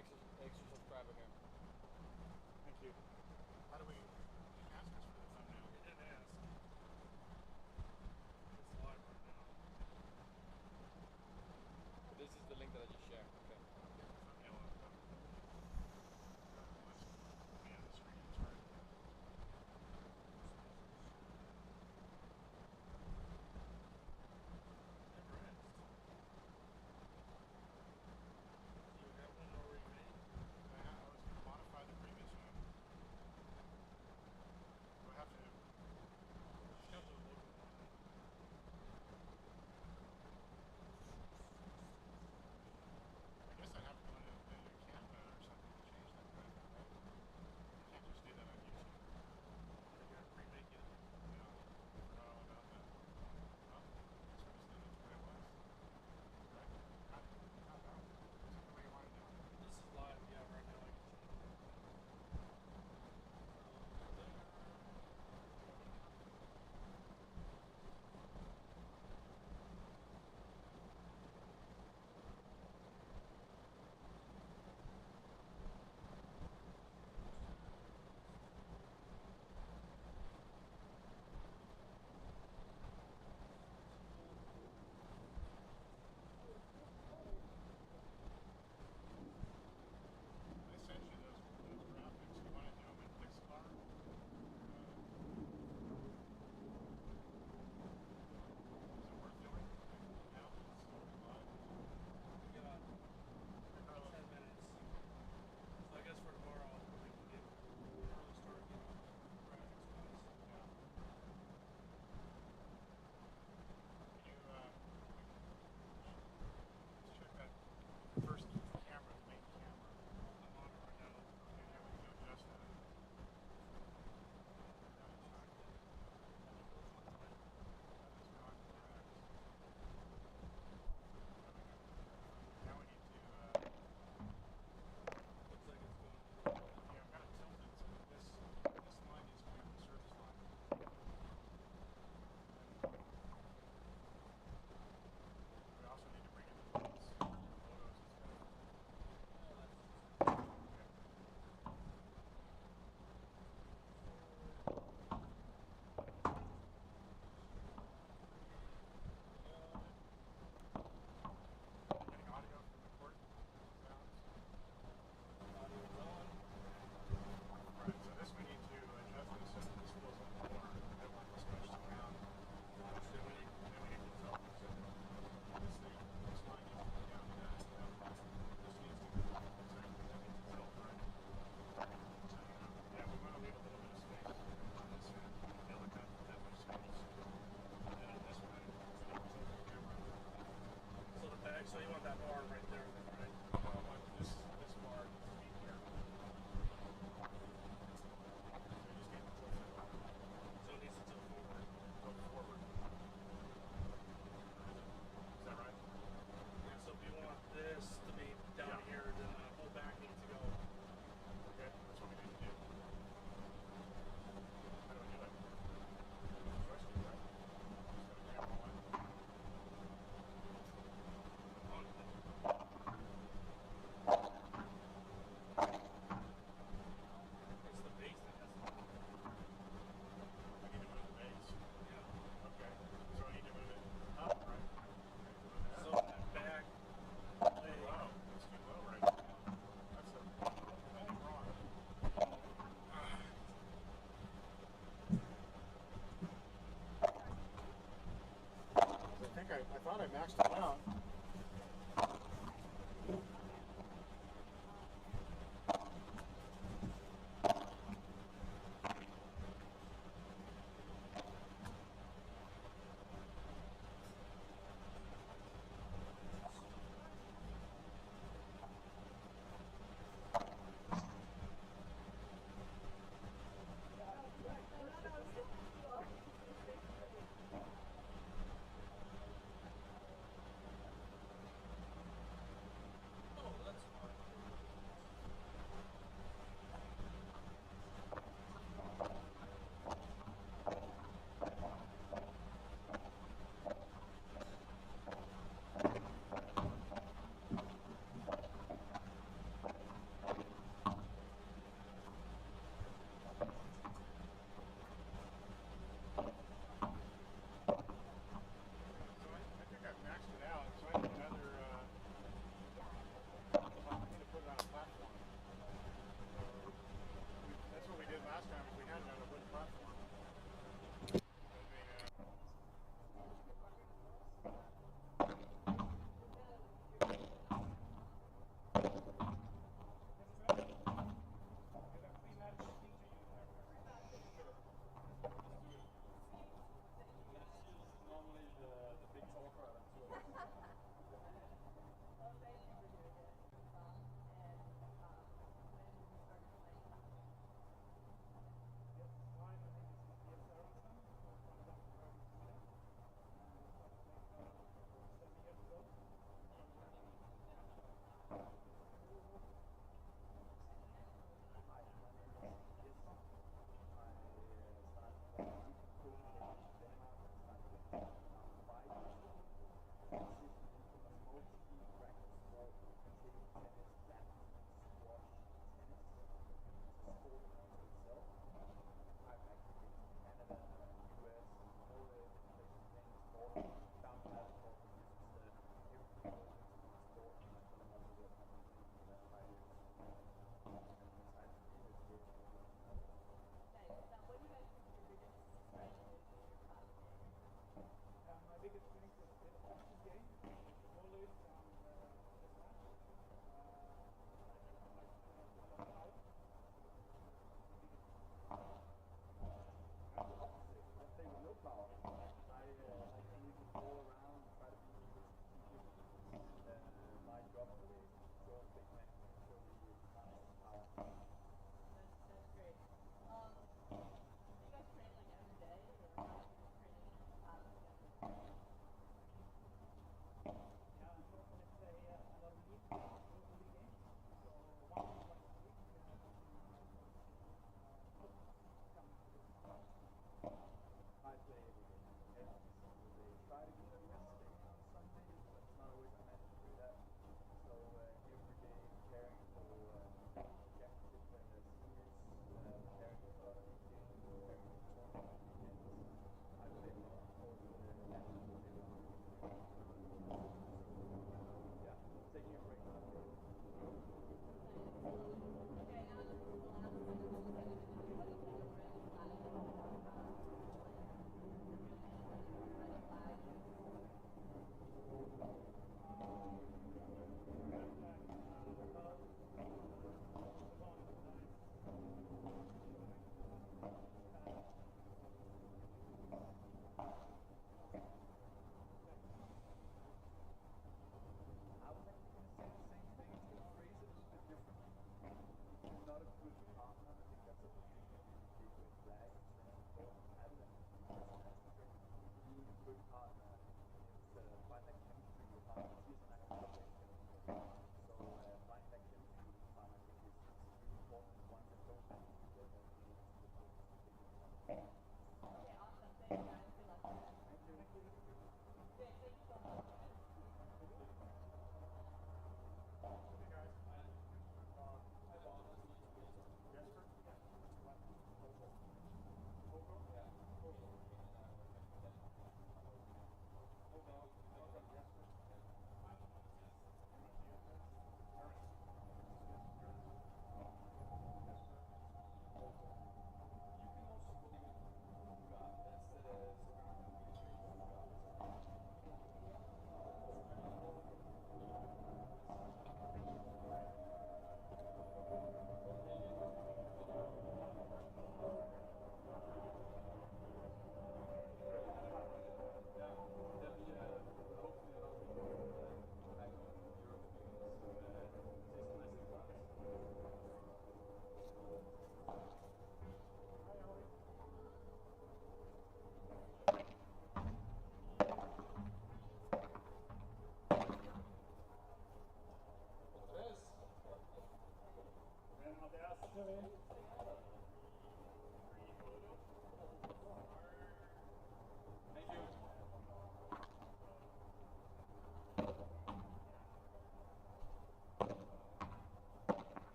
extra subscriber here. Thank you. How do we ask us for the thumbnail? You didn't ask. It's live right now. But this is the link that I just shared. Okay. Get the thumbnail up. Yeah, the screen is right. Never asked. You got one already made? I was going to modify the previous one.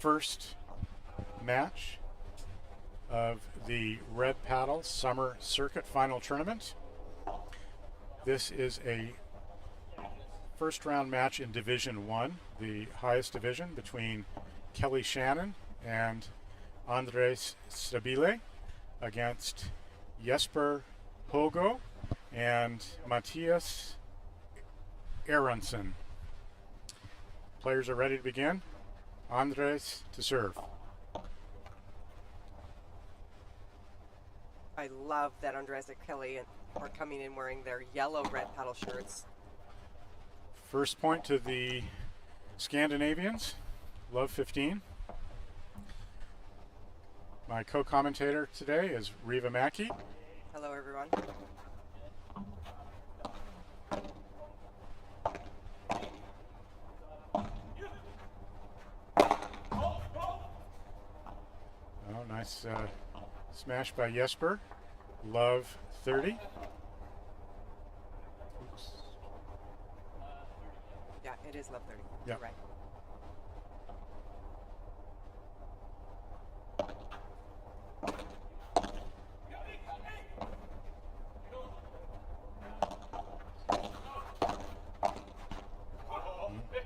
first match of the Red Paddle Summer Circuit Final Tournament. This is a first round match in Division 1, the highest division, between Kelly Shannon and Andres Stabile against Jesper Hogo and Matthias Aronson. Players are ready to begin. Andres to serve. I love that Andres and Kelly are coming in wearing their yellow Red Paddle shirts. First point to the Scandinavians. Love 15. My co-commentator today is Riva Mackey. Hello, everyone. Oh, nice smash by Jesper. Love 30. Oops. Yeah, it is love 30. Yeah. You're right.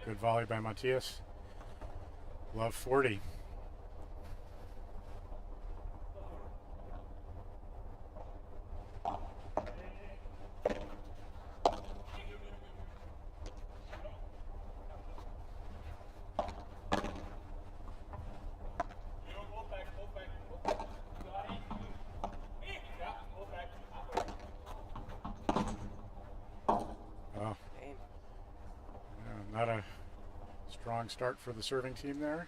Good volley by Matthias. Love 40. Not a strong start for the serving team there.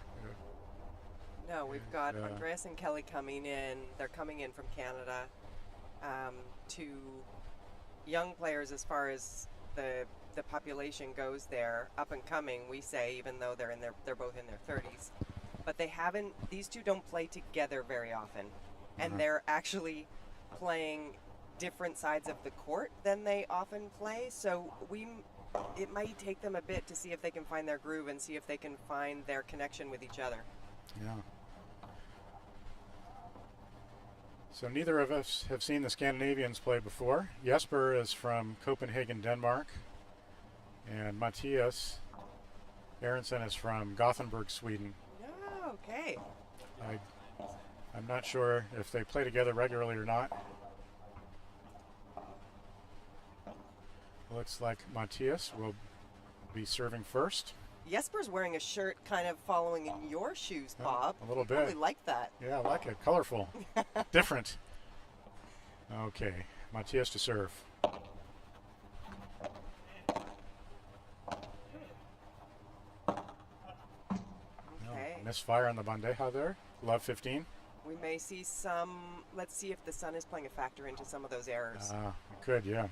No, we've got Andres and Kelly coming in. They're coming in from Canada. Two young players as far as the population goes there, up and coming, we say, even though they're both in their 30s. But these two don't play together very often. And they're actually playing different sides of the court than they often play. So it might take them a bit to see if they can find their groove and see if they can find their connection with each other. Yeah. So neither of us have seen the Scandinavians play before. Jesper is from Copenhagen, Denmark, and Matthias Aronson is from Gothenburg, Sweden. Oh, okay. I'm not sure if they play together regularly or not. Looks like Matthias will be serving first. Jesper's wearing a shirt kind of following in your shoes, Bob. A little bit. I really like that. Yeah, I like it. Colorful. Different. Okay, Matthias to serve. Okay. Misfire on the bandeja there. Love 15. We may see some. Let's see if the sun is playing a factor into some of those errors. It could, yeah.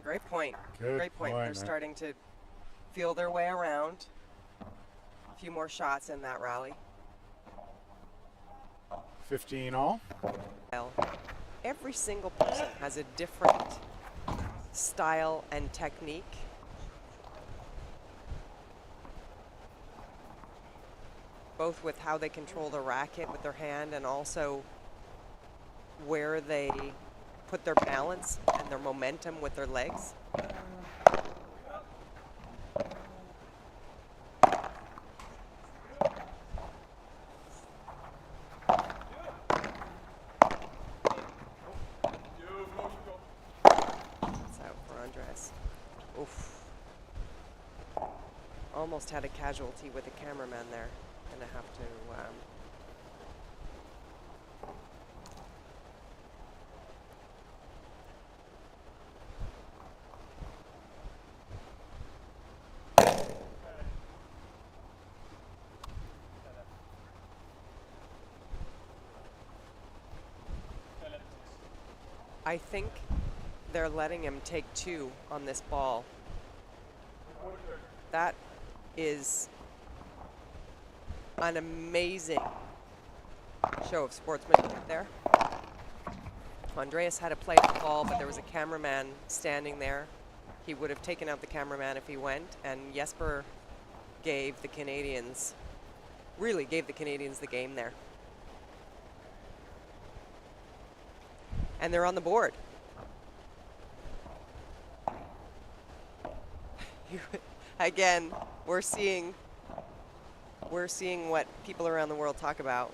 Great point. Good Great point. They're starting to feel their way around. A few more shots in that rally. 15 all. Well, every single person has a different style and technique. Both with how they control the racket with their hand and also where they put their balance and their momentum with their legs. That's out for Andres. Oof. Almost had a casualty with the cameraman there. Gonna have to I think they're letting him take 2 on this ball. That is an amazing show of sportsmanship there. Andreas had to play the ball, but there was a cameraman standing there. He would have taken out the cameraman if he went, and Jesper gave the Canadians, really gave the Canadians the game there. And they're on the board. Again, we're seeing what people around the world talk about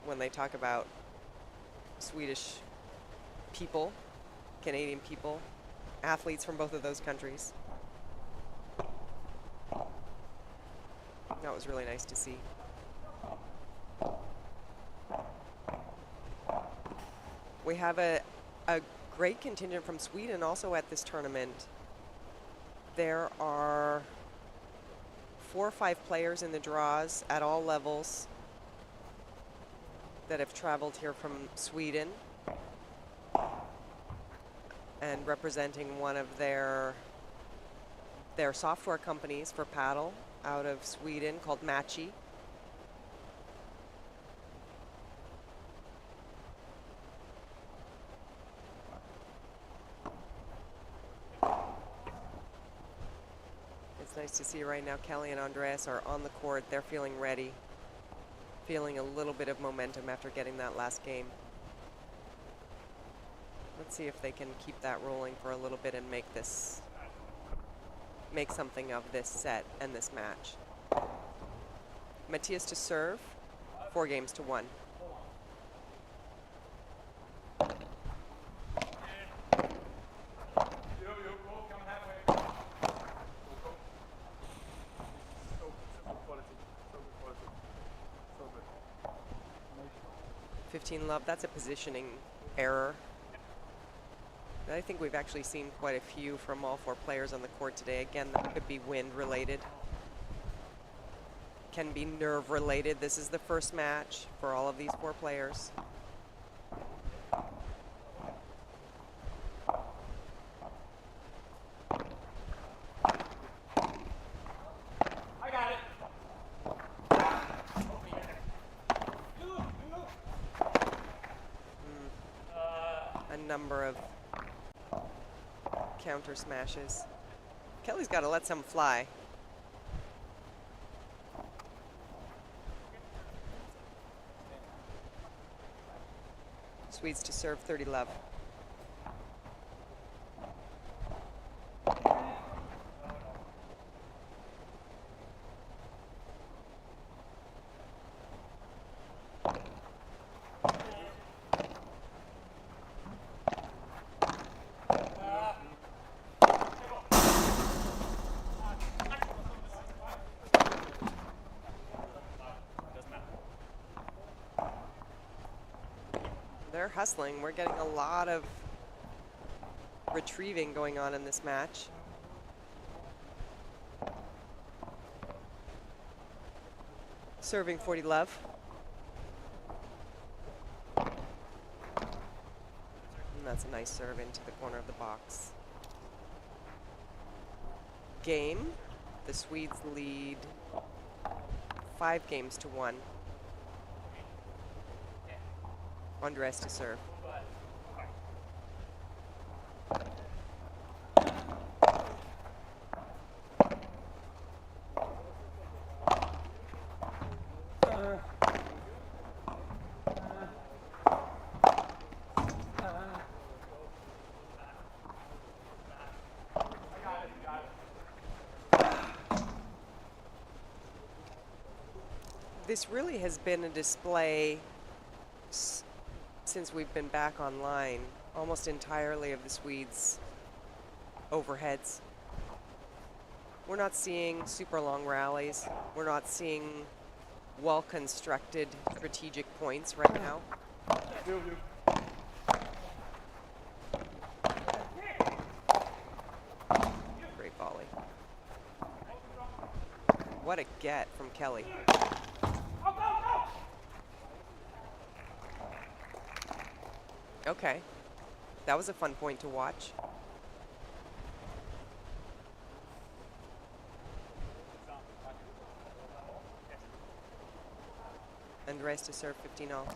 when they talk about Swedish people, Canadian people, athletes from both of those countries. That was really nice to see. We have a great contingent from Sweden also at this tournament. There are 4 or 5 players in the draws at all levels that have traveled here from Sweden and representing one of their software companies for paddle out of Sweden called Matchy. It's nice to see right now Kelly and Andreas are on the court. They're feeling ready, feeling a little bit of momentum after getting that last game. Let's see if they can keep that rolling for a little bit and make something of this set and this match. Matthias to serve, 4 games to 1. Love, that's a positioning error. I think we've actually seen quite a few from all 4 players on the court today. Again, that could be wind related, can be nerve related. This is the first match for all of these 4 players. Number of counter smashes. Kelly's got to let some fly. Swedes to serve, 30 love. They're hustling. We're getting a lot of retrieving going on in this match. Serving 40 love. And that's a nice serve into the corner of the box. Game. The Swedes lead 5 games to 1. Andreas to serve. This really has been a display since we've been back online, almost entirely of the Swedes' overheads. We're not seeing super long rallies. We're not seeing well-constructed strategic points right now. Great volley. What a get from Kelly. Okay. That was a fun point to watch. Andres to serve 15-all.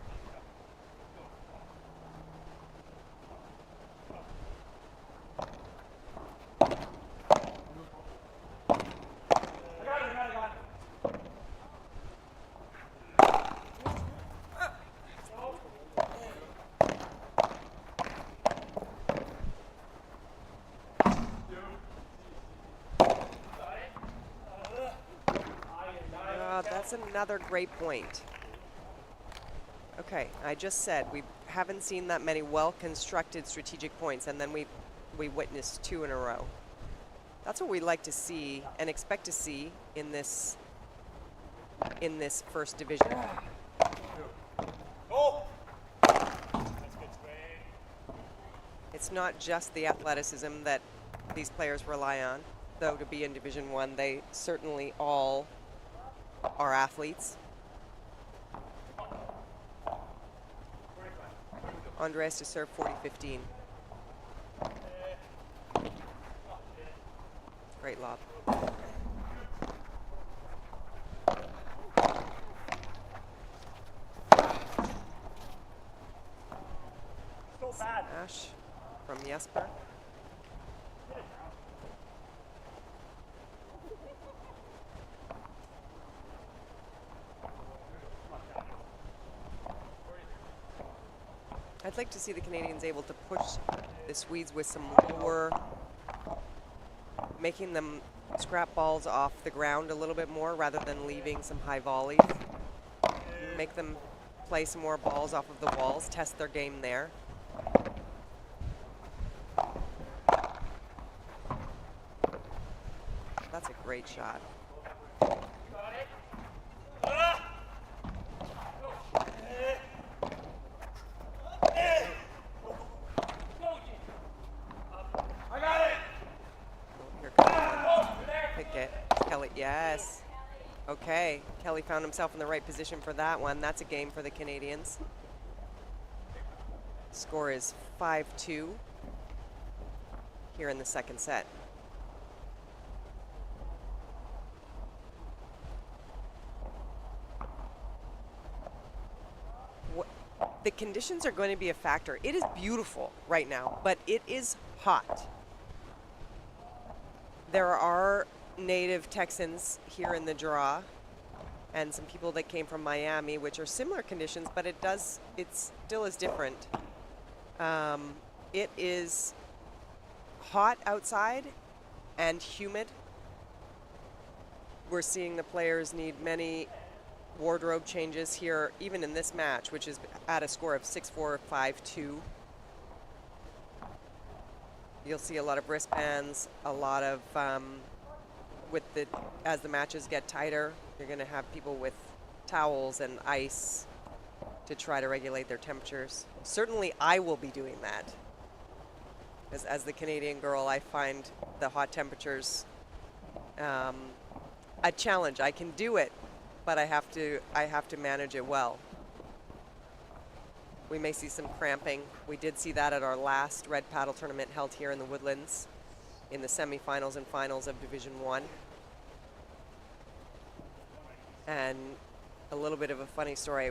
That's another great point. Okay, I just said we haven't seen that many well-constructed strategic points, and then we witnessed 2 in a row. That's what we like to see and expect to see in this first division. Oh! That's good swing. It's not just the athleticism that these players rely on, though to be in Division 1, they certainly all are athletes. Andres to serve 40-15. Great lob. So bad. Smash from Jesper. I'd like to see the Canadians able to push the Swedes with some lure, making them scrap balls off the ground a little bit more rather than leaving some high volleys. Make them play some more balls off of the walls, test their game there. That's a great shot. Yes. Okay. Kelly found himself in the right position for that one. That's a game for the Canadians. Score is 5-2 here in the second set. The conditions are going to be a factor. It is beautiful right now, but it is hot. There are native Texans here in the draw and some people that came from Miami, which are similar conditions, but it still is different. It is hot outside and humid. We're seeing the players need many wardrobe changes here, even in this match, which is at a score of 6-4, 5-2. You'll see a lot of wristbands, a lot of as the matches get tighter, you're going to have people with towels and ice to try to regulate their temperatures. Certainly I will be doing that. As the Canadian girl, I find the hot temperatures a challenge. I can do it, but I have to manage it well. We may see some cramping. We did see that at our last Red Paddle tournament held here in the Woodlands in the semifinals and finals of Division 1. And a little bit of a funny story.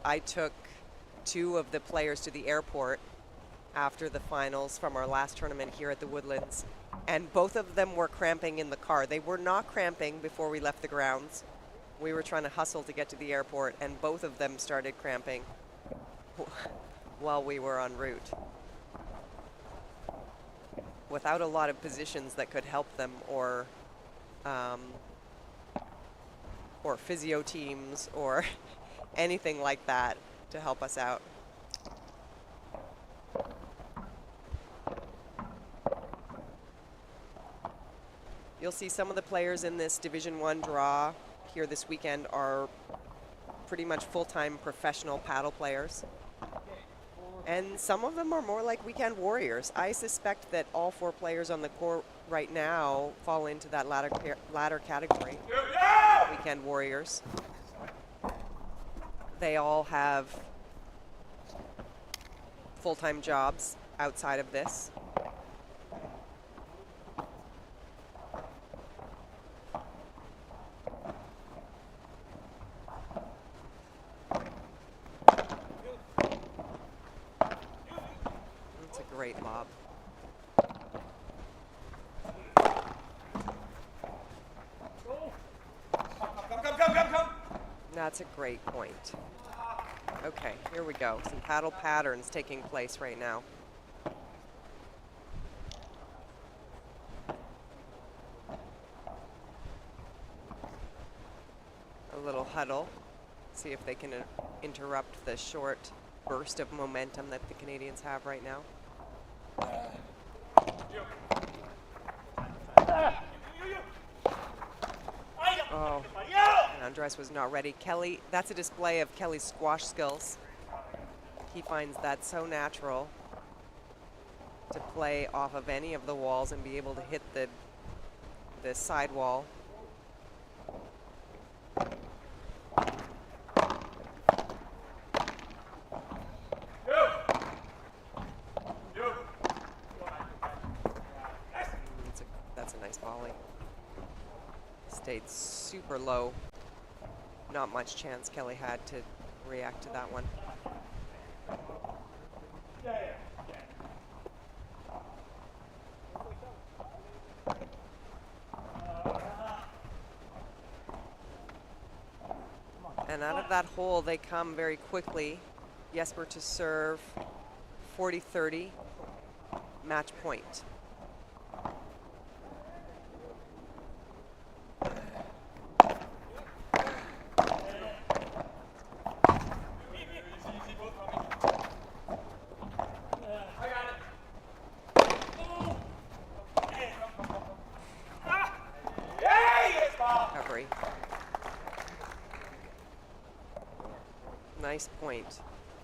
I took 2 of the players to the airport after the finals from our last tournament here at the Woodlands, and both of them were cramping in the car. They were not cramping before we left the grounds. We were trying to hustle to get to the airport, and both of them started cramping while we were en route, without a lot of positions that could help them, or physio teams or anything like that to help us out. You'll see some of the players in this Division 1 draw here this weekend are pretty much full-time professional paddle players. And some of them are more like weekend warriors. I suspect that all 4 players on the court right now fall into that latter category. Weekend warriors. They all have full-time jobs outside of this. It's a great lob. Come. That's a great point. Okay, here we go. Some paddle patterns taking place right now. A little huddle. See if they can interrupt the short burst of momentum that the Canadians have right now. Oh, and Andres was not ready. Kelly, that's a display of Kelly's squash skills. He finds that so natural to play off of any of the walls and be able to hit the side wall. That's a nice volley. Stayed super low. Not much chance Kelly had to react to that one. And out of that hole, they come very quickly. Jesper to serve 40-30, match point. Recovery. Nice point.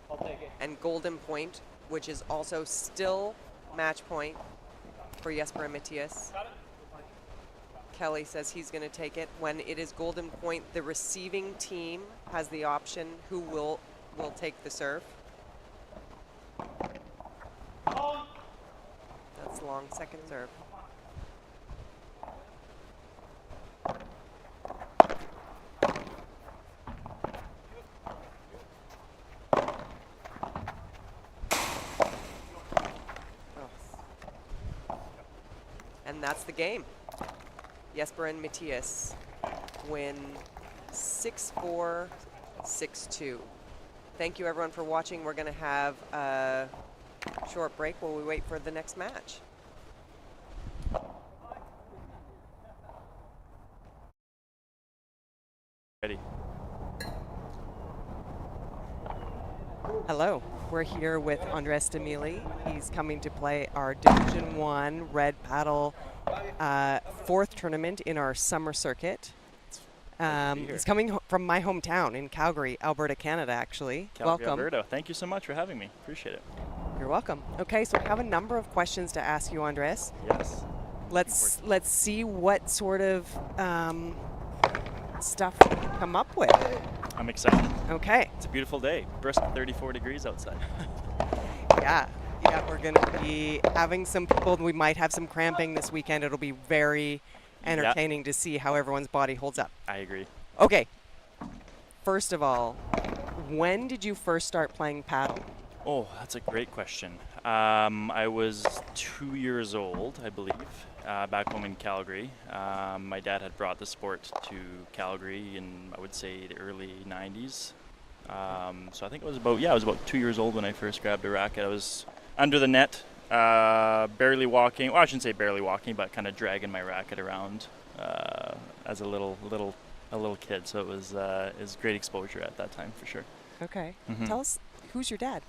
I'll take it. And golden point, which is also still match point for Jesper and Matthias. Kelly says he's going to take it. When it is golden point, the receiving team has the option who will take the serve. That's long second serve. And that's the game. Jesper and Matthias win 6-4, 6-2. Thank you everyone for watching. We're going to have a short break while we wait for the next match. Ready. Hello, we're here with Andres Demili. He's coming to play our Division 1 Red Paddle fourth tournament in our summer circuit. He's coming from my hometown in Calgary, Alberta, Canada, actually. Calgary, Welcome. Alberta. Thank you so much for having me. Appreciate it. You're welcome. Okay, so I have a number of questions to ask you, Andres. Yes. Let's see what sort of stuff you come up with. I'm excited. Okay. It's a beautiful day. Brisk 34 degrees outside. Yeah, we're going to be having some people. We might have some cramping this weekend. It'll be very entertaining to see how everyone's body holds up. I agree. Okay. First of all, when did you first start playing paddle? Oh, that's a great question. I was 2 years old, I believe, back home in Calgary. My dad had brought the sport to Calgary in, I would say, the early 90s. So I think it was about 2 years old when I first grabbed a racket. I was under the net, barely walking. Well, I shouldn't say barely walking, but kind of dragging my racket around as a little kid. So it was great exposure at that time for sure. Okay. Tell us, who's your dad?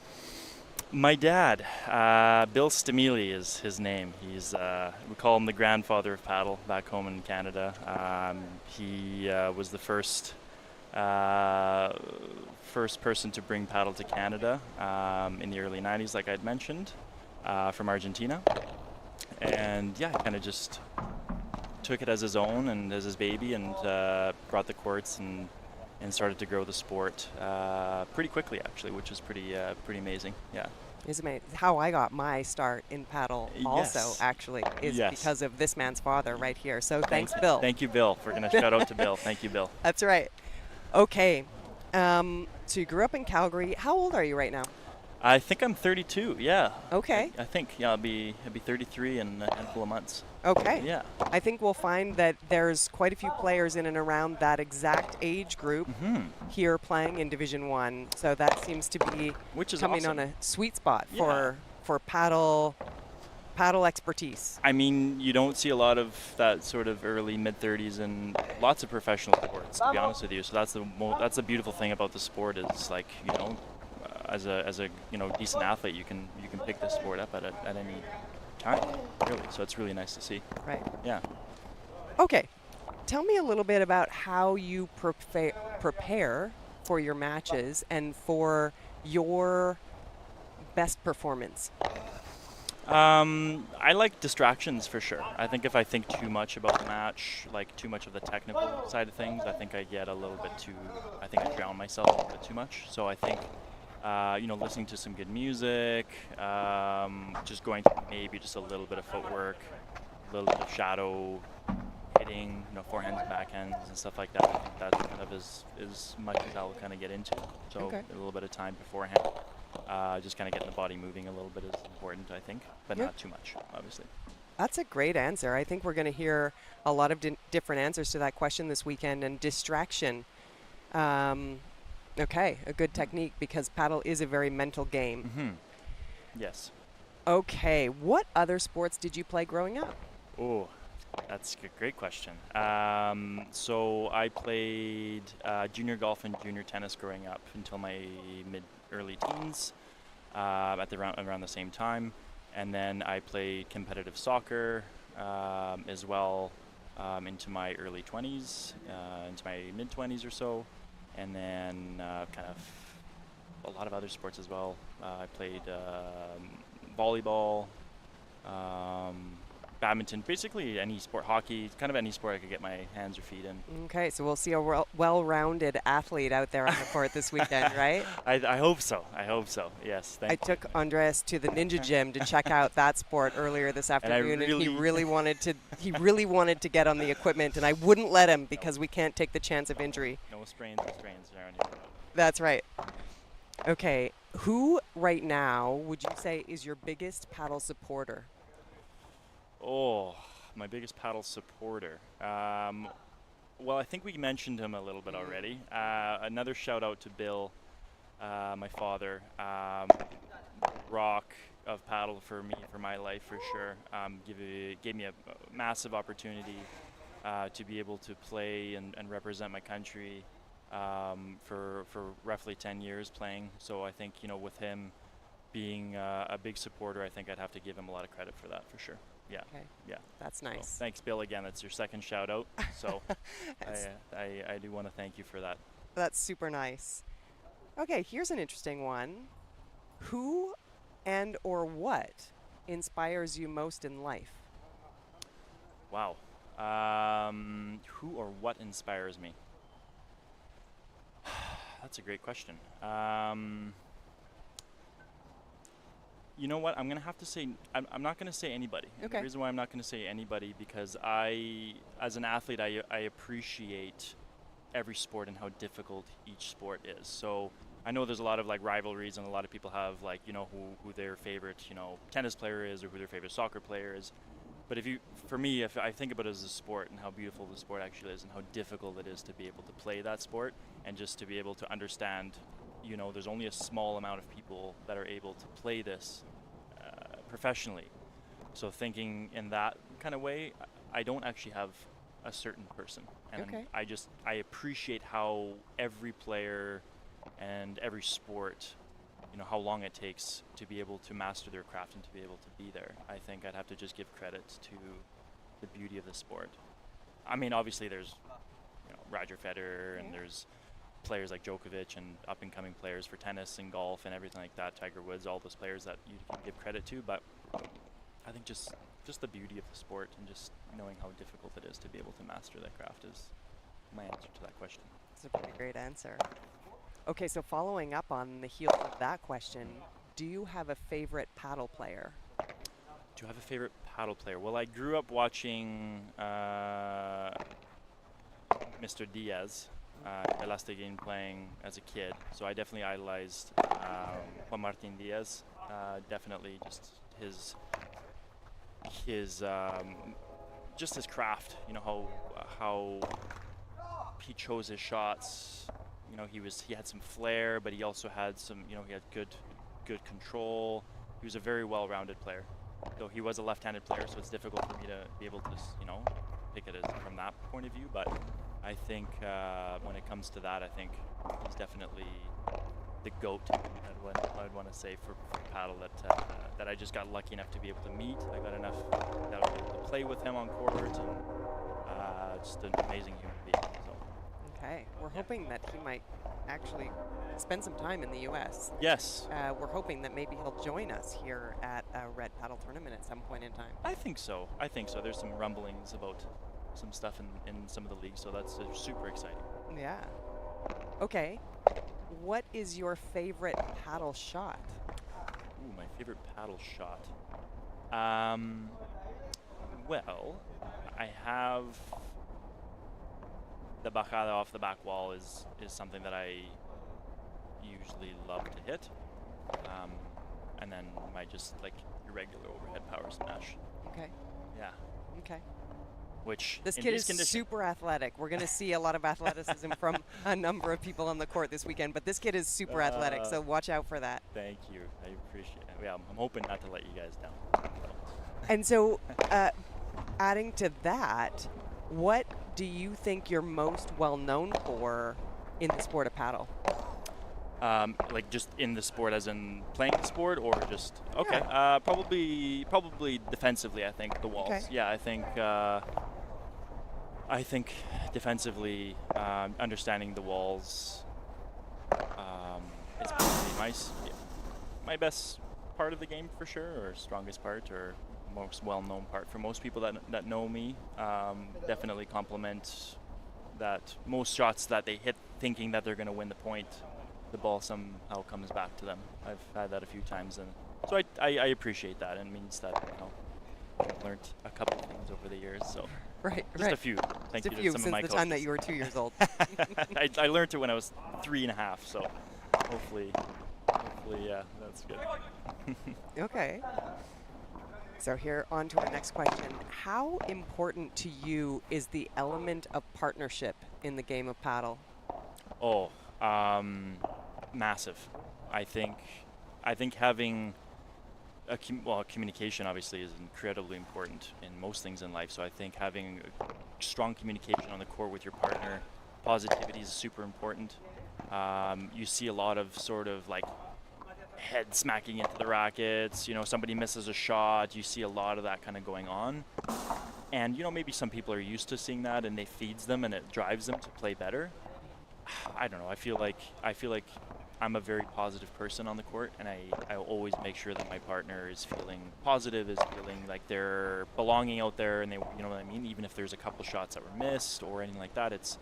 My dad, Bill Stamili is his name. He's we call him the grandfather of paddle back home in Canada. He was the first person to bring paddle to Canada in the early 90s, like I'd mentioned, from Argentina. And yeah, kind of just took it as his own and as his baby, and brought the courts and and started to grow the sport pretty quickly, actually, which is pretty amazing. Yeah. It's amazing. How I got my start in paddle also, Yes. actually, is Yes. because of this man's father right here. So thanks, Bill. Thank you, Bill. We're going to shout out to Bill. Thank you, Bill. That's right. Okay. So you grew up in Calgary. How old are you right now? I think I'm 32. Yeah. Okay. I think I'll be 33 in a handful of months. Okay. Yeah. I think we'll find that there's quite a few players in and around that exact age group here playing in Division 1. So that seems to be Which is coming awesome. on a sweet spot Yeah. for paddle expertise. I mean, you don't see a lot of that sort of early mid-30s in lots of professional sports, to be honest with you. So that's the beautiful thing about the sport is, like, you know, as a decent athlete, you can pick this sport up at any time, really. So it's really nice to see. Right. Yeah. Okay. Tell me a little bit about how you prepare for your matches and for your best performance. I like distractions for sure. I think if I think too much about the match, like too much of the technical side of things, I think I get a little bit too, I think I drown myself a little bit too much. So I think, listening to some good music, just going to maybe just a little bit of footwork, a little bit of shadow hitting, forehands and backhands and stuff like that. I think that kind of is as much as I'll kind of get into. So Okay. a little bit of time beforehand. Just kind of getting the body moving a little bit is important, I think, but Yeah. not too much, obviously. That's a great answer. I think we're going to hear a lot of different answers to that question this weekend. And distraction, okay, a good technique because paddle is a very mental game. Yes. Okay, what other sports did you play growing up? Oh, that's a great question. So I played junior golf and junior tennis growing up until my early teens, around the same time, and then I played competitive soccer as well into my early 20s, into my mid 20s or so, and then kind of a lot of other sports as well. I played volleyball, badminton, basically any sport, hockey, kind of any sport I could get my hands or feet in. Okay, so we'll see a well-rounded athlete out there on the court this weekend, right? I hope so. I hope so. Yes. I took Andres to the Ninja Gym to check out that sport earlier this afternoon, and he really wanted to get on the equipment, and I wouldn't let him because we can't take the chance of injury. No strains or strains there on your. That's right. Okay, who right now would you say is your biggest paddle supporter? Oh, my biggest paddle supporter. Well, I think we mentioned him a little bit already. Another shout out to Bill, my father. Rock of paddle for me, for my life, for sure. Gave me a massive opportunity to be able to play and represent my country for roughly 10 years playing. So I think, with him being a big supporter, I think I'd have to give him a lot of credit for that, for sure. Yeah. Okay. Yeah. That's So nice. thanks, Bill, again. That's your second shout out. So I do want to thank you for that. That's super nice. Okay, here's an interesting one. Who and or what inspires you most in life? Wow. Who or what inspires me? That's a great question. You know what? I'm going to have to say, I'm not going to say anybody. And Okay. the reason why I'm not going to say anybody, because as an athlete, I appreciate every sport and how difficult each sport is. So I know there's a lot of rivalries, and a lot of people have who their favorite tennis player is, or who their favorite soccer player is. But for me, if I think about it as a sport and how beautiful the sport actually is, and how difficult it is to be able to play that sport, and just to be able to understand, there's only a small amount of people that are able to play this professionally. So thinking in that kind of way, I don't actually have a certain person, and Okay. I appreciate how every player and every sport, how long it takes to be able to master their craft and to be able to be there. I think I'd have to just give credit to the beauty of the sport. I mean, obviously there's Roger Federer, and there's players like Djokovic, and up-and-coming players for tennis and golf and everything like that, Tiger Woods, all those players that you can give credit to. But I think just the beauty of the sport, and just knowing how difficult it is to be able to master that craft, is my answer to that question. That's a pretty great answer. Okay, so following up on the heels of that question, do you have a favorite paddle player? Do I have a favorite paddle player? Well, I grew up watching Mr. Diaz, Elastigine playing as a kid, so I definitely idolized Juan Martin Diaz. Definitely just his just his craft. You know how he chose his shots. You know, he had some flair, but he also had some. You know, he had good control. He was a very well-rounded player. Though he was a left-handed player, so it's difficult for me to be able to, you know, pick it as from that point of view. But I think when it comes to that, I think he's definitely the GOAT. I'd want to say for paddle that I just got lucky enough to be able to meet. I got to play with him on court, and just an amazing human being. So. Okay, we're hoping that he might actually spend some time in the U.S. Yes. We're hoping that maybe he'll join us here at a Red Paddle tournament at some point in time. I think so. There's some rumblings about some stuff in some of the leagues, so that's super exciting. Yeah. Okay. What is your favorite paddle shot? Ooh, my favorite paddle shot. Well, I have the bajada off the back wall is something that I usually love to hit. And then my just like irregular overhead power smash. Okay. Yeah. Okay. Which this in kid these is conditions- super athletic. We're going to see a lot of athleticism from a number of people on the court this weekend, but this kid is super athletic, so watch out for that. Thank you. I appreciate it. Yeah, I'm hoping not to let you guys down. And so, adding to that, what do you think you're most well known for in the sport of paddle? Like just in the sport, as in playing the sport, or just okay? Yeah. Probably defensively. I think the walls. Okay. Yeah, I think defensively, understanding the walls is probably my best part of the game for sure, or strongest part, or most well-known part for most people that know me. Definitely complement that most shots that they hit thinking that they're going to win the point, the ball somehow comes back to them. I've had that a few times, and so I appreciate that. And it means that, you know, I've learned a couple of things over the years. So Right. just a few. Thank you to some since of my the coaches. time that you were 2 years old. I learned it when I was 3.5. So hopefully, yeah, that's good. Okay. So here on to our next question. How important to you is the element of partnership in the game of paddle? Oh, massive. I think having communication obviously is incredibly important in most things in life. So I think having strong communication on the court with your partner, positivity is super important. You see a lot of sort of like head smacking into the rackets, you know, somebody misses a shot, you see a lot of that kind of going on. And, you know, maybe some people are used to seeing that and it feeds them and it drives them to play better. I don't know, I feel like I'm a very positive person on the court, and I always make sure that my partner is feeling positive, is feeling like they're belonging out there, and they, you know what I mean, even if there's a couple shots that were missed or anything like that, it's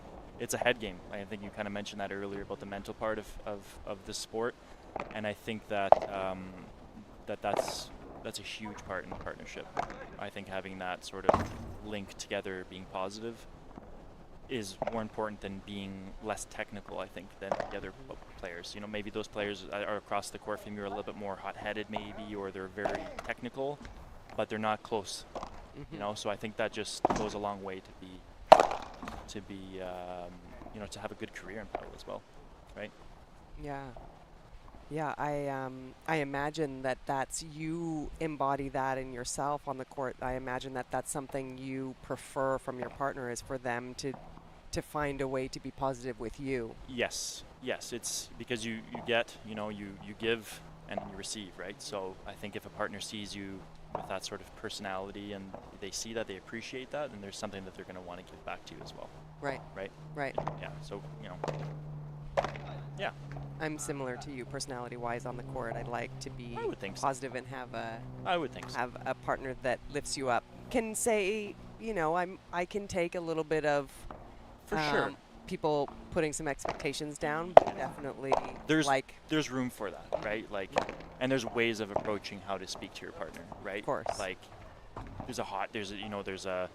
a head game. I think you kind of mentioned that earlier about the mental part of the sport. And I think that that's a huge part in partnership. I think having that sort of link together, being positive, is more important than being less technical, I think, than the other players. You know, maybe those players are across the court from you are a little bit more hot-headed maybe, or they're very technical, but they're not close. You know, so I think that just goes a long way to be you know, to have a good career in paddle as well, right? Yeah. Yeah, I imagine that's you embody that in yourself on the court. I imagine that's something you prefer from your partner, is for them to find a way to be positive with you. Yes, it's because you get, you know, you give and you receive, right? So I think if a partner sees you with that sort of personality and they see that, they appreciate that, and there's something that they're going to want to give back to you as well. Right. Right. Yeah. So, you know. Yeah. I'm similar to you personality-wise on the court. I'd like to be I would think so. positive and have a partner that lifts you up. Can say, you know, I can take a little bit of For sure. people putting some expectations down, but definitely There's like, there's room for that, right? Like, and there's ways of approaching how to speak to your partner, right? Of course. Like, there's a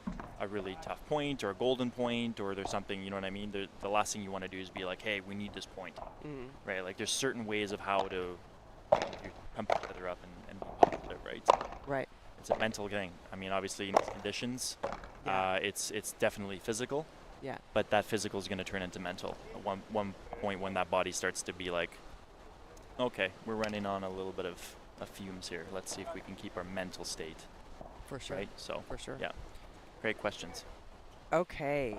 really tough point or a golden point, or there's something, you know what I mean? The last thing you want to do is be like, hey, we need this point, right? Like, there's certain ways of how to pump each other up and be positive, right? right. It's a mental thing. I mean, obviously in these conditions, Yeah. it's definitely physical, Yeah. but that physical is going to turn into mental. At one point when that body starts to be like, okay, we're running on a little bit of fumes here. Let's see if we can keep our mental state, For sure. right? So, For sure. yeah, great questions. Okay.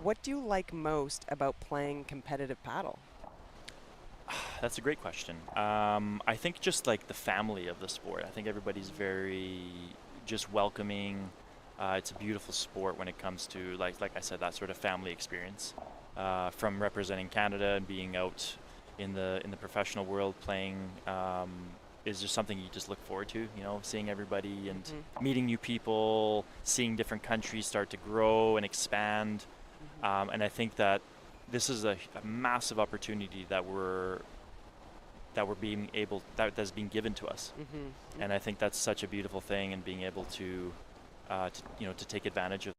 What do you like most about playing competitive paddle? That's a great question. I think just like the family of the sport. I think everybody's very just welcoming. It's a beautiful sport when it comes to like I said, that sort of family experience. From representing Canada and being out in the professional world playing is just something you just look forward to. You know, seeing everybody and meeting new people, seeing different countries start to grow and expand. And I think that this is a massive opportunity that that's being given to us, and I think that's such a beautiful thing, and being able to take advantage of.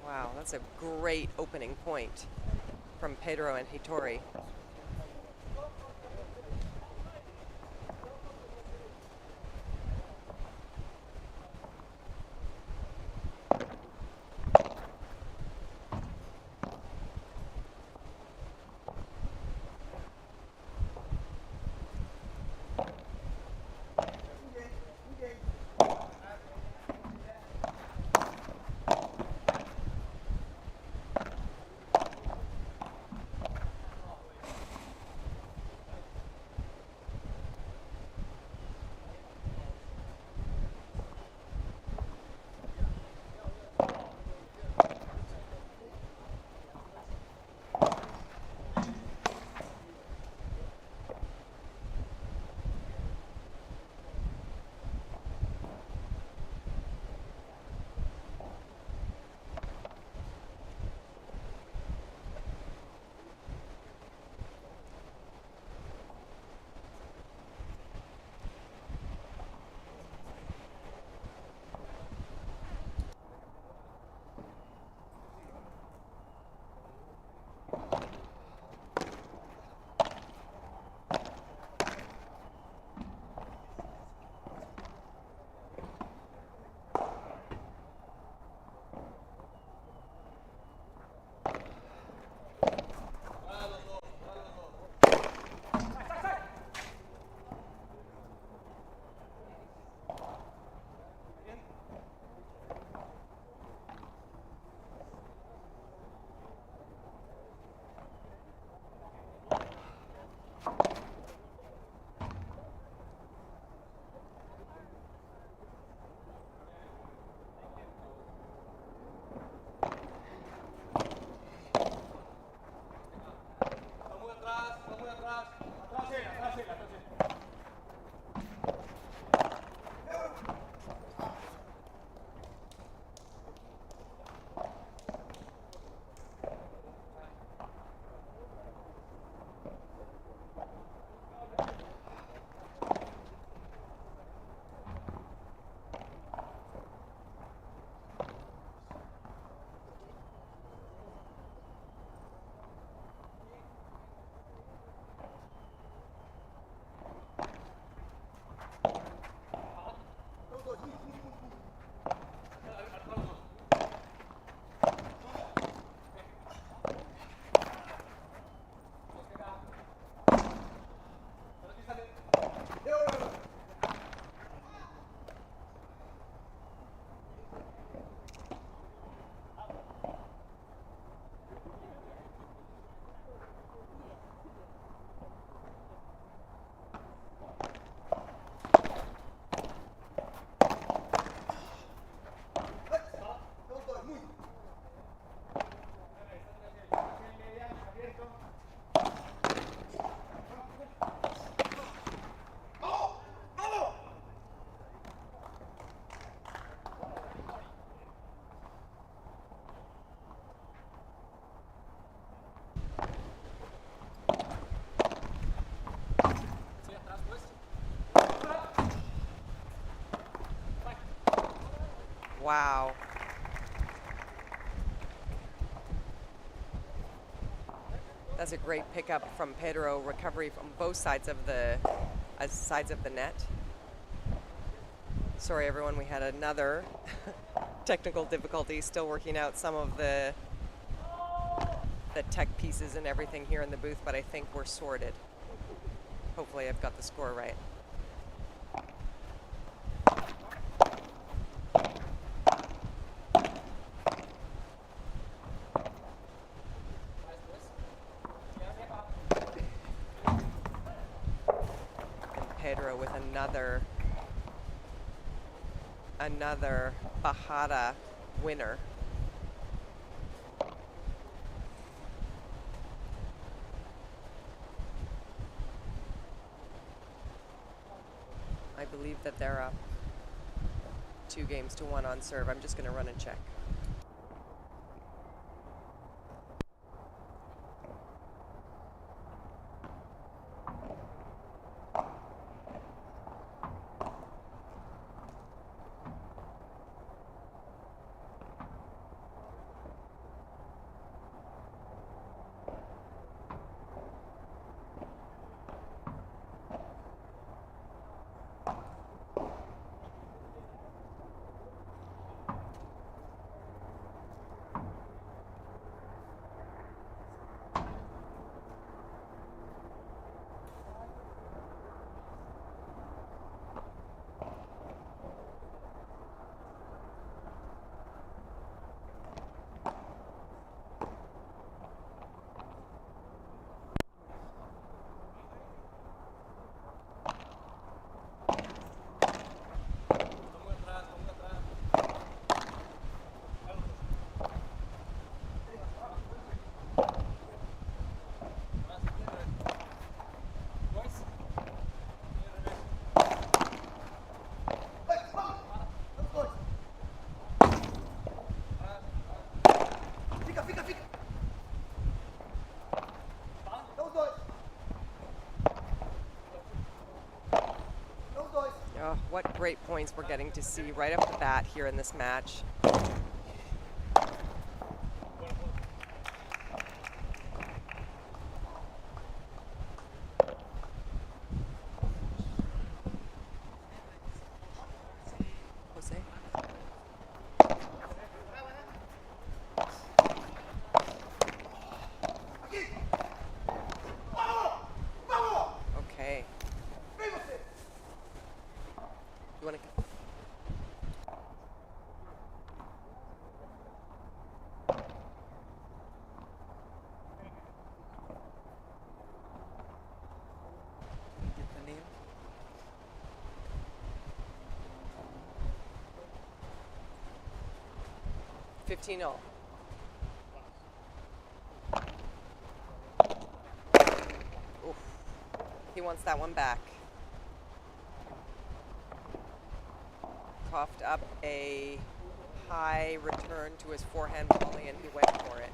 Wow, that's a great opening point from Pedro and Hitori. Wow. That's a great pickup from Pedro. Recovery from both sides of the net. Sorry, everyone. We had another technical difficulty. Still working out some of the tech pieces and everything here in the booth, but I think we're sorted. Hopefully, I've got the score right. Pedro with another Bajada winner. I believe that they're up 2-1 on serve. I'm just going to run and check. Oh, what great points we're getting to see right off the bat here in this match. Jose? Okay. You want to? Get the name. $15. Oof. He wants that one back. Coughed up a high return to his forehand volley, and he went for it.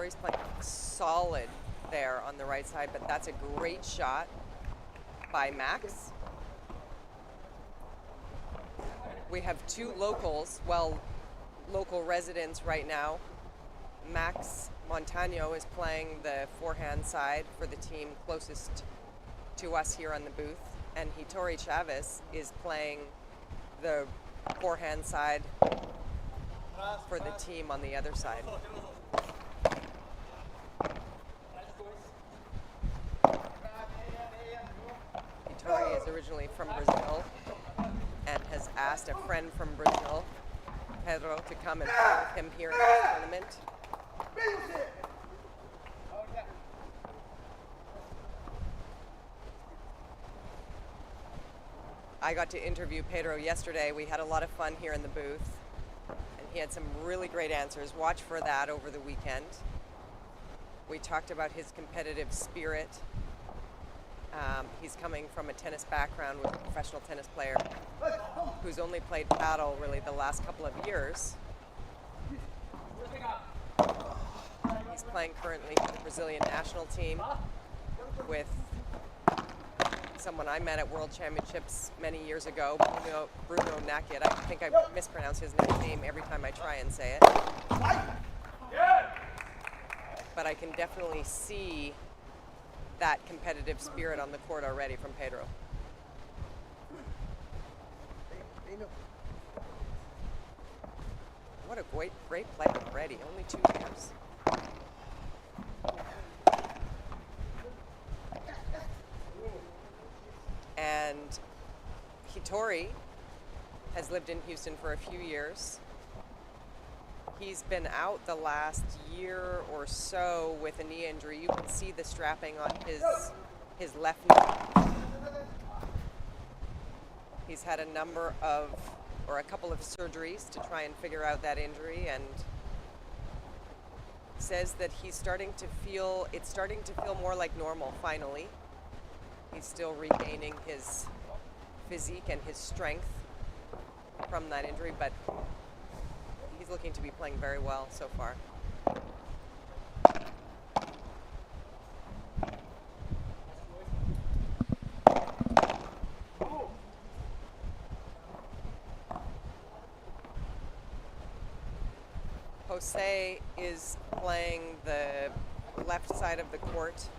He's playing solid there on the right side, but that's a great shot by Max. We have two locals, local residents right now. Max Montano is playing the forehand side for the team closest to us here on the booth, and Hitori Chavez is playing the forehand side for the team on the other side. asked a friend from Brazil, Pedro, to come and play with him here in this tournament. I got to interview Pedro yesterday. We had a lot of fun here in the booth, and he had some really great answers. Watch for that over the weekend. We talked about his competitive spirit. He's coming from a tennis background with a professional tennis player who's only played paddle really the last couple of years. He's playing currently for the Brazilian national team with someone I met at World Championships many years ago, Bruno Naked. I think I mispronounce his name every time I try and say it. But I can definitely see that competitive spirit on the court already from Pedro. What a great player already, only 2 years. And Hitori has lived in Houston for a few years. He's been out the last year or so with a knee injury. You can see the strapping on his left knee. He's had a couple of surgeries to try and figure out that injury, and says that it's starting to feel more like normal finally. He's still regaining his physique and his strength from that injury, but he's looking to be playing very well so far. Jose is playing the left side of the court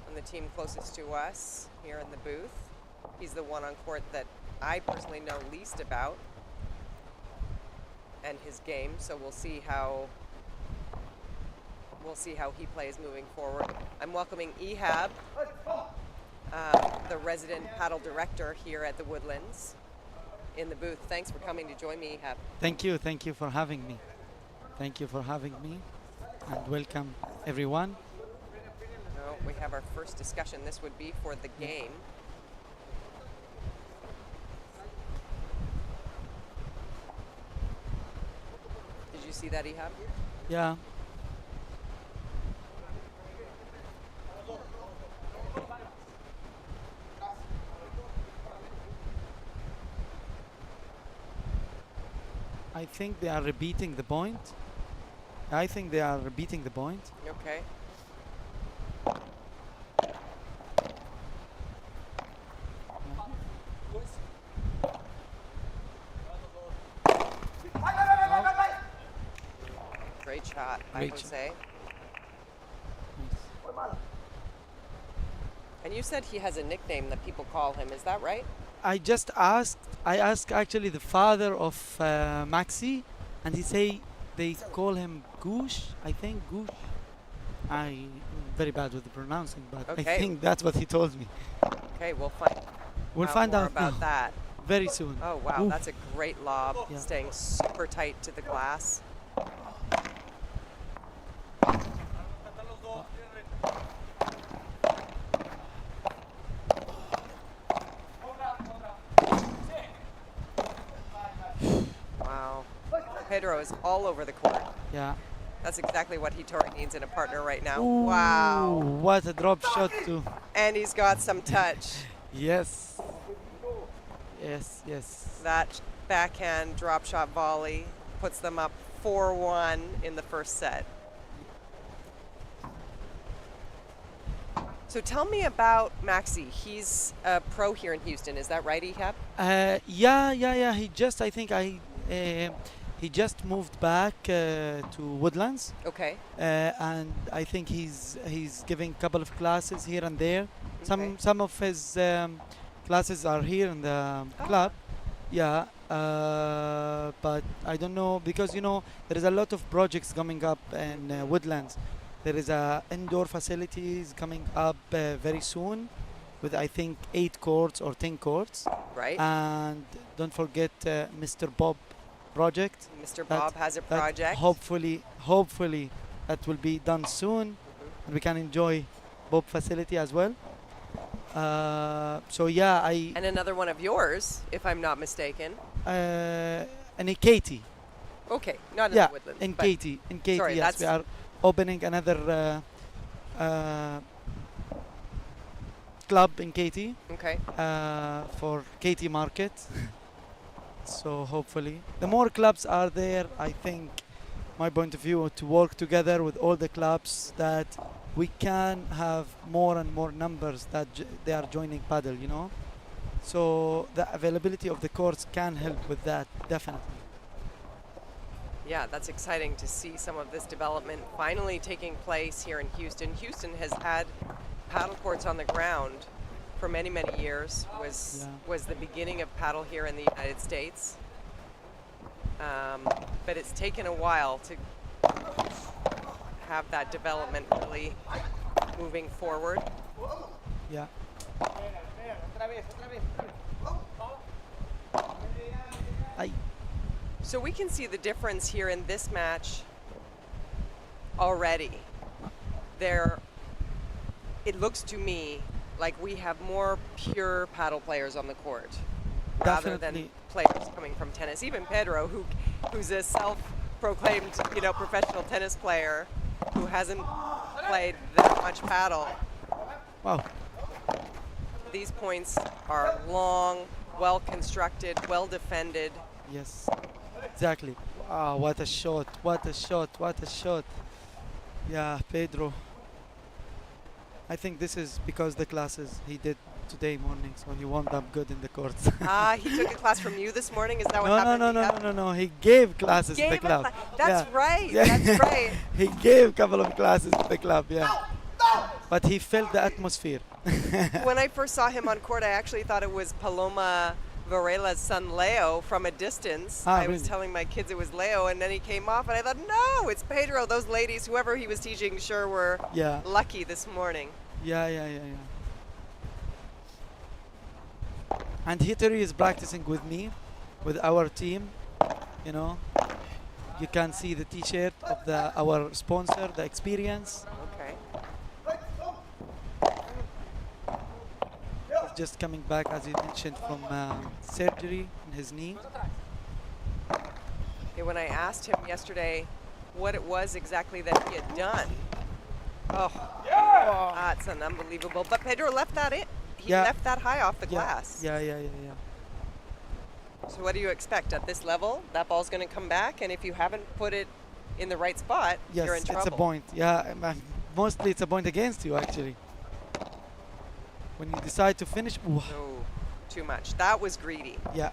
on the team closest to us here in the booth. He's the one on court that I personally know least about and his game, so we'll see how he plays moving forward. I'm welcoming Ehab, the resident paddle director here at the Woodlands, in the booth. Thanks for coming to join me, Ehab. Thank you for having me. Thank you for having me, and welcome everyone. So we have our first discussion. This would be for the game. Did you see that, Ehab? Yeah. I think they are repeating the point. Okay. Great shot, I would say. Nice. And you said he has a nickname that people call him. Is that right? I asked actually the father of Maxi, and he say they call him Goosh. I think Goosh. I'm very bad with the pronouncing, but Okay. I think that's what he told me. Okay, we'll We'll find find more out about now, that. very soon. Oh wow, Oof. that's a great lob, Yeah. staying super tight to the glass. Wow, Pedro is all over the court. Yeah. That's exactly what Hitori needs in a partner right now. Ooh, Wow, what a drop shot too. and he's got some touch. Yes. That backhand drop shot volley puts them up 4-1 in the first set. So tell me about Maxi. He's a pro here in Houston. Is that right, Ehab? Yeah. He just moved back to Woodlands, Okay. and I think he's giving a couple of classes here and there. Okay. Some of his classes are here in the club. Yeah, but I don't know, because there is a lot of projects coming up in Woodlands. There is a indoor facilities coming up very soon, with I think 8 courts or 10 courts. Right. And don't forget Mr. Bob project. Mr. that- Bob has a that project. hopefully that will be done soon, and we can enjoy Bob facility as well. So yeah, And another one of yours, if I'm not mistaken. and in Katie. Okay, not in Yeah, the Woodlands. in but- Katie, Sorry, yes, we are opening another club in Katie Okay. for Katie Market. So hopefully, the more clubs are there, I think, my point of view, to work together with all the clubs, that we can have more and more numbers that they are joining paddle. You know, so the availability of the courts can help with that, definitely. Yeah, that's exciting to see some of this development finally taking place here in Houston. Houston has had paddle courts on the ground for many, many years. Was the beginning of paddle here in the United States. But it's taken a while to have that development really moving forward. Yeah. So we can see the difference here in this match already. It looks to me like we have more pure paddle players on the court rather than Definitely. players coming from tennis. Even Pedro, who's a self-proclaimed, professional tennis player who hasn't played that much paddle. Wow. These points are long, well constructed, well defended. Yes. Exactly. Wow, what a shot. What a shot. What a shot. Yeah, Pedro. I think this is because the classes he did today morning, so he warmed up good in the courts. He took a class from you this morning. Is that what no, happened? no. He gave classes to the Gave a club. That's Yeah. right. Yeah. That's right. He gave a couple of classes to the club, yeah. But he felt the atmosphere. When I first saw him on court, I actually thought it was Paloma Varela's son Leo from a distance. I was Really? telling my kids it was Leo, and then he came off, and I thought, no, it's Pedro. Those ladies, whoever he was teaching, sure were Yeah. lucky this morning. Yeah. And Hittery is practicing with me, with our team. You know, you can see the T-shirt of our sponsor, the Experience. Okay. He's just coming back, as you mentioned, from surgery in his knee. Okay, when I asked him yesterday what it was exactly that he had done, that's an unbelievable. But Pedro left that in. He Yeah. left that high off the Yeah. glass. Yeah. So what do you expect at this level? That ball's going to come back, and if you haven't put it in the right spot, Yes, you're in trouble. it's a point. Yeah, mostly it's a point against you, actually. When you decide to finish, No, too much. That was greedy. yeah,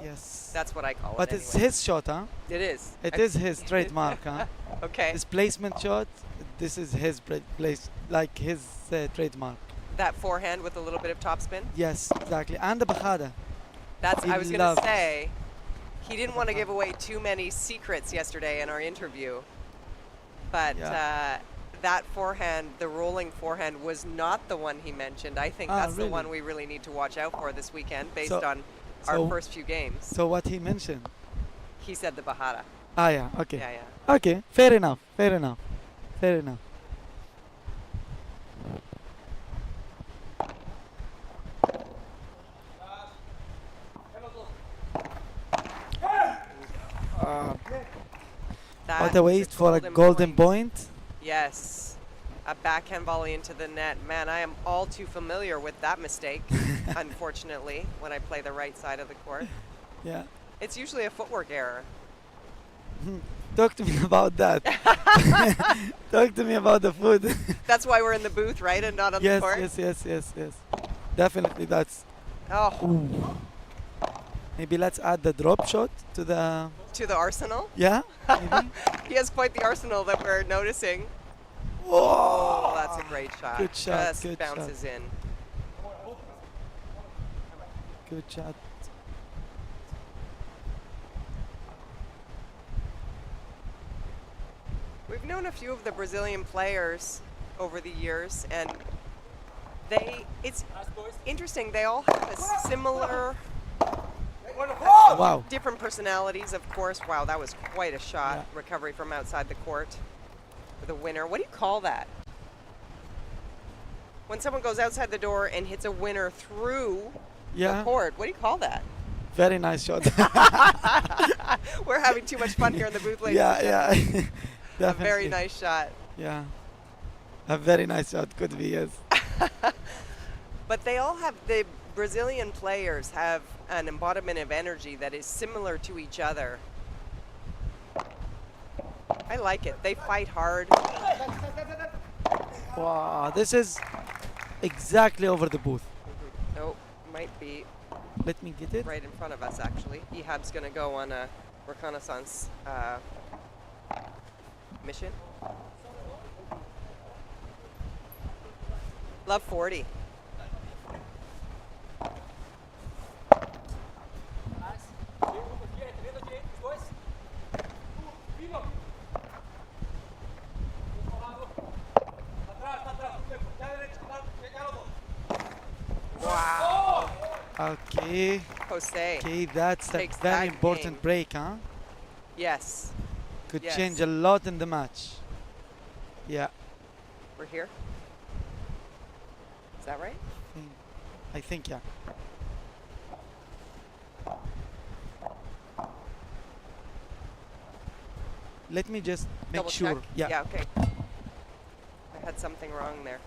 yes. That's what I call But it. it's anyway. his shot, huh? It is. It is his trademark, huh? Okay. His placement shot. This is his place, like his trademark. That forehand with a little bit of topspin. Yes, exactly. And the bajada. That's. He I was going to loves- say, he didn't want to give away too many secrets yesterday in our interview, but Yeah. that forehand, the rolling forehand, was not the one he mentioned. I think that's the Really? one we really need to watch out for this weekend, based So- on our so- first few games. So what he mentioned? He said the bajada. Ah, yeah. Okay. Yeah. Okay. Fair enough. Fair enough. Fair enough. That What a is waste for a golden point. Yes. A backhand volley into the net. Man, I am all too familiar with that mistake, unfortunately, when I play the right side of the court. Yeah. It's usually a footwork error. Talk to me about that. Talk to me about the food. That's why we're in the booth, right, and not on the yes, court? yes. Definitely, that's. Oh, Ooh. Maybe let's add the drop shot to the. to the arsenal? Yeah. Maybe. He has quite the arsenal that we're noticing. Oh, Oh, that's a great shot. Good shot, Just good bounces in. Good shot. We've known a few of the Brazilian players over the years, and It's interesting. They all have a similar, Wow. different personalities, of course. Wow, that was quite a shot. Yeah. Recovery from outside the court for the winner. What do you call that? When someone goes outside the door and hits a winner through the Yeah. court, what do you call that? Very nice shot. We're having too much fun here in the booth, ladies. yeah, and yeah. gentlemen. A Definitely. very nice shot. Yeah. A very nice shot. Could be, yes. But they all have, the Brazilian players have an embodiment of energy that is similar to each other. I like it. They fight hard. Wow. This is exactly over the booth. Oh, might be Let me get it. right in front of us, actually. Ehab's going to go on a reconnaissance mission. Love 40. Wow. Okay. Jose. Okay, that's a Takes very that important game. break, huh? Yes. Could Yes. change a lot in the match. Yeah. We're here. Is that right? I think, yeah. Let me just make Double sure. check? Yeah. Yeah, okay. I had something wrong there.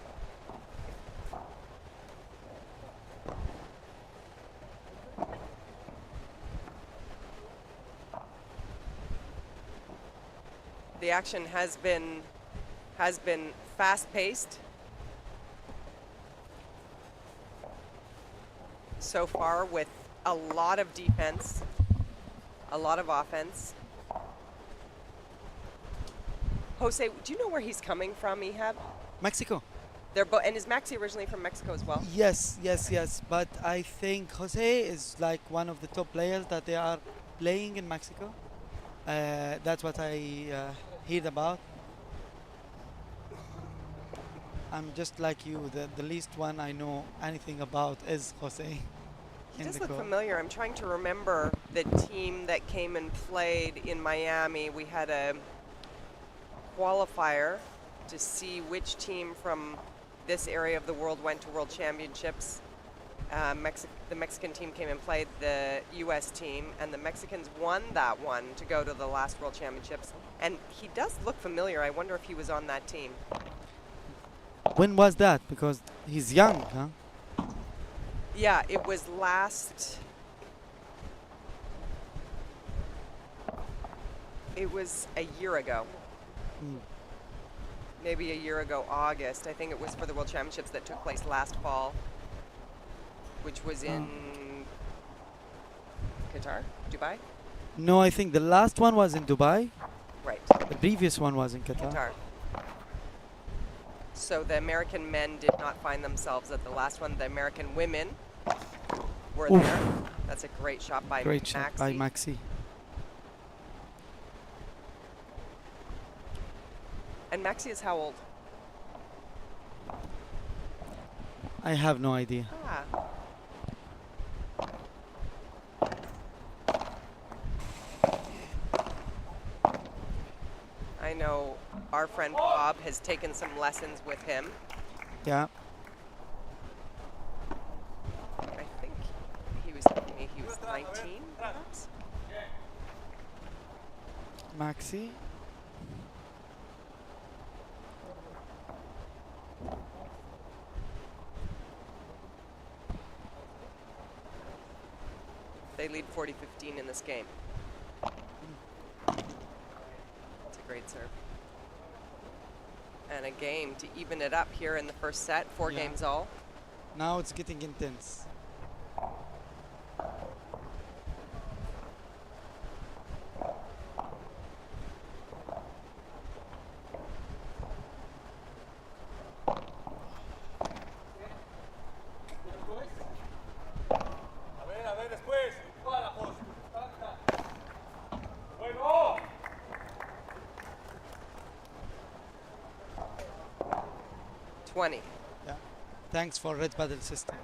The action has been fast-paced so far, with a lot of defense, a lot of offense. Jose, do you know where he's coming from, Ehab? Mexico. They're both, and is Maxi originally from Mexico as well? Yes, yes, yes. But I think Jose is like one of the top players that they are playing in Mexico. That's what I heard about. I'm just like you. The least one I know anything about is Jose. He in does the look court. familiar. I'm trying to remember the team that came and played in Miami. We had a qualifier to see which team from this area of the world went to World Championships. The Mexican team came and played the U.S. team, and the Mexicans won that one to go to the last World Championships. And he does look familiar. I wonder if he was on that team. When was that? Because he's young, huh? Yeah, it was last. It was a year ago. Mm. Maybe a year ago, August. I think it was for the World Championships that took place last fall, which was in Qatar, Dubai? No, I think the last one was in Dubai. Right, The previous one was in Qatar. Qatar. So the American men did not find themselves at the last one. The American women were Oof. there. That's a great shot by Great shot by Maxi. Maxi. And Maxi is how old? I have no idea. Ah. I know our friend Bob has taken some lessons with him. Yeah. I think he was telling me he was 19, perhaps? Maxi. They lead 40-15 in this game. It's a great serve. And a game to even it up here in the first set, 4 Yeah. games all. Now it's getting intense. A ver, después. Bajos. 20. Yeah. Thanks for Red Paddle system.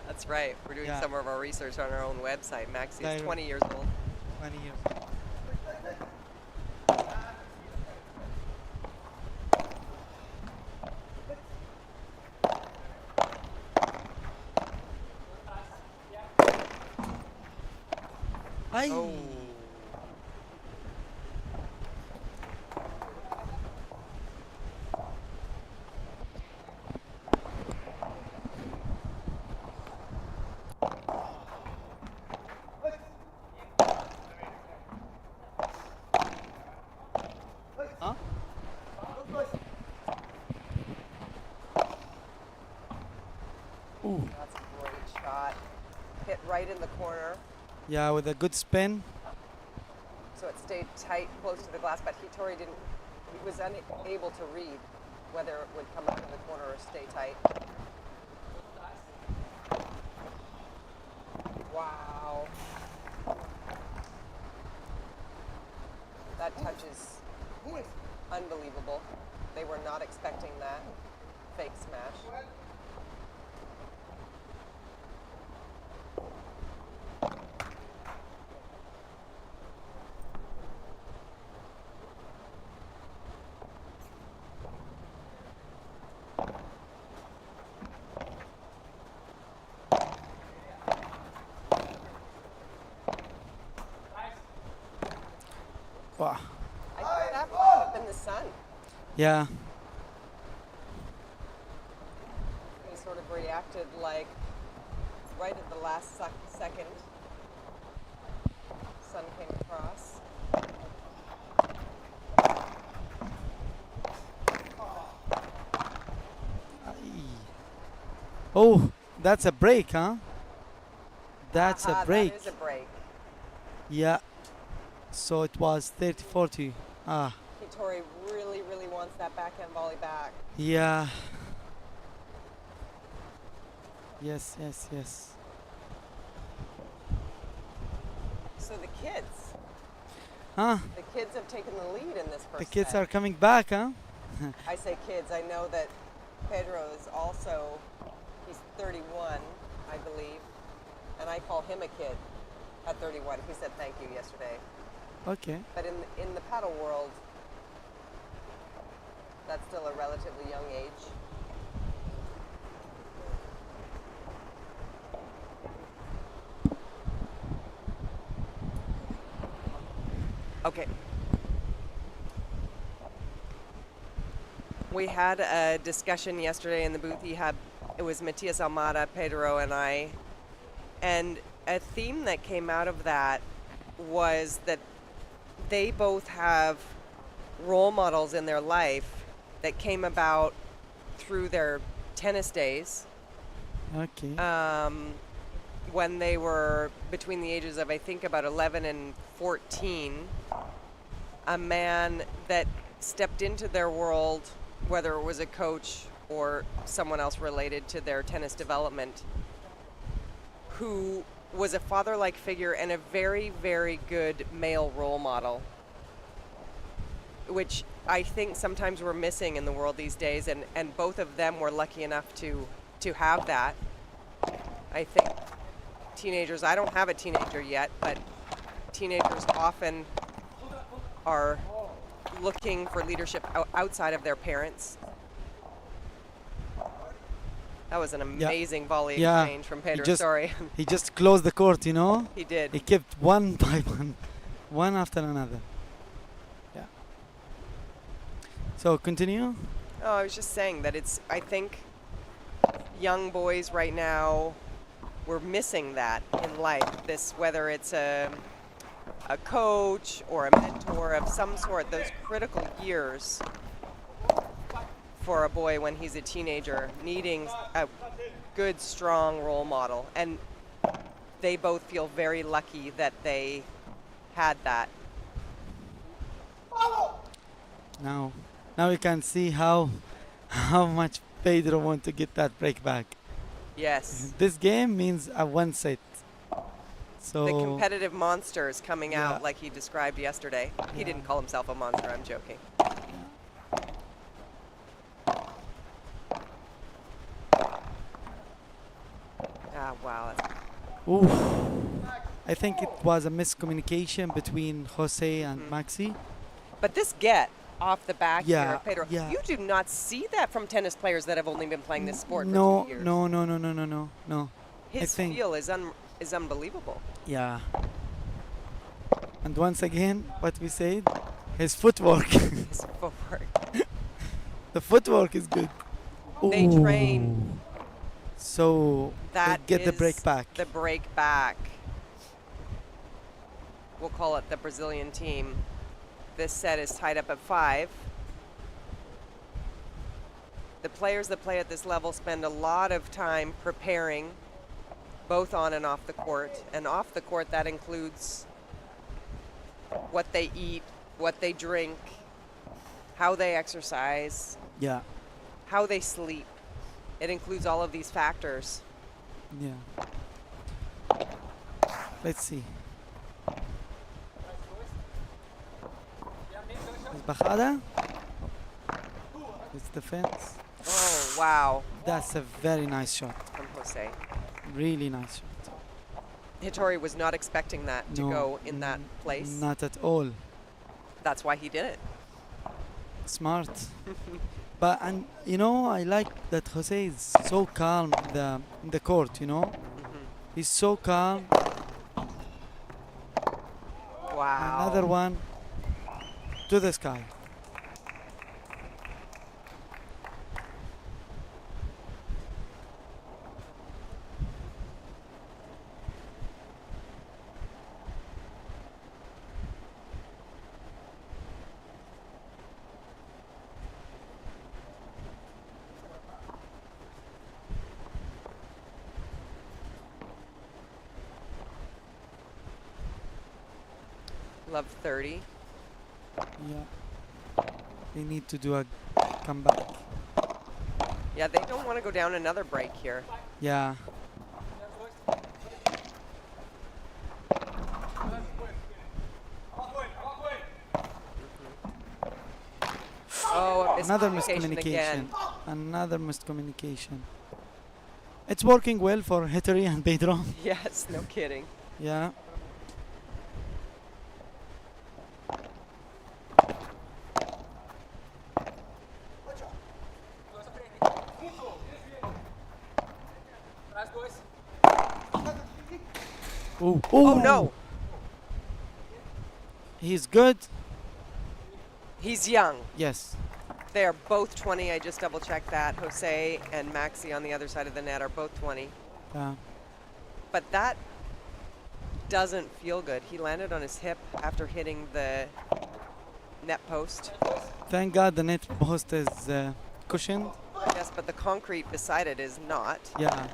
That's right. We're doing Yeah. some of our research on our own website. Maxi is Direct. 20 years old. 20 years. Ay. Oh. Huh? Ooh. That's a great shot. Hit right in the corner. Yeah, with a good spin. So it stayed tight, close to the glass, but Hitori didn't. He was unable to read whether it would come out of the corner or stay tight. Wow. That touch is unbelievable. They were not expecting that fake smash. Wow. I think that might have been the sun. Yeah. He sort of reacted like right at the last second. Sun came across. Oh, that's a break, huh? That's Aha, a break. That is a break. Yeah. So it was 30-40. Ah, Hitori really, really wants that backhand volley back. yeah. Yes, yes, yes. So the kids Huh? have taken the lead in this first The kids set. are coming back, huh? I say kids. I know that Pedro is also, he's 31, I believe, and I call him a kid at 31. He said thank you yesterday. Okay. But in the paddle world, that's still a relatively young age. Okay. We had a discussion yesterday in the booth. It was Matias Almada, Pedro, and I. And a theme that came out of that was that they both have role models in their life that came about through their tennis days. Okay. When they were between the ages of, I think, about 11 and 14, a man that stepped into their world, whether it was a coach or someone else related to their tennis development, who was a father-like figure and a very, very good male role model, which I think sometimes we're missing in the world these days, and both of them were lucky enough to have that. I think teenagers, I don't have a teenager yet, but teenagers often are looking for leadership outside of their parents. That was an amazing volley exchange from Pedro. Sorry. He just closed the court, you know? He did. He kept one by one after another. Yeah. So continue. Oh, I was just saying that I think young boys right now, we're missing that in life. Whether it's a coach or a mentor of some sort, those critical years for a boy when he's a teenager, needing a good, strong role model. And they both feel very lucky that they had that. Now you can see how much Pedro want to get that break back. Yes. This game means a one set. So The competitive monster is coming Yeah. out like he described yesterday. He Yeah. didn't call himself a monster, I'm joking. Wow. That's, Ooh. I think it was a miscommunication between Jose and Maxi. but this get off the back Yeah, here, Pedro, yeah. you do not see that from tennis players that have only been playing this sport No, for 2 years. no. His think- feel is unbelievable. Yeah. And once again, what we said, his footwork. His footwork. The footwork is good. They train. So That they get the is break back. The break back. We'll call it the Brazilian team. This set is tied up at 5. The players that play at this level spend a lot of time preparing, both on and off the court. And off the court, that includes what they eat, what they drink, how they exercise, Yeah, how they sleep. It includes all of these factors. yeah. Let's see. Is Bajada? It's defense. Oh, wow, That's a very nice shot. from Jose. Really nice shot. Hitori was not expecting that to No, go in that place. Not at all. That's why he did it. Smart. But and you know, I like that Jose is so calm in the court. You know, he's so calm. Wow. Another one to the sky. Love 30. Yeah. They need to do a comeback. Yeah, they don't want to go down another break here. Yeah. Oh, Another miscommunication miscommunication. again. Another miscommunication. It's working well for Hitori and Pedro. Yes, no kidding. Yeah. Ooh. Oh, no. He's good. He's young. Yes. They are both 20. I just double checked that. Jose and Maxi on the other side of the net are both 20. Yeah. But that doesn't feel good. He landed on his hip after hitting the net post. Thank God the net post is cushioned. Yes, but the concrete beside it is not. Yeah.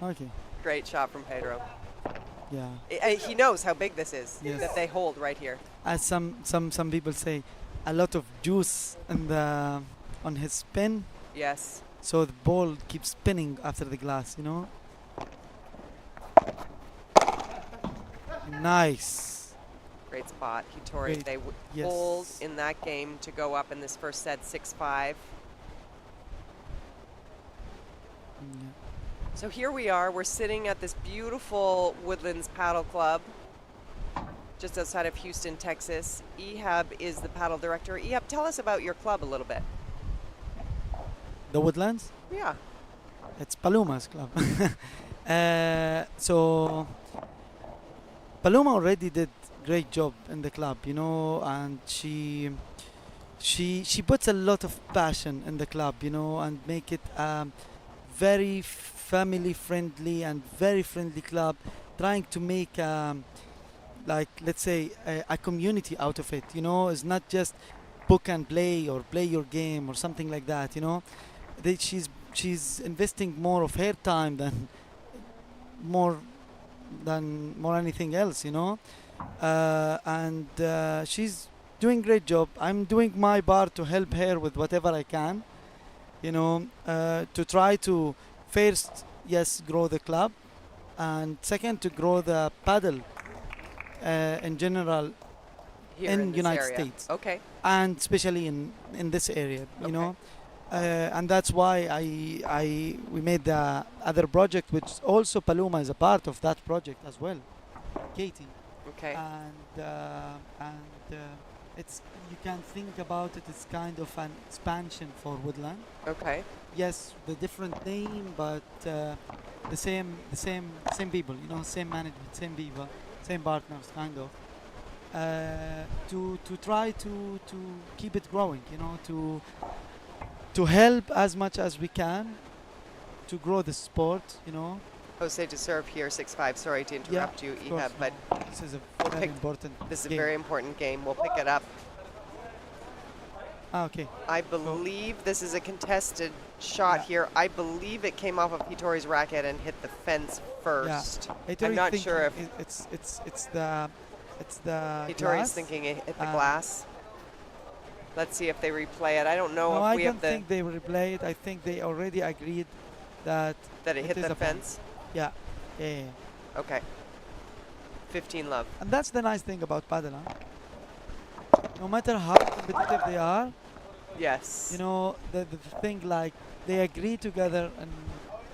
Okay. Great shot from Pedro. Yeah. He knows how big this is Yes. that they hold right here. As some people say, a lot of juice in the on his spin, Yes. so the ball keeps spinning after the glass. You know. Nice. Great spot. Hitori, Great. they Yes. hold in that game to go up in this first set 6-5. Yeah. So here we are. We're sitting at this beautiful Woodlands Paddle Club just outside of Houston, Texas. Ehab is the paddle director. Ehab, tell us about your club a little bit. The Woodlands. Yeah. It's Paluma's club. So Paloma already did great job in the club, you know, and she puts a lot of passion in the club, you know, and make it very family friendly and very friendly club, trying to make like, let's say, a community out of it, you know. It's not just book and play or play your game or something like that, you know. She's investing more of her time than more anything else, you know. And she's doing great job. I'm doing my part to help her with whatever I can, you know, to try to first, yes, grow the club, and second, to grow the paddle in general Here in this United area. States. Okay. and especially in this area, you Okay. know. And that's why we made the other project, which also Paloma is a part of that project as well, Katie. Okay. And it's, you can think about it as kind of an expansion for Woodland. Okay. Yes, the different name, but the same people, you know, same management, same people, same partners, kind of. To try to keep it growing, you know, to help as much as we can to grow the sport, you know. Jose to serve here, 6-5. Sorry to interrupt you, of course, Ehab, but no, this is a we'll very pick- important this is a game. very important game. We'll pick it up. Okay. I believe this is a contested shot Yeah. here. I believe it came off of Hitori's racket and hit the fence first. I'm not sure if it's the Hitori's glass. thinking it hit the Um, glass. Let's see if they replay it. I don't know No, if I we don't have the think they will replay it. I think they already agreed that that it hit is the a point. fence. Yeah, yeah, yeah. Okay. 15 love. And that's the nice thing about padel, huh? No matter how competitive they are, Yes. you know, the thing, like, they agree together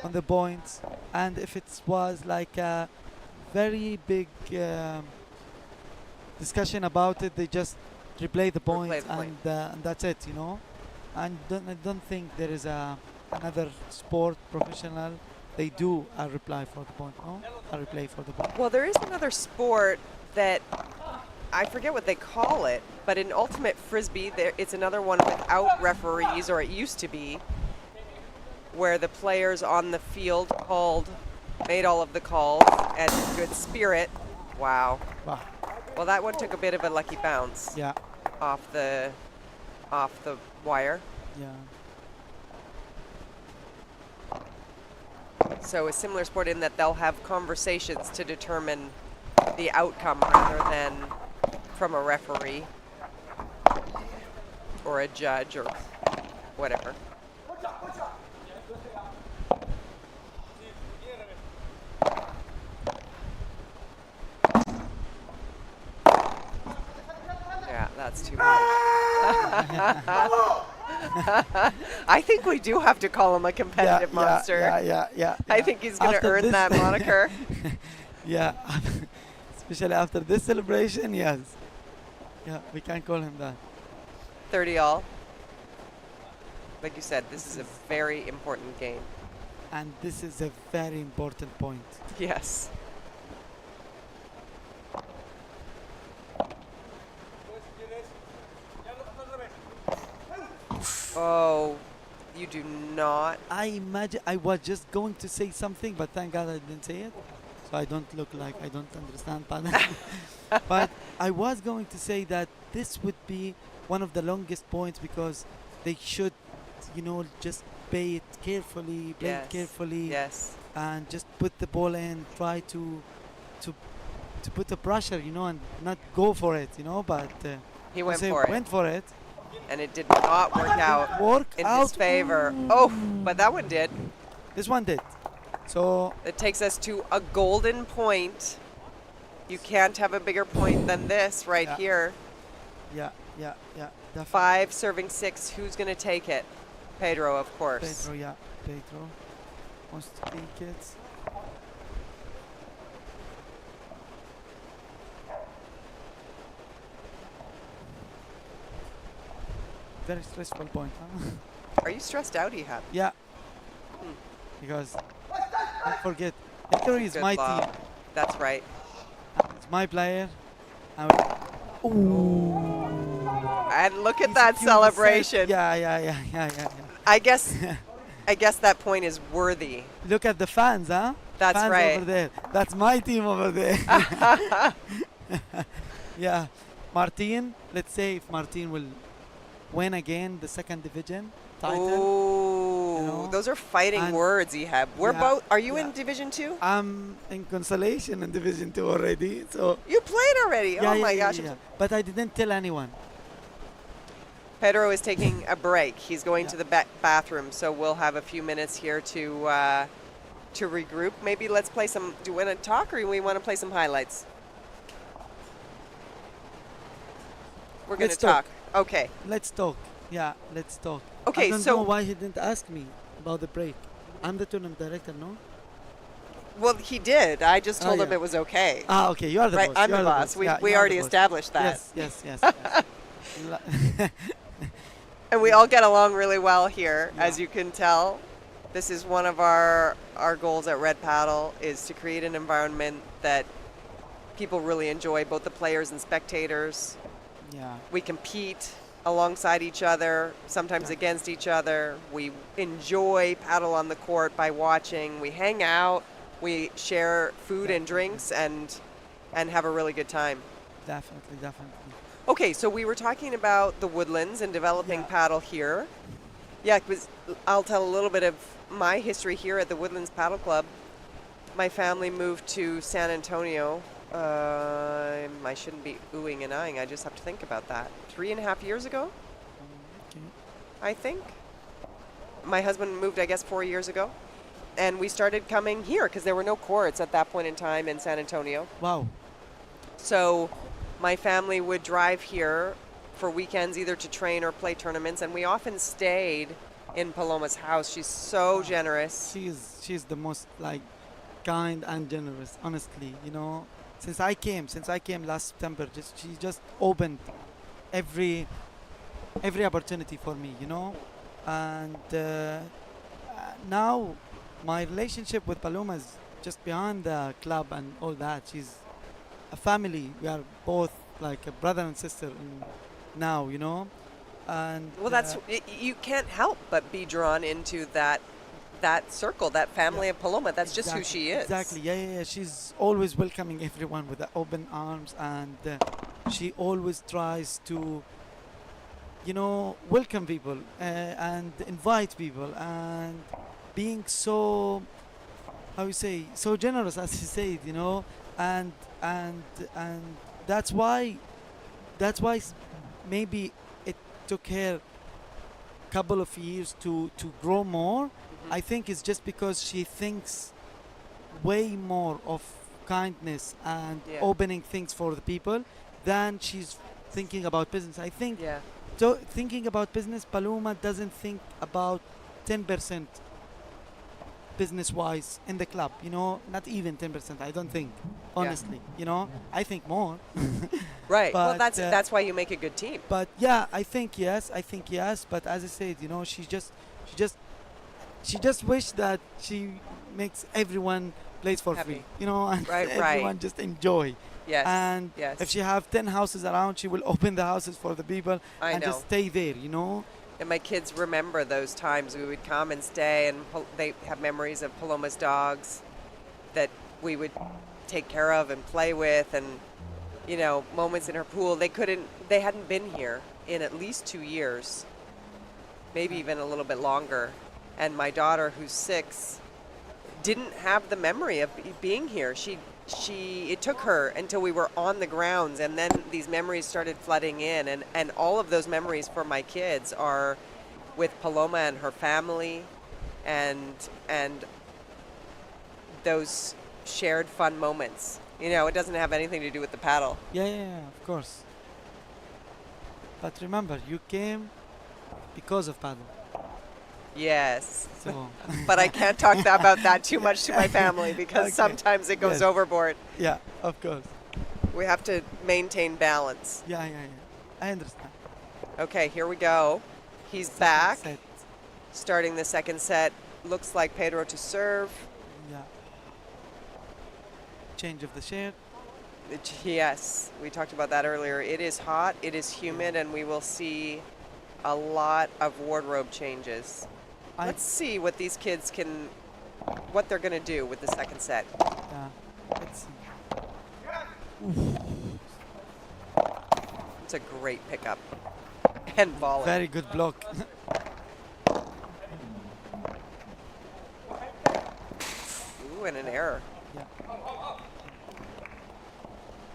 on the points, and if it was like a very big discussion about it, they just replay the points the point. and that's it, you know. And I don't think there is another sport professional they do a reply for the point, no? A replay for the point. Well, there is another sport that I forget what they call it, but in ultimate frisbee, it's another one without referees, or it used to be, where the players on the field made all of the calls and good spirit. Wow. Wow. Well, that one took a bit of a lucky bounce Yeah, off the wire. yeah. So a similar sport in that they'll have conversations to determine the outcome rather than from a referee or a judge or whatever. Yeah, that's too much. I think we do have to call him a competitive monster. Yeah. I think he's going to After earn this- that moniker. Yeah, especially after this celebration, yes. Yeah, we can call him that. 30 all. Like you said, this is a very important game. And this is a very important point. Yes. Oh, you do not. I imagine I was just going to say something, but thank God I didn't say it. So I don't look like I don't understand padel. But I was going to say that this would be one of the longest points because they should, you know, just play it carefully, play it carefully, Yes. and just put the ball in, try to put the pressure, you know, and not go for it, you know. But He went Jose for it. went for it. And it did not work out Work in out. his favor. Oh, but that one did. This one did. So It takes us to a golden point. You can't have a bigger point than this right Yeah. here. yeah, definitely. 5 serving 6. Who's going to take it? Pedro, of course. Pedro wants to take it. Very stressful point, huh? Are you stressed out, Ehab? Yeah. Hmm. Because don't forget, Hickory is Good my lob. team. That's right. It's my player. Ooh. And look at He's that cute, celebration. Yeah. I guess that point is worthy. Look at the fans, huh? That's fans right. over there. That's my team over there. Yeah. Martin, let's say if Martin will win again the second division title. Ooh, you know, those are fighting and- words, Ehab. We're Yeah, both. Are you yeah. in Division 2? I'm in consolation in Division 2 already. So You played already. Oh my gosh. yeah. But I didn't tell anyone. Pedro is taking a break. He's going Yeah. to the bathroom, so we'll have a few minutes here to regroup. Maybe let's play some. Do you want to talk, or we want to play some highlights? We're going to Let's talk. talk. Okay. Let's talk. Yeah, let's talk. Okay, I don't so- know why he didn't ask me about the break. I'm the tournament director, no? Well, he did. I just Oh, told him yeah. it was okay. Ah, okay. You are the Right, boss. I'm you the are boss. Yeah, We you are already the boss. established that. Yes, yes, yes. yes. And we all get along really well here, Yeah. as you can tell. This is one of our goals at Red Paddle, is to create an environment that people really enjoy, both the players and spectators. Yeah. We compete alongside each other, sometimes Yeah. against each other. We enjoy paddle on the court by watching. We hang out. We share food and drinks and have a really good time. Definitely, definitely. Okay, so we were talking about the Woodlands and developing Yeah. paddle here. Yeah, because I'll tell a little bit of my history here at the Woodlands Paddle Club. My family moved to San Antonio. I shouldn't be oohing and eyeing. I just have to think about that. 3.5 years ago, Okay. I think. My husband moved, I guess, 4 years ago. And we started coming here because there were no courts at that point in time in San Antonio. Wow. So my family would drive here for weekends either to train or play tournaments, and we often stayed in Paloma's house. She's so generous. She's the most like kind and generous, honestly. You know, since I came last September, she just opened every opportunity for me. You know, and now my relationship with Paloma is just beyond the club and all that. She's a family. We are both like a brother and sister now, you know. And Well, that's you can't help but be drawn into that circle, that family of Paloma. That's just who she is. Exactly. Yeah. She's always welcoming everyone with the open arms, and she always tries to, you know, welcome people and invite people, and being so, how you say, so generous, as you said, you know, and that's why maybe it took her couple of years to grow more. I think it's just because she thinks way more of kindness and Yeah. opening things for the people than she's thinking about business. I think Yeah. so thinking about business, Paloma doesn't think about 10% business-wise in the club. You know, not even 10%. I don't think, honestly. You know, I think more. Right. Well, But, that's why you make a good team. But yeah, I think yes. But as I said, you know, she just wish that she makes everyone plays for Happy. free. You know, and Right, everyone right. just enjoy. Yes. And yes. if she have 10 houses around, she will open the houses for the people I and know. just stay there. You know. And my kids remember those times we would come and stay, and they have memories of Paloma's dogs that we would take care of and play with, and you know, moments in her pool. They hadn't been here in at least 2 years, maybe even a little bit longer. And my daughter, who's 6, didn't have the memory of being here. It took her until we were on the grounds, and then these memories started flooding in, and all of those memories for my kids are with Paloma and her family, and those shared fun moments. You know, it doesn't have anything to do with the paddle. Yeah, of course. But remember, you came because of paddle. Yes, So but I can't talk about that too much to my family because Okay. sometimes it goes Yes. overboard. yeah, of course. We have to maintain balance. Yeah. I understand. Okay, here we go. He's back, Set. starting the second set. Looks like Pedro to serve. Yeah. Change of the shirt. Yes, we talked about that earlier. It is hot, it is humid, and we will see a lot of wardrobe changes. I- Let's see what these kids what they're going to do with the second set. Yeah. Let's see. It's a great pickup. And volley. Very good block. Ooh, and an error.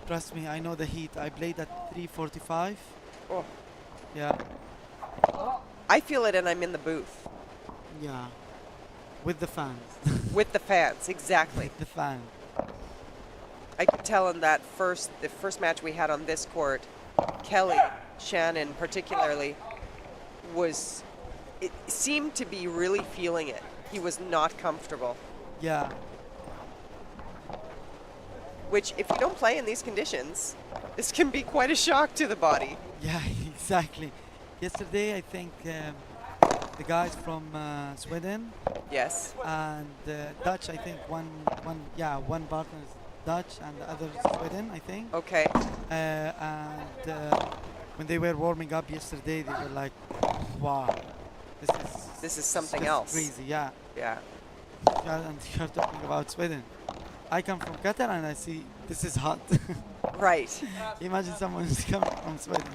Trust me, I know the heat. I played at 3:45. Oh, Yeah. I feel it, and I'm in the booth Yeah. With the fans. with the fans. Exactly. The fan. I could tell in the first match we had on this court, Kelly Shannon particularly, it seemed to be really feeling it. He was not comfortable, Yeah. which if you don't play in these conditions, this can be quite a shock to the body. Yeah, exactly. Yesterday, I think the guys from Sweden Yes. and Dutch, I think one partner is Dutch and the other is Sweden, I think. Okay. And when they were warming up yesterday, they were like, "Wow, This is something just else. crazy." Yeah. Yeah. Yeah, and you're talking about Sweden. I come from Qatar and I see this is hot. Right. Imagine someone who's coming from Sweden.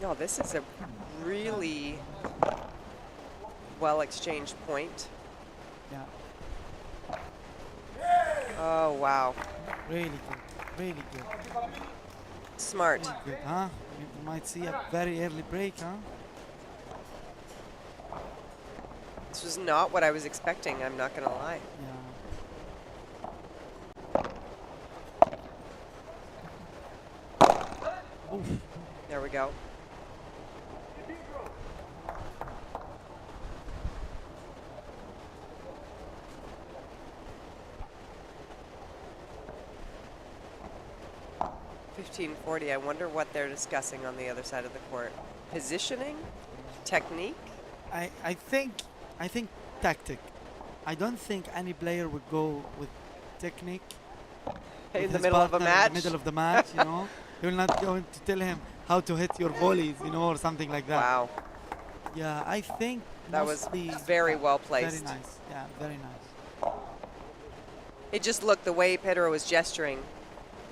No, this is a really well exchanged point. Yeah, Oh, wow. really good, really good. Smart. Really good, huh? You might see a very early break, huh? This was not what I was expecting, I'm not going to lie. Yeah. Oof. There we go. $15.40. I wonder what they're discussing on the other side of the court. Positioning? Technique? I think tactic. I don't think any player would go with technique In with the his middle of a partner match? In the middle of the match, you know. You're not going to tell him how to hit your volleys, you know, or something like that. Wow. Yeah, I think That was mostly very well very placed. nice. Yeah, very nice. It just looked the way Pedro was gesturing.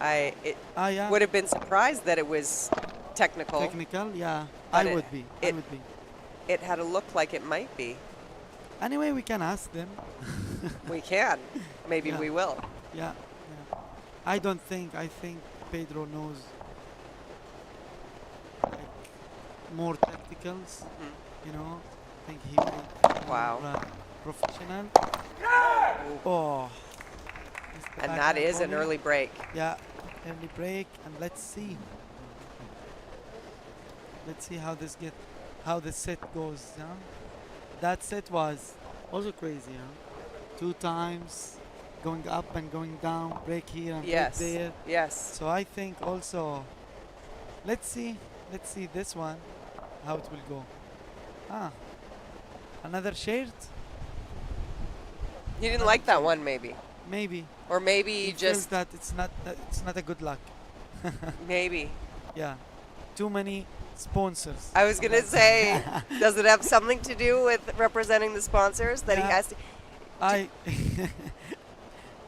It Yeah. would have been surprised that it was technical. Technical, yeah. But I would be. I it- would be. It had a look like it might be. Anyway, we can ask them. We can. Maybe Yeah. we will. Yeah, yeah. I think Pedro knows like more tacticals, Mhm. you know. I think he will be Wow. more, professional. Oh. Missed the And that backhand is an volley. early break. Yeah, early break, and let's see. Let's see how the set goes. Yeah? That set was also crazy. Huh? 2 times going up and going down, break here and Yes. break there. Yes. So I think also, let's see this one, how it will go. Another shared, You didn't like that one, maybe. maybe. Or maybe He you feels just, that it's not a good luck. maybe. Yeah, too many sponsors. I was going to say, does it have something to do with representing the sponsors that he Yeah. has to? I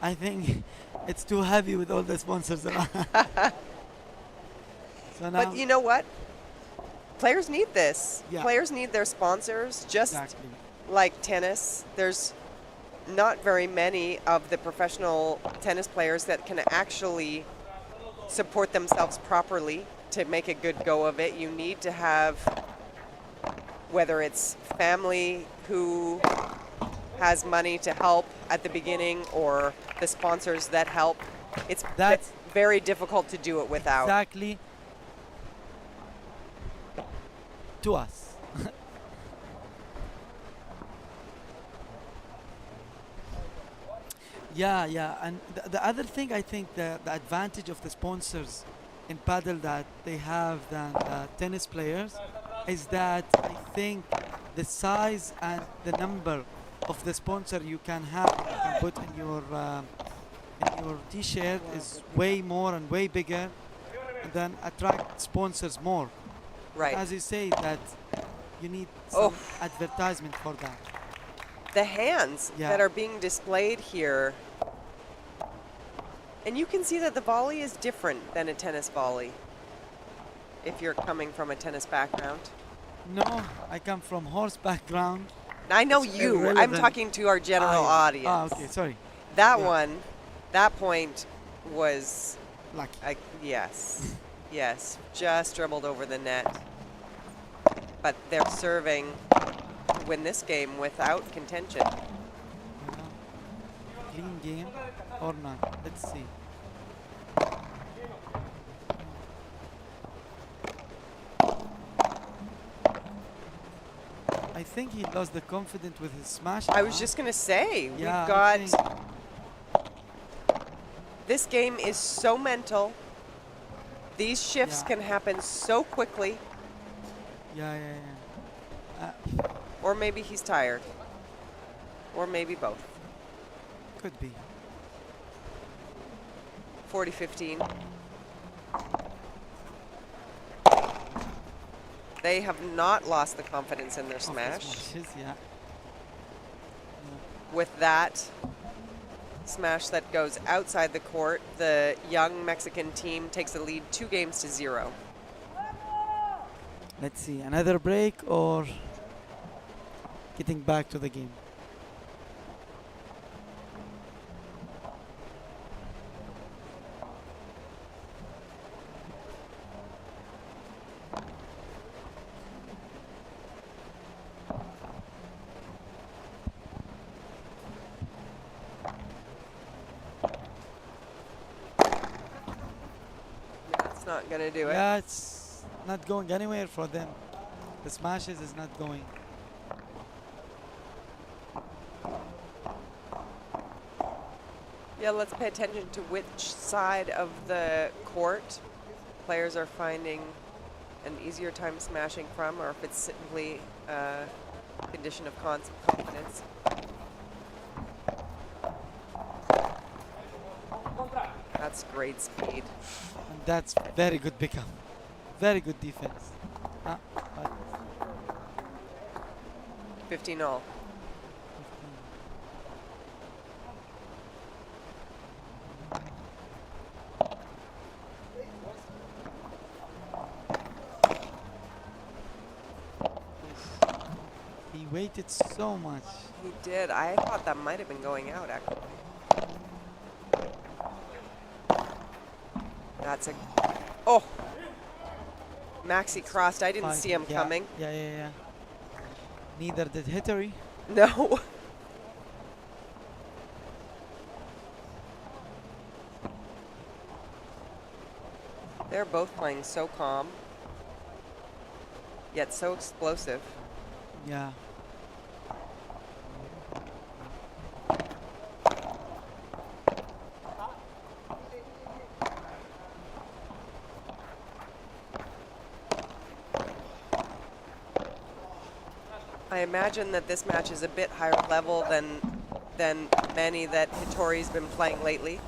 I think it's too heavy with all the sponsors around. So now, But you know what? Players need this. Yeah. Players need their sponsors. Just exactly. like tennis, there's not very many of the professional tennis players that can actually support themselves properly to make a good go of it. You need to have, whether it's family who has money to help at the beginning or the sponsors that help. It's That's- very difficult to do it without. Exactly. To us. Yeah, and the other thing I think the advantage of the sponsors in paddle that they have than tennis players is that I think the size and the number of the sponsor you can have, you can put in your t-shirt is way more and way bigger, than attract sponsors more. Right. As you say, that you need some Oh. advertisement for that. The hands Yeah. that are being displayed here, and you can see that the volley is different than a tennis volley if you're coming from a tennis background. No, I come from horse background. I know It's you. I'm irrelevant. talking to our general audience. Okay, sorry. That Yeah. one, that point was, Lucky. yes, yes, just dribbled over the net. But they're serving to win this game without contention. You know, clean game or not? Let's see. I think he lost the confidence with his smash. I was just going to say, Yeah, we've I got... think- This game is so mental. These shifts Yeah. can happen so quickly. Yeah. Or maybe he's tired. Or maybe both. Could be. 40-15. They have not lost the confidence in their Of the smash. smashes, yeah. With that smash that goes outside the court, the young Mexican team takes the lead 2-0. Let's see, another break or getting back to the game. That's not going to do it. Yeah, it's not going anywhere for them. The smashes is not going. Yeah, let's pay attention to which side of the court players are finding an easier time smashing from, or if it's simply a condition of confidence. That's great speed. And that's very good pickup. Very good defense. But 15-all. he waited so much. He did. I thought that might have been going out, actually. That's a... Oh! Maxi crossed. I didn't Fine. see him Yeah, coming. Yeah. Neither did Hittery. No. They're both playing so calm, yet so explosive. Yeah. I imagine that this match is a bit higher level than many that Hittori's been playing lately.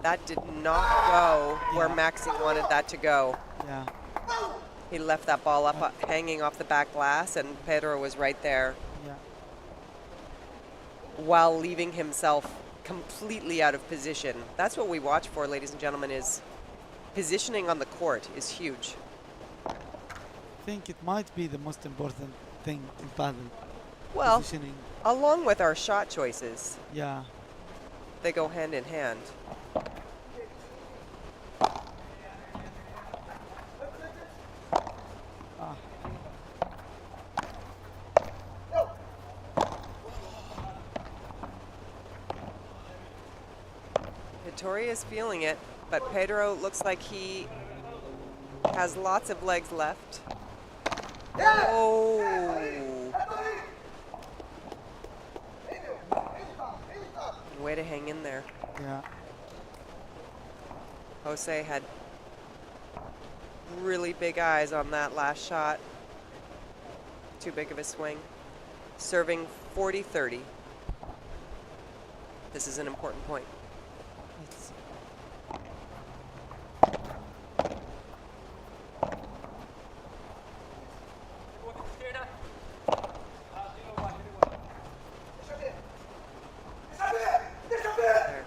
That did not go where Yeah. Maxi wanted that to go. Yeah. He left that ball up hanging off the back glass, and Pedro was right there Yeah. while leaving himself completely out of position. That's what we watch for, ladies and gentlemen, is positioning on the court is huge. I think it might be the most important thing in paddle. Well, Positioning. along with our shot choices, Yeah. they go hand in hand. Ah. Hittori is feeling it, but Pedro looks like he has lots of legs left. Oh! Way to hang in there. Yeah. Jose had really big eyes on that last shot. Too big of a swing. Serving 40-30. This is an important point. It's There.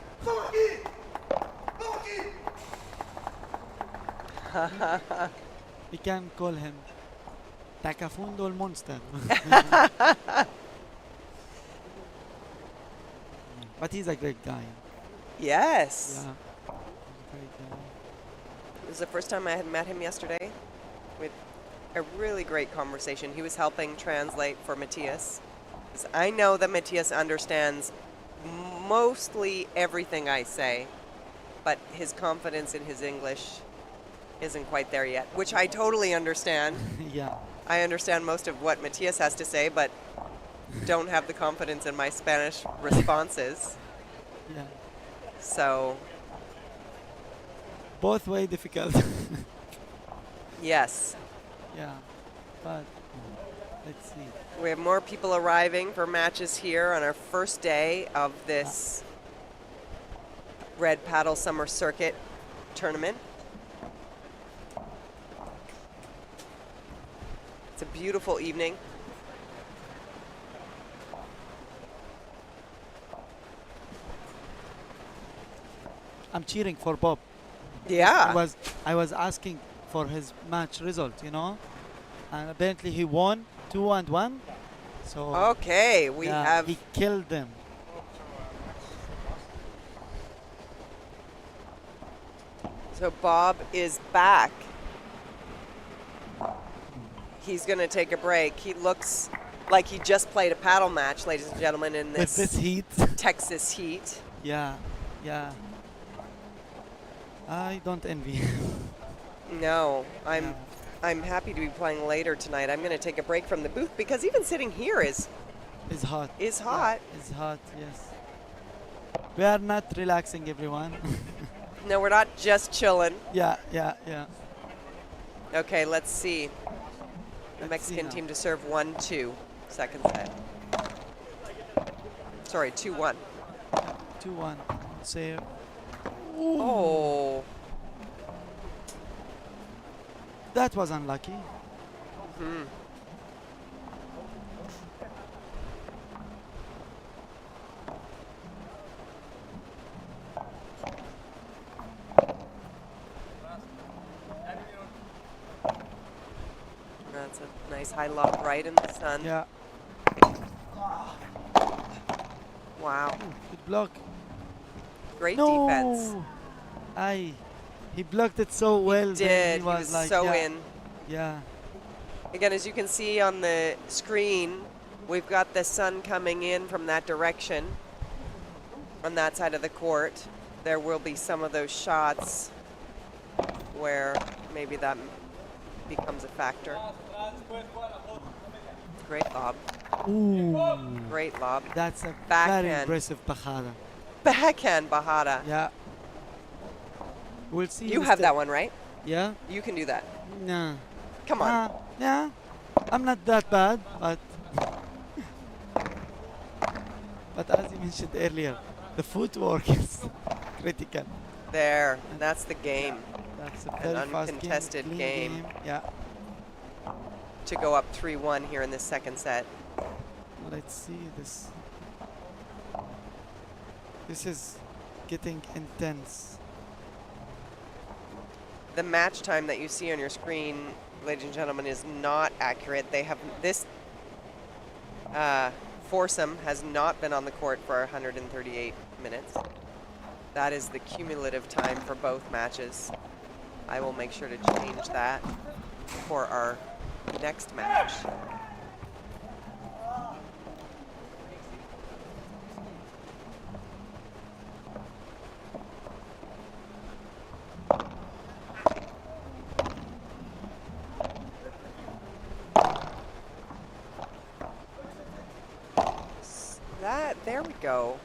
we can call him Tacafundo el Monster. But he's a great guy. Yes. Yeah. Great guy. It was the first time I had met him yesterday. With a really great conversation. He was helping translate for Matthias. 'Cause I know that Matthias understands mostly everything I say, but his confidence in his English isn't quite there yet, which I totally understand. Yeah. I understand most of what Matias has to say, but don't have the confidence in my Spanish responses. Yeah. So, Both way difficult. yes. Yeah. But let's see. We have more people arriving for matches here on our first day of this Red Paddle Summer Circuit tournament. It's a beautiful evening. I'm cheering for Bob. Yeah. I was asking for his match result, you know, and apparently he won 2-1. So Okay, we yeah, have he killed them. So Bob is back. He's going to take a break. He looks like he just played a paddle match, ladies and gentlemen, in With this heat. Texas heat. Yeah, yeah. I don't envy him. No, Yeah. I'm happy to be playing later tonight. I'm going to take a break from the booth because even sitting here is It's hot. hot. Yeah, it's hot, yes. We are not relaxing, everyone. No, we're not just chilling. yeah, yeah, yeah. Okay, let's see. The Let's Mexican see team now. to serve 1-2, second set. Sorry, 2-1. 2-1. Save. Oh. That was unlucky. Hmm. That's a nice high lob right in the sun. Yeah. Wow. Good block. Great No. defense. He blocked it so well. He then did. He He was, was like, so yeah, in. Yeah. Again, as you can see on the screen, we've got the sun coming in from that direction on that side of the court. There will be some of those shots where maybe that becomes a factor. Great lob. Ooh. Great lob. That's a very Backhand. impressive bajada. Backhand Bajada. Yeah. We'll see. You the have step. that one, right? Yeah. You can do that. Nah. Come on. Yeah. I'm not that bad, but as you mentioned earlier, the footwork is critical. There. That's the game. That's a An very fast uncontested clean game. Yeah. To go up 3-1 here in this second set. Let's see this. This is getting intense. The match time that you see on your screen, ladies and gentlemen, is not accurate. They have this foursome has not been on the court for 138 minutes. That is the cumulative time for both matches. I will make sure to change that for our next match. There we go.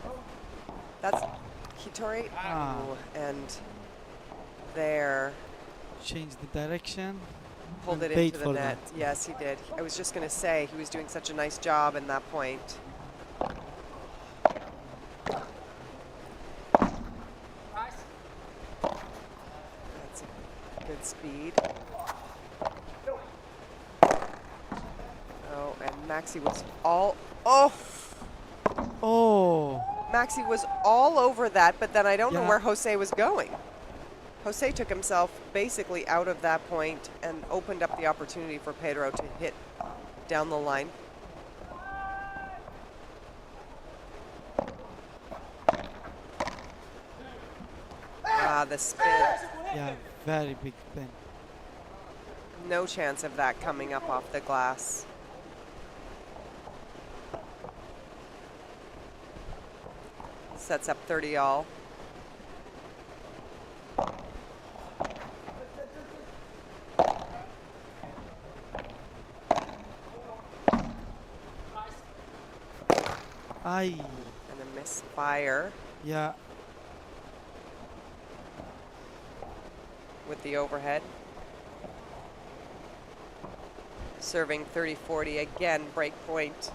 That's Hitori. Ah. Ooh, and there. Change the direction. Pulled and it paid into the for net. that. Yes, he did. I was just going to say he was doing such a nice job in that point. That's a good speed. Oh, and Maxi was all... Oh! Oh. Maxi was all over that, but then I don't know Yeah. where Jose was going. Jose took himself basically out of that point and opened up the opportunity for Pedro to hit down the line. Ah, the spin. Yeah, very big spin. No chance of that coming up off the glass. Sets up 30 all. Aye. And a misfire Yeah. with the overhead. Serving 30-40 again, break point.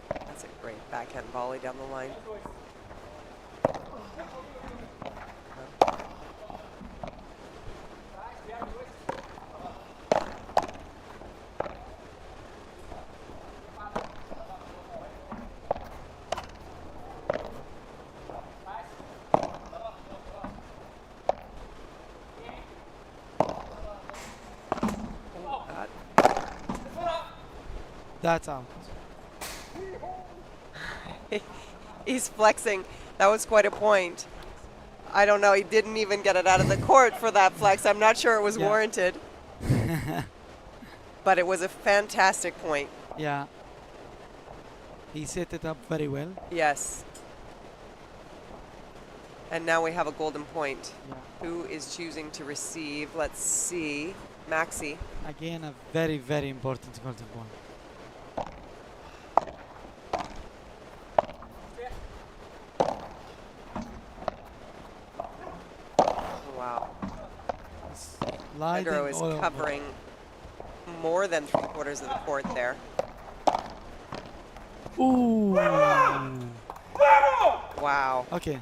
That's a great backhand volley down the line. That's out. He's flexing. That was quite a point. I don't know. He didn't even get it out of the court for that flex. I'm not sure it was Yeah. warranted. But it was a fantastic point. Yeah. He set it up very well. Yes. And now we have a golden point. Yeah. Who is choosing to receive? Let's see. Maxi. Again, a very, very important golden point. Wow. Sliding Pedro is all over. covering more than 3/4 of the court there. Ooh. Wow. Okay.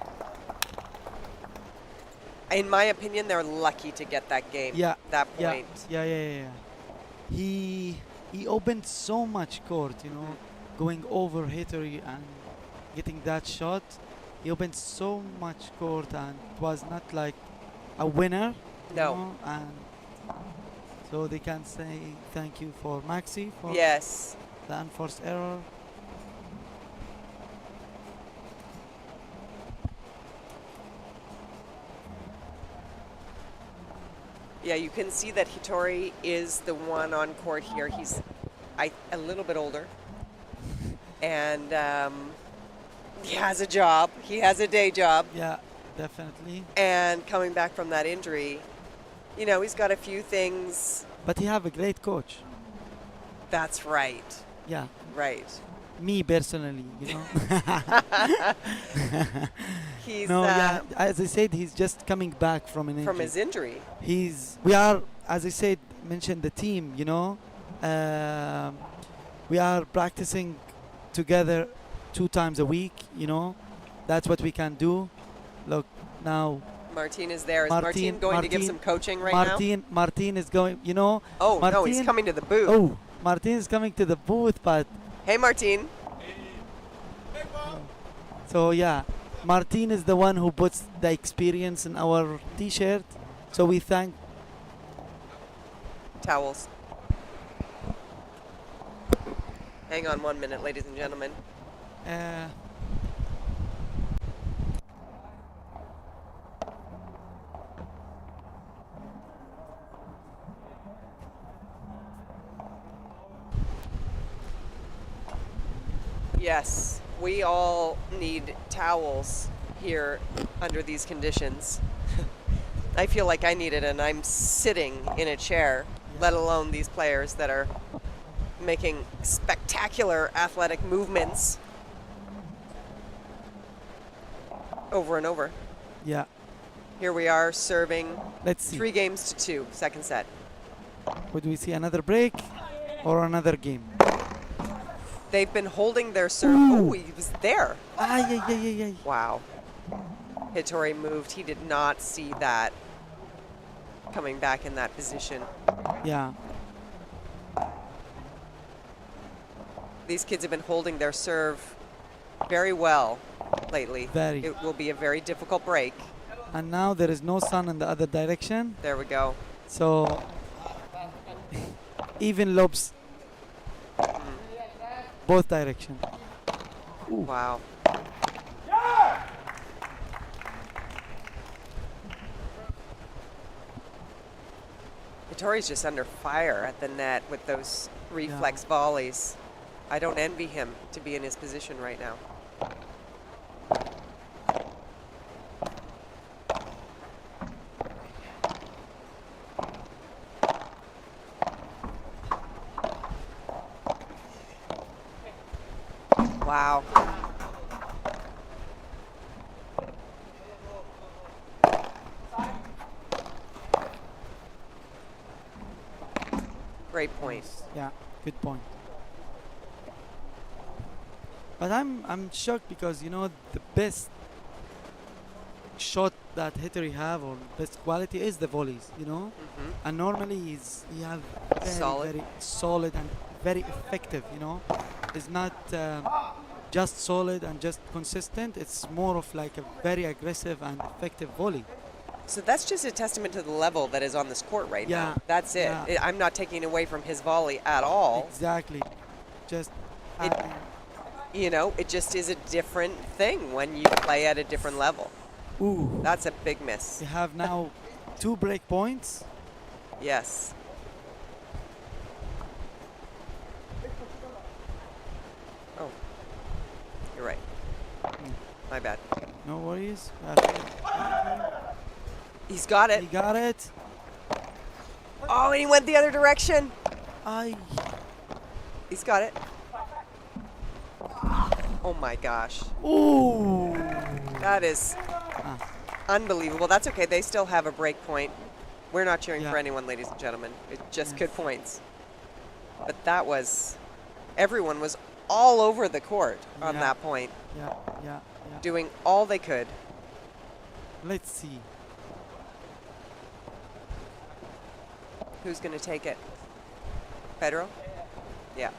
In my opinion, they're lucky to get that game. Yeah. That Yeah. point. Yeah. He opened so much court, you know, going over Hittery and getting that shot. He opened so much court, and it was not like a winner. you No. know, and so they can say thank you for Maxi for Yes. the unforced error. Yeah, you can see that Hitori is the one on court here. He's a little bit older. And he has a job. He has a day job. Yeah, definitely. And coming back from that injury, you know, he's got a few things. But he have a great coach. That's right. Yeah, Right. me personally, you know. He's No, yeah, as I said, he's just coming back from an injury. from his injury. We are, as I said, mentioned the team, you know. We are practicing together 2 times a week, you know. That's what we can do. Look, now Martin is there. Is Martin going to give some coaching right now? Martin is going, you know. Oh, no, he's Martin- coming to the booth. Oh, Martin is coming to the booth, but Hey, Martin. so yeah, Martin is the one who puts the experience in our T-shirt. So we thank. Towels. Hang on 1 minute, ladies and gentlemen. Yes, we all need towels here under these conditions. I feel like I need it, and I'm sitting in a chair, let alone these players that are making spectacular athletic movements over and over. Yeah, Here we are serving let's see. 3 games to 2, second set. Would we see another break or another game? They've been holding their serve. Ooh. Oh, he was there. Ay. Wow. Hitori moved. He did not see that coming back in that position. Yeah. These kids have been holding their serve very well lately. Very. It will be a very difficult break. And now there is no sun in the other direction, There we go. so even lobes both direction. Wow. Hitori's just under fire at the net with those reflex volleys. I don't envy him to be in his position right now. Great point. Nice. Yeah, good point. But I'm shocked because you know the best shot that Hittery have or best quality is the volleys, you know, Mm-hmm. and normally he have very Solid. very solid and very effective, you know. It's not just solid and just consistent. It's more of like a very aggressive and effective volley. So that's just a testament to the level that is on this court right Yeah, now. That's it. yeah. I'm not taking away from his volley at all. Exactly. Just It- adding. You know, it just is a different thing when you play at a different level. Ooh. That's a big miss. We have now 2 break points. Yes. Oh, you're right. My bad. No worries. He's got He it. got it. Oh, and he went the other direction. I. He's got it. Oh my gosh. Ooh. That is Ah. unbelievable. That's okay. They still have a break point. We're not cheering Yeah. for anyone, ladies and gentlemen. It's just Yeah. good points. But that was, everyone was all over the court on Yeah. that point, Yeah, yeah, yeah. doing all they could. Let's see. Who's going to take it? Pedro? Yeah.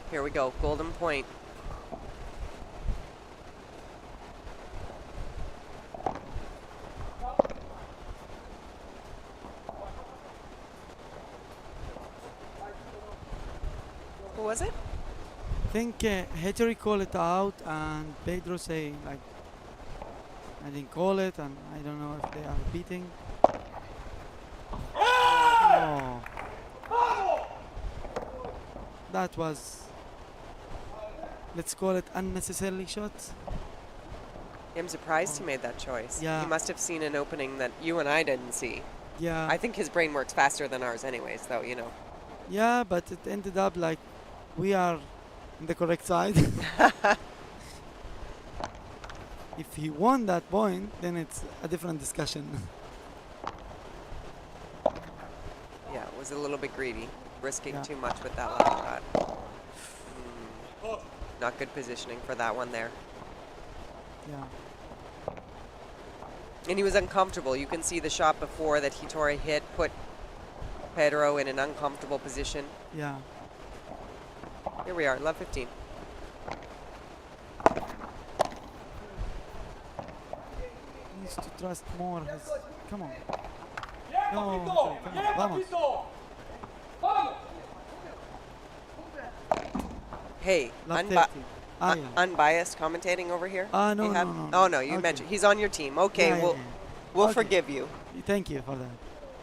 Here we go. Golden point. Who was it? I think Hittery call it out and Pedro say like I didn't call it and I don't know if they are repeating. Oh. That was, let's call it unnecessarily shot. I'm surprised he made that choice. Yeah. He must have seen an opening that you and I didn't see. Yeah. I think his brain works faster than ours anyways, though, you know. Yeah, but it ended up like we are in the correct side. If he won that point, then it's a different discussion. Yeah, it was a little bit greedy, risking Yeah. too much with that last shot. Not good positioning for that one there. Yeah. And he was uncomfortable. You can see the shot before that Hitori hit put Pedro in an uncomfortable position. Yeah. Here we are, love 15. Needs to trust more his. Come on. ¡Bien, No, Paquito! okay, come ¡Bien, on, vamos. Paquito! ¡Vamos! Hey, Love 30. Ah, yeah. unbiased commentating over here? No, You no, have- no, Oh, no. no, you Okay. mentioned. He's on your team. Okay, Yeah, yeah, we'll, yeah. we'll Okay. forgive you. Thank you for that.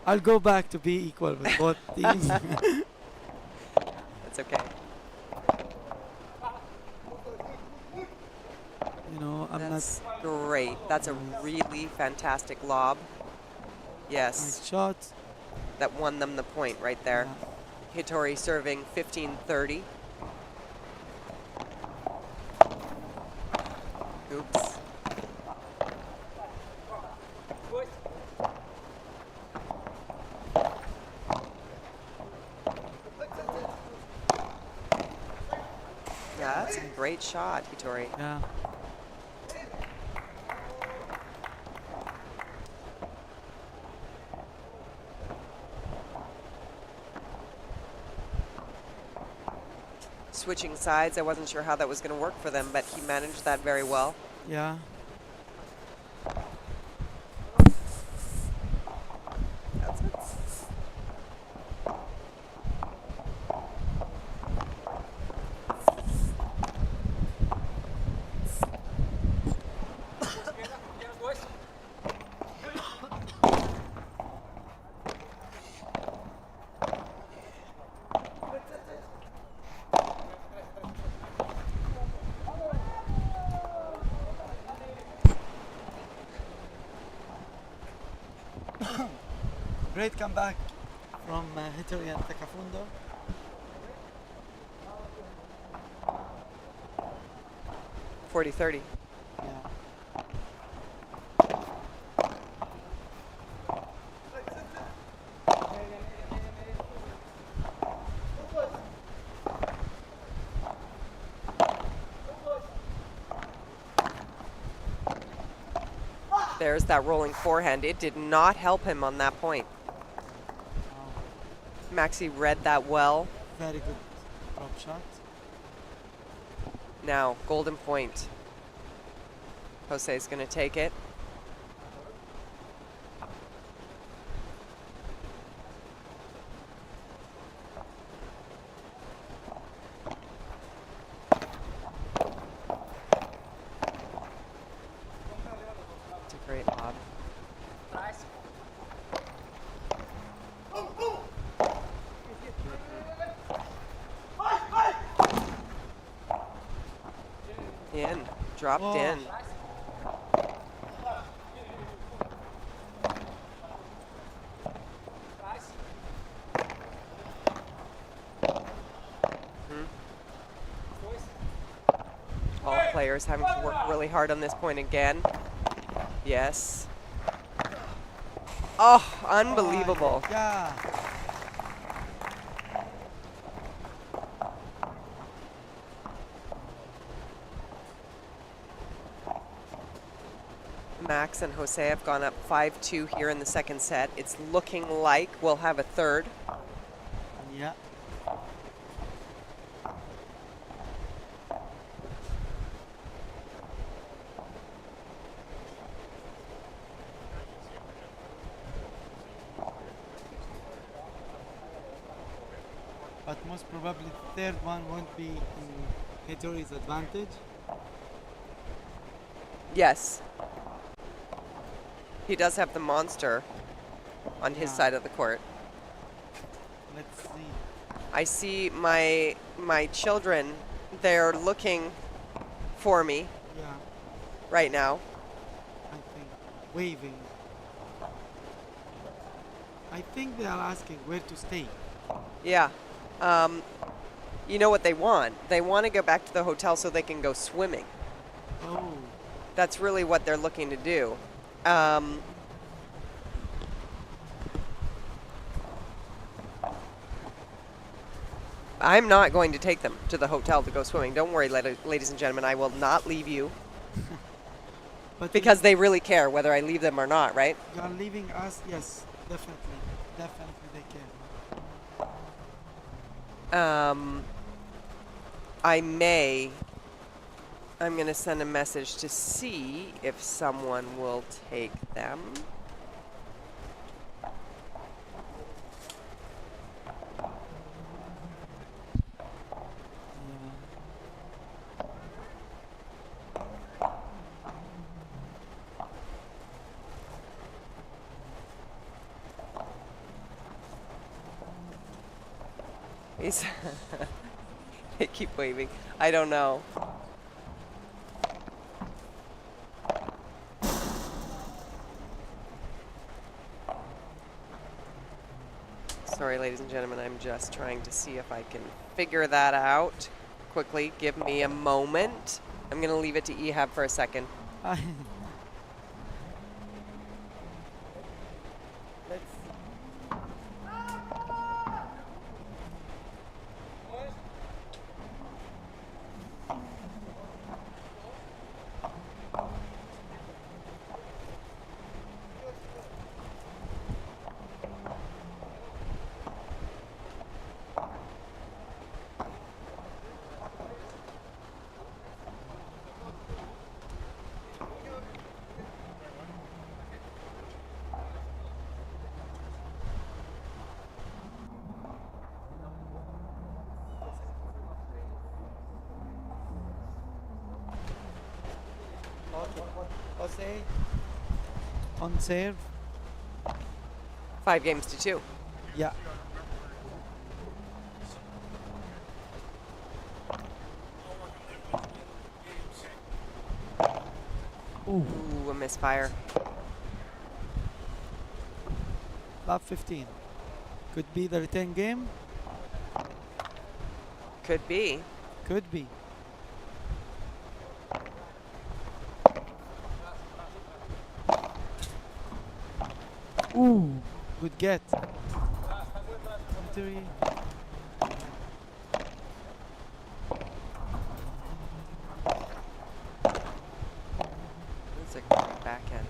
I'll go back to be equal with both teams. That's okay. You know, I'm That's great. That's a really fantastic lob. not Yes, nice shot. that won them the point right there. Yeah. Hitori serving 15-30. Oops. Yeah, that's a great shot, Hitori. Yeah. Switching sides, I wasn't sure how that was going to work for them, but he managed that very well. Yeah. That's it. Great comeback from Hittery and Takafundo. $40-30. Yeah. There's that rolling forehand. It did not help him on that point. Maxi read that well. Very good drop shot. Now, golden point. Jose's going to take it. It's a great lob. In, dropped Oh. in. All players having to work really hard on this point again. Yes. Oh, unbelievable. Yeah. Max and Jose have gone up 5-2 here in the second set. It's looking like we'll have a third. Yeah. But most probably the third one won't be in Hitori's advantage. Yes. He does have the monster on his Yeah. side of the court. Let's see. I see my children, they're looking for me Yeah, right now. I think waving. I think they are asking where to stay. Yeah. You know what they want? They want to go back to the hotel so they can go swimming. Oh, That's really what they're looking to do. I'm not going to take them to the hotel to go swimming. Don't worry, ladies and gentlemen. I will not leave you but because they really care whether I leave them or not, right? you are leaving us. Yes, definitely, definitely they can. I'm going to send a message to see if someone will take them. He's they keep waving. I don't know. Sorry, ladies and gentlemen, I'm just trying to see if I can figure that out quickly. Give me a moment. I'm going to leave it to Ehab for a second. Jose on serve. 5-2. Yeah. Ooh, Ooh, a misfire. love 15. Could be the return game. Could be. Could be. Ooh, good get. Victory. That's a great backhand.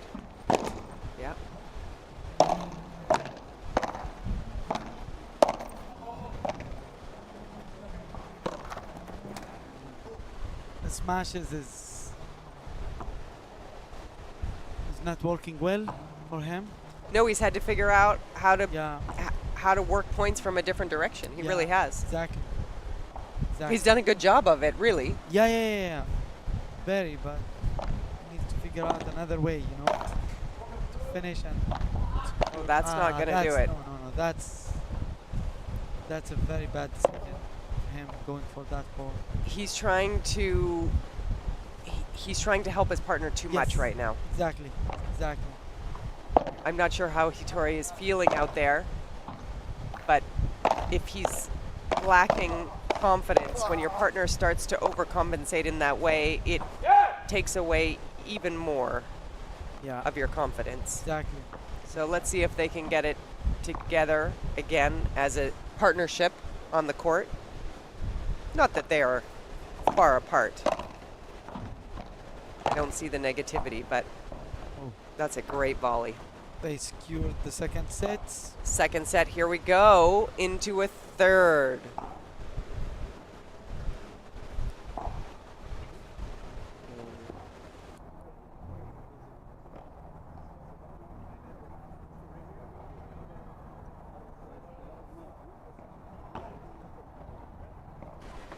smashes is not working well for him. No, he's had to figure out how to Yeah, how to work points from a different direction. He Yeah. really has. exactly. He's done a good job of it, really. Yeah. Very, but he needs to figure out another way, you know, to finish and. Oh, that's not going to do it. No. That's a very bad decision. Him going for that ball. He's trying to he's trying to help his partner too much Yes. right now. Exactly. I'm not sure how Hitori is feeling out there, but if he's lacking confidence when your partner starts to overcompensate in that way, it takes away even more Yeah. of your confidence. Exactly. So let's see if they can get it together again as a partnership on the court. Not that they are far apart. I don't see the negativity, but Oh. that's a great volley. They secured the second set. Second set, here we go, into a third.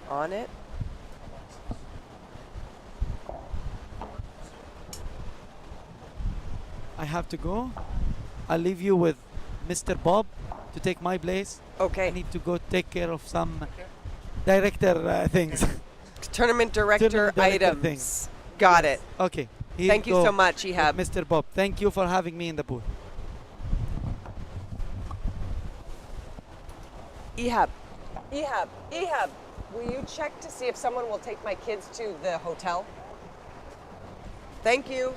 On it. I have to go. I'll leave you with Mr. Bob to take my place. I Okay. need to go take care of some director things. Tournament director Tournament director items. things. Got it. Okay. Here Thank you go so much, with Ehab. Mr. Bob. Thank you for having me in the booth. Ehab. Will you check to see if someone will take my kids to the hotel? Thank you.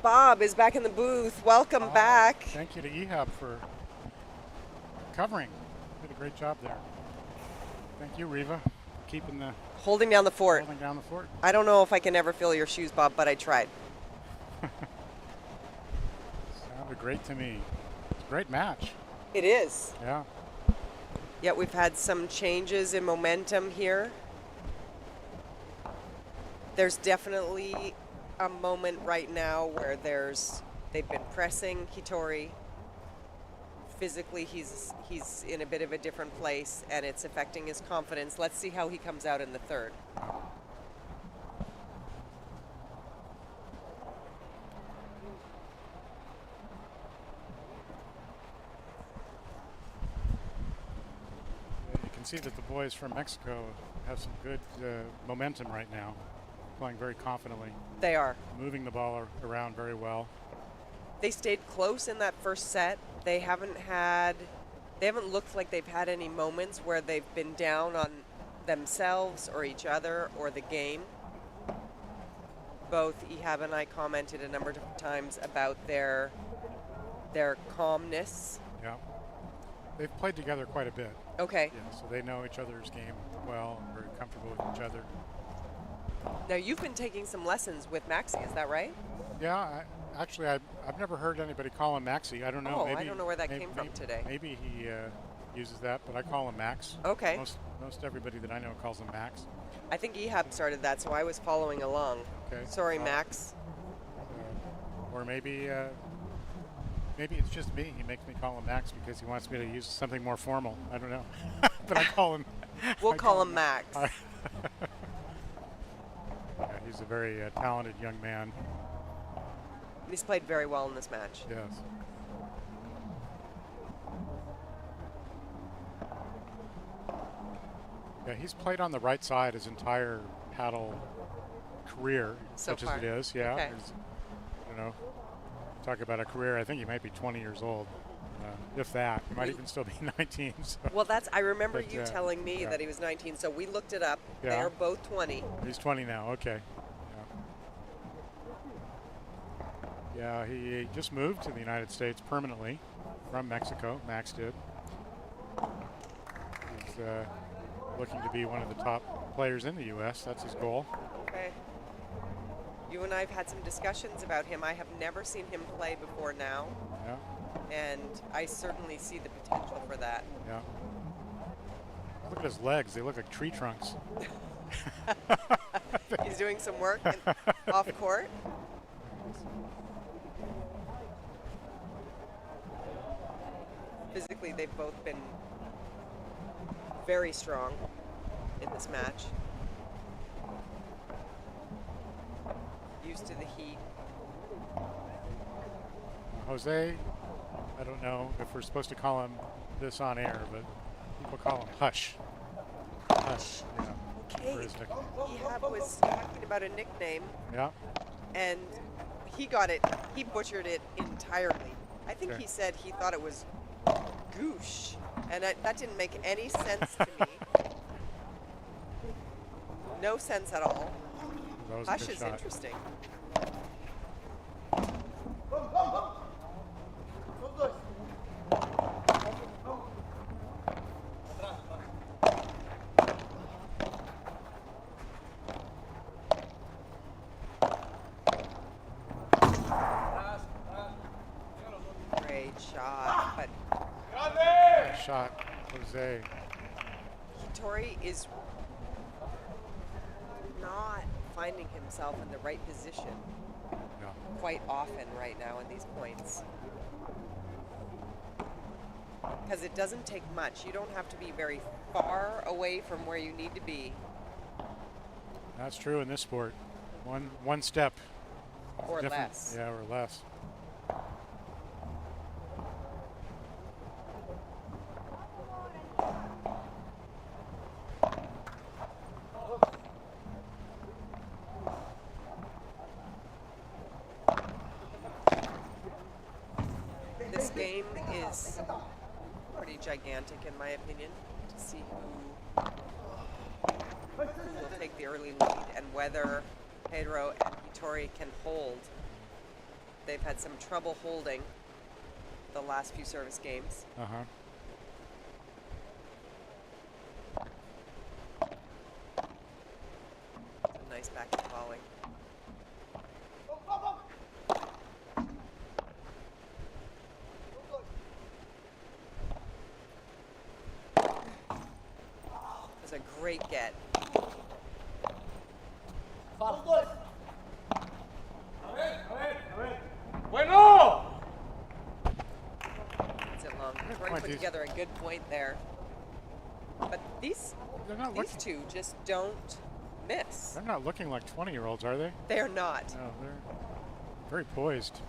Bob is back in the booth. Welcome back. Thank you to Ehab for covering. Did a great job there. Thank you, Riva, keeping the Holding down the fort. holding down the fort. I don't know if I can ever fill your shoes, Bob, but I tried. Sounded great to me. It's a great match. It is. Yeah. Yet we've had some changes in momentum here. There's definitely a moment right now where they've been pressing Hitori. Physically, he's in a bit of a different place, and it's affecting his confidence. Let's see how he comes out in the third. You can see that the boys from Mexico have some good momentum right now, playing very confidently, They are. moving the ball around very well. They stayed close in that first set. They haven't looked like they've had any moments where they've been down on themselves or each other or the game. Both Ehab and I commented a number of times about their calmness. Yeah. They've played together quite a bit. Okay. Yeah, so they know each other's game well, and very comfortable with each other. Now you've been taking some lessons with Maxi, is that right? Yeah, actually, I've never heard anybody call him Maxi. I don't know. Oh, maybe, I don't know where that came from today. Maybe he uses that, but I call him Max. Okay. Most everybody that I know calls him Max. I think Ehab started that, so I was following along. Okay. Sorry, Max. Or maybe it's just me. He makes me call him Max because he wants me to use something more formal. I don't know. But I call him. We'll I call him Max. Yeah, he's a very talented young man. He's played very well in this match. Yes. Yeah, he's played on the right side his entire paddle career, So such far. as it is. Yeah. Okay. You know, talk about a career. I think he might be 20 years old, if that. He might even still be 19. So. Well, I remember But, you telling me yeah. that he was 19, so we looked it up. They Yeah. are both 20. He's 20 now. Okay. Yeah, he just moved to the United States permanently from Mexico. Max did. He's looking to be one of the top players in the U.S. That's his goal. Okay. You and I have had some discussions about him. I have never seen him play before now, Yeah, and I certainly see the potential for that. yeah. Look at his legs. They look like tree trunks. He's doing some work off court. Physically, they've both been very strong in this match. Used to the heat. Jose, I don't know if we're supposed to call him this on air, but people call him Hush. Hush, yeah. Okay, for his nickname. he was talking about a nickname, Yeah. and he got it, he butchered it entirely. I think Okay. he said he thought it was goosh, and that didn't make any sense to me. No sense at all. That was a Hush good is shot. interesting. Great shot, but Good shot, Jose. Hitori is not finding himself in the right position Yeah. quite often right now in these points. Because it doesn't take much. You don't have to be very far away from where you need to be. That's true in this sport. One step. Or different- less. Yeah, or less. This game is pretty gigantic in my opinion, to see who will take the early lead and whether Pedro and Hitori can hold. They've had some trouble holding the last few service games. Uh-huh. Nice backhand volley. That's a great get. Bueno! It's it long. Hitori point, put these- together a good point there. But these They're not these looking. two just don't miss. They're not looking like 20-year-olds, are they? They're not. No, they're very poised.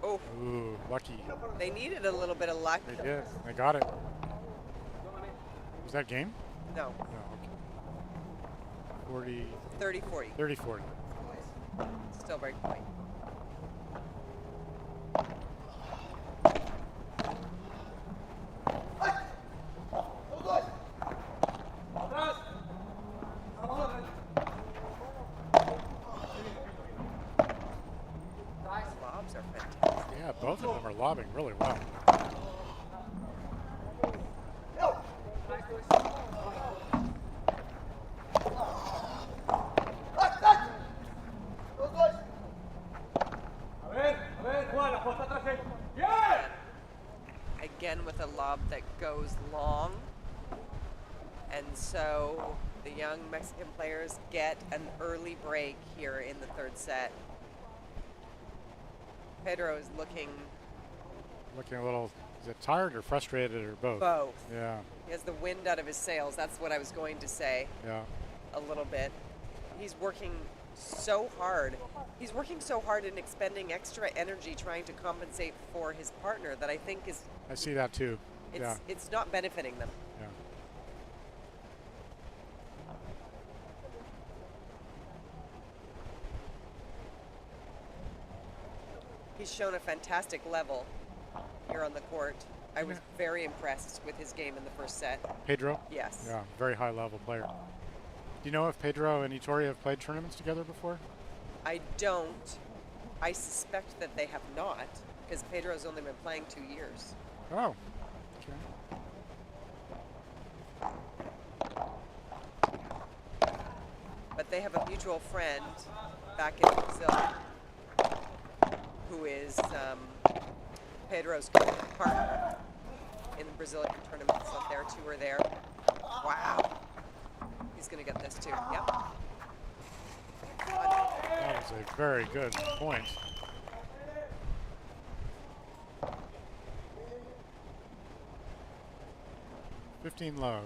Oh, Ooh, lucky. they needed a little bit of luck. They did. They got it. Was that game? No, No. Okay. 30-40. 30-40. Still break point. Lobs are fantastic. Yeah, both of them are lobbing really well. Juan, aposta atrás él. Bien! Again with a lob that goes long. And so the young Mexican players get an early break here in the third set. Pedro is looking Looking a little, is it tired or frustrated or both? both. Yeah, He has the wind out of his sails. That's what I was going to say yeah. a little bit. He's working so hard. He's working so hard and expending extra energy trying to compensate for his partner that I think is I see that too. Yeah, it's not benefiting them. yeah. He's shown a fantastic level here on the court. I was very impressed with his game in the first set. Pedro? Yes. Yeah, very high level player. Do you know if Pedro and Hitori have played tournaments together before? I don't. I suspect that they have not, because Pedro's only been playing 2 years. Oh, okay. But they have a mutual friend back in Brazil who is Pedro's counterpart in the Brazilian tournaments. So there, two are there. Wow. He's going to get this too. Yep. That was a very good point. $15 love.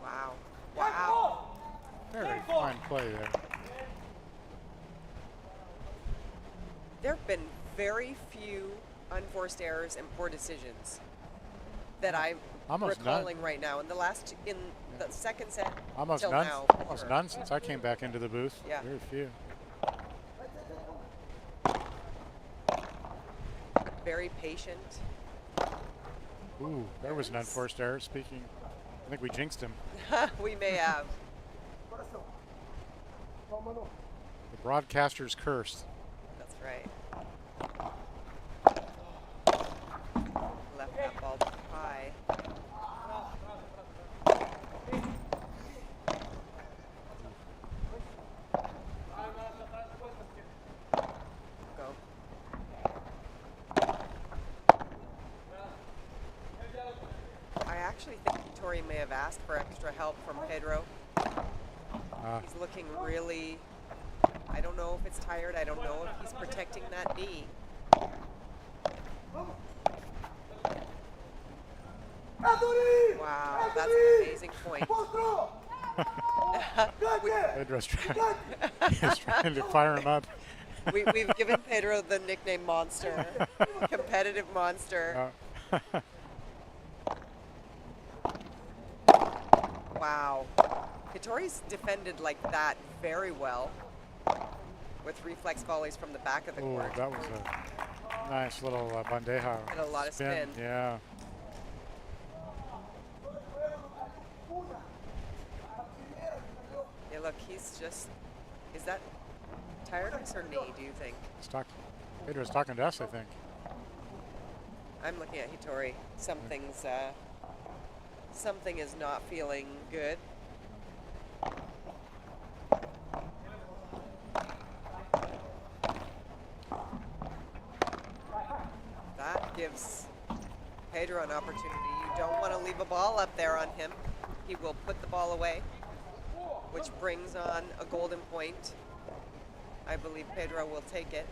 Wow. Wow. Very fine play there. There have been very few unforced errors and poor decisions that I'm Almost recalling right now. In the second set Almost till none. now. Almost sure. none since I came back into the booth. Yeah. Very few. Very patient. Ooh, there was an unforced error. Speaking, I think we jinxed him. We may have. The broadcaster's cursed. That's right. Left that ball high. Go. I actually think Tori may have asked for extra help from Pedro. He's looking really, I don't know if it's tired. I don't know if he's protecting that knee. Wow, that's an amazing point. Pedro's trying to fire him up. We've given Pedro the nickname Monster, competitive monster. Wow. Hitori's defended like that very well with reflex volleys from the back of the Oh, court. that was a nice little bandeja. And a lot of spin. Yeah. Yeah, look, he's just, is that tiredness or knee, do you think? Pedro's talking to us, I think. I'm looking at Hitori. Something is not feeling good. That gives Pedro an opportunity. You don't want to leave a ball up there on him. He will put the ball away, which brings on a golden point. I believe Pedro will take it.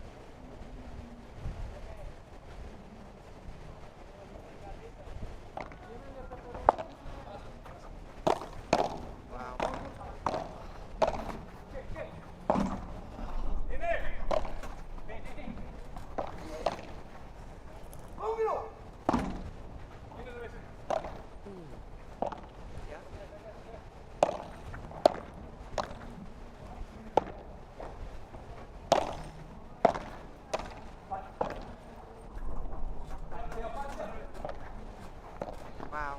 Wow.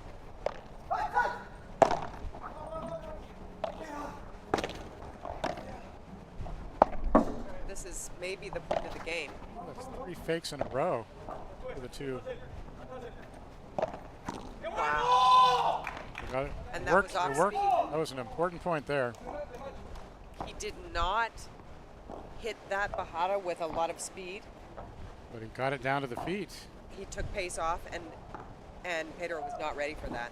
This is maybe the point of the game. Oh, that's 3 fakes in a row for the two. Wow. They got it. And It that worked. was off It worked. speed. That was an important point there. He did not hit that Bajada with a lot of speed. But he got it down to the feet. He took pace off, and Pedro was not ready for that.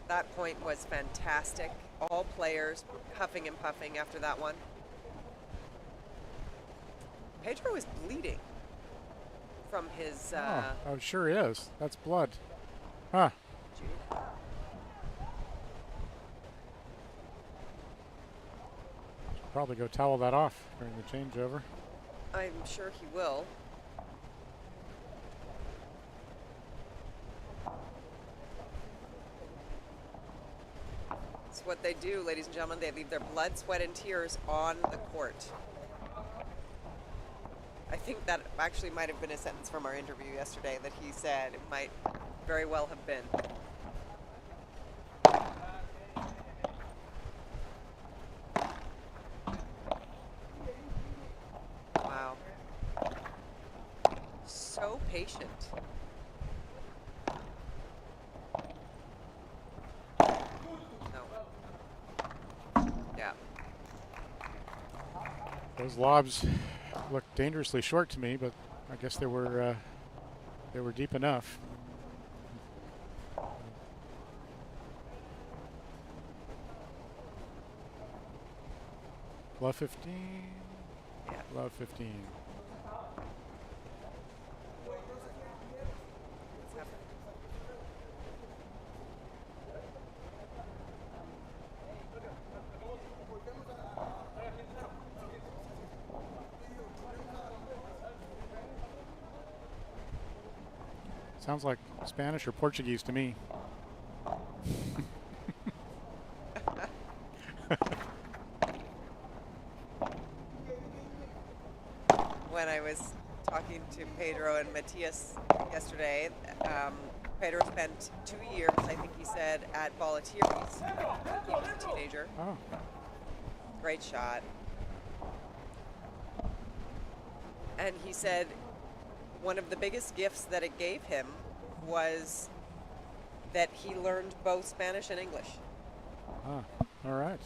That point was fantastic. All players huffing and puffing after that one. Pedro is bleeding from his. Oh, it sure is. That's blood. Huh. Should probably go towel that off during the changeover. I'm sure he will. It's what they do, ladies and gentlemen. They leave their blood, sweat, and tears on the court. I think that actually might have been a sentence from our interview yesterday that he said. It might very well have been. Wow. So patient. Those lobs looked dangerously short to me, but I guess they were deep enough. Love 15. Yeah. Love 15. Sounds like Spanish or Portuguese to me. When I was talking to Pedro and Matias yesterday, Pedro spent 2 years, I think he said, at Volunteers. He was a teenager. Oh. Great shot. And he said one of the biggest gifts that it gave him was that he learned both Spanish and English. Ah, all right.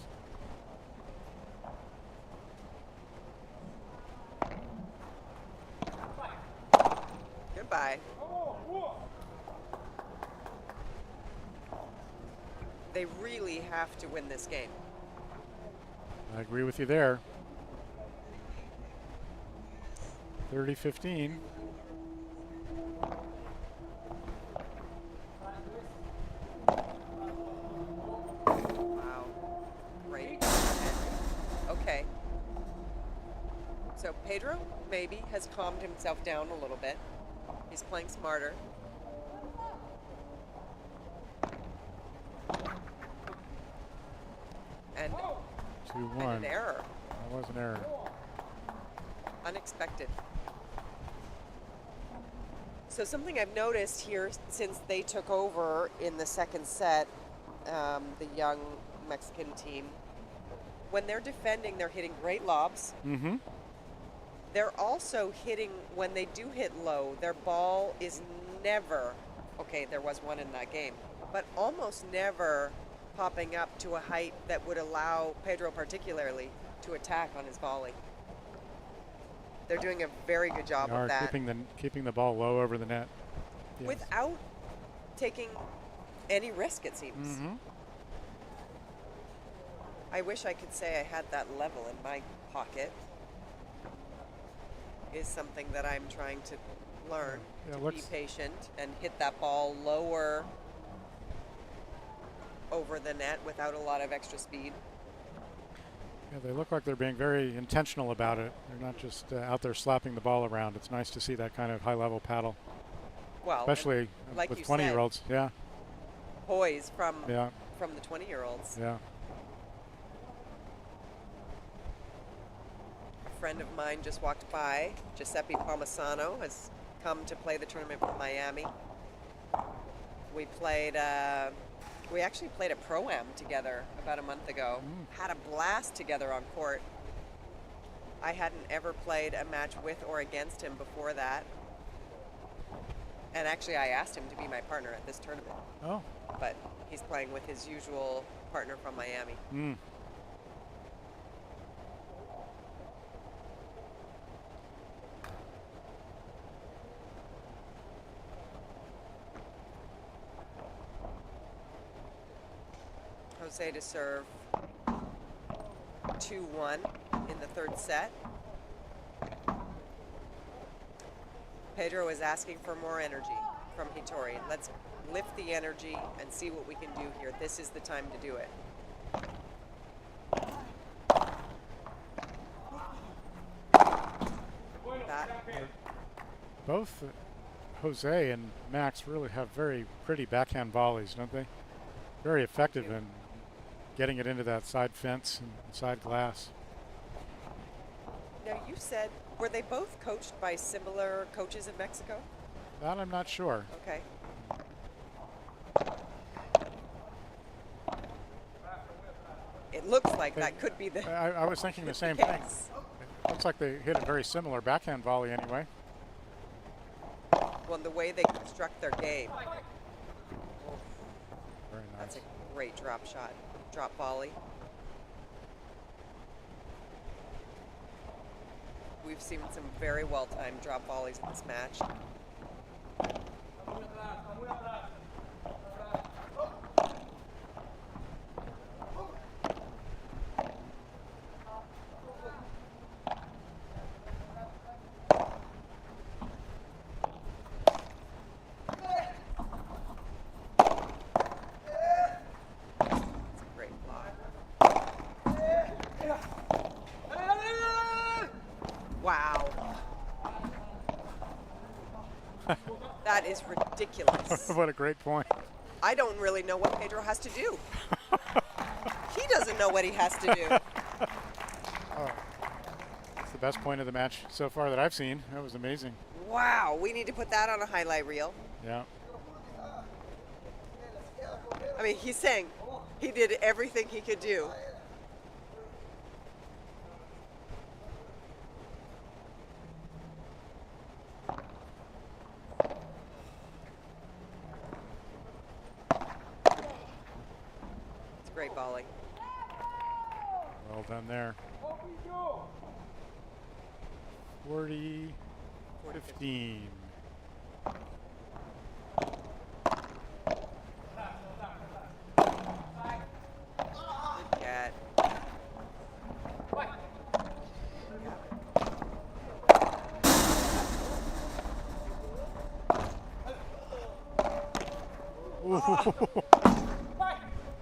Goodbye. They really have to win this game. I agree with you there. 30-15. Wow. Great. Okay. So Pedro maybe has calmed himself down a little bit. He's playing smarter. And 2-1. an error. That was an error. Unexpected. So something I've noticed here since they took over in the second set, the young Mexican team, when they're defending, they're hitting great lobs. Mm-hmm. They're also hitting, when they do hit low, their ball is never, okay, there was one in that game, but almost never popping up to a height that would allow Pedro particularly to attack on his volley. They're doing a very good job of that. Keeping the ball low over the net. Yes. Without taking any risk, it seems. Mm-hmm. I wish I could say I had that level in my pocket. Is something that I'm trying to learn, Yeah, to be patient and hit that ball lower over the net without a lot of extra speed. Yeah, they look like they're being very intentional about it. They're not just out there slapping the ball around. It's nice to see that kind of high-level paddle, Well, especially like with you 20-year-olds. Yeah, poise from yeah, the 20-year-olds. yeah. A friend of mine just walked by. Giuseppe Palmisano has come to play the tournament from Miami. We played. We actually played a Pro-Am together about a month ago. Had a blast together on court. I hadn't ever played a match with or against him before that. And actually, I asked him to be my partner at this tournament. Oh. But he's playing with his usual partner from Miami. Mm. Jose to serve 2-1 in the third set. Pedro is asking for more energy from Hitori. Let's lift the energy and see what we can do here. This is the time to do it. Both Jose and Max really have very pretty backhand volleys, don't they? Very effective in getting it into that side fence and side glass. Now, you said, were they both coached by similar coaches in Mexico? That I'm not sure. Okay. It looks like that could be the I was thinking the same case. thing. It looks like they hit a very similar backhand volley anyway. Well, the way they construct their game. Very nice. That's a great drop shot, drop volley. We've seen some very well-timed drop volleys in this match. Wow. That is ridiculous. What a great point. I don't really know what Pedro has to do. He doesn't know what he has to do. Oh, it's the best point of the match so far that I've seen. That was amazing. Wow, we need to put that on a highlight reel. Yeah. I mean, he's saying he did everything he could do. It's great volley. Well done there. 40-15. Good cat.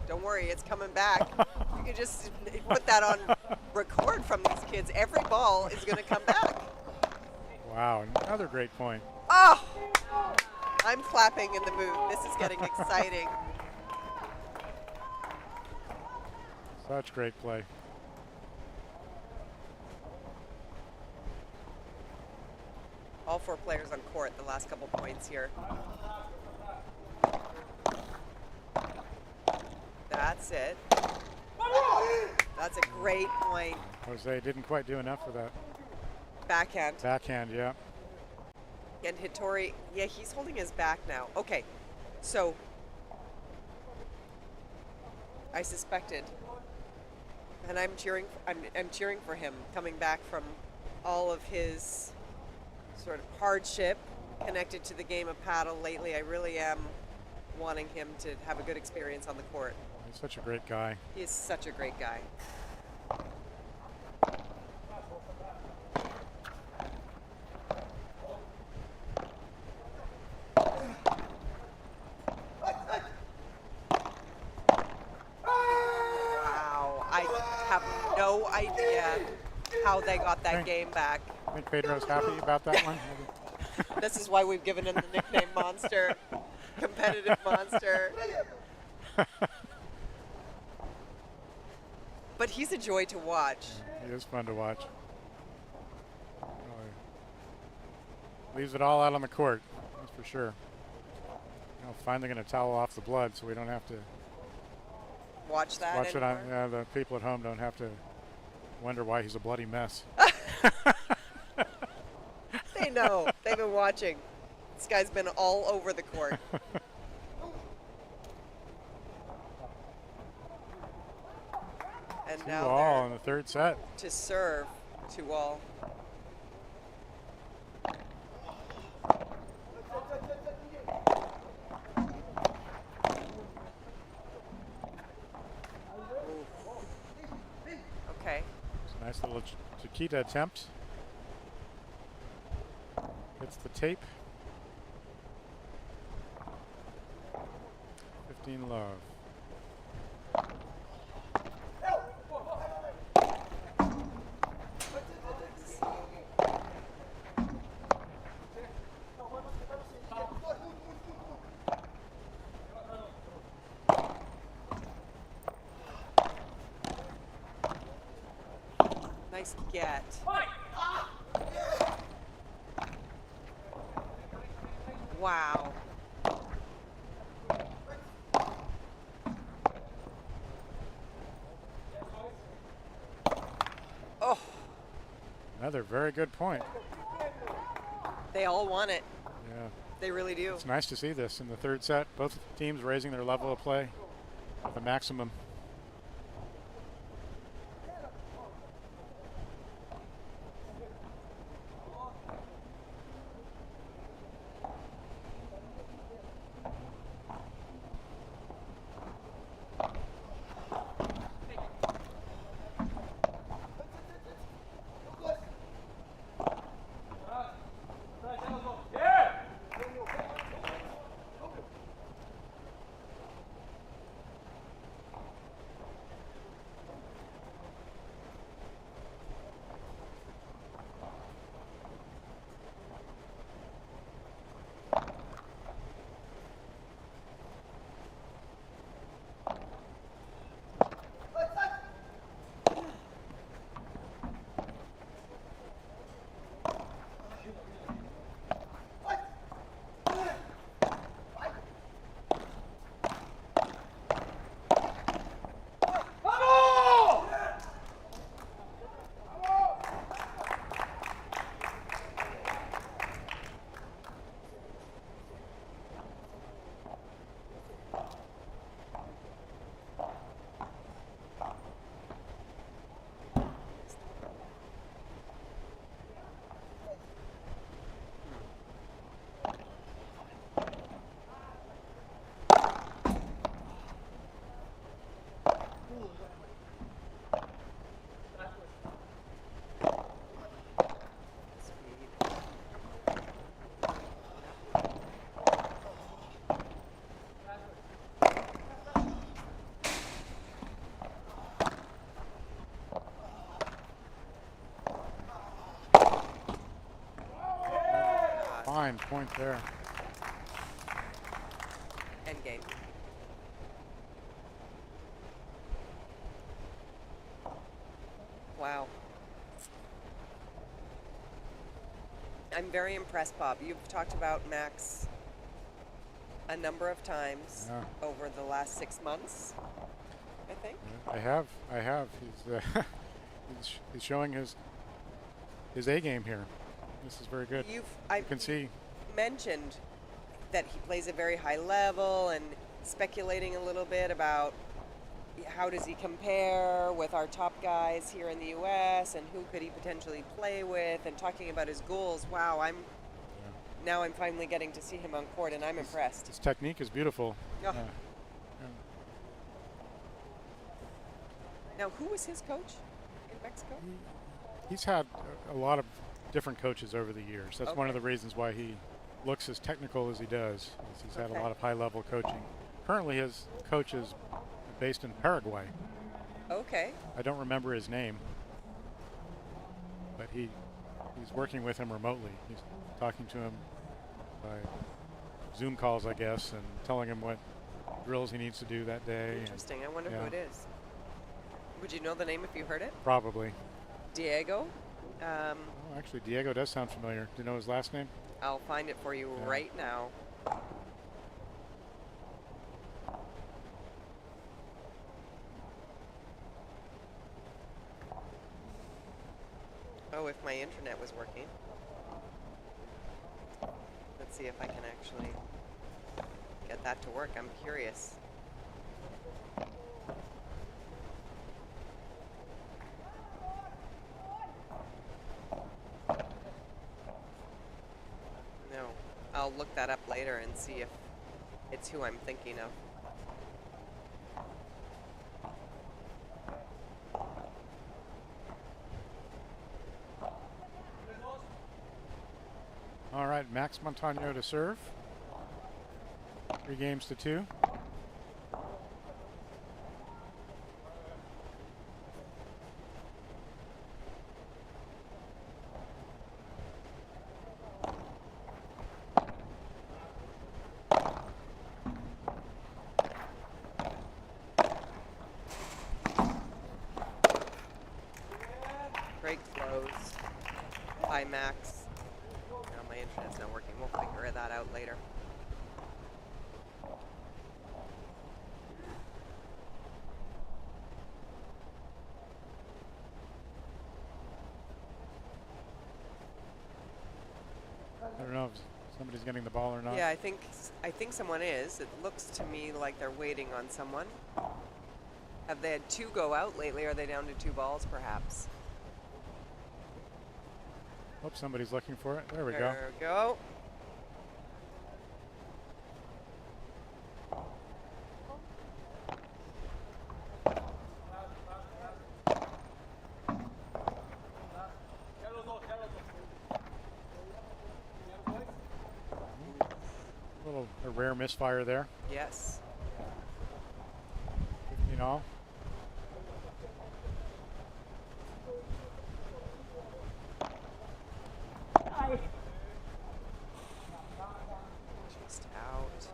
Don't worry, it's coming back. You can just put that on record from these kids. Every ball is going to come back. Wow, another great point. Oh! I'm clapping in the mood. This is getting exciting. Such great play. All 4 players on court, the last couple points here. That's it. That's a great point. Jose didn't quite do enough for that. Backhand. Backhand, yeah. And Hitori, yeah, he's holding his back now. Okay, so I suspected, and I'm cheering for him coming back from all of his sort of hardship connected to the game of paddle lately. I really am wanting him to have a good experience on the court. He's such a great guy. He is such a great guy. Wow, I have no idea how they got that game back. I think Pedro's happy about that one. This is why we've given him the nickname Monster, competitive monster. But he's a joy to watch. He is fun to watch. Leaves it all out on the court, that's for sure. Finally going to towel off the blood so we don't have to watch that watch anymore. it on, the people at home don't have to wonder why he's a bloody mess. They know. They've been watching. This guy's been all over the court. And 2 now all in the third set. to serve 2 all. Okay. It's a nice little Chiquita attempt. Hits the tape. 15 love. Nice get. Wow. Oh. Another very good point. They all want it. Yeah. They really do. It's nice to see this in the third set. Both teams raising their level of play at the maximum. point there. End game. Wow. I'm very impressed, Bob. You've talked about Max a number of times Yeah. over the last 6 months, I think. I have. He's he's showing his A game here. This is very good. You can see. Mentioned that he plays at very high level and speculating a little bit about how does he compare with our top guys here in the U.S. and who could he potentially play with, and talking about his goals. Wow, now I'm finally getting to see him on court, and I'm impressed. His technique is beautiful. Oh. Now, who was his coach in Mexico? He's had a lot of different coaches over the years. That's one of the reasons why he looks as technical as he does. He's had a lot of high-level coaching. Currently, his coach is based in Paraguay. Okay. I don't remember his name, but he's working with him remotely. He's talking to him by Zoom calls, I guess, and telling him what drills he needs to do that day. Interesting. I wonder who it is. Would you know the name if you heard it? Probably. Diego? Oh, actually, Diego does sound familiar. Do you know his last name? I'll find it for you right now. Oh, if my internet was working. Let's see if I can actually get that to work. I'm curious. No, I'll look that up later and see if it's who I'm thinking of. All right, Max Montano to serve. 3-2. Great flows by Max. My internet's not working. We'll figure that out later. I don't know if somebody's getting the ball or not. Yeah, I think someone is. It looks to me like they're waiting on someone. Have they had 2 go out lately? Are they down to 2 balls, perhaps? Hope somebody's looking for it. There we go. There we go. A rare misfire there. Yes. 15 all. Just out.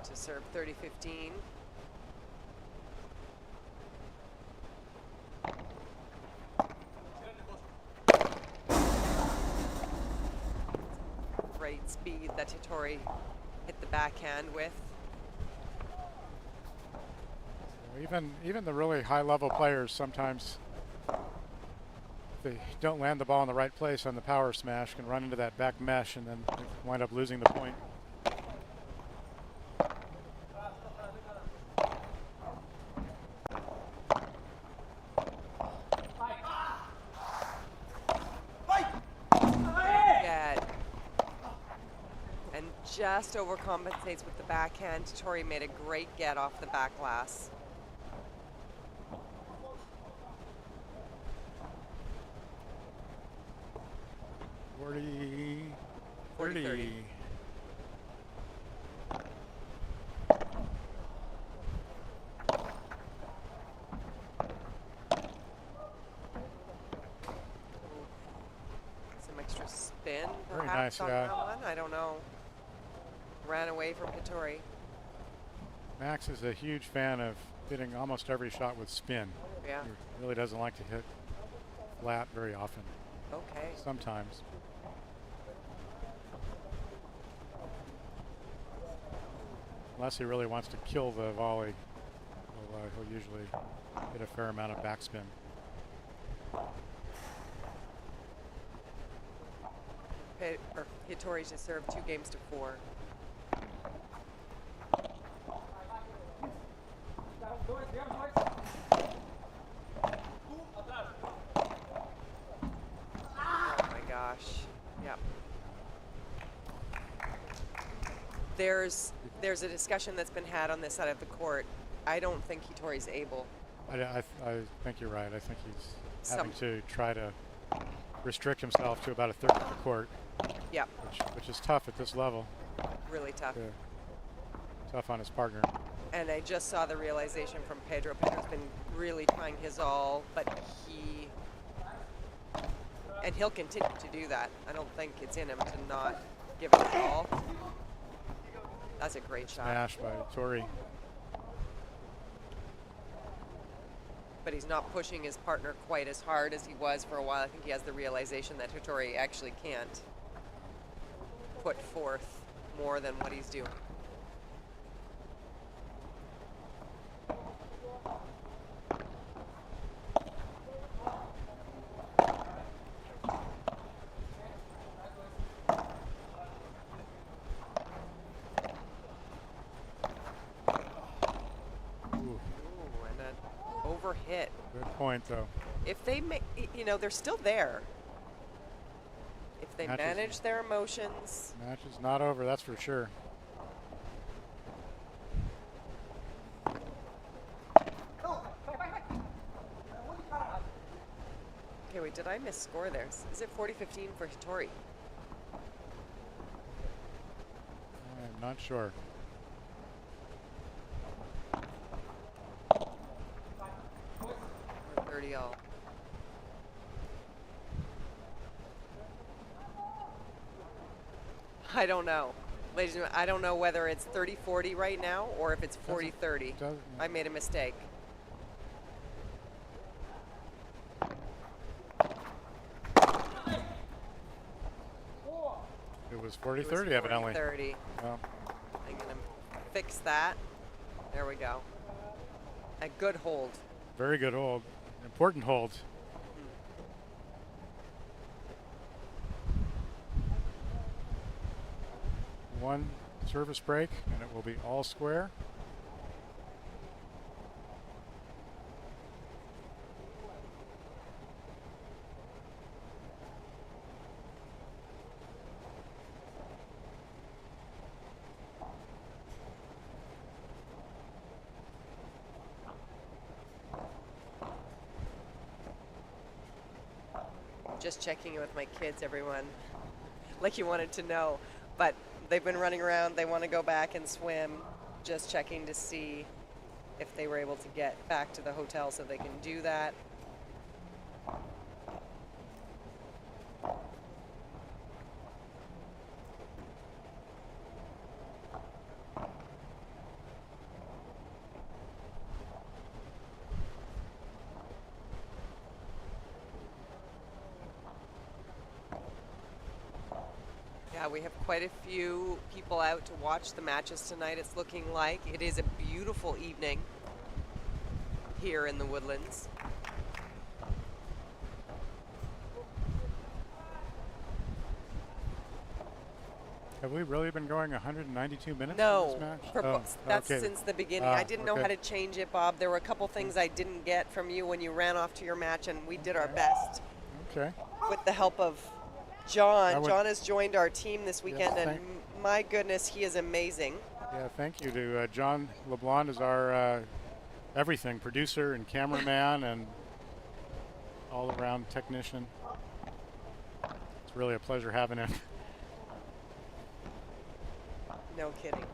To serve 30-15. Great speed that Titori hit the backhand with. Even the really high-level players sometimes, if they don't land the ball in the right place on the power smash, can run into that back mesh and then wind up losing the point. And just overcompensates with the backhand. Titori made a great get off the back glass. Thirty. nice, on yeah. round one? I don't know. Ran away from Hittori. Max is a huge fan of hitting almost every shot with spin. Yeah. He really doesn't like to hit flat very often. Okay. Sometimes. Unless he really wants to kill the volley, he'll usually hit a fair amount of backspin. Hittori's just served 2-4. Oh my gosh. Yep. There's a discussion that's been had on this side of the court. I don't think Hittori's able. I think you're right. I think he's having to try to restrict himself to about a third of the court. Yep. Which is tough at this level. Really tough. Tough on his partner. And I just saw the realization from Pedro. Pedro's been really trying his all, but he'll continue to do that. I don't think it's in him to not give it his all. That's a great shot. Smash by Tori. But he's not pushing his partner quite as hard as he was for a while. I think he has the realization that Hittori actually can't put forth more than what he's doing. Hit. Good point, though. If they make, they're still there. If they manage their emotions. Match is not over, that's for sure. Okay, wait, did I misscore there? Is it 40-15 for Hittori? I'm not sure. 30 all. I don't know. Ladies and gentlemen, I don't know whether it's 30-40 right now or if it's 40-30. I made a mistake. It was 40-30 evidently. 30. Well, I'm going to fix that. There we go. A good hold. very good hold. Important hold. One service break and it will be all square. Just checking in with my kids, everyone. Like you wanted to know. But they've been running around. They want to go back and swim. Just checking to see if they were able to get back to the hotel so they can do that. Yeah, we have quite a few people out to watch the matches tonight. It's looking like it is a beautiful evening here in the Woodlands. Have we really been going 192 minutes No, for this match? for that's okay. since the beginning. I didn't know how to change it, Bob. There were a couple things I didn't get from you when you ran off to your match, and we did our best. Okay. With the help of John. John has joined our team this weekend, and my goodness, he is amazing. Yeah, thank you to John LeBlanc is our everything, producer and cameraman and all-around technician. It's really a pleasure having him. No kidding.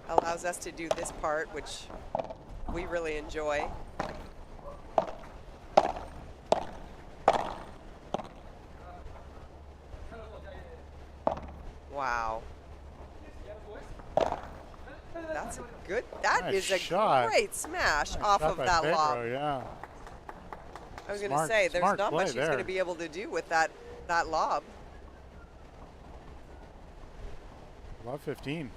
Allows us to do this part, which we really enjoy. That's a good. That Nice is a shot. great smash Nice off shot of by that Pedro, lob. yeah. I was going to Smart- say, there's smart not play much he's going to there. be able to do with that lob. Love 15.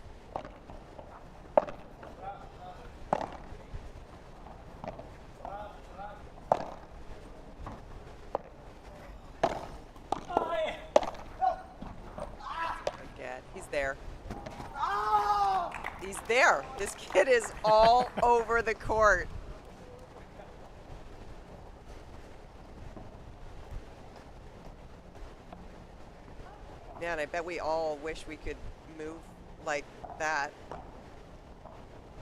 Again, he's there. He's there. This kid is all over the court. Man, I bet we all wish we could move like that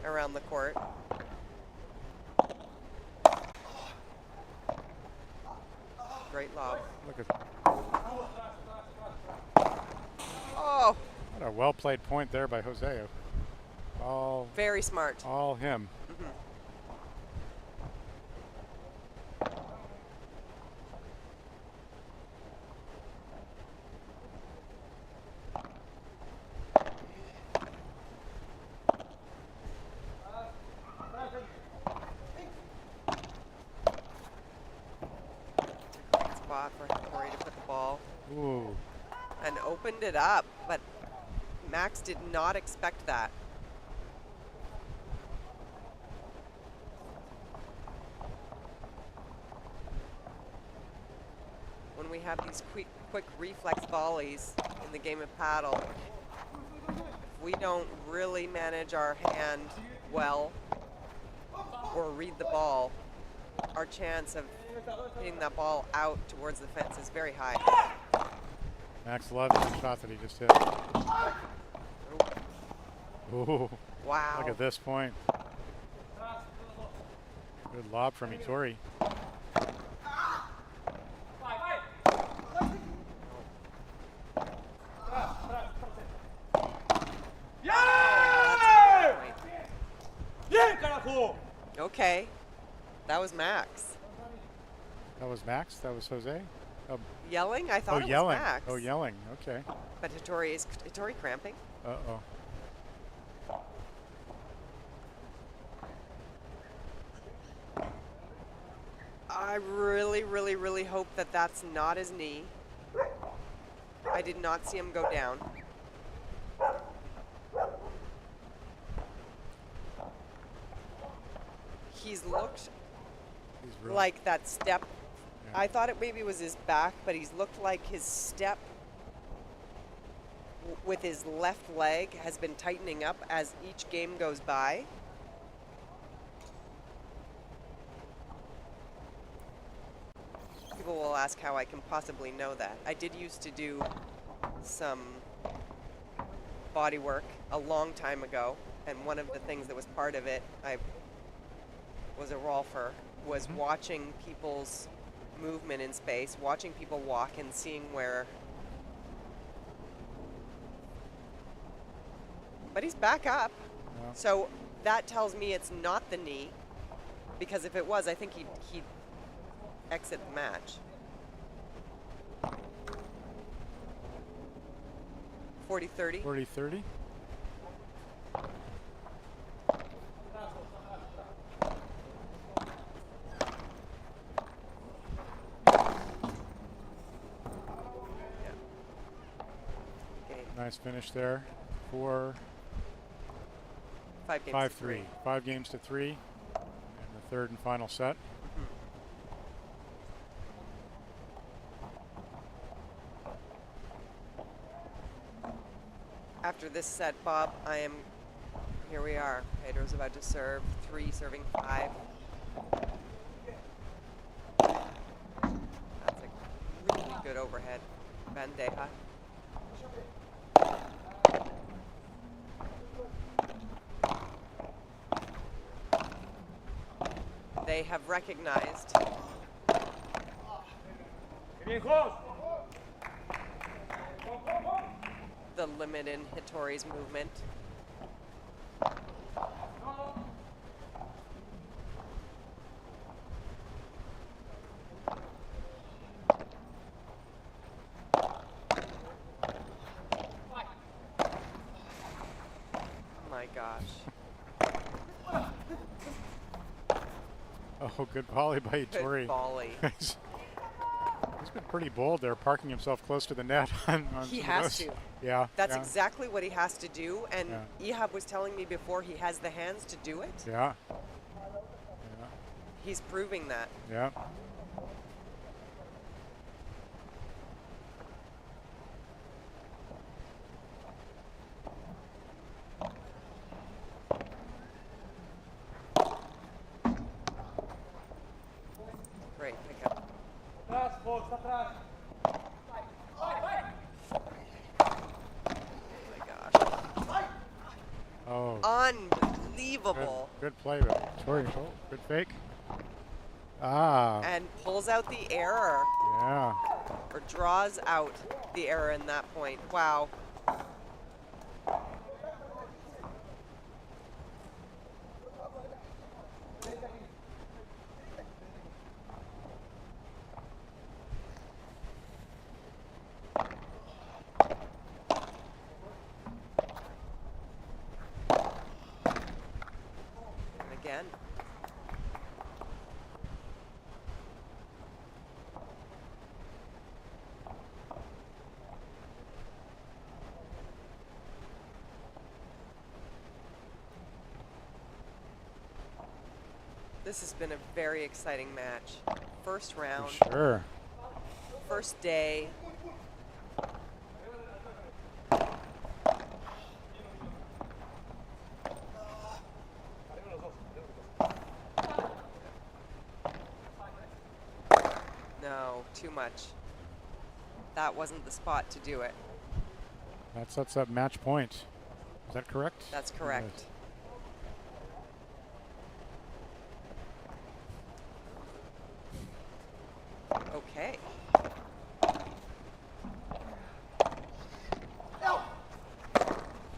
around the court. Great lob. Look at Oh, what a well played point there by Jose. All very smart. him. Spot for Hattori to put the ball Ooh. and opened it up, but Max did not expect that. When we have these quick reflex volleys in the game of paddle, if we don't really manage our hand well or read the ball, our chance of hitting that ball out towards the fence is very high. Max loves the shot that he just hit. Ooh. Wow. Look at this point. Good lob from Hattori. Bien, carajo! Okay. That was Max. That was Max? That was Jose? Yelling? I thought it was yelling. Max. Oh, yelling. Okay. But is Hattori cramping? Uh-oh. I really, really, really hope that that's not his knee. I did not see him go down. He's looked He's really like that step. Yeah. I thought it maybe was his back, but he's looked like his step with his left leg has been tightening up as each game goes by. People will ask how I can possibly know that. I did used to do some body work a long time ago, and one of the things that was part of it, I was a rolfer, was watching people's movement in space, watching people walk and seeing where. But he's back up. Yeah. So that tells me it's not the knee, because if it was, I think he'd exit the match. 40-30. 40-30. Game. Nice finish there. 4, 5 games. 5-3. 5 games to 3 in the third and final set. After this set, Bob, here we are. Pedro's about to serve 3, serving 5. That's a really good overhead. Bandeja. They have recognized Bien, Jos! the limit in Hattori's movement. My my gosh. Oh, good volley by Tori. Good volley. He's been pretty bold there, parking himself close to the net. On He some of has those. to. Yeah. That's yeah, exactly what he has to do. And Yeah. Ehab was telling me before he has the hands to do it. Yeah. He's proving that. Yeah. Great pickup. Atrás, Fox, atrás. Oh my gosh. Oh. Unbelievable. Good play, by Tori. Oh, good fake. Ah. And pulls out the error, Yeah. or draws out the error in that point. Wow. And again. This has been a very exciting match. First round, Sure. first day. No, too much. That wasn't the spot to do it. That sets up match point. Is that correct? That's correct. Okay.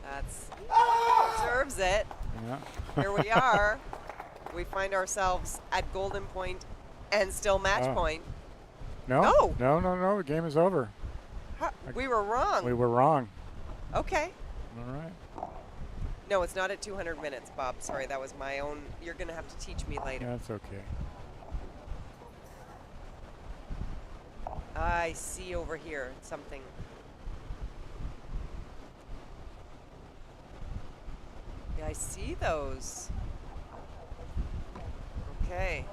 That's deserves it. Yeah. Here we are. We find ourselves at golden point and still match Oh. point. No. No. No. No. No. The game is over. We were wrong. We were wrong. Okay. All right. No, it's not at 200 minutes, Bob. Sorry, that was my own. You're going to have to teach me later. That's okay. I see over here something. Yeah, I see those. Okay.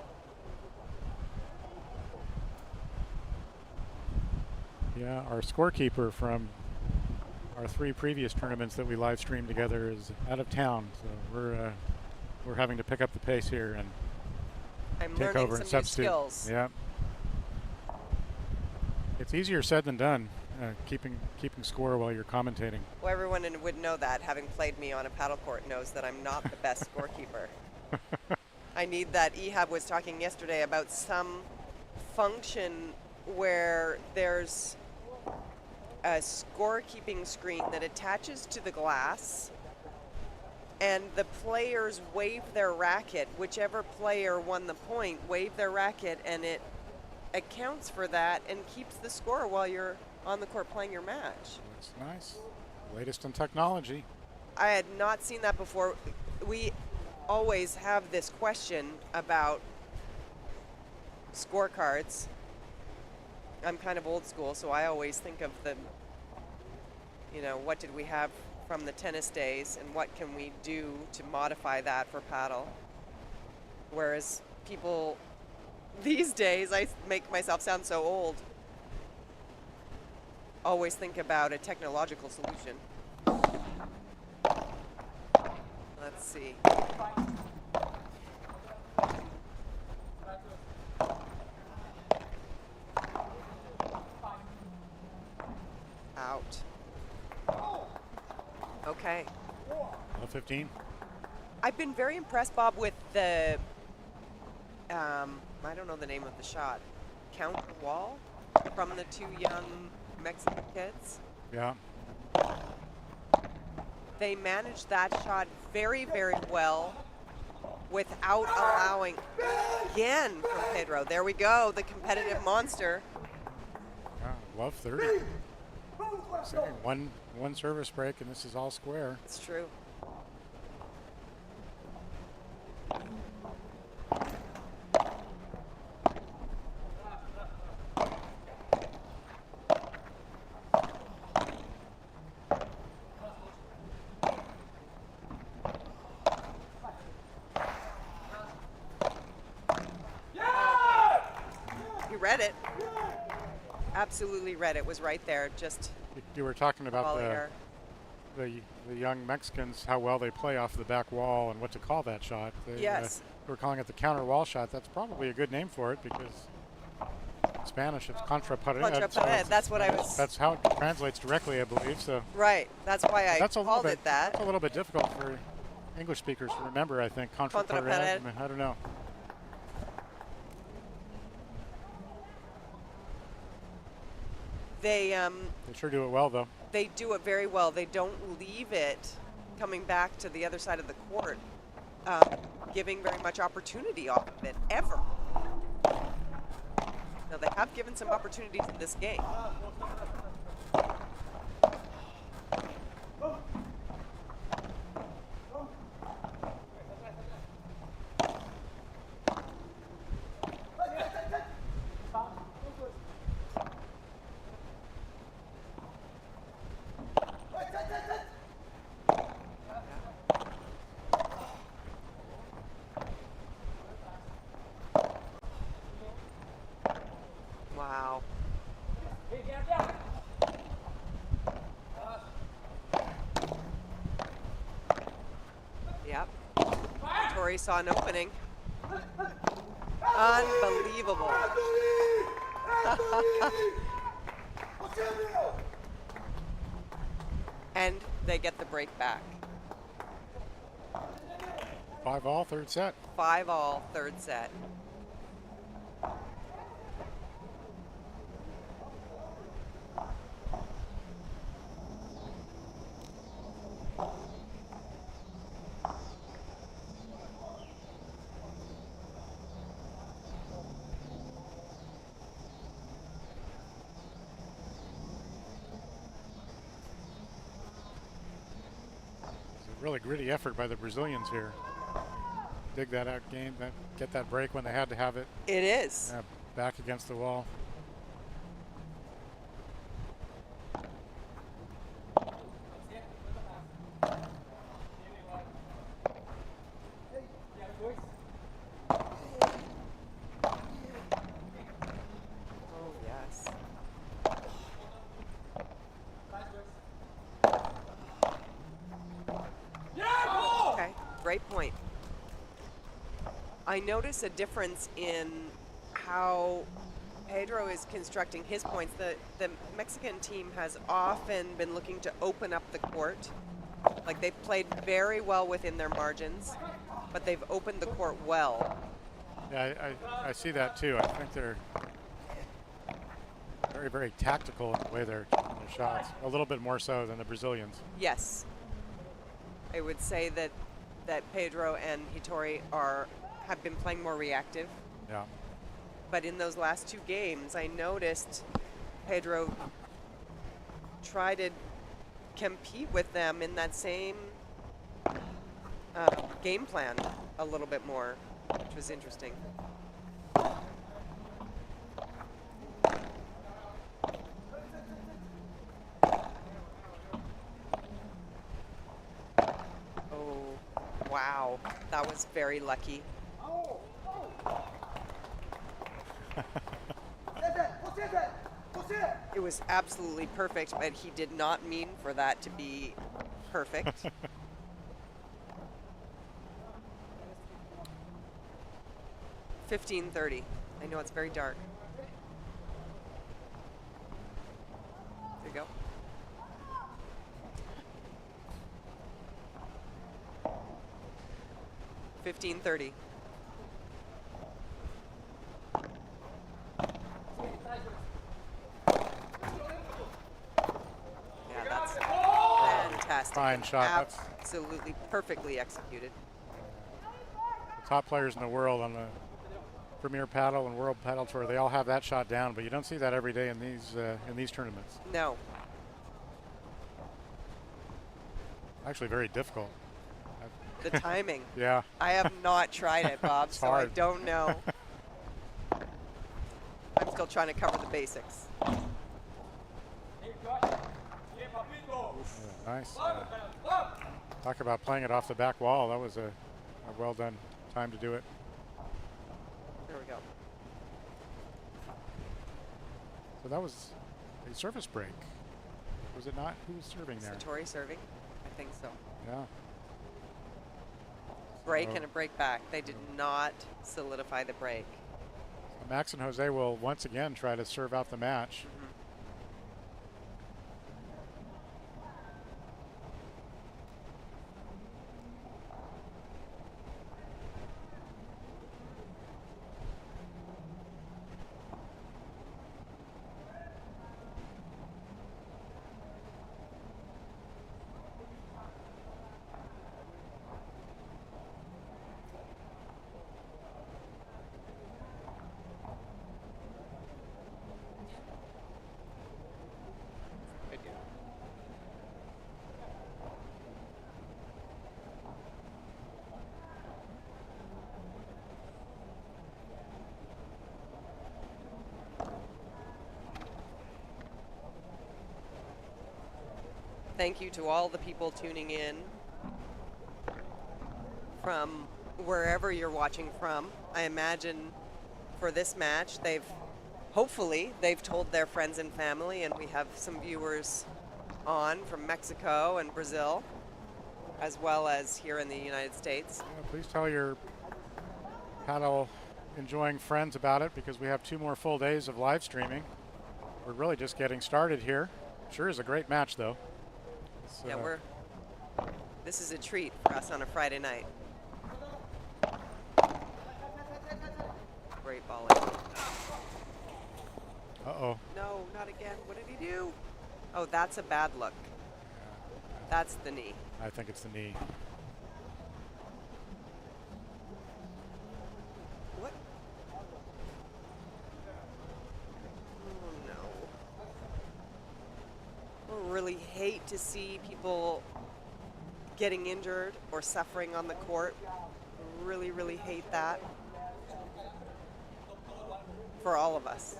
Yeah, our scorekeeper from our 3 previous tournaments that we live streamed together is out of town, so we're having to pick up the pace here and I'm take learning over some and new substitute. skills. Yeah. It's easier said than done, keeping score while you're commentating. Well, everyone would know that, having played me on a paddle court, knows that I'm not the best scorekeeper. I need that. Ehab was talking yesterday about some function where there's a scorekeeping screen that attaches to the glass, and the players wave their racket. Whichever player won the point, wave their racket, and it accounts for that and keeps the score while you're on the court playing your match. That's nice. Latest in technology. I had not seen that before. We always have this question about scorecards. I'm kind of old school, so I always think of the, what did we have from the tennis days and what can we do to modify that for paddle? Whereas people these days, I make myself sound so old, always think about a technological solution. Let's see. Out. Okay. 15. I've been very impressed, Bob, with the, I don't know the name of the shot, counter wall from the 2 young Mexican kids. Yeah. They managed that shot very, very well without allowing, again from Pedro. There we go, the competitive monster. Yeah, love 30. Second, one service break, and this is all square. It's true. He read it. Absolutely read it. Was right there. Just You were talking about ball air. the young Mexicans, how well they play off the back wall and what to call that shot. They, Yes. we're calling it the counter wall shot. That's probably a good name for it because in Spanish it's contra pared. Contra so pared, that's what I was- That's how it translates directly, I believe. So Right. That's why I that's a little called bit. it that. That's a little bit difficult for English speakers to remember. I think contra Contra pared. pared. I don't know. They They sure do it well, though. they do it very well. They don't leave it coming back to the other side of the court, giving very much opportunity off of it, ever. Now, they have given some opportunities in this game. Wow. Yep. Tori saw an opening. Unbelievable. And they get the break back. 5-all, third set. 5-all, third set. Really gritty effort by the Brazilians here. Dig that out game, get that break when they had to have it. It is. Back against the wall. Oh, yes. Okay, great point. I notice a difference in how Pedro is constructing his points. The Mexican team has often been looking to open up the court. Like, they've played very well within their margins, but they've opened the court well. Yeah, I see that too. I think they're very, very tactical in the way they're taking their shots. A little bit more so than the Brazilians. Yes. I would say that Pedro and Hitori have been playing more reactive. Yeah. But in those last two games, I noticed Pedro try to compete with them in that same game plan a little bit more, which was interesting. Oh, wow. That was very lucky. It was absolutely perfect, but he did not mean for that to be perfect. $15.30. I know it's very dark. There you go. $15.30. Yeah, that's fantastic. Fine shot. Absolutely perfectly executed. The top players in the world on the Premier Paddle and World Paddle Tour, they all have that shot down, but you don't see that every day in these tournaments. No. Actually, very difficult. The timing. Yeah. I have not tried it, Bob, so hard. I don't know. I'm still trying to cover the basics. Nice. Talk about playing it off the back wall. That was a well done time to do it. There we go. So that was a service break. Was it not? Who was serving there? Satori serving? I think so. Yeah. Break and a break back. They did not solidify the break. Max and Jose will once again try to serve out the match. Thank you to all the people tuning in from wherever you're watching from. I imagine for this match, hopefully they've told their friends and family, and we have some viewers on from Mexico and Brazil, as well as here in the United States. Yeah, please tell your paddle enjoying friends about it, because we have 2 more full days of live streaming. We're really just getting started here. Sure is a great match, though. Yeah, this is a treat for us on a Friday night. Great volley. Uh-oh. No, not again. What did he do? Oh, that's a bad look. That's the knee. I think it's the knee. What? Oh, no. I really hate to see people getting injured or suffering on the court. Really, really hate that. For all of us.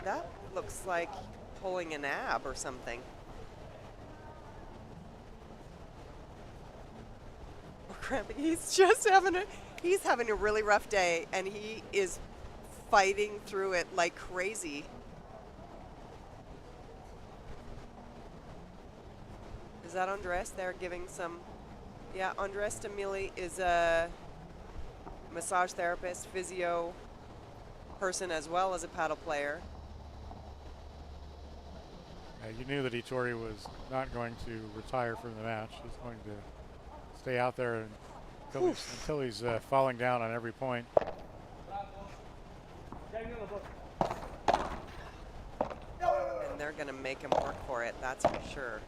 That looks like pulling an ab or something. Or cramping. He's just having a really rough day, and he is fighting through it like crazy. Is that Andres? They're giving some. Yeah, Andres Demili is a massage therapist, physio person, as well as a paddle player. You knew that Itori was not going to retire from the match. He's going to stay out there until he's falling down on every point. And they're going to make him work for it, that's for sure.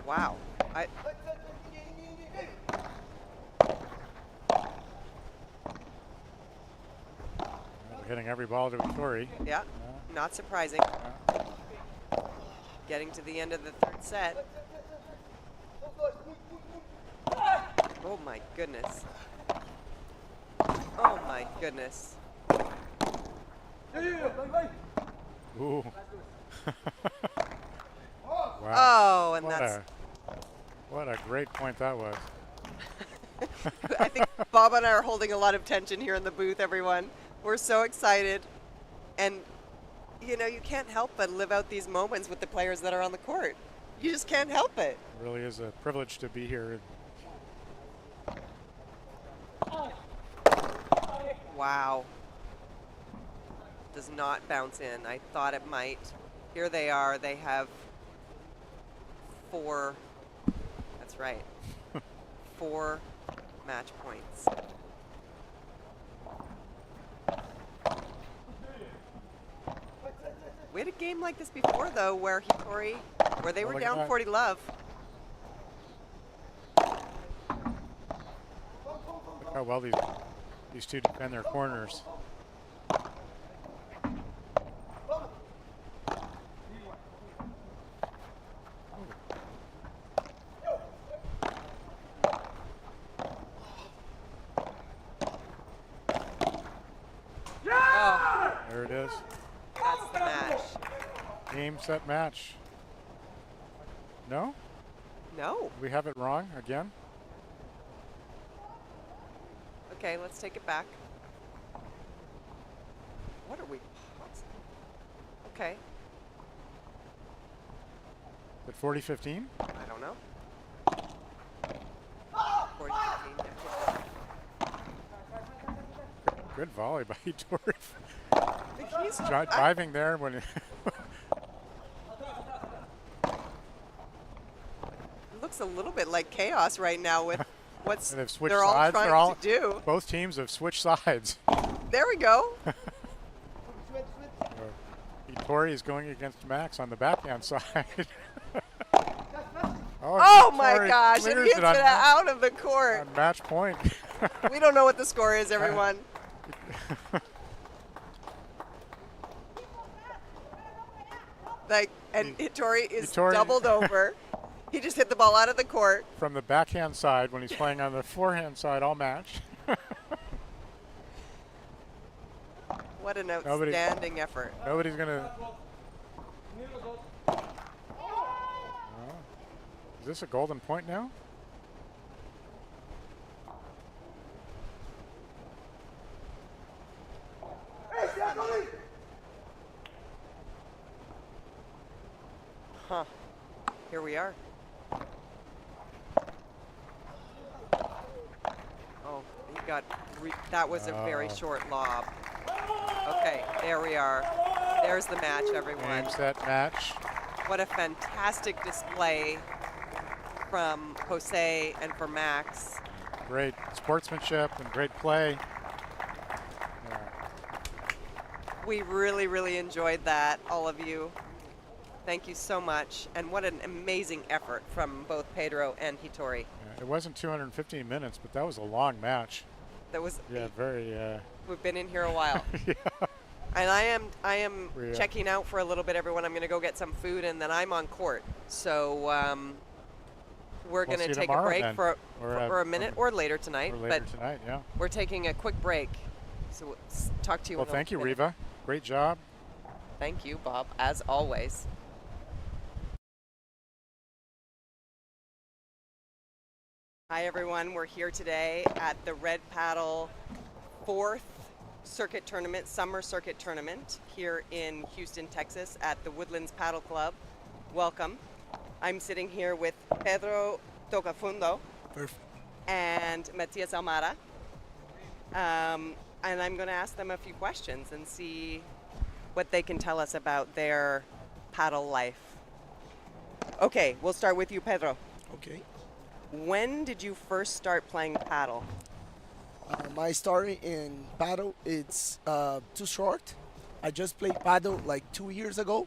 Wow. We're hitting every ball to Itori. Yeah, not surprising. Getting to the end of the 3rd set. Oh my goodness. Oh my goodness. Ooh. Wow. Oh, and that's... What a great point that was. I think Bob and I are holding a lot of tension here in the booth, everyone. We're so excited. And, you know, you can't help but live out these moments with the players that are on the court. You just can't help it. It really is a privilege to be here. Wow. Does not bounce in. I thought it might. Here they are. They have 4. That's right. 4 match points. We had a game like this before, though, where they were down 40 love. Look how well these two defend their corners. is. That's the match. Game, set, match. No? No. We have it wrong again? Okay, let's take it back. What are we pausing? Okay, At 40-15? I don't know. 40-15, yeah. Good volley by Hitori. He's Diving there when It looks a little bit like chaos right now with what's and they've switched they're all sides. trying to do. Both teams have switched sides. There we go. Hitori is going against Max on the backhand side. Oh my Hitori gosh, and clears he hits on it out of the court. on match point. We don't know what the score is, everyone. Like, and Hitori is doubled over. He just hit the ball out of the court. From the backhand side when he's playing on the forehand side all match. What an outstanding effort. Nobody's going to... Is this a golden point now? Huh. Here we are. Oh, he got... that was a very short lob. Okay, there we are. There's the match, everyone. Game, set, match. What a fantastic display from Jose and for Max. Great sportsmanship and great play. We really, really enjoyed that, all of you. Thank you so much. And what an amazing effort from both Pedro and Hitori. Yeah, it wasn't 215 minutes, but that was a long match. That was... Yeah, very... We've been in here a while. Yeah. And I am checking out for a little bit, everyone. I'm going to go get some food, and then I'm on court. So we're going to take a break for a minute or later tonight. Or later tonight, yeah. We're taking a quick break. So we'll talk to you Well, in a thank you, minute. Riva. Great job. Thank you, Bob, as always. Hi, everyone. We're here today at the Red Paddle 4th Circuit Tournament, Summer Circuit Tournament here in Houston, Texas at the Woodlands Paddle Club. Welcome. I'm sitting here with Pedro Tocafundo and Matias Almada. And I'm going to ask them a few questions and see what they can tell us about their paddle life. Okay, we'll start with you, Pedro. Okay. When did you first start playing paddle? My story in paddle, it's too short. I just played paddle like 2 years ago.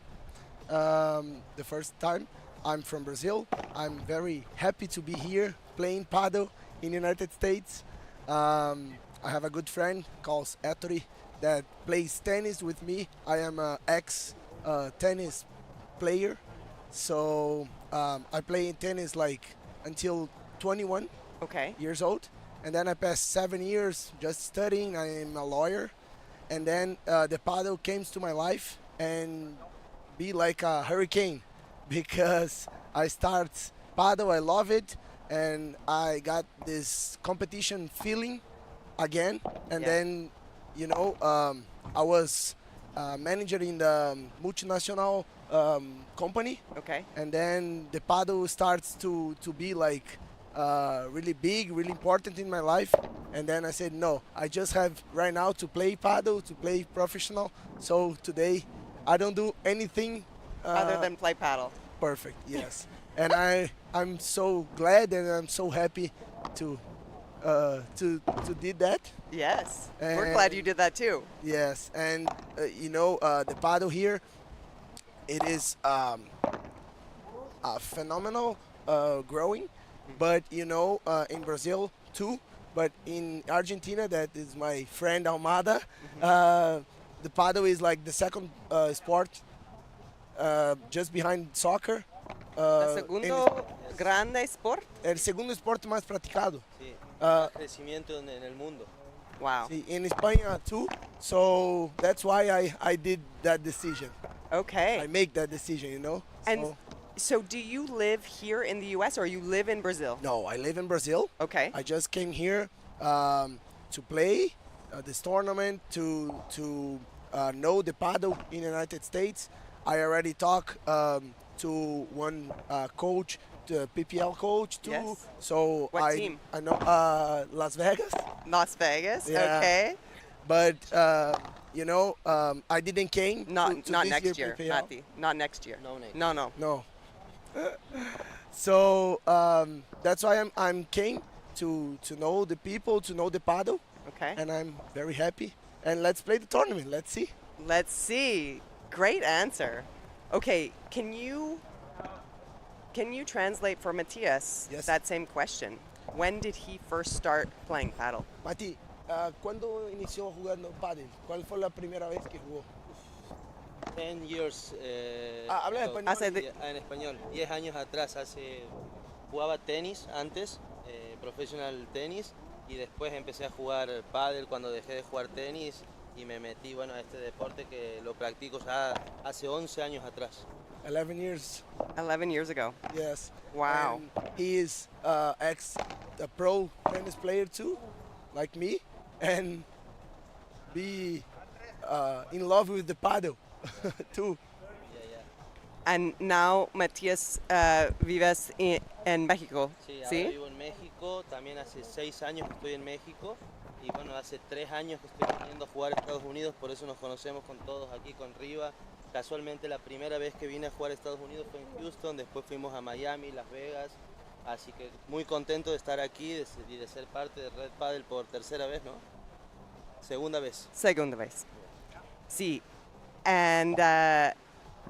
The first time. I'm from Brazil. I'm very happy to be here playing paddle in the United States. I have a good friend called Ettore that plays tennis with me. I am an ex-tennis player. So I play tennis like until 21 years old. And then I passed 7 years just studying. I am a lawyer. And then the paddle came to my life and be like a hurricane because I start paddle, I love it. And I got this competition feeling again. And then, you know, I was manager in the multinational company. Okay. And then the paddle starts to be like really big, really important in my life. And then I said, no, I just have right now to play paddle, to play professional. So today I don't do anything other than play paddle. Perfect, yes. And I'm so glad and I'm so happy to did that. Yes, and we're glad you did that too. Yes, and you know, the paddle here, it is a phenomenal growing, but you know, in Brazil too, but in Argentina, that is my friend Almada, the paddle is like the second sport just behind soccer. El segundo grande sport. El segundo sport más practicado. Sí, crecimiento en el mundo. Wow. See, in España too. So that's why I did that decision. Okay. I make that decision, you know. And So, so do you live here in the U.S. or you live in Brazil? no, I live in Brazil. Okay. I just came here to play this tournament to know the paddle in the United States. I already talked to one coach, the PPL coach too. Yes. So What I team? I know Las Vegas, Las Vegas. Yeah. Okay. but you know I didn't came Not to not this next year, PPL. Mati. Not next year. No, next. No. No. So that's why I'm came to know the people, to know the paddle, Okay. and I'm very happy. And let's play the tournament. Let's see. Let's see. Great answer. Okay, can you translate for Matias Yes. that same question? When did he first start playing paddle? Mati, ¿cuándo inició jugando pádel? ¿Cuál fue la primera vez que jugó? 10 years. Habla ago. español. Hace de- En español. 10 años atrás, jugaba tenis antes, profesional tenis, y después empecé a jugar pádel cuando dejé de jugar tenis y me metí, bueno, a este deporte que lo practico ya hace 11 años atrás. 11 years. 11 years ago. Yes. Wow. And he is a pro tennis player too, like me, and be in love with the paddle too. Yeah, yeah. And now Matias vives en México, Sí, ahora ¿sí? vivo en México, también hace 6 años que estoy en México y bueno, hace 3 años que estoy viniendo a jugar a Estados Unidos, por eso nos conocemos con todos aquí, con Riva. Casualmente la primera vez que vine a jugar a Estados Unidos fue en Houston, después fuimos a Miami, Las Vegas, así que muy contento de estar aquí y de ser parte de Red Padel por tercera vez, ¿no? Segunda vez. Segunda vez. Sí. And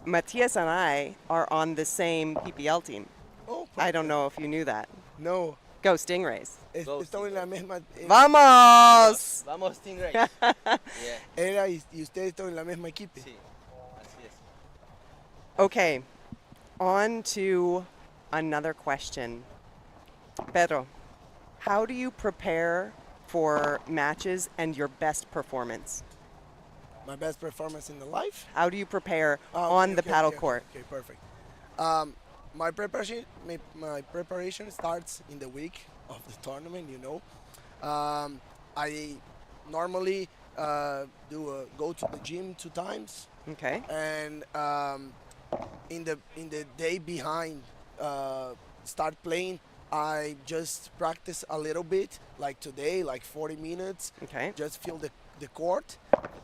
Matias and I are on the same PPL team. Oh, I don't know if you knew that. No, Go Stingrays. Go estamos en la misma. ¡Vamos! Vamos, Stingrays. Yeah, Era y ustedes están en la misma equipe. sí, así es. Okay, on to another question. Pedro, how do you prepare for matches and your best performance? My best performance in the life. How do you prepare Oh, on okay, the okay, paddle okay, court? Okay, perfect. My preparation starts in the week of the tournament. You know, I normally go to the gym 2 times, Okay. and in the day behind start playing, I just practice a little bit, like today, like 40 minutes. Okay. Just feel the court,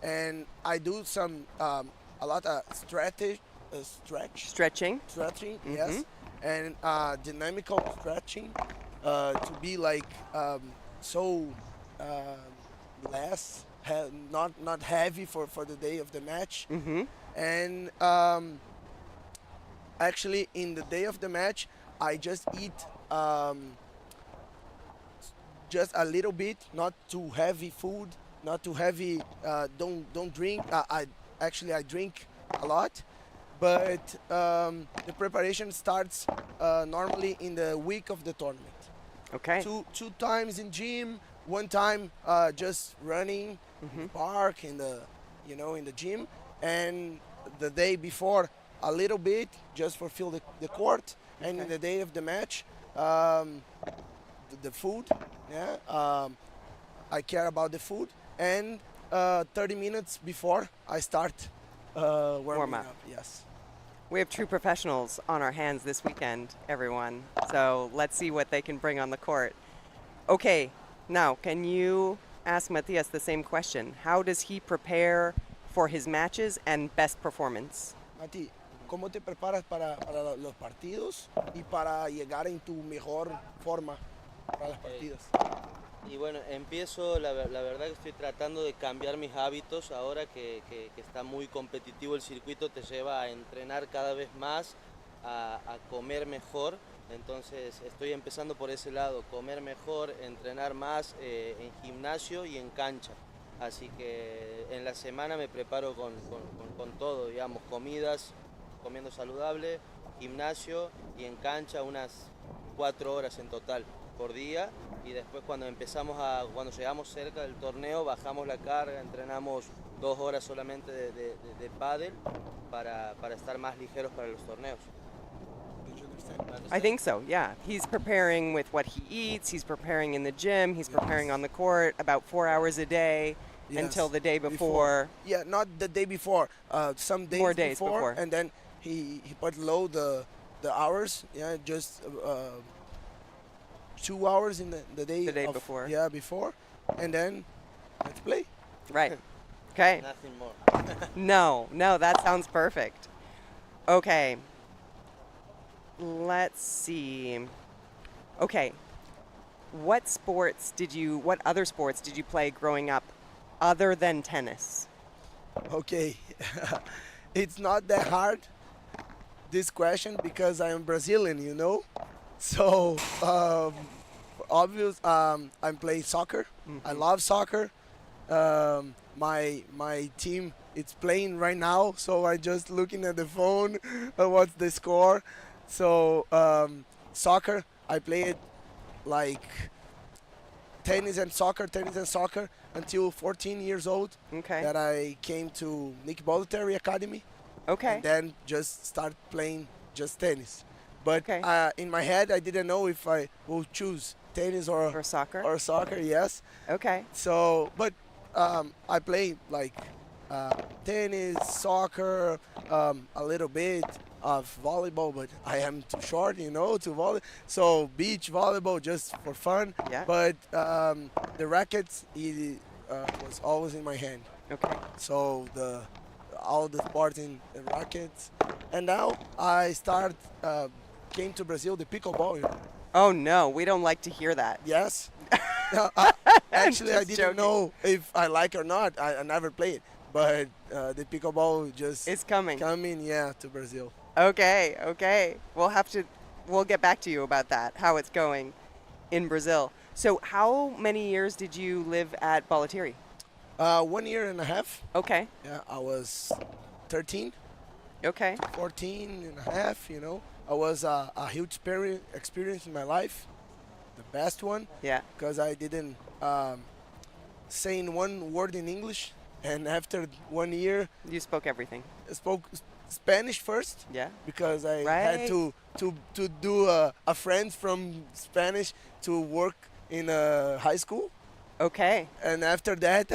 and I do some a lot of stretching, Stretching. yes, and dynamical stretching to be like so less not heavy for the day of the match. Mm-hmm. And actually in the day of the match I just eat just a little bit, not too heavy food, not too heavy. Don't drink. I drink a lot, but the preparation starts normally in the week of the tournament. Okay. Two times in gym, 1 time just running in the park, in the in the gym, and the day before a little bit just for feel the court, and in the day of the match the food, yeah, I care about the food, and 30 minutes before I start warming up. up. Yes. We have true professionals on our hands this weekend, everyone. So let's see what they can bring on the court. Okay, now can you ask Matias the same question? How does he prepare for his matches and best performance? Mati, ¿cómo te preparas para los partidos y para llegar en tu mejor forma para los partidos? Y bueno, empiezo, la verdad que estoy tratando de cambiar mis hábitos ahora que está muy competitivo el circuito, te lleva a entrenar cada vez más, a comer mejor, entonces estoy empezando por ese lado, comer mejor, entrenar más en gimnasio y en cancha, así que en la semana me preparo con todo, digamos, comidas, comiendo saludable, gimnasio y en cancha unas 4 horas en total. por día y después cuando llegamos cerca del torneo bajamos la carga, entrenamos 2 horas solamente de pádel para estar más ligeros para los torneos. I think so, yeah. He's preparing with what he eats, he's preparing in the gym, he's preparing on the court about 4 hours a day until the day before. Yeah, not the day before, some days, More days before. and then he put low the hours, yeah, just 2 hours in the day, before. Yeah, before, and then let's play. Right. Okay. Nothing more. No, that sounds perfect. Okay. Let's see. Okay. What other sports did you play growing up other than tennis? Okay, it's not that hard, this question, because I am Brazilian, you know. So, obvious, I play soccer. I love soccer. My team is playing right now, so I just looking at the phone. What's the score? So, soccer, I played like tennis and soccer until 14 years old. Okay. That I came to Nick Bolletary Academy. Okay. And then just start playing just tennis. But Okay. In my head, I didn't know if I will choose tennis or soccer. Or soccer, yes. Okay. So, but I play like tennis, soccer, a little bit of volleyball, but I am too short, you know, to volley. So beach volleyball just for fun. Yeah. But the rackets was always in my hand. Okay. So all the sports in the rackets, and now I came to Brazil the pickleball. You know? Oh no, we don't like to hear that. Yes. No, actually, I Just didn't joking. know if I like or not. I never played, but the pickleball just It's coming. yeah, to Brazil. Okay. We'll get back to you about that, how it's going in Brazil. So how many years did you live at Bollettieri? 1 year and a half. Okay. Yeah, I was 13, Okay. 14 and a half, you know. I was a huge experience in my life, the best one, Yeah. because I didn't say one word in English, and after 1 year, You spoke everything. I spoke Spanish first, Yeah. because I Right. had to do a friend from Spanish to work in a high school, Okay. and after that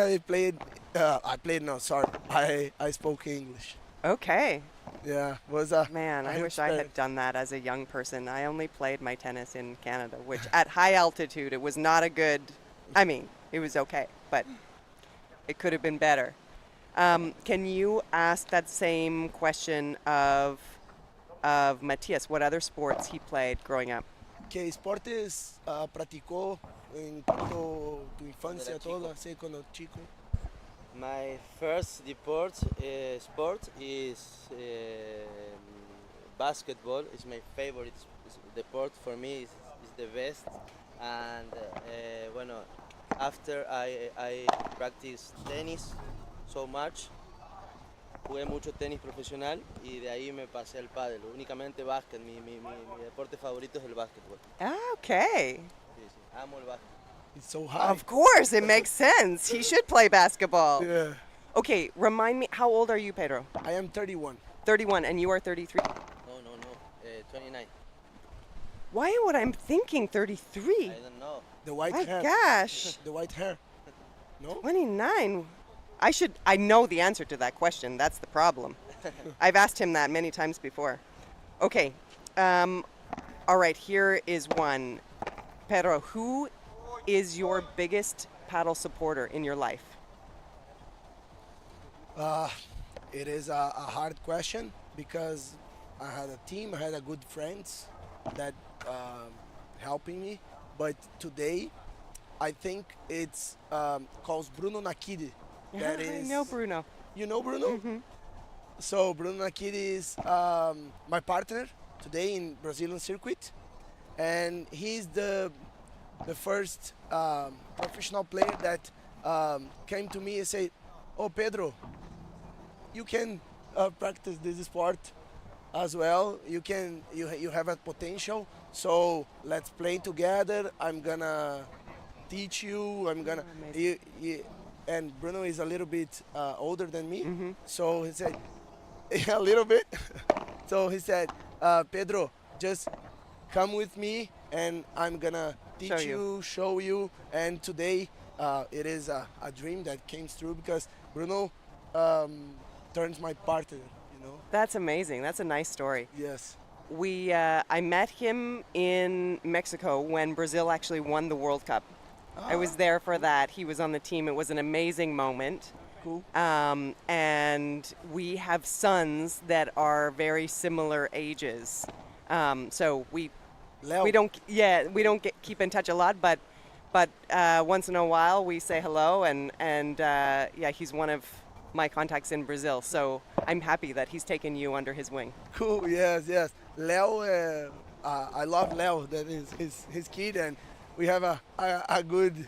I spoke English. Okay. Yeah, was a Man, I huge wish I had experience. done that as a young person. I only played my tennis in Canada, which at high altitude, it was not a good, I mean, it was okay, but it could have been better. Can you ask that same question of Matias? What other sports he played growing up? ¿Qué esportes practicó en cuanto tu infancia Cuando era toda, sí, cuando chico? My first sport is basketball. It's my favorite sport for me. It's the best. And bueno, after I practice tennis so much, jugué mucho tenis profesional y de ahí me pasé al pádel. Únicamente básquet. Mi deporte favorito es el básquetbol. Okay. Sí, sí. Amo el básquet. It's so high. Of course, it makes sense. He should play basketball. Yeah. Okay, remind me, how old are you, Pedro? I am 31. 31, and you are 33. No. 29. Why would I thinking 33? I don't know. The white My hair. gosh, The white hair. No? 29. I know the answer to that question. That's the problem. I've asked him that many times before. Okay, all right, here is one. Pedro, who is your biggest paddle supporter in your life? It is a hard question because I had a team, I had a good friends that helping me. But today, I think it's called Bruno Nakidi. That I is, know Bruno. You know Bruno? Mm-hmm. So Bruno Nakidi is my partner today in Brazilian circuit, and he's the first professional player that came to me and said, "Oh Pedro, you can practice this sport as well. You have a potential, so let's play together. I'm gonna teach you. I'm gonna amazing. and Bruno is a little bit older than me, Mm-hmm. so he said a little bit. So he said, Pedro, just come with me, and I'm gonna teach show you. And today, it is a dream that came true because Bruno turns my partner. You know. That's amazing. That's a nice story. Yes. I met him in Mexico when Brazil actually won the World Cup. I was there for that. He was on the team. It was an amazing moment. Cool. And we have sons that are very similar ages. So we don't keep in touch a lot, but once in a while we say hello, and yeah, he's one of my contacts in Brazil. So I'm happy that he's taken you under his wing. Cool. Yes. Leo, I love Leo. That is his kid, and we have a good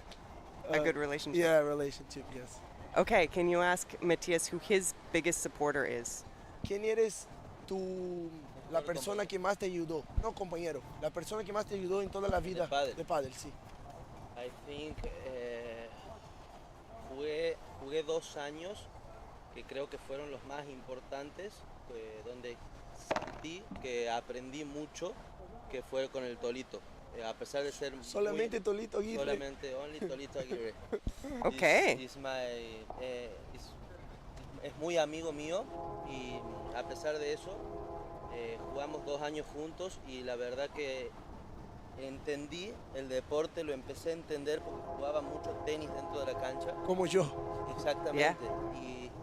relationship. Yeah, relationship. Yes. Okay, can you ask Matias who his biggest supporter is? ¿Quién eres la persona que más te ayudó? No, compañero. La persona que más te ayudó en toda la vida de pádel, sí. I think jugué 2 años que creo que fueron los más importantes, donde sentí que aprendí mucho, que fue con el Tolito. A pesar de ser solamente Tolito Aguirre. Solamente only Tolito Aguirre. Okay. Es muy amigo mío, y a pesar de eso jugamos 2 años juntos, y la verdad que entendí el deporte, lo empecé a entender porque jugaba mucho tenis dentro de la cancha. Como yo. Exactamente.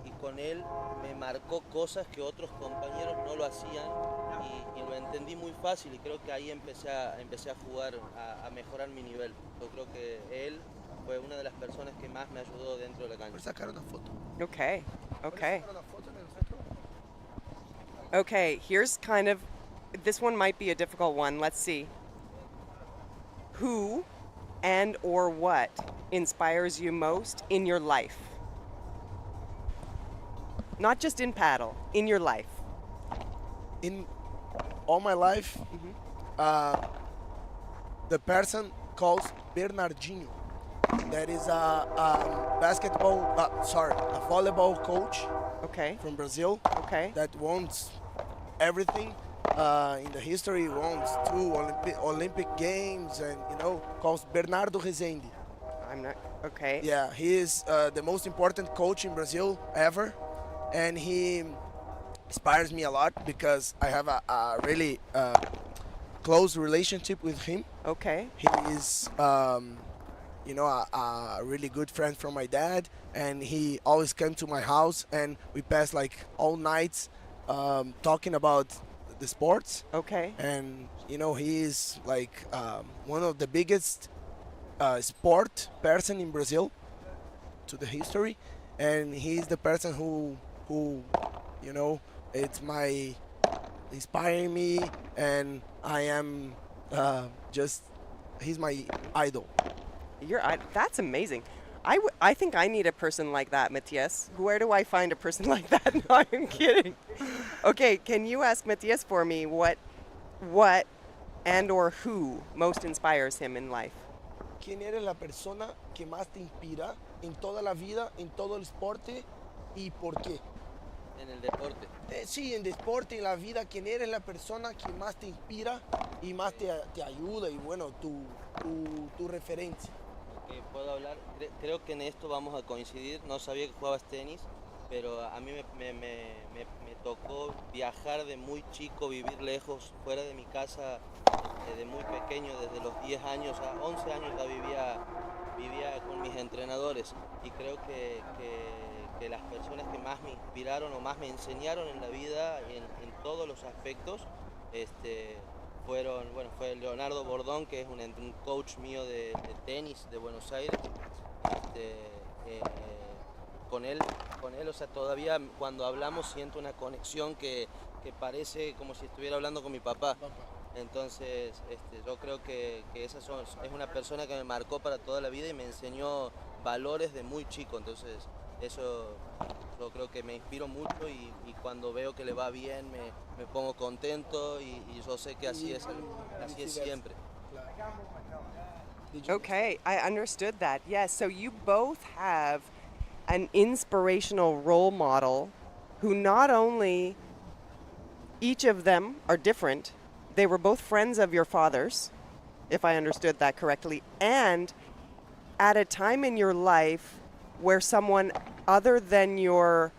Y con él me marcó cosas que otros compañeros no lo hacían, y lo entendí muy fácil, y creo que ahí empecé a jugar, a mejorar mi nivel. Yo creo que él fue una de las personas que más me ayudó dentro de la cancha. Por sacar una foto. Okay. Okay, here's this one might be a difficult one. Let's see. Who and or what inspires you most in your life? Not just in paddle, in your life. In all my life, the person called Bernardinho. That is a volleyball coach. Okay. From Brazil. Okay. That wants everything in the history. Wants 2 Olympic games, and calls Bernardo Rezende. I'm not okay. Yeah, he is the most important coach in Brazil ever, and he inspires me a lot because I have a really close relationship with him. Okay. He is, a really good friend from my dad, and he always came to my house, and we passed like all nights talking about the sports. Okay. And he is like one of the biggest sport person in Brazil to the history, and he's the person who it's inspiring me, and I am he's my idol. That's amazing. I think I need a person like that, Matias. Where do I find a person like that? No, I'm kidding. Okay, can you ask Matias for me what and or who most inspires him in life? ¿Quién eres la persona que más te inspira en toda la vida, en todo el deporte, y por qué? En el deporte. Sí, en deporte, en la vida, ¿quién eres la persona que más te inspira y más te ayuda, y bueno, tu referencia? Puedo hablar, creo que en esto vamos a coincidir. No sabía que jugabas tenis, pero a mí me tocó viajar de muy chico, vivir lejos, fuera de mi casa, desde muy pequeño, desde los 10 años a 11 años ya vivía con mis entrenadores, y creo que las personas que más me inspiraron o más me enseñaron en la vida, en todos los aspectos, fue Leonardo Bordón, que es un coach mío de tenis de Buenos Aires. Con él, o sea, todavía cuando hablamos siento una conexión que parece como si estuviera hablando con mi papá. Entonces, yo creo que es una persona que me marcó para toda la vida y me enseñó valores de muy chico. Entonces, Eso yo creo que me inspiro mucho y cuando veo que le va bien me pongo contento y yo sé que así es siempre. Okay, I understood that. Yes, so you both have an inspirational role model who not only each of them are different, they were both friends of your father's, if I understood that correctly, and at a time in your life where someone other than your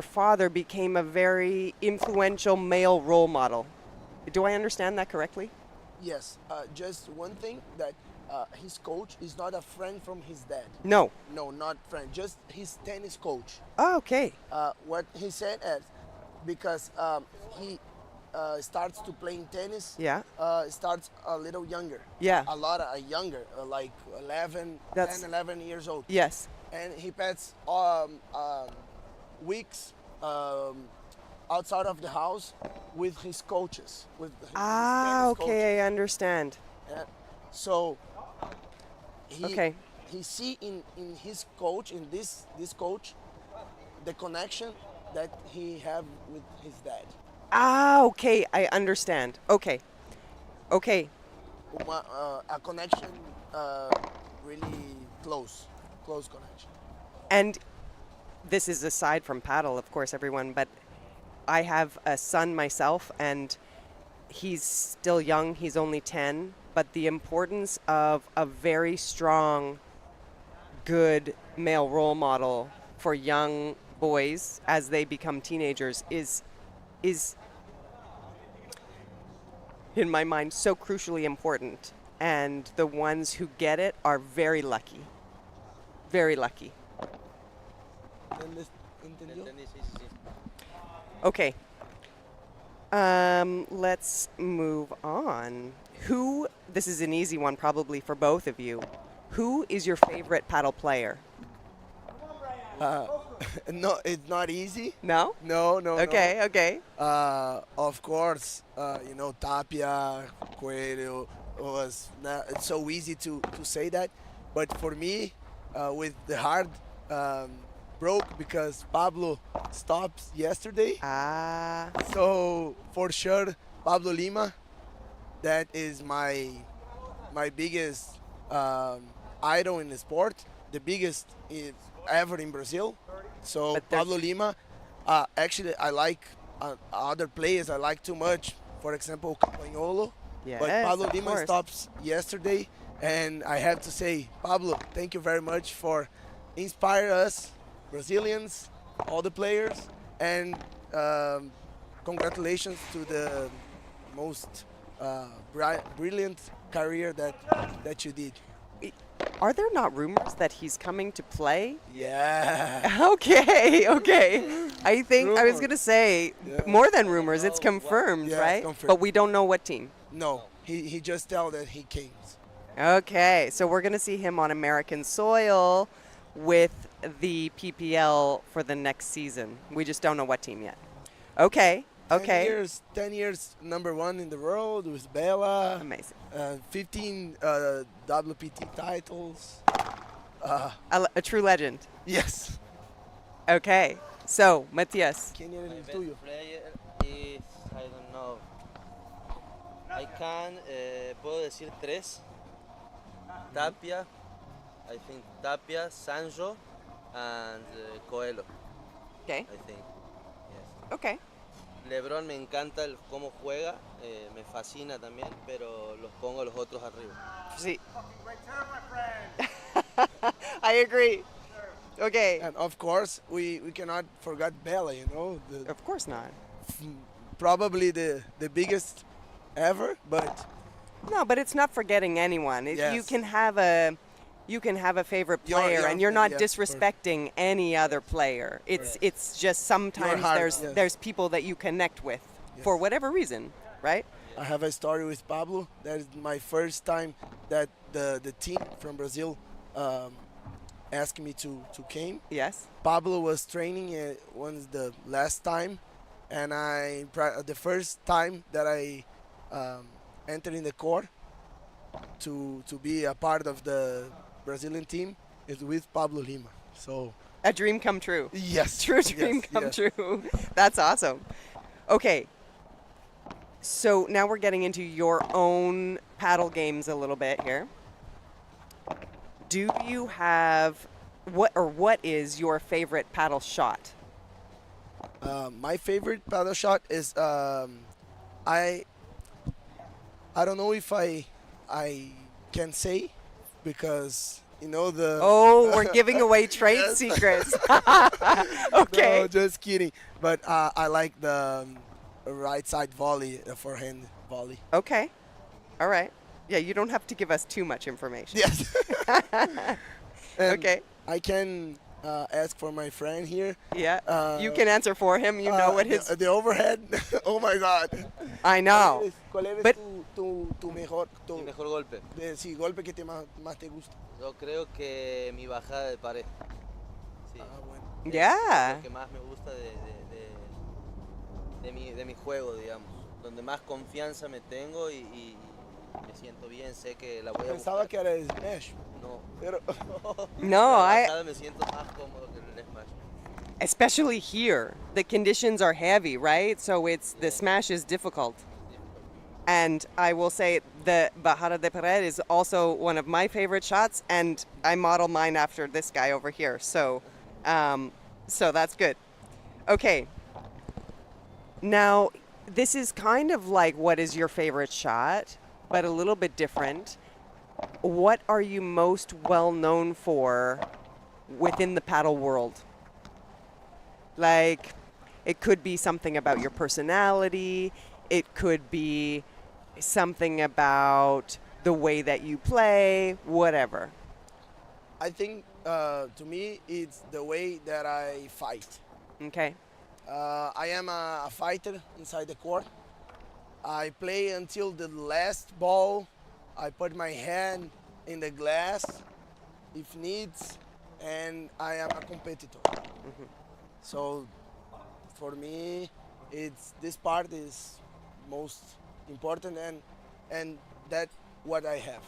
father became a very influential male role model. Do I understand that correctly? Yes, just one thing that his coach is not a friend from his dad. No. No, not friend, just his tennis coach. Oh, okay. What he said is because he starts to playing tennis. Yeah. Starts a little younger. Yeah. A lot younger, like 10, 11 years old. Yes. And he spends weeks outside of the house with his coaches. With his tennis Okay, coaches. I understand. Yeah. So he Okay. he see in his coach, in this coach, the connection that he have with his dad. Okay, I understand. Okay. Okay. A connection really close connection. And this is aside from paddle, of course, everyone, but I have a son myself, and he's still young. He's only 10. But the importance of a very strong, good male role model for young boys as they become teenagers is in my mind so crucially important. And the ones who get it are very lucky. Very lucky. ¿Entendió? ¿Entendí? Sí, sí, sí. Okay. Let's move on. This is an easy one probably for both of you. Who is your favorite paddle player? No, it's not easy. No? No. Okay. Of course, Tapia, Coelho it's so easy to say that. But for me, with the heart broke because Pablo stopped yesterday. So for sure, Pablo Lima, that is my biggest idol in the sport, the biggest ever in Brazil. So Pablo Lima, actually I like other players I like too much. For example, Campagnolo. Yes, But Pablo of Lima course. stops yesterday, and I have to say, Pablo, thank you very much for inspire us, Brazilians, all the players, and congratulations to the most brilliant career that you did. Are there not rumors that he's coming to play? Yeah. Okay. I think I was Rumors. going to say Yeah. more than rumors. It's confirmed, Yeah, it's right? confirmed. But we don't know what team. No, he just tell that he came. Okay, so we're going to see him on American soil with the PPL for the next season. We just don't know what team yet. Okay. 10 years number one in the world with Bella. Amazing. 15 WPT titles. A true legend. Yes. Okay, so Matias. ¿Quién era My el best tuyo? player is, I don't know. I can, puedo decir tres. Tapia, I think Tapia, Sancho, and Coelho, Okay. I think. Yes. Okay. LeBron me encanta cómo juega, me fascina también, pero los pongo a los otros arriba. See. I agree. Okay. And of course, we cannot forget Bella, Of course not. Probably the biggest ever, but No, but it's not forgetting anyone. Yes. You can have a favorite Your- player, your- and you're not yes, disrespecting any other player. It's just sometimes heart, there's yes. there's people that you connect with for whatever reason, right? I have a story with Pablo. That is my first time that the team from Brazil asked me to came. Yes. Pablo was training once the last time, and the first time that I entered in the court to be a part of the Brazilian team is with Pablo Lima. So A dream come true. Yes. True dream come true. That's awesome. Okay. So now we're getting into your own paddle games a little bit here. Do you have what is your favorite paddle shot? My favorite paddle shot is I don't know if I can say because you know the Oh, we're giving away trade Yes. secrets. Okay. No, just kidding. But I like the right side volley, the forehand volley. Okay. All right. Yeah, you don't have to give us too much information. Yes. And Okay. I can ask for my friend here. Yeah. You can answer for him. You know what his. The overhead. Oh my God. I know. ¿Cuál es But- tu mejor Mi mejor golpe. sí, golpe que más te gusta? Yo creo que mi bajada de pared. Sí. Bueno. Es Yeah. lo que más me gusta de mi juego, digamos. Donde más confianza me tengo y me siento bien, sé que la voy a Pensaba buscar. que era el smash, No. pero No, la I. bajada me siento más cómodo que en el smash. Especially here, the conditions are heavy, right? So the smash is difficult. And I will say the bajada de pared is also one of my favorite shots, and I model mine after this guy over here. So that's good. Okay. Now, this is kind of like what is your favorite shot, but a little bit different. What are you most well known for within the paddle world? Like, it could be something about your personality. It could be something about the way that you play, whatever. I think to me it's the way that I fight. Okay. I am a fighter inside the court. I play until the last ball. I put my hand in the glass if needs, and I am a competitor. So for me, this part is most important, and that what I have.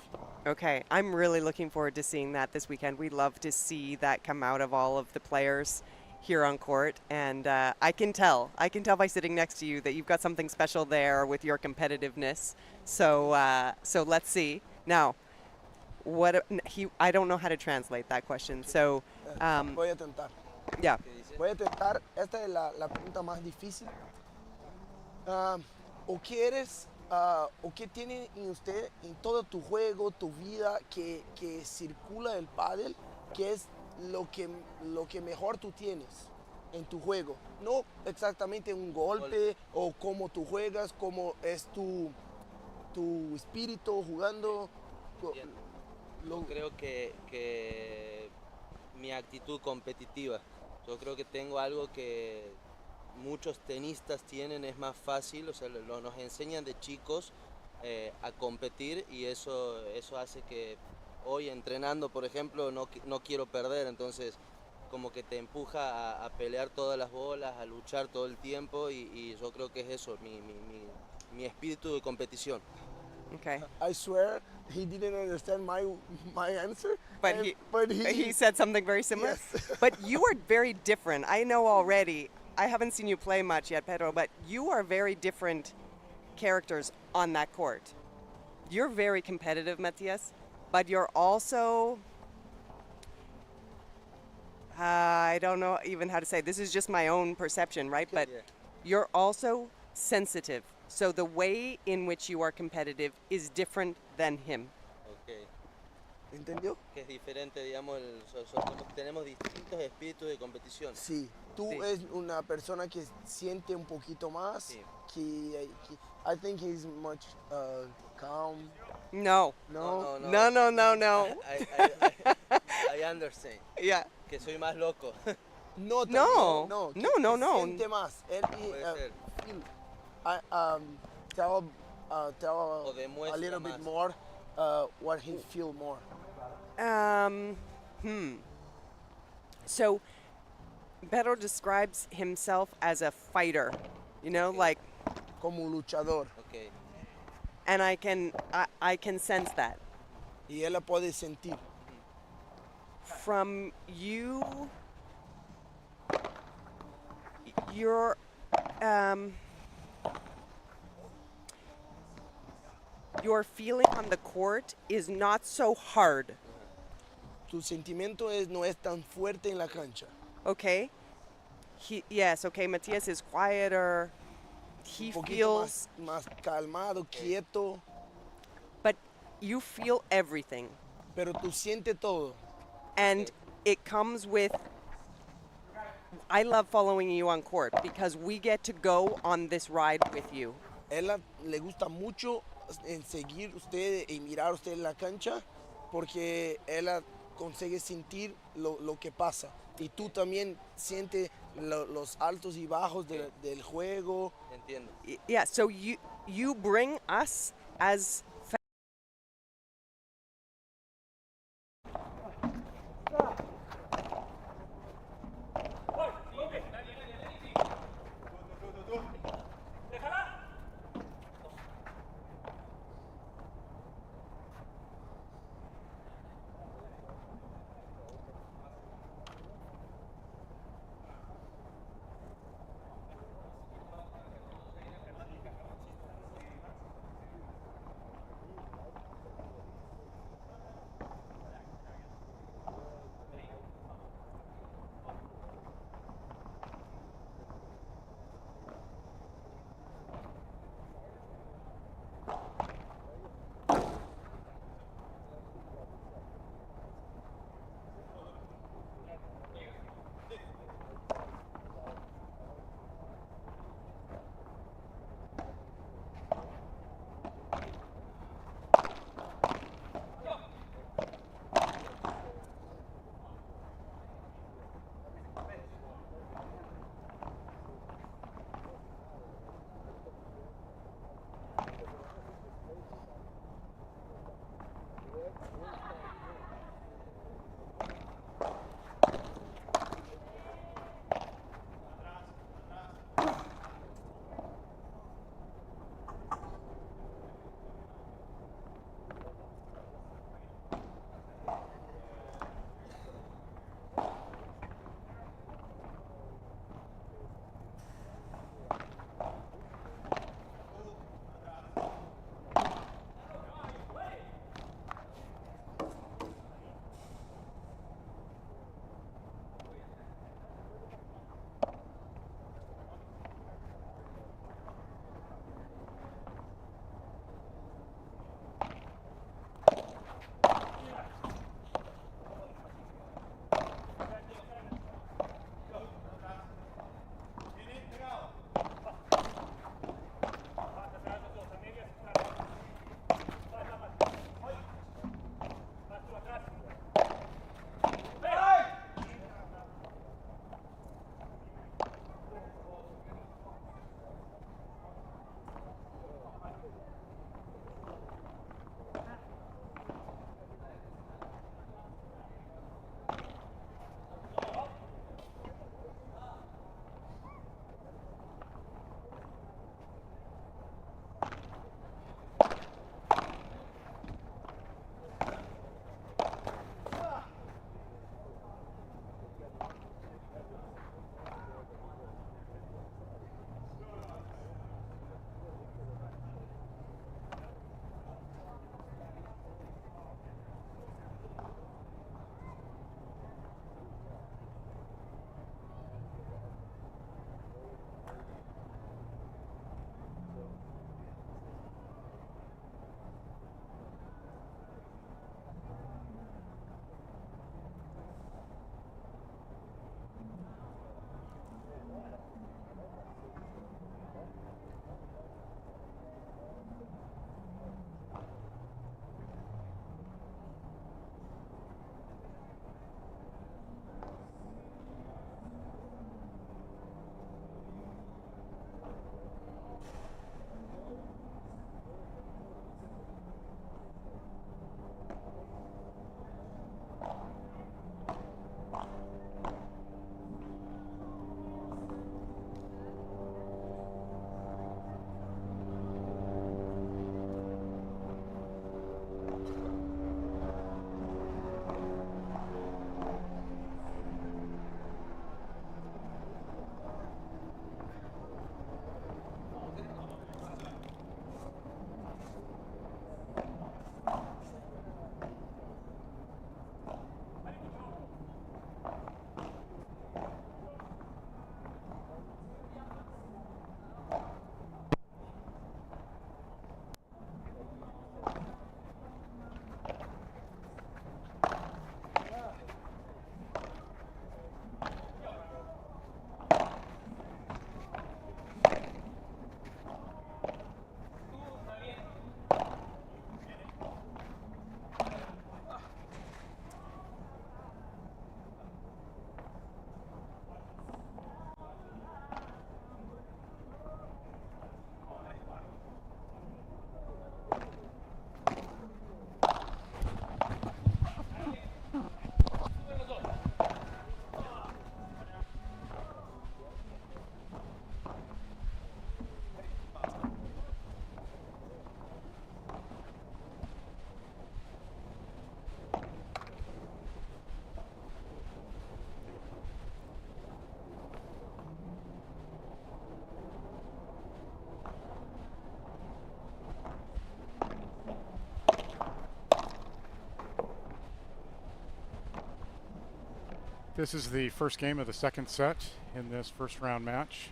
Okay. I'm really looking forward to seeing that this weekend. We love to see that come out of all of the players here on court, and I can tell by sitting next to you that you've got something special there with your competitiveness. So let's see. Now, I don't know how to translate that question. So Voy a tentar. yeah. Voy a tentar. Esta es la pregunta más difícil. ¿O qué eres, o qué tiene en usted, en todo tu juego, tu vida, que circula el pádel, que es lo que mejor tú tienes en tu juego? No exactamente un golpe o cómo tú juegas, cómo es tu espíritu jugando. Yo creo que mi actitud competitiva. Yo creo que tengo algo que muchos tenistas tienen, es más fácil, o sea, nos enseñan de chicos a competir y eso hace que hoy entrenando, por ejemplo, no quiero perder, entonces como que te empuja a pelear todas las bolas, a luchar todo el tiempo y yo creo que es eso, mi espíritu de competición. Okay. I swear he didn't understand my answer. But he said something very similar. Yes. But you are very different. I know already. I haven't seen you play much yet, Pedro, but you are very different characters on that court. You're very competitive, Matias, but you're also, I don't know even how to say, this is just my own perception, right? But Yeah. you're also sensitive. So the way in which you are competitive is different than him. Okay. ¿Entendió? Que es diferente, digamos, tenemos distintos espíritus de competición. Sí. Tú Sí. es una persona que siente un poquito más. Sí. Que I think he's much calm. No. No. No. I understand. Yeah. Que soy más loco. No. No. No. que No. Siente más. Él Puede ser. tell O a demuestra little bit más. more what he feel more. So, Pedro describes himself as a fighter, you know, like, Como un luchador. Okay. and I can sense that Y él la puede sentir. from you. your your feeling on the court is not so hard. Tu sentimiento no es tan fuerte en la cancha. Okay. Yes. Okay. Matias is quieter. He Un poquito feels, más calmado, quieto, but you feel everything, pero tú sientes todo. and it comes with. I love following you on court because we get to go on this ride with you. Ella le gusta mucho en seguir usted y mirar usted en la cancha porque ella consigue sentir lo que pasa. Y tú también sientes los altos y bajos del juego. Entiendo. Yeah. So you bring us as. This is the first game of the second set in this first round match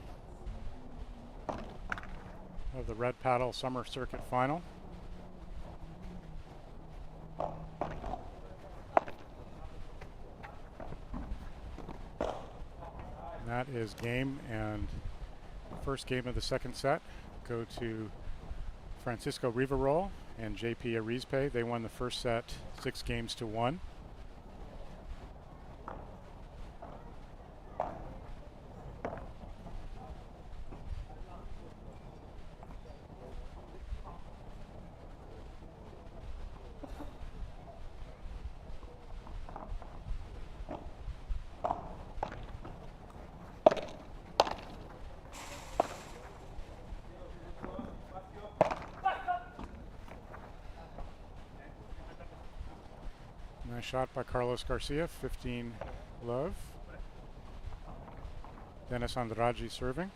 of the Red Paddle Summer Circuit Final. And that is game, and first game of the second set go to Francisco Rivarol and JP Arizpe. They won the first set 6-1. Nice shot by Carlos Garcia, 15 love. Dennis Andrade serving.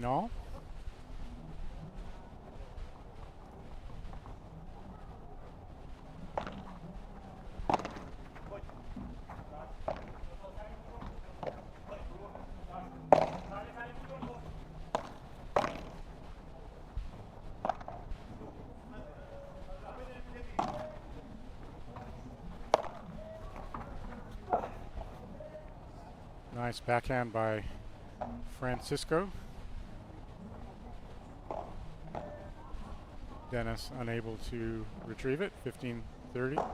All. Nice backhand by Francisco. Dennis unable to retrieve it, 15-30.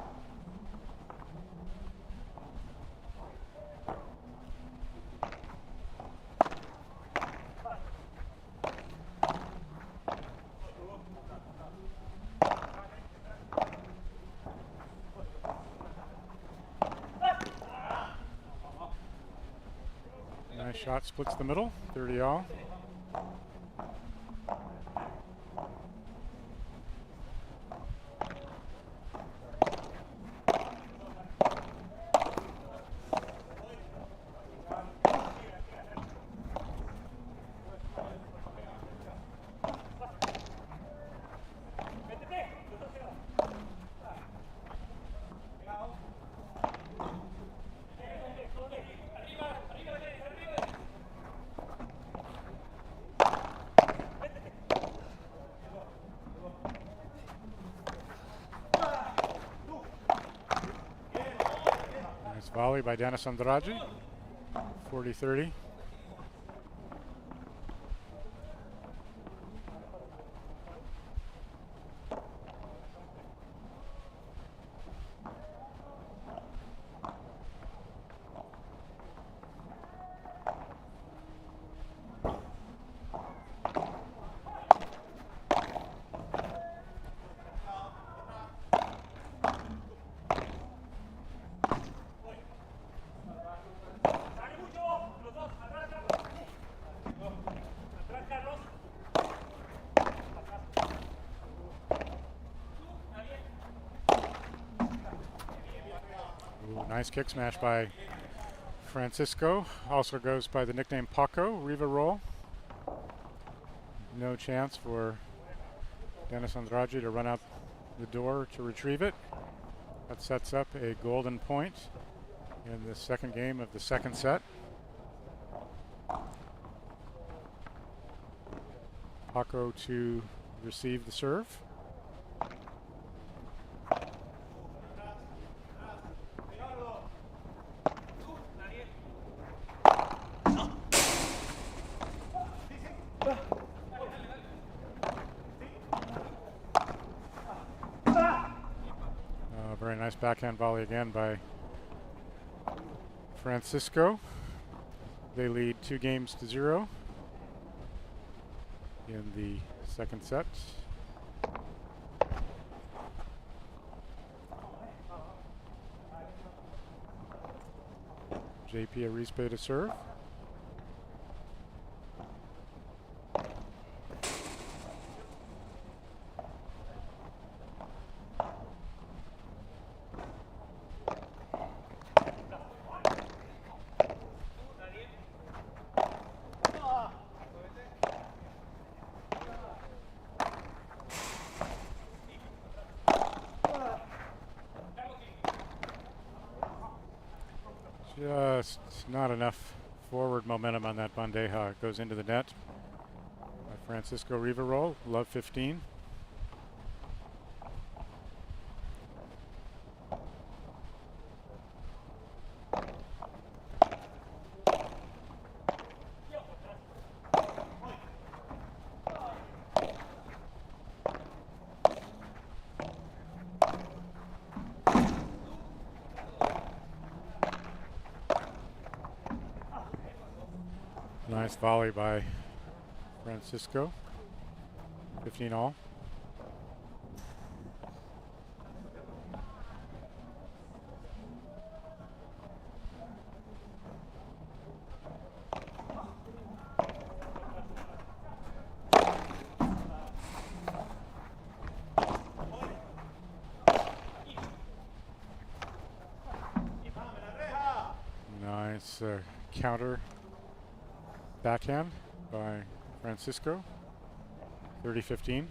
Nice shot, splits the middle, 30 all. Volley by Dennis Andrade, 40-30. Nice kick smash by Francisco. Also goes by the nickname Paco, Rivarol. No chance for Dennis Andrade to run out the door to retrieve it. That sets up a golden point in the second game of the second set. Paco to receive the serve. Very nice backhand volley again by Francisco. They lead 2-0 in the second set. JP Arispe to serve. Just not enough forward momentum on that bandeja. It goes into the net. Francisco Riverol, love 15. Nice volley by Francisco. 15 all. Nice counter backhand by Francisco. 30-15.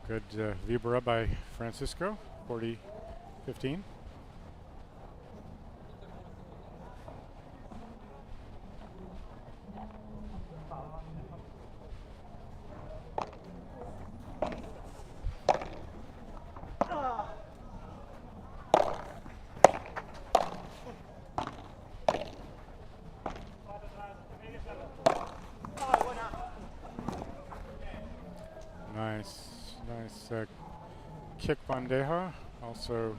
Good vibra by Francisco, 40-15. Nice kick bandeja, also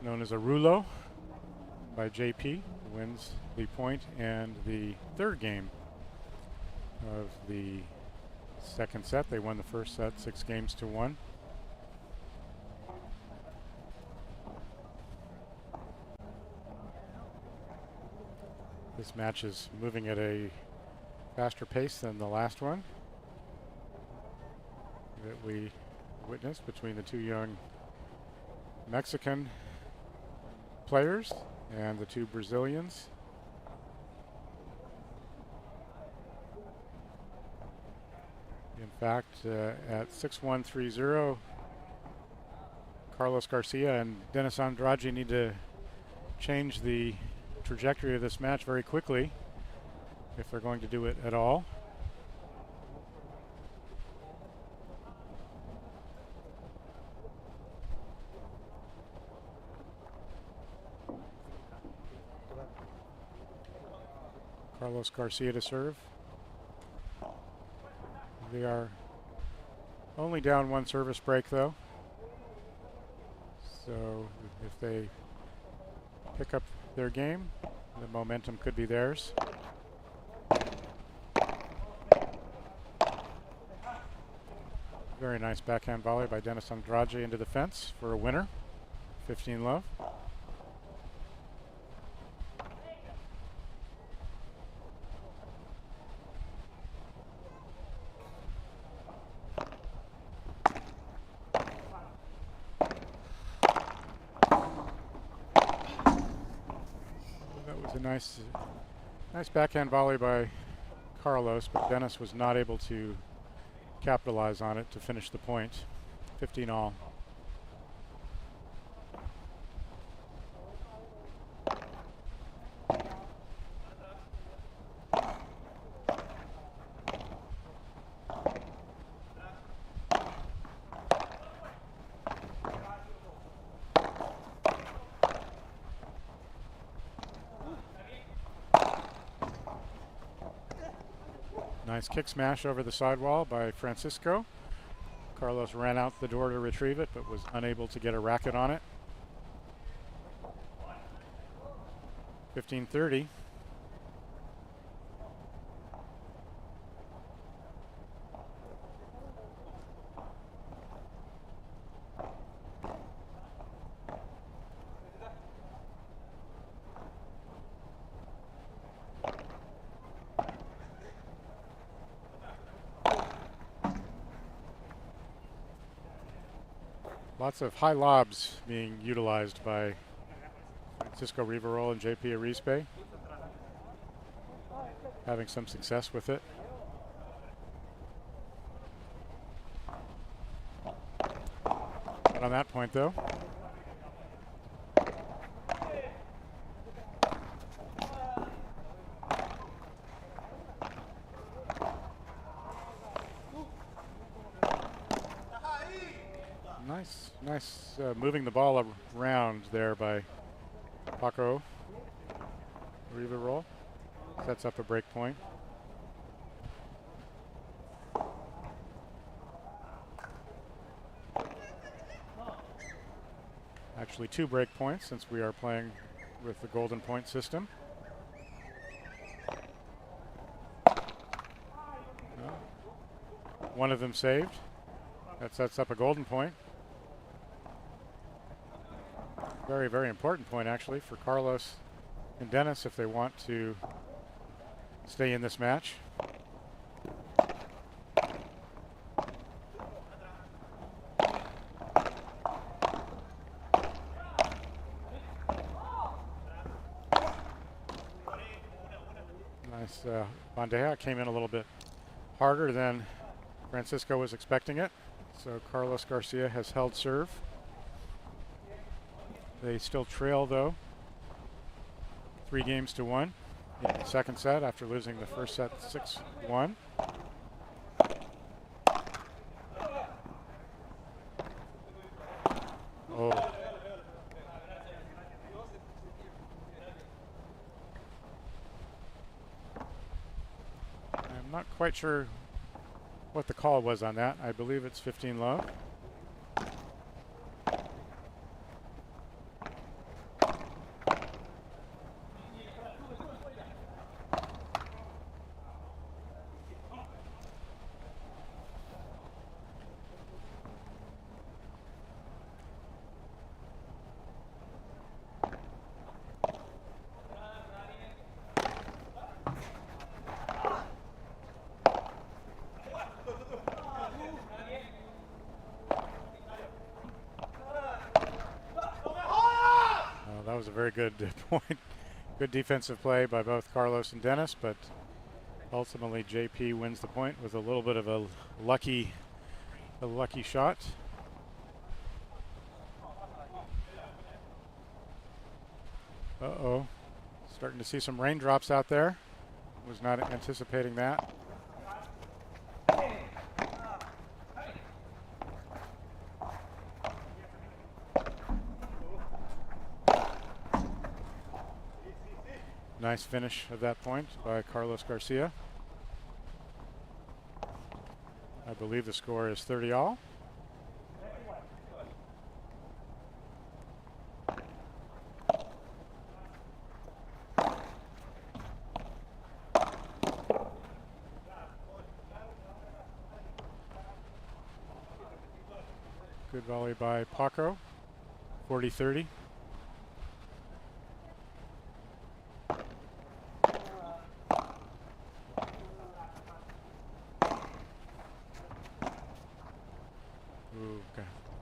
known as a rulo by JP, wins the point and the third game of the second set. They won the first set 6-1. This match is moving at a faster pace than the last one that we witnessed between the two young Mexican players and the two Brazilians. In fact, at 6-1, 3-0, Carlos Garcia and Denis Andrade need to change the trajectory of this match very quickly if they're going to do it at all. Carlos Garcia to serve. They are only down one service break though. So if they pick up their game, the momentum could be theirs. Very nice backhand volley by Denis Andrade into the fence for a winner. 15 love. Nice backhand volley by Carlos, but Denis was not able to capitalize on it to finish the point. 15 all. Nice kick smash over the sidewall by Francisco. Carlos ran out the door to retrieve it, but was unable to get a racket on it. 15-30. Lots of high lobs being utilized by Francisco Riverol and JP Arispe. Having some success with it. Not on that point though. Nice moving the ball around there by Paco Riverol. Sets up a break point. Actually 2 break points since we are playing with the golden point system. One of them saved. That sets up a golden point. Very, very important point actually for Carlos and Dennis if they want to stay in this match. Nice bandeja, came in a little bit harder than Francisco was expecting it. So Carlos Garcia has held serve. They still trail though, 3-1 in the second set after losing the first set 6-1. Oh. I'm not quite sure what the call was on that. I believe it's 15 love. That was a very good point. Good defensive play by both Carlos and Dennis, but ultimately JP wins the point with a little bit of a lucky shot. Uh-oh. Starting to see some raindrops out there. Was not anticipating that. Nice finish of that point by Carlos Garcia. I believe the score is 30-all. Good volley by Paco, 40-30.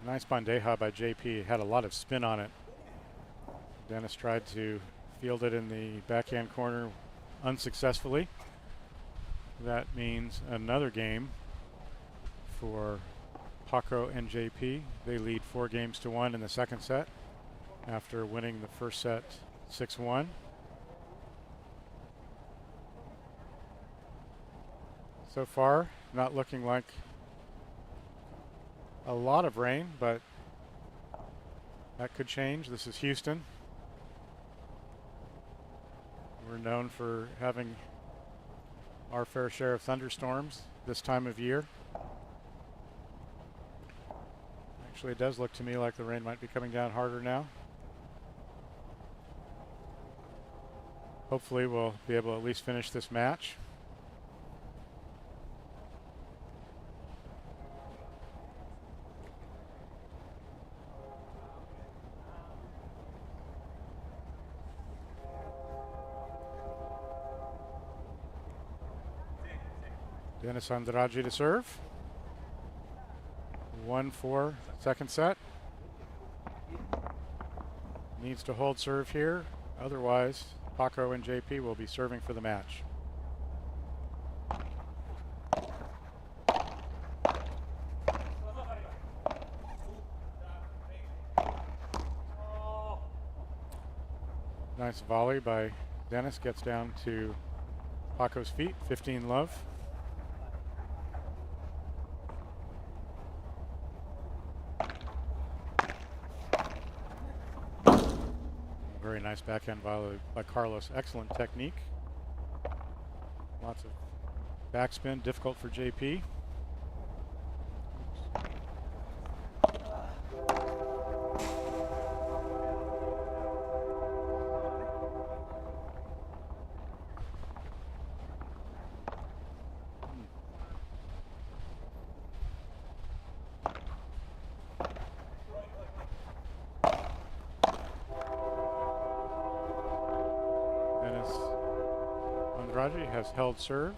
Nice bandeja by JP. Had a lot of spin on it. Dennis tried to field it in the backhand corner unsuccessfully. That means another game for Paco and JP. They lead 4-1 in the second set after winning the first set 6-1. So far, not looking like a lot of rain, but that could change. This is Houston. We're known for having our fair share of thunderstorms this time of year. Actually, it does look to me like the rain might be coming down harder now. Hopefully we'll be able to at least finish this match. Dennis Andrade to serve. 1-4 second set. Needs to hold serve here. Otherwise, Paco and JP will be serving for the match. Nice volley by Dennis, gets down to Paco's feet, 15-love. Very nice backhand volley by Carlos. Excellent technique. Lots of backspin, difficult for JP. Andrade has held serve.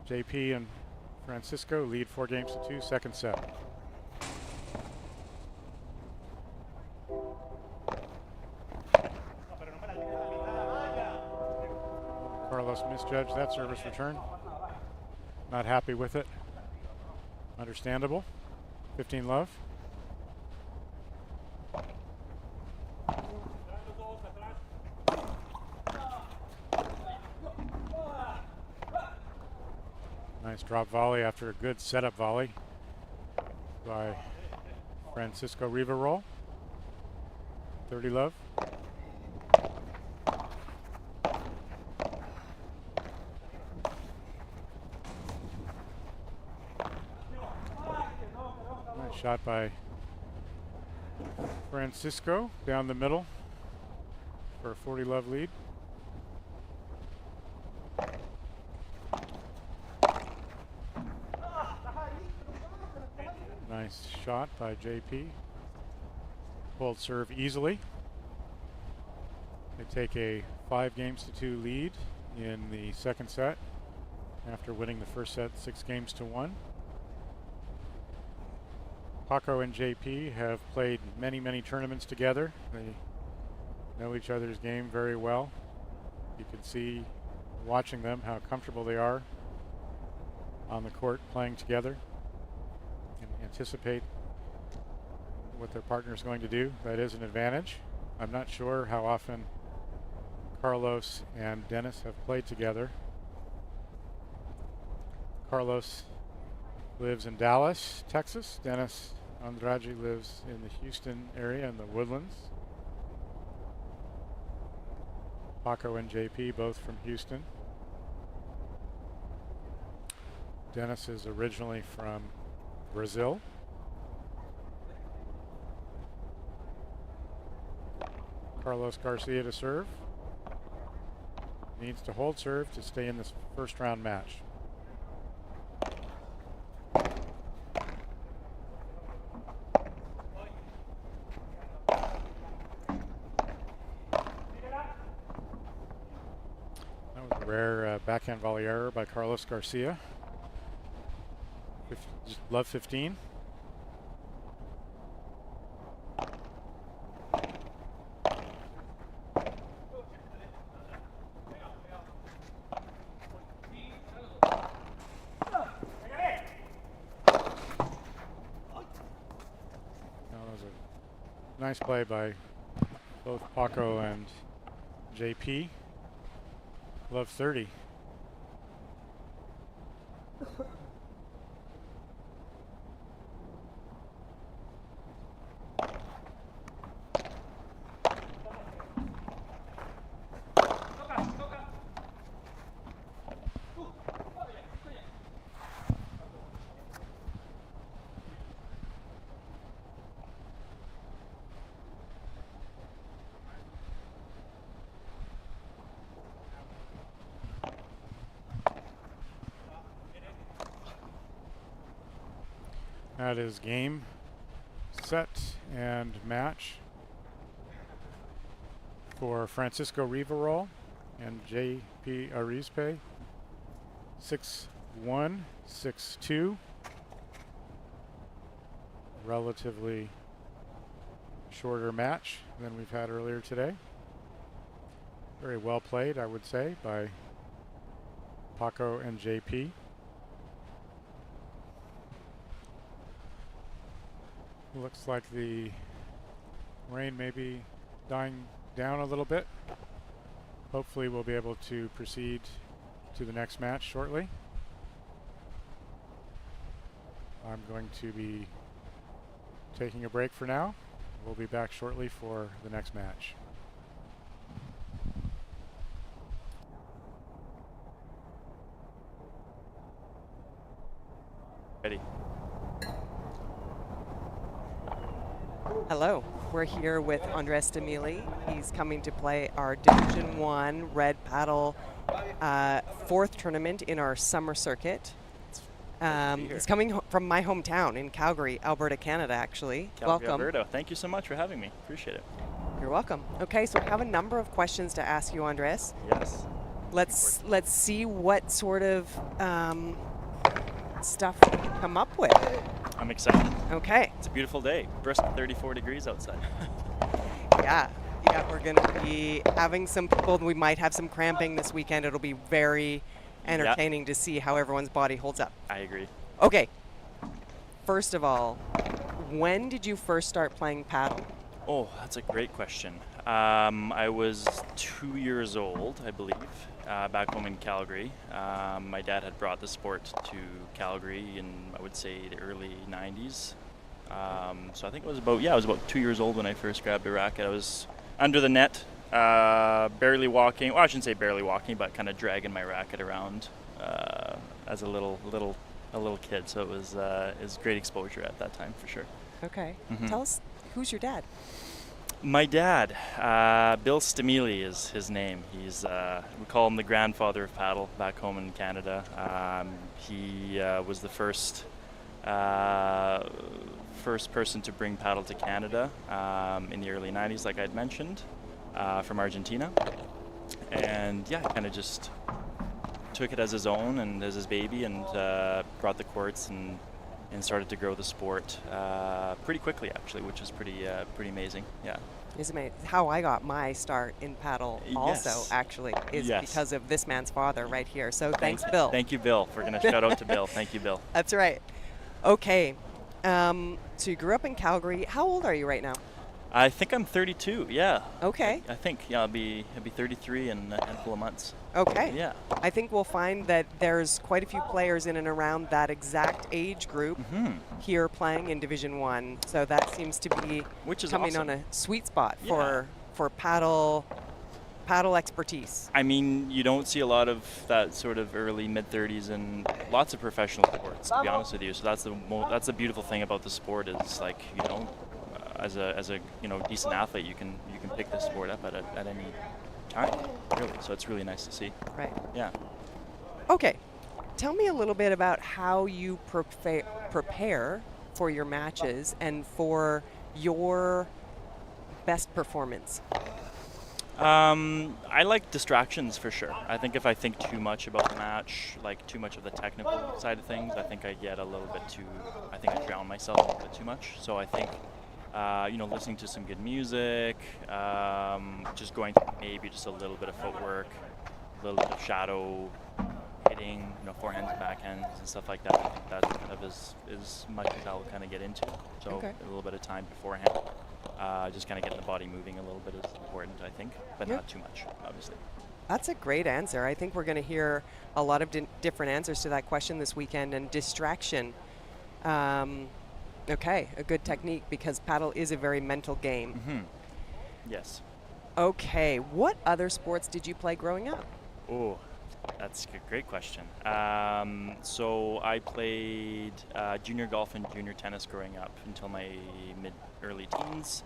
JP and Francisco lead 4-2, second set. Carlos misjudged that service return. Not happy with it. Understandable. 15-love. Nice drop volley after a good setup volley by Francisco Riverol. 30-love. Nice shot by Francisco down the middle for a 40-love lead. Nice shot by JP. Pulled serve easily. They take a 5-2 lead in the second set after winning the first set 6-1. Paco and JP have played many tournaments together. They know each other's game very well. You can see watching them how comfortable they are on the court playing together. Anticipate what their partner is going to do. That is an advantage. I'm not sure how often Carlos and Dennis have played together. Carlos lives in Dallas, Texas. Dennis Andrade lives in the Houston area in the Woodlands. Paco and JP both from Houston. Dennis is originally from Brazil. Carlos Garcia to serve. Needs to hold serve to stay in this first round match. That was a rare backhand volley error by Carlos Garcia. Just love 15. Nice play by both Paco and JP. Love 30. That is game, set, and match for Francisco Riverol and JP Arizpe. 6-1, 6-2. Relatively shorter match than we've had earlier today. Very well played, I would say, by Paco and JP. Looks like the rain may be dying down a little bit. Hopefully we'll be able to proceed to the next match shortly. I'm going to be taking a break for now. We'll be back shortly for the next match. Ready. Hello, we're here with Andres Demili. He's coming to play our Division 1 Red Paddle fourth tournament in our summer circuit. He's coming from my hometown in Calgary, Alberta, Canada, actually. Calgary, Welcome. Alberta. Thank you so much for having me. Appreciate it. You're welcome. Okay, so we have a number of questions to ask you, Andres. Yes. Let's see what sort of stuff we can come up with. I'm excited. Okay. It's a beautiful day. Brisk 34 degrees outside. Yeah, we're going to be having some people. We might have some cramping this weekend. It'll be very entertaining to see how everyone's body holds up. I agree. Okay. First of all, when did you first start playing paddle? Oh, that's a great question. I was 2 years old, I believe, back home in Calgary. My dad had brought the sport to Calgary in, I would say, the early 90s. So I think it was about 2 years old when I first grabbed a racket. I was under the net, barely walking. Well, I shouldn't say barely walking, but kind of dragging my racket around as a little kid. So it was great exposure at that time for sure. Okay. Tell us, who's your dad? My dad, Bill Stamili is his name. He's we call him the grandfather of paddle back home in Canada. He was the first person to bring paddle to Canada in the early 90s, like I'd mentioned, from Argentina. And yeah, kind of just took it as his own and as his baby, and brought the courts and started to grow the sport pretty quickly, actually, which is pretty amazing. Yeah. It's amazing. How I got my start in paddle also, Yes. actually, is Yes. because of this man's father right here. So thanks, Bill. Thank you, Bill. We're going to shout out to Bill. Thank you, Bill. That's right. Okay. So you grew up in Calgary. How old are you right now? I think I'm 32. Yeah. Okay. I think I'll be 33 in a handful of months. Okay. Yeah. I think we'll find that there's quite a few players in and around that exact age group here playing in Division 1. So that seems to be Which is coming awesome. on a sweet spot Yeah. for paddle expertise. I mean, you don't see a lot of that sort of early mid-30s in lots of professional sports, to be honest with you. So that's the beautiful thing about the sport is, like, you know, as a decent athlete, you can pick this sport up at any time, really. So it's really nice to see. Right. Yeah. Okay. Tell me a little bit about how you prepare for your matches and for your best performance. I like distractions for sure. I think if I think too much about the match, like too much of the technical side of things, I think I get a little bit too, I think I drown myself a little bit too much. So I think, listening to some good music, just going to maybe just a little bit of footwork, a little bit of shadow hitting, forehands and backhands and stuff like that. I think that kind of is as much as I'll kind of get into. So a little bit of time beforehand. Just kind of getting the body moving a little bit is important, I think, but not too much, obviously. That's a great answer. I think we're going to hear a lot of different answers to that question this weekend. And distraction, okay, a good technique, because paddle is a very mental game. Yes. Okay, what other sports did you play growing up? Oh, that's a great question. So I played junior golf and junior tennis growing up until my early teens,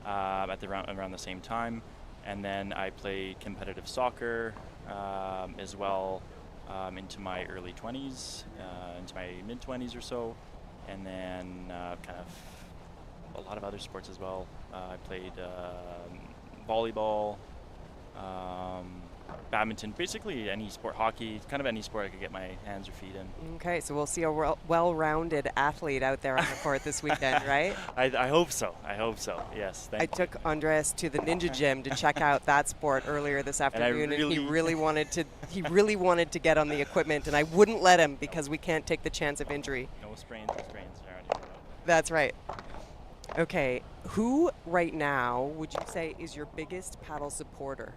around the same time, and then I played competitive soccer as well into my early 20s, into my mid 20s or so, and then kind of a lot of other sports as well. I played volleyball, badminton, basically any sport, hockey, kind of any sport I could get my hands or feet in. Okay, so we'll see a well-rounded athlete out there on the court this weekend, right? I hope so. I hope so. Yes. I took Andres to the Ninja Gym to check out that sport earlier this afternoon, and he really wanted to get on the equipment, and I wouldn't let him because we can't take the chance of injury. No sprains, Aaron. That's right. Okay, who right now would you say is your biggest paddle supporter?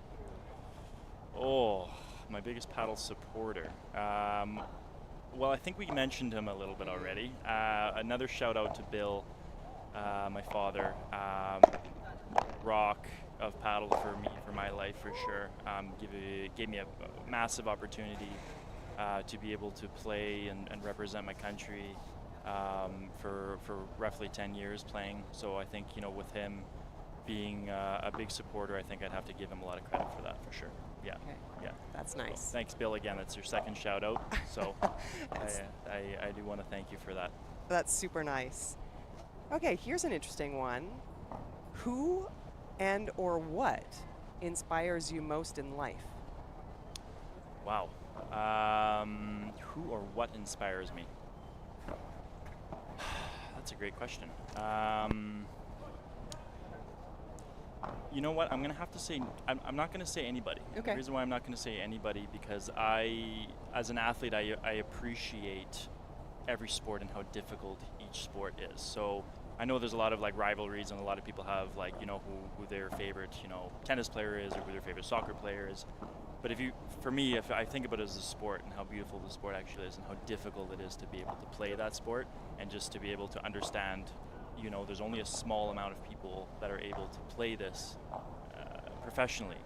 Oh, my biggest paddle supporter. Well, I think we mentioned him a little bit already. Another shout out to Bill, my father. Rock of paddle for me, for my life for sure. Gave me a massive opportunity to be able to play and represent my country for roughly 10 years playing. So I think, with him being a big supporter, I think I'd have to give him a lot of credit for that for sure. Yeah. Okay. Yeah. That's nice. Well, thanks, Bill, again. That's your second shout out. So I do want to thank you for that. That's super nice. Okay, here's an interesting one. Who and or what inspires you most in life? Wow. Who or what inspires me? That's a great question. You know what? I'm going to have to say, I'm not going to say anybody. Okay. The reason why I'm not going to say anybody, because as an athlete, I appreciate every sport and how difficult each sport is. So I know there's a lot of rivalries, and a lot of people have who their favorite tennis player is, or who their favorite soccer player is. But for me, if I think about it as a sport and how beautiful the sport actually is, and how difficult it is to be able to play that sport, and just to be able to understand, there's only a small amount of people that are able to play this professionally.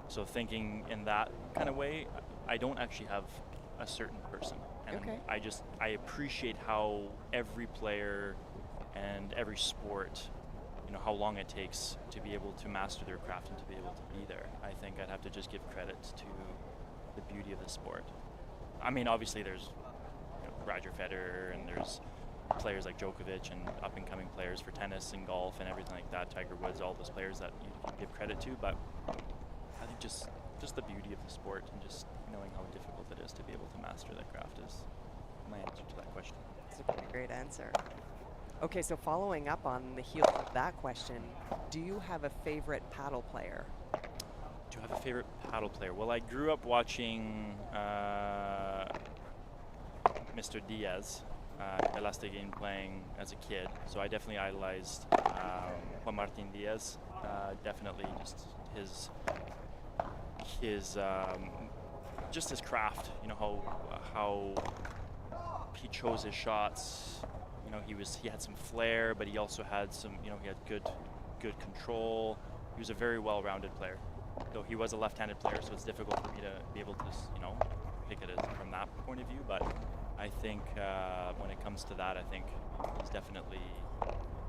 So thinking in that kind of way, I don't actually have a certain person. And Okay. I appreciate how every player and every sport, how long it takes to be able to master their craft and to be able to be there. I think I'd have to just give credit to the beauty of the sport. I mean, obviously there's Roger Federer, and there's players like Djokovic, and up-and-coming players for tennis and golf and everything like that, Tiger Woods, all those players that you can give credit to. But I think just the beauty of the sport, and just knowing how difficult it is to be able to master that craft is my answer to that question. That's a pretty great answer. Okay, so following up on the heels of that question, do you have a favorite paddle player? Do I have a favorite paddle player? Well, I grew up watching Mr. Diaz, Elastic Game playing as a kid, so I definitely idolized Juan Martin Diaz. Definitely just his craft. How he chose his shots. He had some flair, but he also had he had good control. He was a very well-rounded player, though he was a left-handed player, so it's difficult for me to be able to pick it from that point of view. But I think when it comes to that, I think he's definitely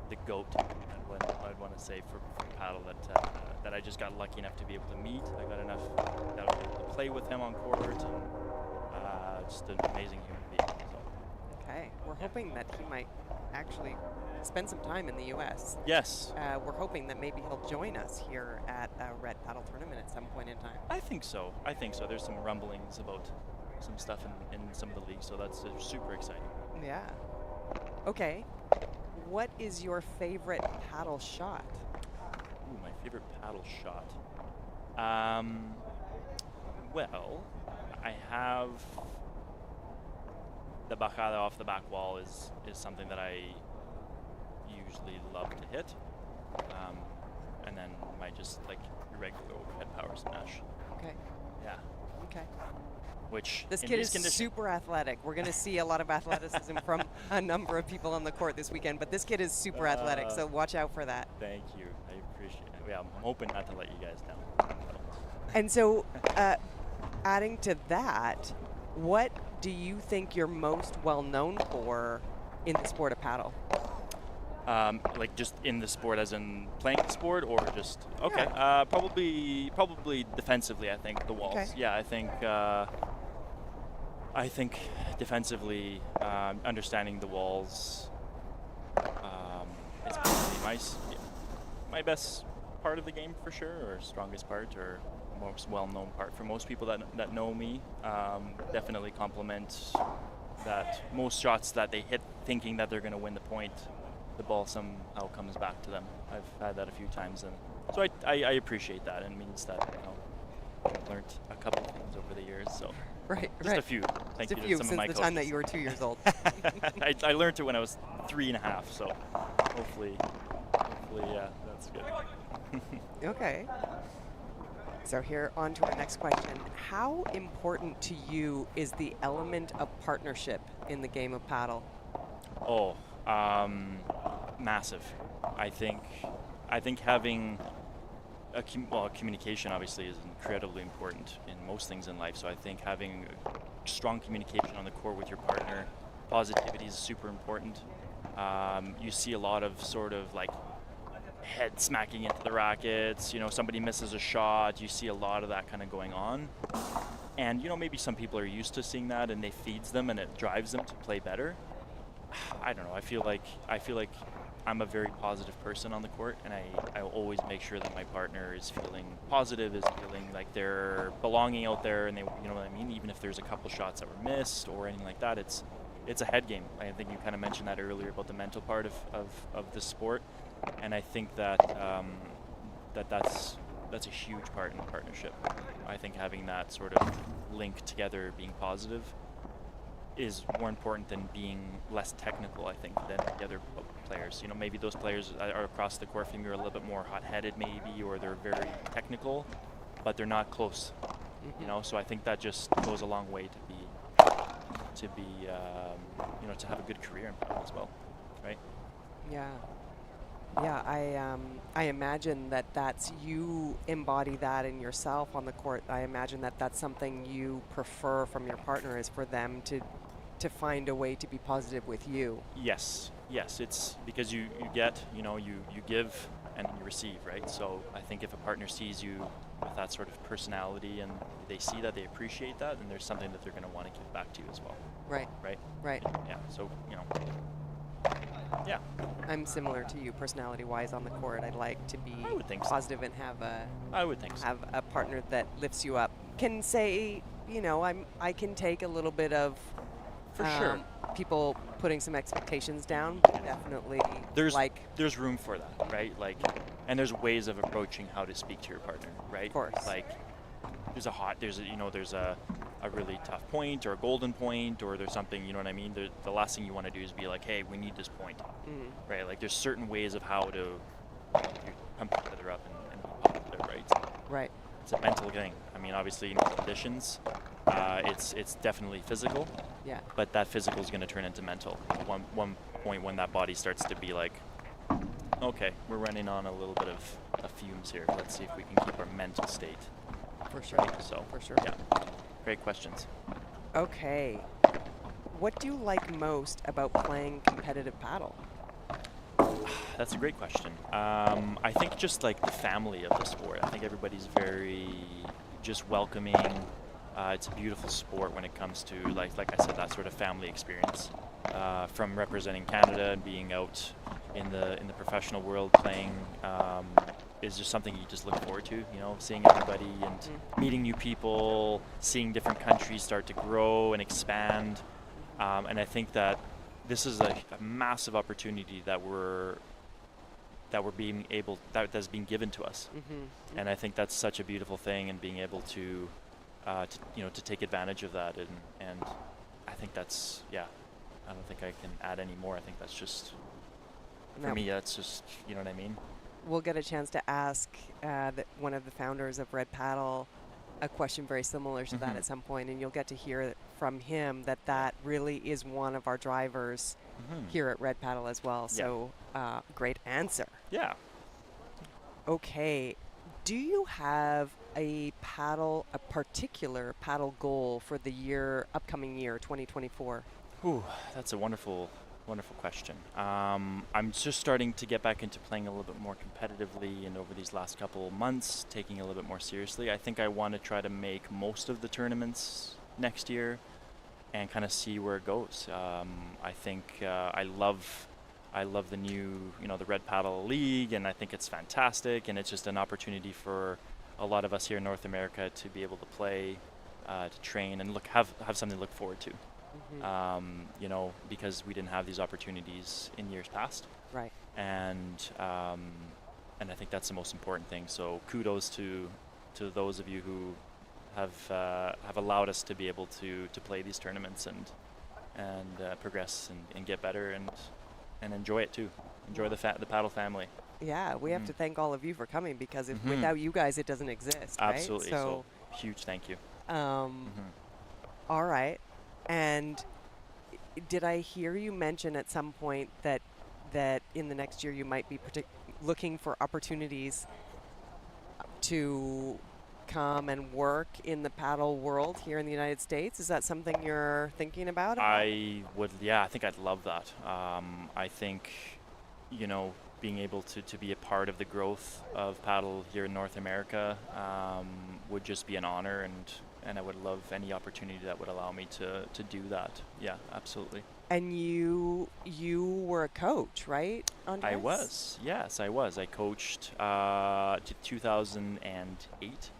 the GOAT. I'd want to say for paddle that I just got lucky enough to be able to meet. I got enough to play with him on court, and just an amazing human being. So. Okay, we're hoping that he might actually spend some time in the U.S. Yes. We're hoping that maybe he'll join us here at a Red Paddle tournament at some point in time. I think so. There's some rumblings about some stuff in some of the leagues, so that's super exciting. Yeah. Okay. What is your favorite paddle shot? Ooh, my favorite paddle shot. Well, I have the bajada off the back wall is something that I usually love to hit, and then my just regular overhead power smash. Okay. Yeah. Okay. Which This in kid these is conditions- super athletic. We're going to see a lot of athleticism from a number of people on the court this weekend, but this kid is super athletic, so watch out for that. Thank you. I appreciate it. Yeah, I'm hoping not to let you guys down. And so, adding to that, what do you think you're most well known for in the sport of paddle? Just in the sport, as in playing the sport, or just okay? Yeah. Probably defensively. I think the walls. Okay. Yeah, I think defensively, understanding the walls, it's probably my best part of the game for sure, or strongest part, or most well-known part for most people that know me. Definitely compliment that most shots that they hit thinking that they're going to win the point, the ball somehow comes back to them. I've had that a few times, and so I appreciate that, and it means that I've learned a couple of things over the years. So just a few. Thank you to some of my since the coaches. time that you were 2 years old. I learned it when I was 3.5, so hopefully, yeah, that's good. Okay. So here on to our next question. How important to you is the element of partnership in the game of paddle? Oh, massive. I think having communication obviously is incredibly important in most things in life. So I think having strong communication on the court with your partner, positivity is super important. You see a lot of sort of like head smacking into the rackets, somebody misses a shot, you see a lot of that kind of going on. And maybe some people are used to seeing that and it feeds them and it drives them to play better. I don't know, I feel like I'm a very positive person on the court, and I always make sure that my partner is feeling positive, is feeling like they're belonging out there, and they, you know what I mean, even if there's a couple shots that were missed or anything like that, it's a head game. I think you kind of mentioned that earlier about the mental part of the sport. And I think that that's a huge part in partnership. I think having that sort of link together, being positive, is more important than being less technical, I think, than the other players. Maybe those players are across the court from you are a little bit more hot-headed maybe, or they're very technical, but they're not close. So I think that just goes a long way to have a good career in paddle as well, right? Yeah. Yeah, I imagine that's you embody that in yourself on the court. I imagine that's something you prefer from your partner, is for them to find a way to be positive with you. Yes, it's because you get, you give and you receive, right? So I think if a partner sees you with that sort of personality and they see that, they appreciate that, then there's something that they're going to want to give back to you as well. Right. Yeah, so, yeah. I'm similar to you personality-wise on the court. I'd like to be positive and have a partner that lifts you up. Can say, I can take a little bit of people putting some expectations down. Definitely. There's room for that, right? And there's ways of approaching how to speak to your partner, right? Of course. There's a really tough point or a golden point, or there's something, you know what I mean? The last thing you want to do is be like, hey, we need this point, right? There's certain ways of how to pump each other up and be popular, right? Right. It's a mental thing. I mean, obviously, in conditions, it's definitely physical. Yeah. But that physical is going to turn into mental. One point when that body starts to be like, okay, we're running on a little bit of fumes here. Let's see if we can keep our mental state. For sure. Right? So, for sure. Yeah. Great questions. Okay. What do you like most about playing competitive paddle? That's a great question. I think just the family of the sport. I think everybody's very just welcoming. It's a beautiful sport when it comes to, like I said, that sort of family experience. From representing Canada and being out in the professional world playing is just something you just look forward to, seeing everybody and meeting new people, seeing different countries start to grow and expand. And I think that this is a massive opportunity that's being given to us. And I think that's such a beautiful thing, and being able to take advantage of that. And I think that's, I don't think I can add any more. I think that's just, for me, that's just, you know what I mean? We'll get a chance to ask one of the founders of Red Paddle a question very similar to that at some point, and you'll get to hear from him that really is one of our drivers here at Red Paddle as well. So great answer. Yeah. Okay. Do you have a particular paddle goal for the upcoming year, 2024? Ooh, that's a wonderful question. I'm just starting to get back into playing a little bit more competitively, and over these last couple of months, taking it a little bit more seriously. I think I want to try to make most of the tournaments next year. kind of see where it goes. I think I love the new, the Red Paddle League, and I think it's fantastic, and it's just an opportunity for a lot of us here in North America to be able to play, to train, and have something to look forward to. Because we didn't have these opportunities in years past. Right. And I think that's the most important thing. So kudos to those of you who have allowed us to be able to play these tournaments and progress and get better and enjoy it too. Enjoy the paddle family. Yeah, we have to thank all of you for coming, because if without you guys, it doesn't exist. Absolutely. Right? So huge thank you. All right. And did I hear you mention at some point that in the next year you might be looking for opportunities to come and work in the paddle world here in the United States? Is that something you're thinking about? I would, yeah, I think I'd love that. I think, being able to be a part of the growth of paddle here in North America would just be an honor, and I would love any opportunity that would allow me to do that. Yeah, absolutely. And you were a coach, right, Andres? I was, yes, I was. I coached 2008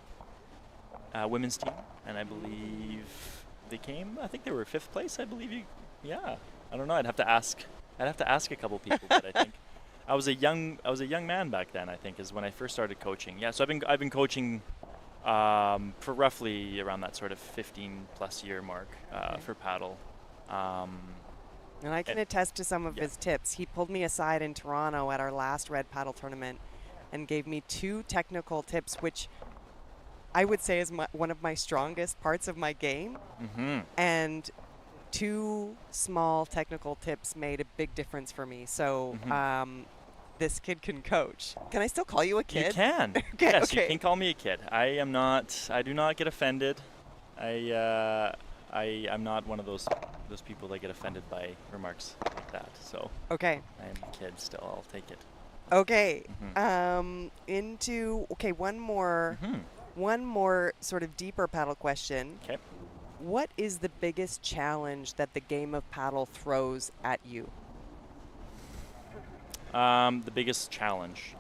women's team, and I believe I think they were 5th place, I believe. Yeah, I don't know, I'd have to ask a couple people, but I think I was a young man back then, I think, is when I first started coaching. Yeah, so I've been coaching for roughly around that sort of 15+ year mark for paddle. And I can attest to some of his tips. He pulled me aside in Toronto at our last Red Paddle tournament and gave me 2 technical tips, which I would say is one of my strongest parts of my game. And 2 small technical tips made a big difference for me. So this kid can coach. Can I still call you a kid? You can. Okay, yes, okay. You can call me a kid. I do not get offended. I'm not one of those people that get offended by remarks like that. So okay, I'm a kid still. I'll take it. Okay. One more sort of deeper paddle question. Okay. What is the biggest challenge that the game of paddle throws at you? The biggest challenge.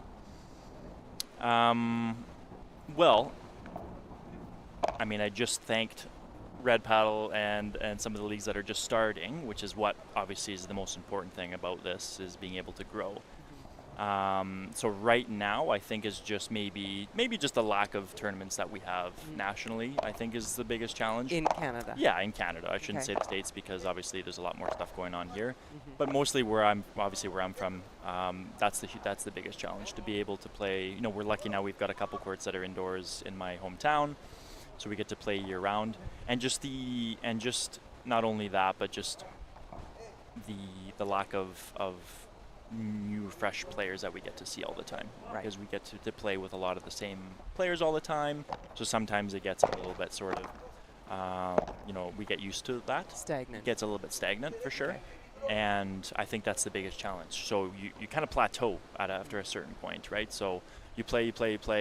Well, I mean, I just thanked Red Paddle and some of the leagues that are just starting, which is what obviously is the most important thing about this, is being able to grow. So right now, I think is just maybe just the lack of tournaments that we have nationally, I think is the biggest challenge. In Canada? Yeah, in Canada. I shouldn't say the States, because obviously there's a lot more stuff going on here. But mostly where I'm from, that's the biggest challenge, to be able to play. We're lucky now, we've got a couple courts that are indoors in my hometown, so we get to play year round. And just not only that, but just the lack of new fresh players that we get to see all the time, because we get to play with a lot of the same players all the time, so sometimes it gets a little bit sort of we get used to that. Stagnant. It gets a little bit stagnant for sure. And I think that's the biggest challenge. So you kind of plateau after a certain point, right? So you play,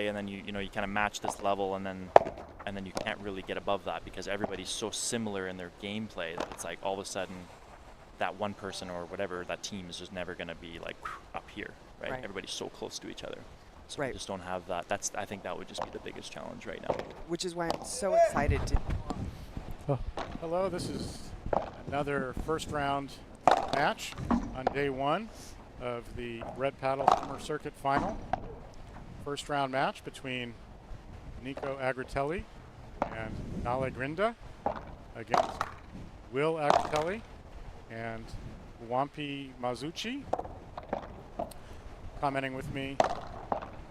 and then you kind of match this level, and then you can't really get above that, because everybody's so similar in their gameplay that it's like all of a sudden that one person or whatever, that team is just never going to be like up here, right? Everybody's so close to each other. So we just don't have that. I think that would just be the biggest challenge right now. Which is why I'm so excited to... Hello, this is another first round match on day 1 of the Red Paddle Summer Circuit Final. First round match between Nico Agritelli and Nale Grinda against Will Agritelli and Wampi Mazuchi. Commenting with me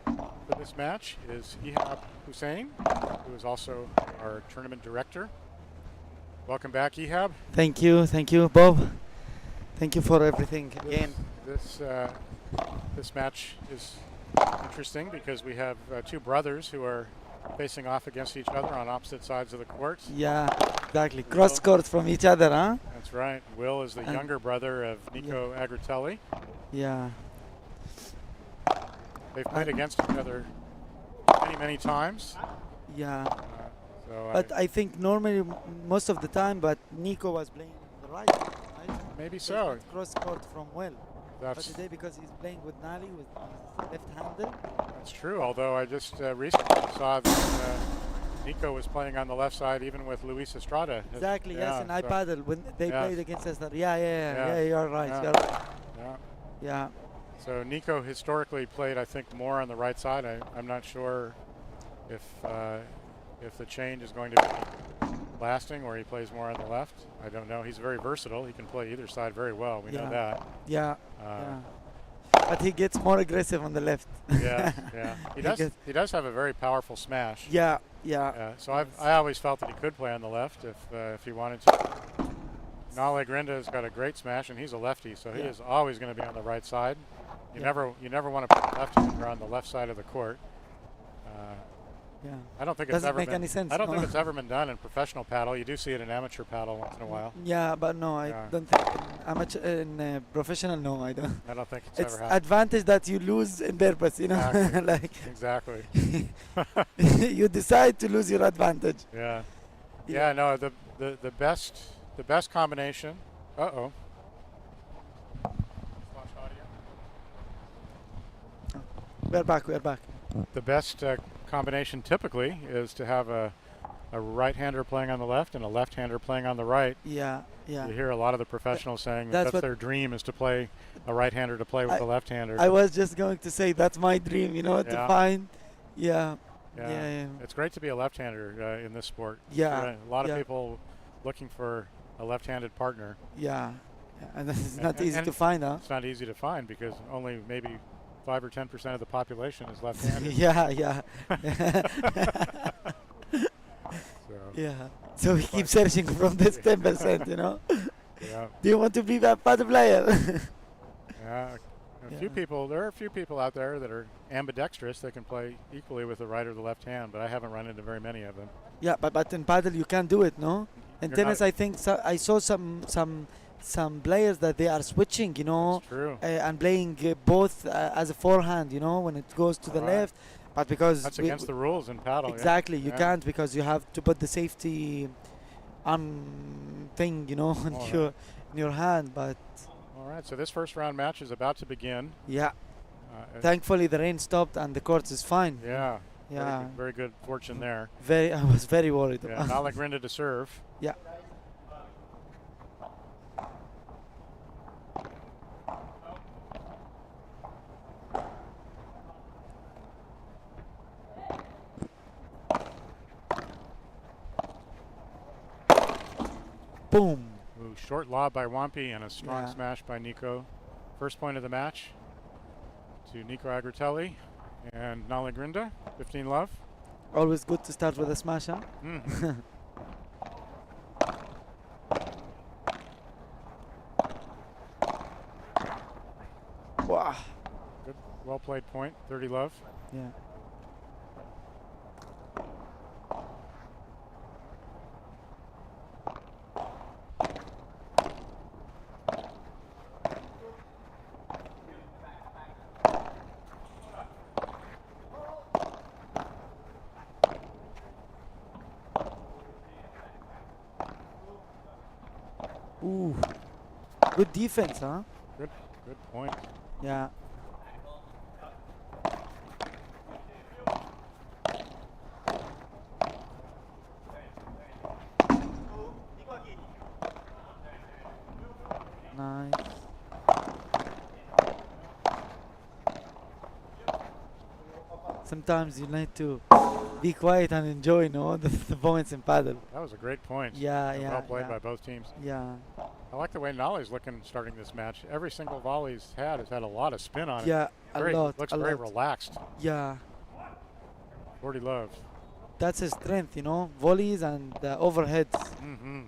for this match is Ihab Hussein, who is also our tournament director. Welcome back, Ihab. Thank you, Bob. Thank you for everything again. This match is interesting because we have 2 brothers who are facing off against each other on opposite sides of the court. Yeah, exactly. Cross court from each other, huh? That's right. Will is the younger brother of Nico Agritelli. Yeah. They've played against each other many times. Yeah. So But I think normally most of the time, but Nico was playing on the right, right? maybe So so. he could cross court from well. But That's today, because he's playing with Nali with his left-handed. that's true. Although I just recently saw that Nico was playing on the left side, even with Luis Estrada. Exactly. Yes, in so- iPadel when they Yeah. played against us. Yeah. You're right. Yeah. You're right. Yeah. Yeah. So Nico historically played, I think, more on the right side. I'm not sure if the change is going to be lasting, or he plays more on the left. I don't know. He's very versatile. He can play either side very well. We know that. Yeah. Uh, Yeah. But he gets more aggressive on the left. yeah, yeah. He does have a very powerful smash. Yeah. Yeah. So I always felt that he could play on the left if he wanted to. Nale Grinda's got a great smash, and he's a lefty, so he is always going to be on the right side. You never want to put a lefty when you're on the left side of the court. Yeah. I don't think Doesn't it's ever make been, any sense. I don't no. think it's ever been done in professional paddle. You do see it in amateur paddle once in a while. Yeah, but no, I Yeah. don't think amateur in professional. No, I don't. I don't think it's It's ever happened. advantage that you lose in purpose, you know, Exactly. like Exactly. you decide to lose your advantage. Yeah. Yeah. Yeah. No. The best combination. Uh-oh. We're back. We're back. The best combination typically is to have a right-hander playing on the left and a left-hander playing on the right. Yeah. Yeah. You hear a lot of the professionals saying That's that's what- their dream, is to play a right-hander to play with a left-hander. I was just going to say that's my dream, you know, to Yeah. find. Yeah. Yeah. Yeah. It's great to be a left-hander in this sport. Yeah, A lot of yeah. people looking for a left-handed partner. Yeah. And it's not And- easy and to find, huh? It's not easy to find because only maybe 5 or 10% of the population is left-handed. Yeah. Yeah. So, Yeah. So we keep searching from this 10%, you know. yeah. Do you want to be that paddle player? Yeah. Yeah. There are a few people out there that are ambidextrous that can play equally with the right or the left hand, but I haven't run into very many of them. Yeah, but in paddle you can do it, no? In You're tennis, not- I think I saw some players that they are switching, you know, It's true. and playing both as a forehand, you know, when it goes to the Right. left. But because That's against the rules in paddle. exactly, you Yeah. can't, because you have to put the safety thing, you know, in All your in your hand. But All right, so this first round match is about to begin. yeah, Uh, thankfully the rain stopped and the court is fine. yeah. Yeah. Very good fortune there. I was very worried. Yeah. Nale Grinda to serve. Yeah. Boom. Ooh, short lob by Wampy and a strong Yeah. smash by Nico. First point of the match to Nico Agritelli and Nale Grinda. 15 love. Always good to start with a smash, huh? Mhm. Wow. Good, well played point. 30 love. Yeah. Ooh. Good defense, huh? Good point. Yeah. Nice. Sometimes you need to be quiet and enjoy, no, the moments in paddle. That was a great point. Yeah, And yeah. well played yeah. by both teams. Yeah. I like the way Nale's looking starting this match. Every single volley he's had has had a lot of spin on it. Yeah, Very, a lot. Looks a very lot. relaxed. Yeah. 40 love. That's his strength, you know, volleys and overheads. Mm-hmm.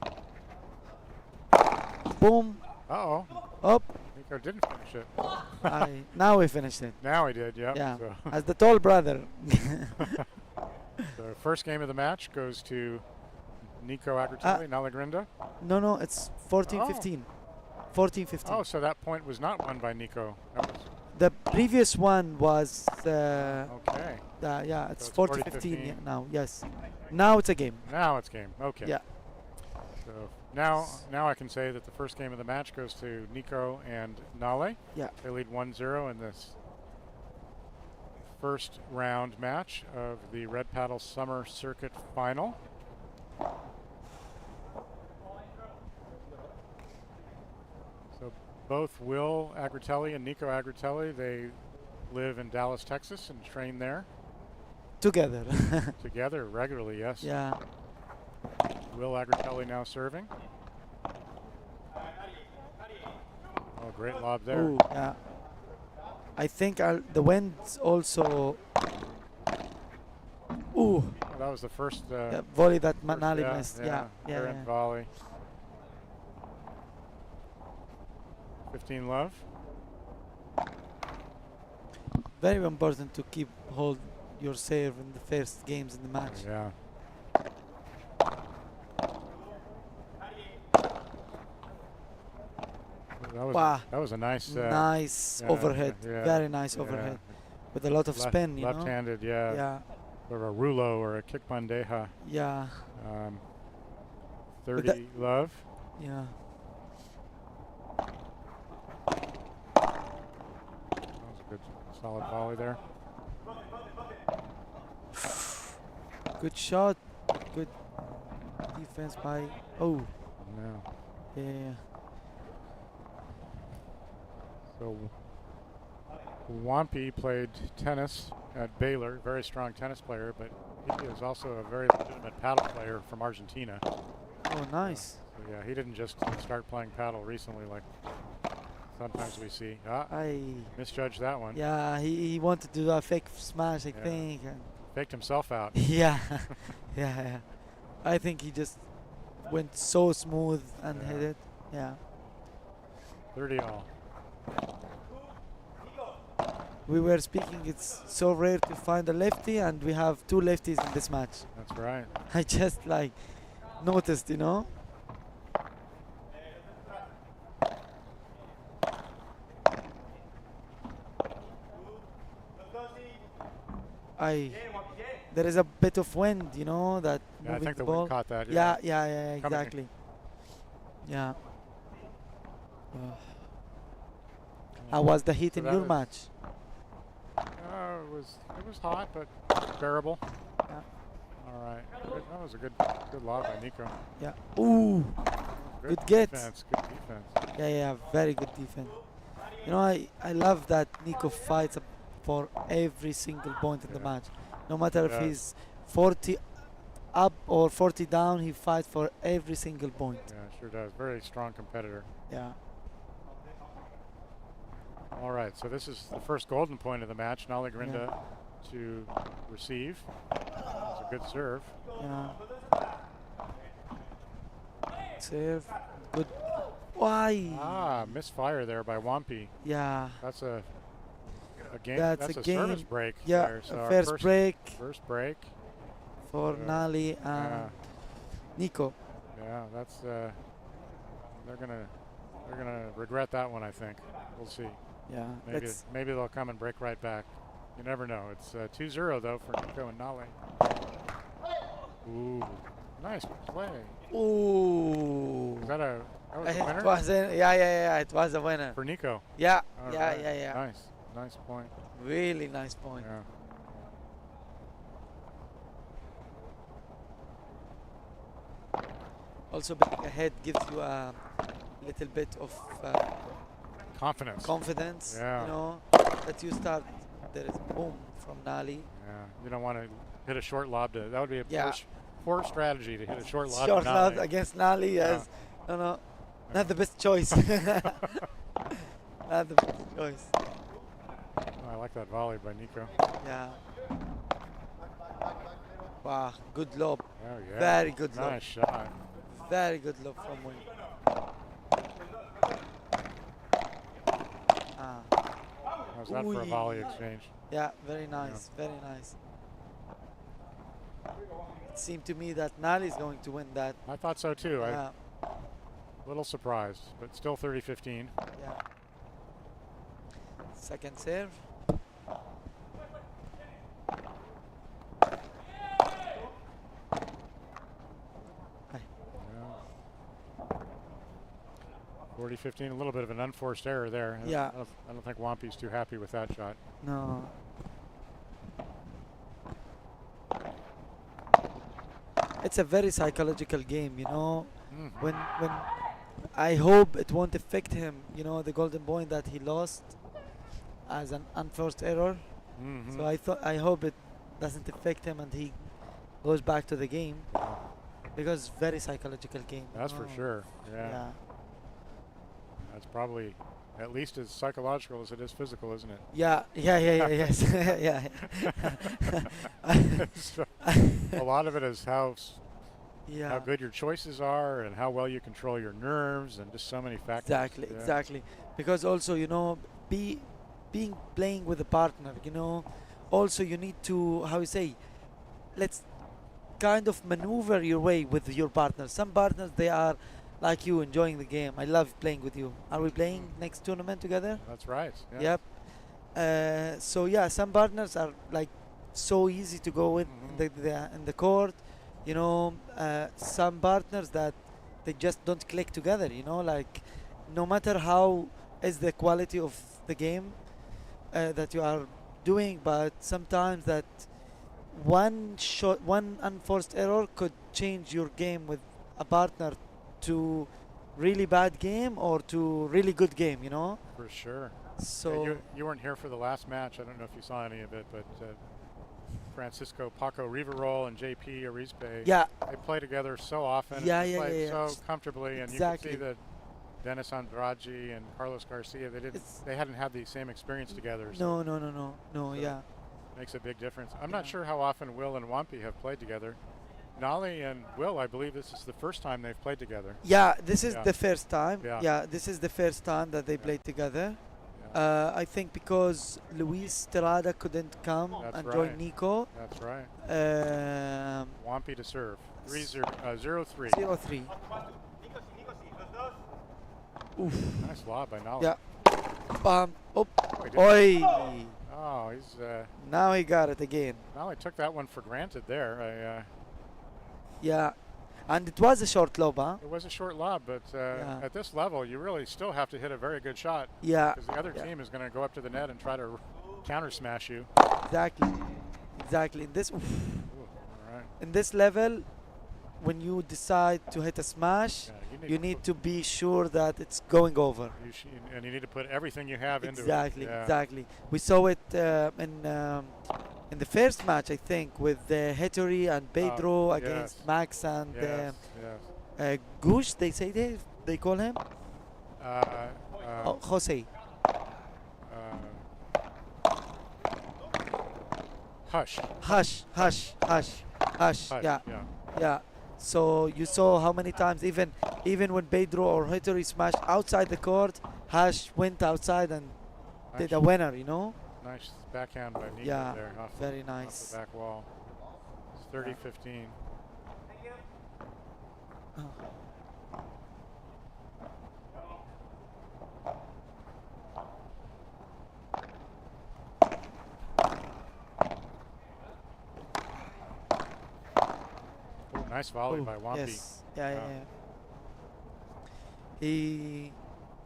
Boom. Uh-oh. Up. Nico didn't finish it. Now we finished it. Now he did, yep. Yeah. So As the tall brother. the first game of the match goes to Nico Agritelli, Nale Grinda. No, it's 14-15. 14-15. Oh, so that point was not won by Nico. That was The previous one was Okay. yeah, it's So it's 40-15 40-15. now. Yes, now it's a game. Now it's game. Okay. Yeah. So now I can say that the first game of the match goes to Nico and Nale. Yeah. They lead 1-0 in this first round match of the Red Paddle Summer Circuit Final. So both Will Agritelli and Nico Agritelli, they live in Dallas, Texas and train there Together. together regularly, yes. Yeah. Will Agritelli now serving. Oh, great lob there. Ooh, yeah. I think the wind's also. Ooh. Oh, that was the first volley that first- Nali missed. Yeah. errant volley. 15 love. Very important to keep hold your serve in the first games in the match. Yeah. Wow. That was a nice nice yeah, overhead. yeah, Very nice yeah. overhead. With a lot of spin, you know? Left-handed, yeah. Yeah. Or a rulo or a kick bandeja. Yeah. 30 love. Yeah. That was a good, solid volley there. Good shot. Good defense by. Oh. No. Yeah. So Wampy played tennis at Baylor, very strong tennis player, but he is also a very legitimate paddle player from Argentina. Oh, nice. So yeah, he didn't just start playing paddle recently like sometimes we see. I misjudged that one. Yeah, he wanted to do a fake smash, I Yeah. think. And Faked himself out. yeah. Yeah. I think he just went so smooth and Yeah. hit it. Yeah. 30 all. We were speaking, it's so rare to find a lefty, and we have two lefties in this match. That's right. I just like noticed, you know? There is a bit of wind, you know, that Yeah, I moving think the the wind ball. caught that. Yeah, Coming. exactly. Yeah. How was the heat So in that your was- match? It was hot, but bearable. Yeah. All right. That was a good lob by Nico. Yeah. Ooh. Good get. Defense. Good defense. Yeah, very good defense. You know, I love that Nico fights for every single point in the match. No matter if Yeah. he's 40 up or 40 down, he fights for every single point. Yeah, sure does. Very strong competitor. Yeah. All right, so this is the first golden point of the match. Nale Grinda to receive. That's a good serve. Yeah. Serve. Good. Why? Misfire there by Wampy. Yeah. That's a game. That's That's a a game. service break. Yeah. There. So A our first break First break. for Nali and Yeah. Nico. Yeah, that's they're gonna regret that one. I think. We'll see. Yeah. Maybe they'll come and break right back. You never know. It's 2-0 though for Nico and Nale. Ooh, nice play. Ooh. Is that a winner? It was it was a winner. For Nico. Yeah. All Yeah. right. Nice point. Really nice point. Yeah. Also, being ahead gives you a little bit of Confidence. Yeah. You know, that you start. There is boom from Nali. Yeah. You don't want to hit a short lob to. That would be a Yeah. poor strategy to hit a short lob. Short to lob Nale. against Nali, yes. No, not the best choice. Not the best choice. I like that volley by Nico. Yeah. Wow, good lob. Oh yeah. Very good lob. Nice shot. Very good lob from Will. How's that for a volley exchange? Yeah, very nice, very nice. It seemed to me that Nali is going to win that. I thought so too. Yeah. A little surprised, but still 30-15. Yeah. Second serve. Hi. Yeah. 40-15, a little bit of an unforced error there. Yeah. I don't think Wampi's too happy with that shot. No. It's a very psychological game, you know. When I hope it won't affect him, you know, the golden point that he lost as an unforced error. So I hope it doesn't affect him and he goes back to the game, because very psychological game. That's for sure. Yeah. That's probably at least as psychological as it is physical, isn't it? Yes. So, a lot of it is how good your choices are and how well you control your nerves and just so many factors. Exactly. Because also, you know, playing with a partner, you know, also you need to, how you say, let's kind of maneuver your way with your partner. Some partners, they are like you, enjoying the game. I love playing with you. Are we playing next tournament together? That's right. Yeah. Yep. So yeah, some partners are like so easy to go with in the court. You know, some partners that they just don't click together. You know, like no matter how is the quality of the game that you are doing, but sometimes that one unforced error could change your game with a partner to really bad game or to really good game, you know? For sure. So you weren't here for the last match. I don't know if you saw any of it, but Francisco Paco Riverol and JP Arizpe, they play together so often. They play so comfortably, and you can see that Dennis Andrade and Carlos Garcia, they hadn't had the same experience together. So no, yeah. Makes a big difference. I'm not sure how often Will and Wampi have played together. Nolly and Will, I believe this is the first time they've played together. Yeah, this is the first time. Yeah. This is the first time that they played together. I think because Luis Terada couldn't come join Nico. That's right. Wampi to serve. 0-3. 0-3. Oof. Nice lob by Nolly. Yeah. Oi. Oh, he's... now he got it again. Nolly took that one for granted there. Yeah. And it was a short lob, huh? It was a short lob, but at this level, you really still have to hit a very good shot. Yeah. Because the other team is going to go up to the net and try to counter smash you. Exactly. In this level, when you decide to hit a smash, you need to be sure that it's going over. And you need to put everything you have into it. Exactly. We saw it in the first match, I think, with Hettori and Pedro against Max and Gush. They call him Jose. Hush. Yeah. So you saw how many times, even when Pedro or Hettori smashed outside the court, Hush went outside and did a winner, you know? Nice backhand by Nico there. Very nice. Off the back wall. It's 30-15. Nice volley by Wampi. Yes. Yeah. He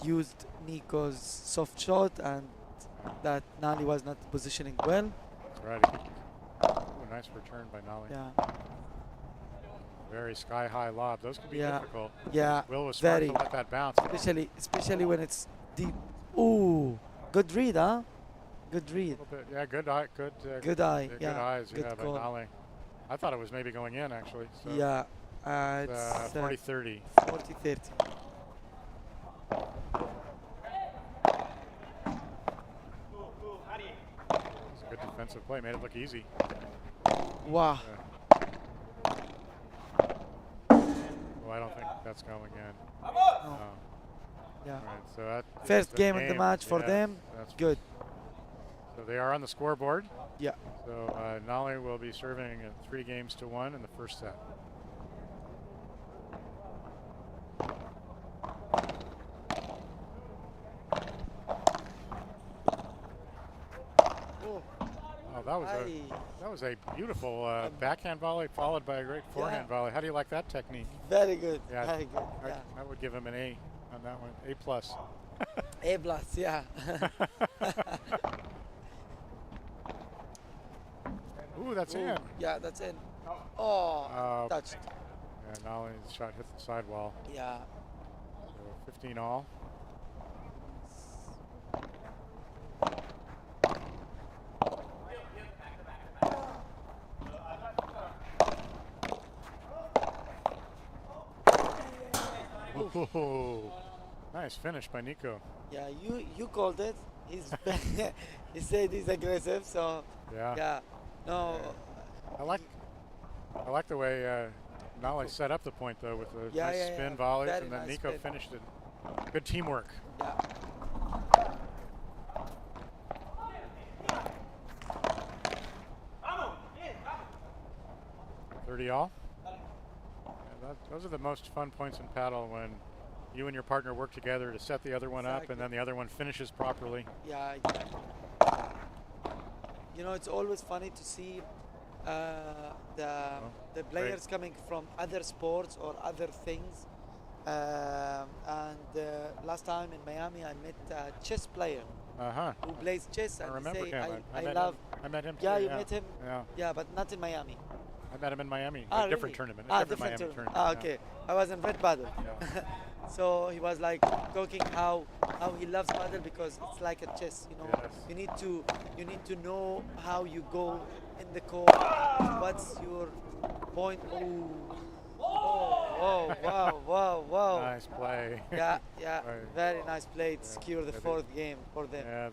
used Nico's soft shot, and that Nolly was not positioning well. That's right. Nice return by Nolly. Yeah. Very sky-high lob. Those can be difficult. Yeah. Will was smart to let that bounce. Especially when it's deep. Ooh, good read, huh? Good read. Yeah, good eye. Good eye. Good eyes. Good by Nolly. I thought it was maybe going in, actually. So yeah. It's 40-30. 40-30. It's a good defensive play. Made it look easy. Wow. Well, I don't think that's going in. No. Yeah. All right, so that first game of the match for them. Good. So they are on the scoreboard. Yeah. So Nolly will be serving 3-1 in the first set. that was a beautiful backhand volley followed by a great forehand volley. How do you like that technique? Very good. Yeah, Very good. Yeah. I would give him an A on that one. A plus. A plus. Yeah. Ooh, that's in. Yeah, that's in. Oh, touched. And Nolly's shot hit the sidewall. Yeah. So 15 all. Ooh, nice finish by Nico. Yeah, you called it. He's he said he's aggressive, so yeah. No, I like the way Nolly set up the point though with the nice spin volleys, very and then nice Nico spin. finished it. Good teamwork. Yeah. 30 all. Yeah, those are the most fun points in paddle, when you and your partner work together to set the other one up, and then the other one finishes properly. Yeah. You know, it's always funny to see the players coming from other sports or other things. Last time in Miami, I met a chess player who plays chess, and I remember him. I met him too. Yeah, you met him. Yeah. Yeah, but not in Miami. I met him in Miami. Ah, a different really? tournament. Ah, different different Miami tournament. tournament. Ah, okay. I was in RED PADEL. Yeah. So he was like talking how he loves paddle because it's like a chess, you know. Yes. You need to know how you go in the court. What's your point? Oh, wow. Nice play. Yeah, Right. very nice play to secure the fourth game for them. Yeah,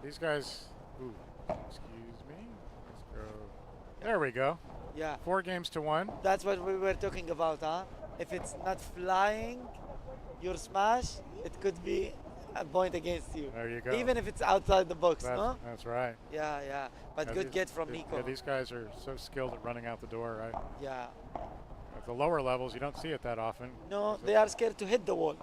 these guys. Ooh, excuse me. Let's go. There we go. Yeah. 4 games to 1. That's what we were talking about, huh? If it's not flying, your smash, it could be a point against you. There you go. Even if it's outside the box, no? That's right. Yeah. But Yeah, good get from Nico. Yeah, these guys are so skilled at running out the door, right? Yeah. At the lower levels, you don't see it that often. No, they are scared to hit the wall.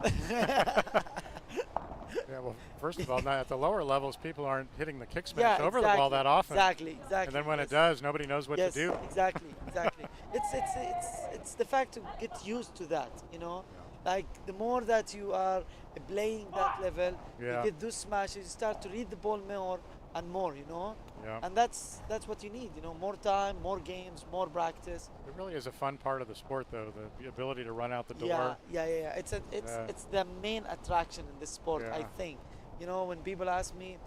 Yeah, well, first of all, now at the lower levels, people aren't hitting the kick spin over exactly, the ball that often. Exactly. And then when it does, nobody knows what to do. Exactly. It's the fact to get used to that, you know. Like the more that you are playing that level, you get those smashes, you start to read the ball more and more, you know. Yeah. And that's what you need, you know. More time, more games, more practice. It really is a fun part of the sport, though, the ability to run out the door. Yeah. It's the main attraction in this sport, I think. You know, when people ask me,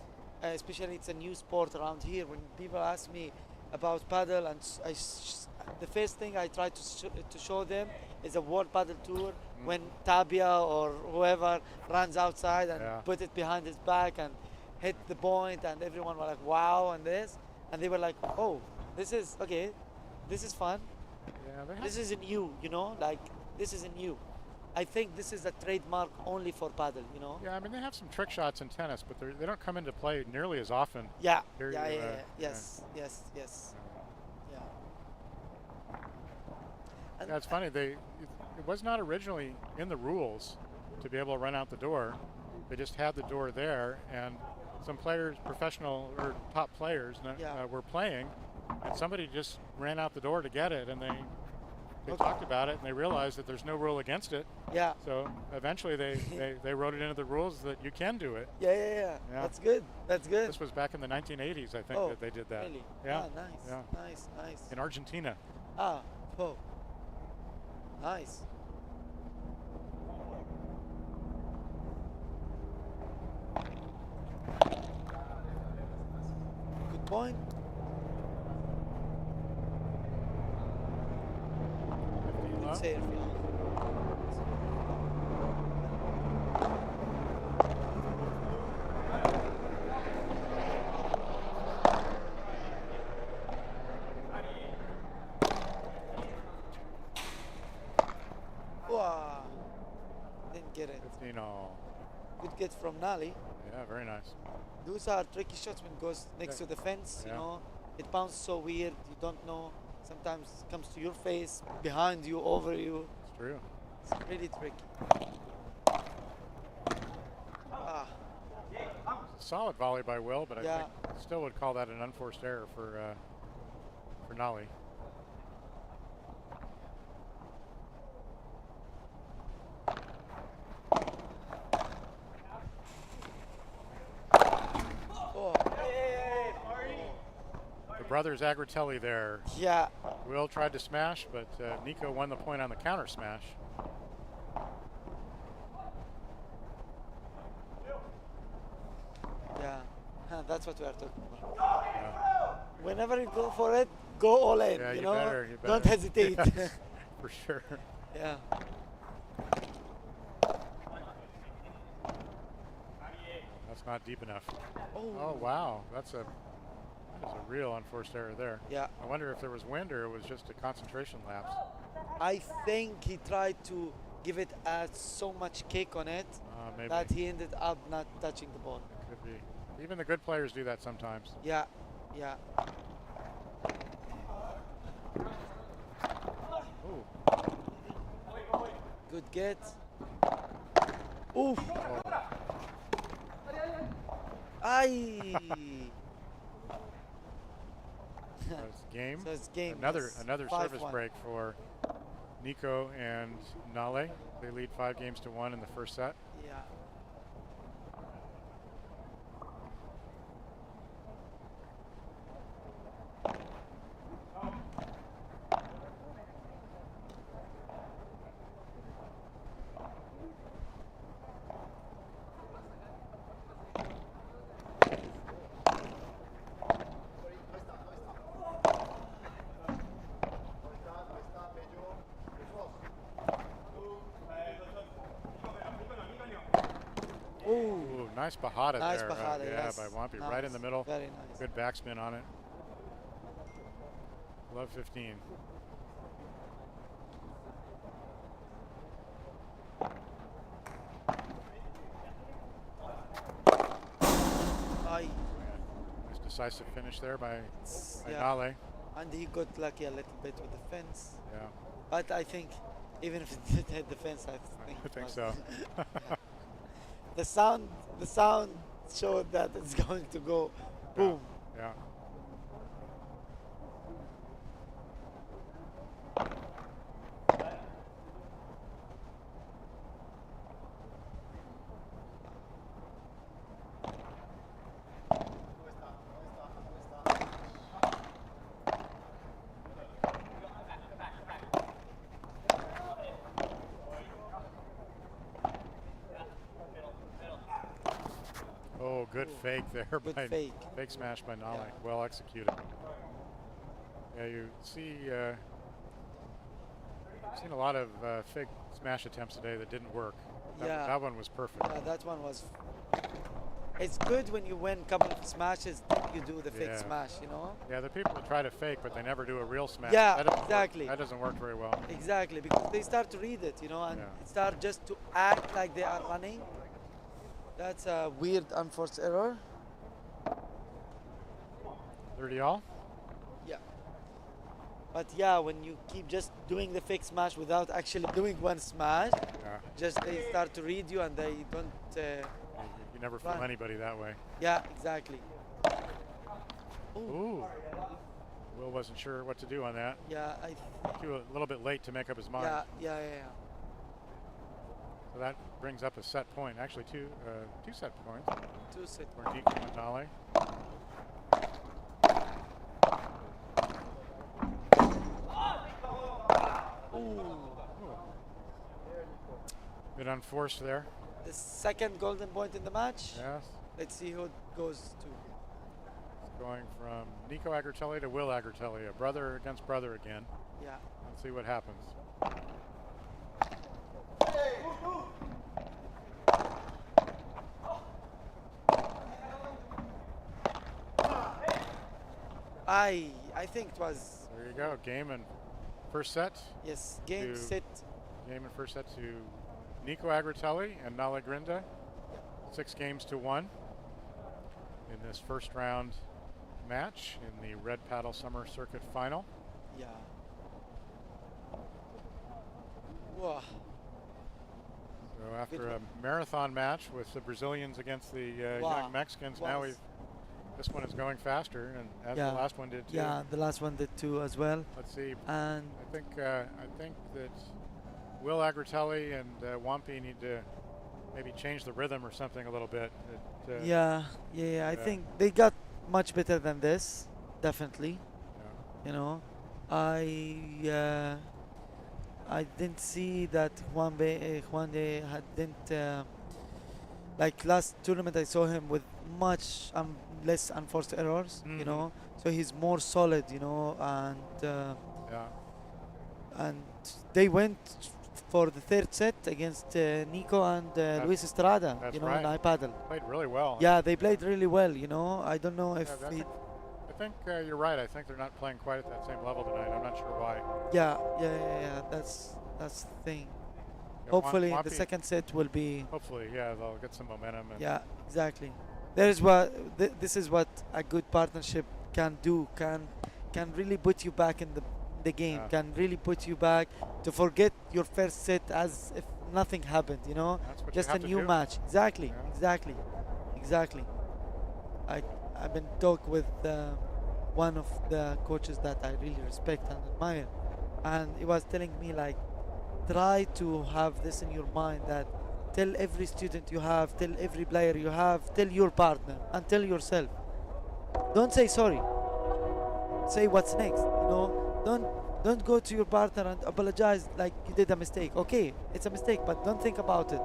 especially it's a new sport around here, when people ask me about paddle, and the first thing I try to show them is a World Paddle Tour, when Tabia or whoever runs outside and put it behind his back and hit the point, and everyone was like, wow, and they were like, oh, this is fun. Yeah, This is new, you know, like this is new. I think this is a trademark only for paddle, you know. Yeah, I mean, they have some trick shots in tennis, but they don't come into play nearly as often. Yeah. Here Yes. Yeah. And it's funny. It was not originally in the rules to be able to run out the door. They just had the door there, and some players, professional or top players, were playing, and somebody just ran out the door to get it, and they talked about it, and they realized that there's no rule against it. Yeah. So eventually they wrote it into the rules that you can do it. Yeah. That's good. This was back in the 1980s, I think, that they did that. Really? Yeah. Nice. In Argentina. Nice. Good point. Good save, yeah. Wow. Didn't get it. 15 all. Good get from Nali. Yeah, very nice. Those are tricky shots when it goes next to the fence, you know. It bounces so weird, you don't know. Sometimes it comes to your face, behind you, over you. It's true. It's really tricky. solid volley by Will, but Yeah. I think still would call that an unforced error for Nolly. Oh, The brothers Agritelli there. yeah. Will tried to smash, but Nico won the point on the counter smash. Yeah. That's what we are talking about. Yeah, Whenever you go for it, go all in. Yeah, you you know, better, you don't better. hesitate. for sure. Yeah. That's not deep enough. Oh. Oh wow, that is a real unforced error there. Yeah. I wonder if there was wind or it was just a concentration lapse. I think he tried to give it so much kick on it Maybe that he ended up not touching the ball. could be. Even the good players do that sometimes. Yeah. Yeah. Ooh. Good get. Ooh. Oh. Aye. So it's game. So it's game. Another It's service 5-1. break for Nico and Nale. They lead 5-1 in the first set. Yeah. Ooh, nice bajada Nice there. bajada, Yeah, yes. by Wampy, Nice. right in the middle. Very nice. Good backspin on it. Love 15. Aye. Nice decisive finish there by Yeah. Nale. And he got lucky a little bit with the fence. Yeah, But I think even if it did hit the fence, I think, I it think was- so. the sound showed that it's going to go boom. Yeah. Oh, good fake there. Good by fake. Fake smash by Nale. Yeah. Well executed. Yeah, you see, I've seen a lot of fake smash attempts today that didn't work. Yeah. That one was perfect. Yeah, that one was. It's good when you win a couple of smashes, then you do the fake Yeah. smash, you know? Yeah, the people that try to fake, but they never do a real smash. Yeah, That doesn't work- exactly. that doesn't work very well. Exactly, because they start to read it, you know, and Yeah. start just to act like they are running. That's a weird unforced error. 30 all? Yeah. But yeah, when you keep just doing the fake smash without actually doing one smash, Yeah. just they start to read you and they don't. You never fool Run. anybody that way. Yeah, exactly. Ooh. Ooh. Will wasn't sure what to do on that. Yeah, Too a little bit late to make up his mind. yeah. So that brings up a set point. Actually, two set points Two set. for Nico and Nale. Ooh. Bit unforced there. The second golden point in the match. Yes. Let's see who it goes to. It's going from Nico Agritelli to Will Agritelli, a brother against brother again. Yeah. Let's see what happens. I think it was There you go. Game and first set. yes game To- set. Game and first set to Nico Agritelli and Nale Grinda. 6-1 in this first round match in the Red Paddle Summer Circuit Final. Yeah. Wow. So after a marathon match with the Brazilians against the Wow. young Mexicans, now this one is going faster, and as Yeah. the last one did too. Yeah, the last one did too as well. Let's see. And I think that Will Agritelli and Wampy need to maybe change the rhythm or something a little bit. yeah, I think they got much better than this, definitely. Yeah. You know, I didn't see that Juan de didn't like last tournament. I saw him with much less unforced errors. You know, so he's more solid. You know, and they went for the third set against Nico and Luis Estrada. That's You know, right. in iPadel. Played really well. Yeah, they played really well. You know, I don't know if I think you're right. I think they're not playing quite at that same level tonight. I'm not sure why. Yeah. That's the thing. Yeah, Hopefully, Wampy, the second set will be. Hopefully, yeah, they'll get some momentum. And Yeah, exactly. This is what a good partnership can do. Can really put you back in the game. Yeah. Can really put you back to forget your first set as if nothing happened. You know, That's what just you a have to new do. match. Exactly. Yeah. Exactly. I've been talking with one of the coaches that I really respect and admire, and he was telling me like, try to have this in your mind, that tell every student you have, tell every player you have, tell your partner and tell yourself, don't say sorry, say what's next. You know, don't go to your partner and apologize like you did a mistake. Okay, it's a mistake, but don't think about it.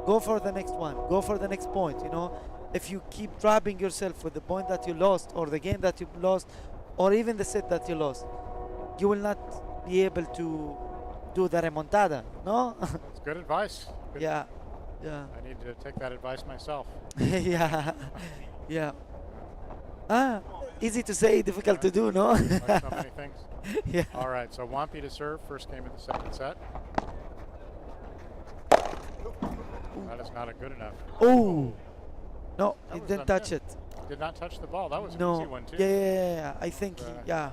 Go for the next one, go for the next point. You know, if you keep trapping yourself with the point that you lost, or the game that you lost, or even the set that you lost, you will not be able to do the remontada. No. That's good advice. Good. Yeah. I need to take that advice myself. yeah. Easy to say, difficult to do, no? Like so many things. Yeah. All right, so Wampy to serve, first game of the second set. That is not a good enough. Oh. No, That it was didn't a touch miss. it. Did not touch the ball. That was an No. easy one too. Yeah. I think, yeah.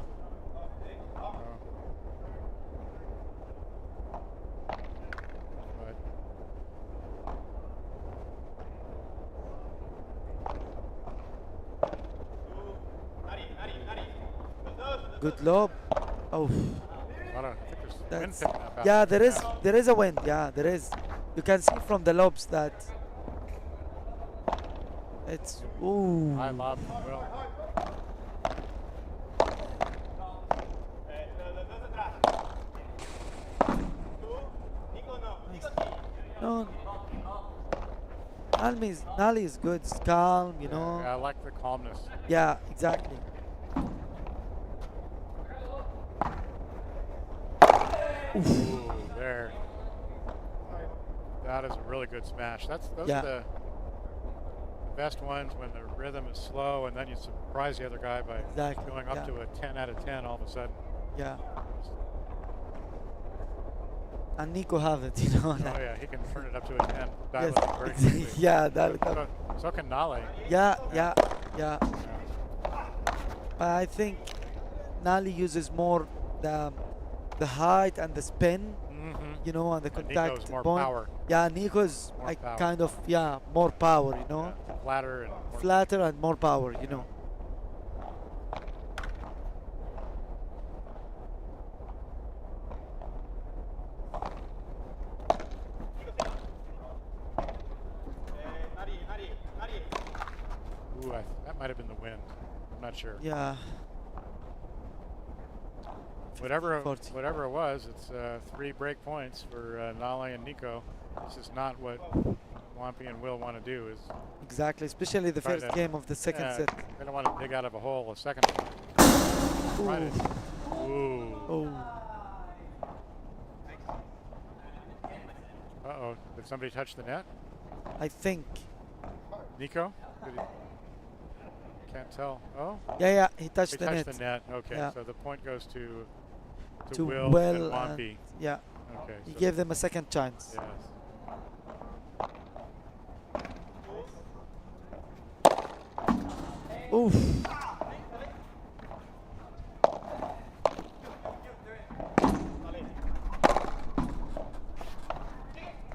Good lob. Oh. I think there's wind That's, picking up out yeah, there. there is a wind. Yeah, there is. You can see from the lobs that it's ooh. High lob from Will. No. Nali is good. It's calm, you know. Yeah, I like the calmness. Yeah, exactly. Ooh, there. That is a really good smash. Those Yeah. are the best ones, when the rhythm is slow and then you surprise the other guy by Exactly, going up yeah. to a 10 out of 10 all of a sudden. Yeah. And Nico have it, you know. Oh yeah, he can turn it up to a 10. Dial Yes, it up very exactly. quickly. Yeah, dial it up. So can Nale. Yeah. But I think Nali uses more the height and the spin, you know, and the And contact Nico's more point. power. Yeah, Nico's More like power. kind of more power, you know, Yeah, flatter and more flatter and more power, you know. Ooh, that might have been the wind. I'm not sure. Yeah. Whatever 40. whatever it was, it's 3 break points for Nale and Nico. This is not what Wampy and Will want to do. Is Exactly, especially the try first to- game of the second yeah, set. They don't want to dig out of a hole a second. Right Ooh. in. Ooh. Oh. Uh-oh. Did somebody touch the net? I think. Nico? Did he? Can't tell. Oh? Yeah, he touched He the touched net. the net. Okay, Yeah. so the point goes to To Will, Will and and- Wampy. Yeah. Okay. He so gave them a second chance. Yes. Oof.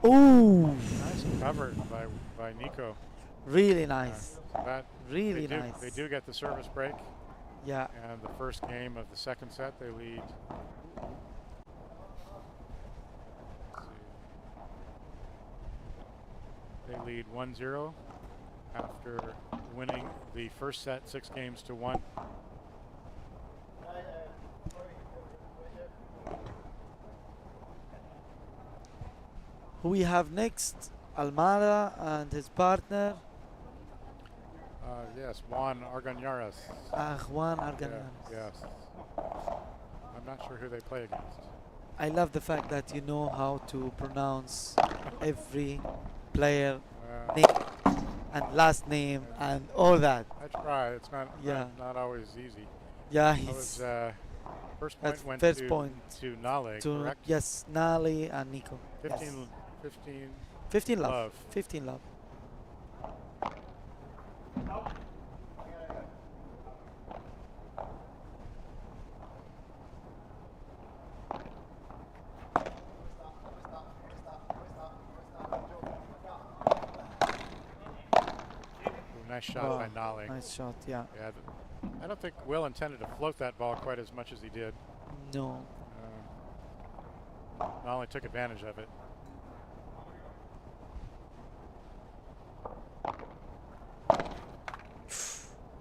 Ooh. by Nico. Really nice. So that Really they do, nice. They do get the service break. Yeah. And the first game of the second set, they lead. Let's see. They lead 1-0 after winning the first set 6-1. Who we have next? Almada and his partner. Yes, Juan Argañaras. Juan Argañaras. Yes. I'm not sure who they play against. I love the fact that you know how to pronounce every player name and last name and all that. I try. It's not not always easy. Yeah, That was first point that's went first to point to Nale, to correct? yes, Nali and Nico. 15 15 love. love. 15 love. Nice shot by Wow, Nale. nice shot, yeah. Yeah, I don't think Will intended to float that ball quite as much as he did. No. Nale took advantage of it.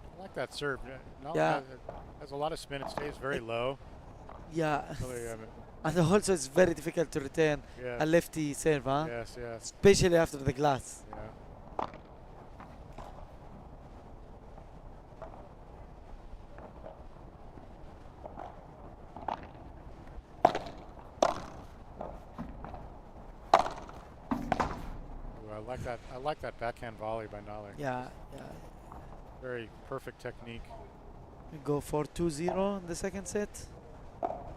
I like that serve. Nale Yeah. has a lot of spin. It stays very low. Yeah. Really, And also it's very difficult to return Yes. a lefty serve, huh? Yes, yes. Especially after the glass. Yeah. I like that backhand volley by Nale. Yeah, yeah. Very perfect technique. We go for 2-0 in the second set. All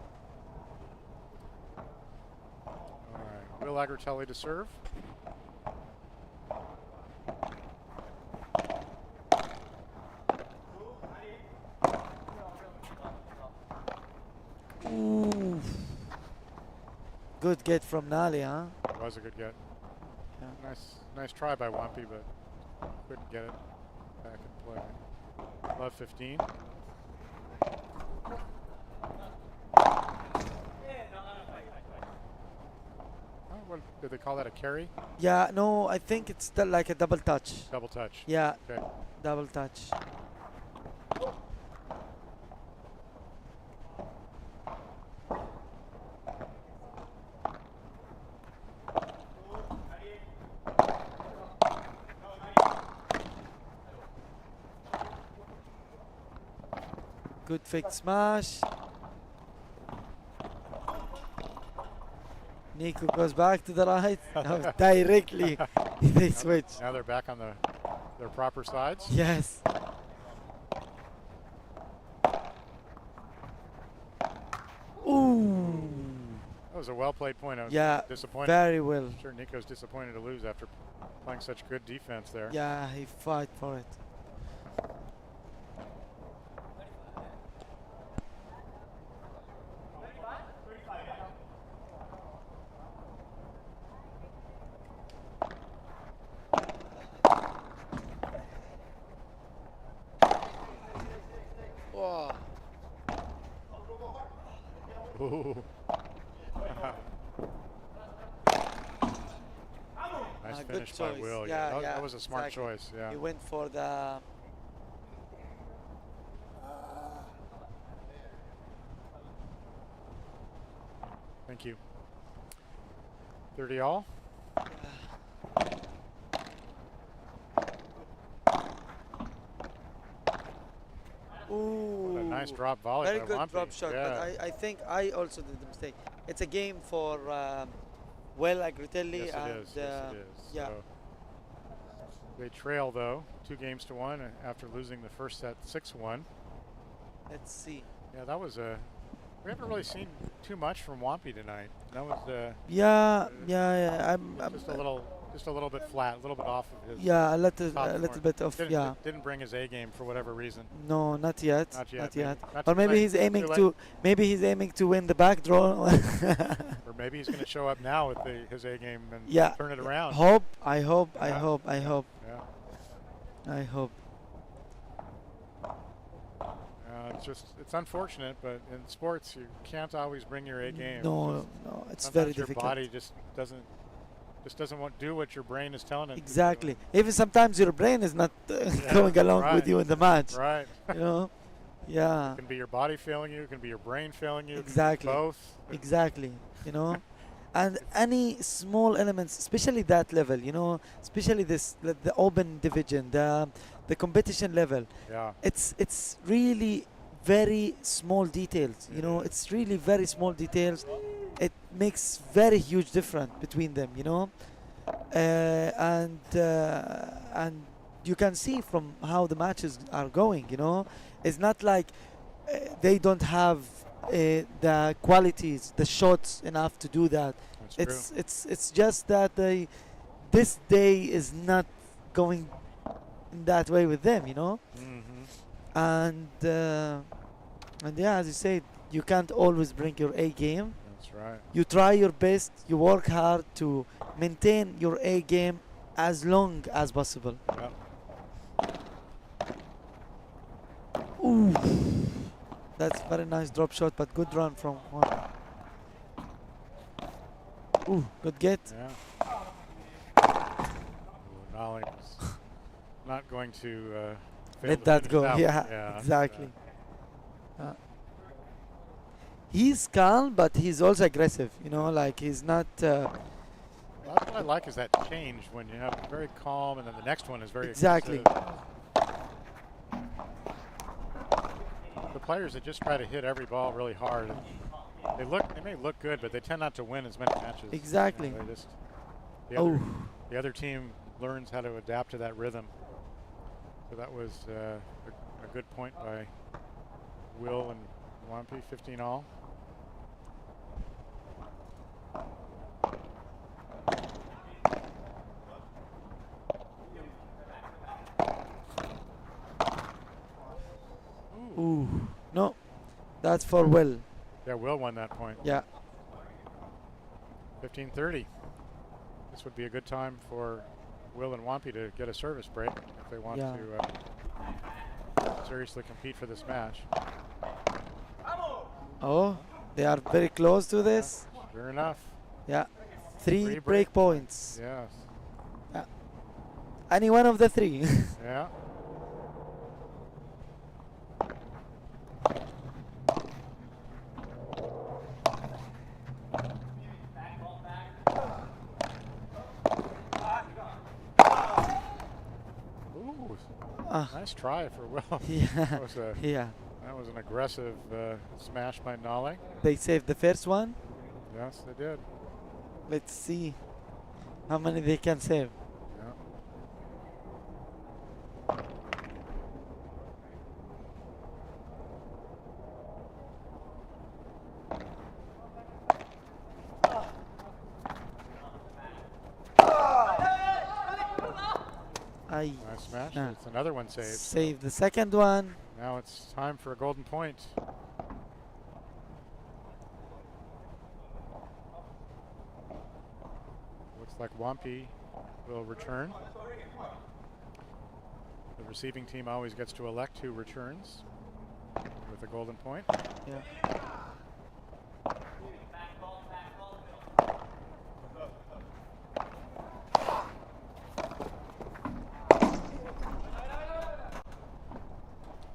right, Will Agritelli to serve. Ooh. Good get from Nali, huh? It was a good get. Yeah. Nice try by Wampy, but couldn't get it back in play. Love 15. Oh, what, did they call that a carry? Yeah, no, I think it's like a double touch. Double touch. Yeah, Okay. double touch. Good fake smash. Nico goes back to the right. No, directly they switch. Now they're back on their proper sides. Yes. Ooh. That was a well-played point. I was Yeah, disappointed. very well. I'm sure Nico's disappointed to lose after playing such good defense there. Yeah, he fight for it. Oh, Ooh. Nice Good finish by choice. Will. Yeah, That was a smart exactly. choice. Yeah. He went for the Thank you. 30 all. ooh. What a nice drop volley Very by good Wampy. drop shot, Yeah. but I think I also did the mistake. It's a game for Will Agritelli Yes, and it is. Yes, it is. yeah. So they trail though, 2-1 after losing the first set 6-1. Let's see. Yeah, that was a. We haven't really seen too much from Wampy tonight. That was Yeah. I'm just a little just a little bit flat, a little bit off of his. Yeah, top a little form. bit of Didn't bring his A game for whatever reason. No, not yet. Not yet. Not yet. Not Or too maybe late. he's aiming Too late. to. Maybe he's aiming to win the back draw. Or maybe he's going to show up now with his A game and Yeah. turn it around. Hope. I hope. I Yeah. hope. I hope. Yeah. I hope. It's unfortunate, but in sports you can't always bring your A game. No, no, it's Sometimes very your difficult. body just doesn't want do what your brain is telling it. Exactly. Even sometimes your brain is not going along with right. you in the match. Right. You know. Yeah. It can be your body failing you. It can be your brain failing you. Exactly. It can be both. Exactly. You know. And any small elements, especially that level, you know, especially the open division, the competition level. Yeah. It's really very small details, you know. It's really very small details. It makes very huge difference between them, you know. And you can see from how the matches are going, you know. It's not like they don't have the qualities, the shots enough to do that. That's true. It's just that this day is not going in that way with them, you know. And yeah, as you said, you can't always bring your A game. That's right. You try your best. You work hard to maintain your A game as long as possible. Yep. Ooh, that's very nice drop shot, but good run from one. Ooh, good get. Yeah. Nolly was not going to fail Let to that finish go. one. Yeah, exactly. He's calm, but he's also aggressive. You know, like he's not. That's what I like is that change when you have very calm and then the next one is very Exactly. aggressive. The players that just try to hit every ball really hard, they may look good, but they tend not to win as many matches. Exactly. You know, they just, Oh. the other team learns how to adapt to that rhythm. So that was a good point by Will and Wampy, 15 all. Ooh, no, that's for Will. Yeah, Will won that point. Yeah. 15-30. This would be a good time for Will and Wampy to get a service break if they want to seriously compete for this match. Oh, they are very close to this. Yeah, sure enough. Yeah, three Break. break points. Yes. Any one of the three. Yeah. Ooh, nice try for Will. Yeah. That was an aggressive smash by Nale. They saved the first one. Yes, they did. Let's see how many they can save. Yeah. Aye. Nice smash. Nah. It's another one saved. Save the second one. Now it's time for a golden point. Looks like Wampy will return. The receiving team always gets to elect who returns with a golden point. Yeah.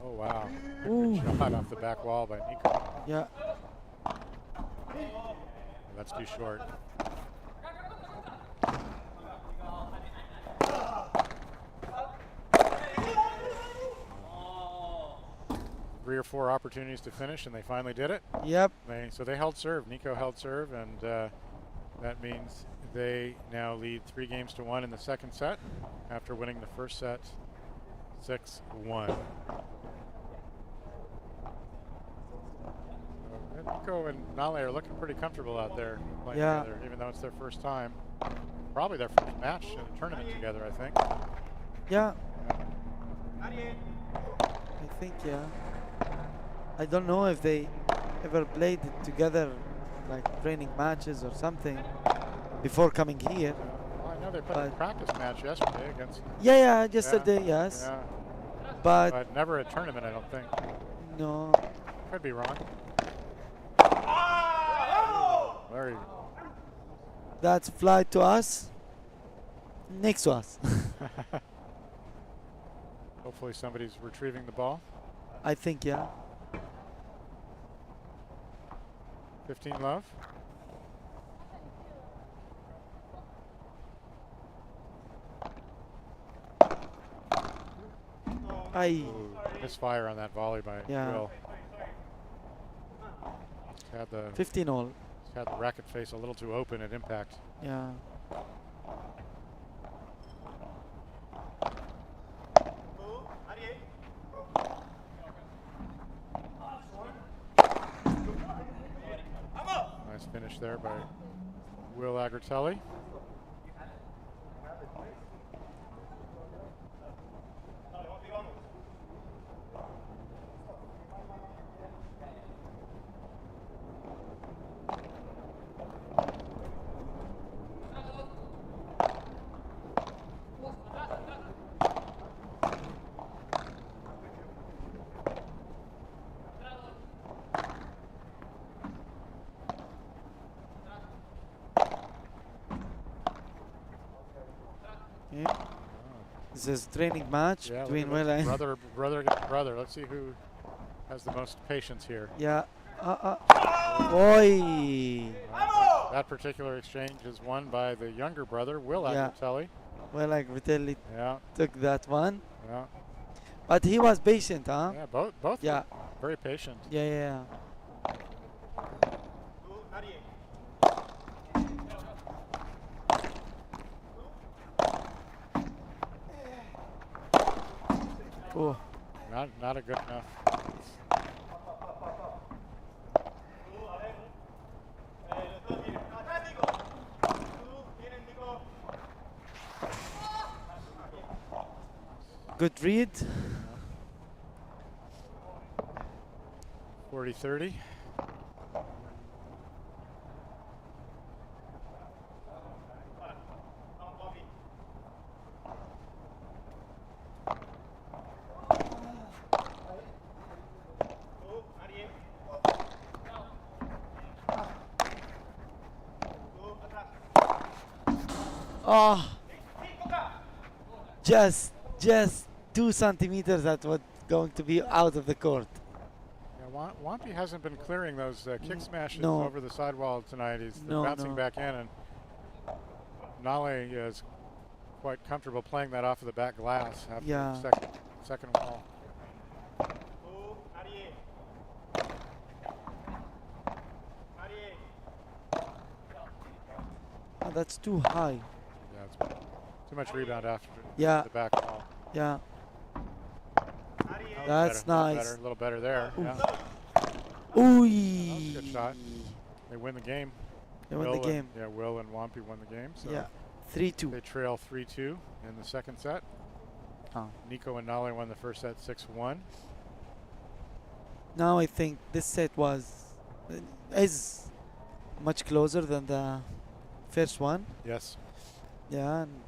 Oh wow. Ooh. Good shot off the back wall by Nico. Yeah. That's too short. Three or four opportunities to finish, and they finally did it. Yep. So they held serve. Nico held serve, and that means they now lead 3-1 in the second set after winning the first set 6-1. Nico and Nale are looking pretty comfortable out there playing together, even though it's their first time. probably their first match in a tournament together, I think. Yeah, Yeah. I think, yeah. I don't know if they ever played it together, like training matches or something, before coming here. Well, I know they put a But- practice match yesterday against. Yeah, yesterday, yes. Yeah, But but never a tournament, I don't think. no, Could be wrong. Very. that's fly to us, next to us. Hopefully somebody's retrieving the ball. I think, yeah. 15 love. I Misfire on that volley by Yeah. Will. Had the 15 all. had the racket face a little too open at impact. Yeah. Nice finish there by Will Agritelli. Yeah. This is training match Yeah, look between at Will this. and brother against brother. Let's see who has the most patience here. yeah. Oi. That particular exchange is won by the younger brother, Will Yeah. Agritelli. Well, like Vitelli Yeah, took that one, yeah, but he was patient, huh? yeah. Both. Yeah. were very patient. Yeah. Oh, Not a good enough. good read. 40-30. Oh, just 2 centimeters that was going to be out of the court. Yeah, Wampy hasn't been clearing those kick smashes No. over the sidewall tonight. He's No, bouncing no. back in, and Nale is quite comfortable playing that off of the back glass after Yeah. the second wall. Oh, that's too high. Yeah, it's too much rebound after Yeah. the back wall. Yeah. That was That's better, nice. A little better there. Ooh. Yeah, Ooh. good shot. They win the game. They won the Will and- game. Yeah, Will and Wampy won the game. So Yeah. 3-2. they trail 3-2 in the second set. Oh. Nico and Nale won the first set 6-1. Now I think this set is much closer than the first one. Yes, Yeah, and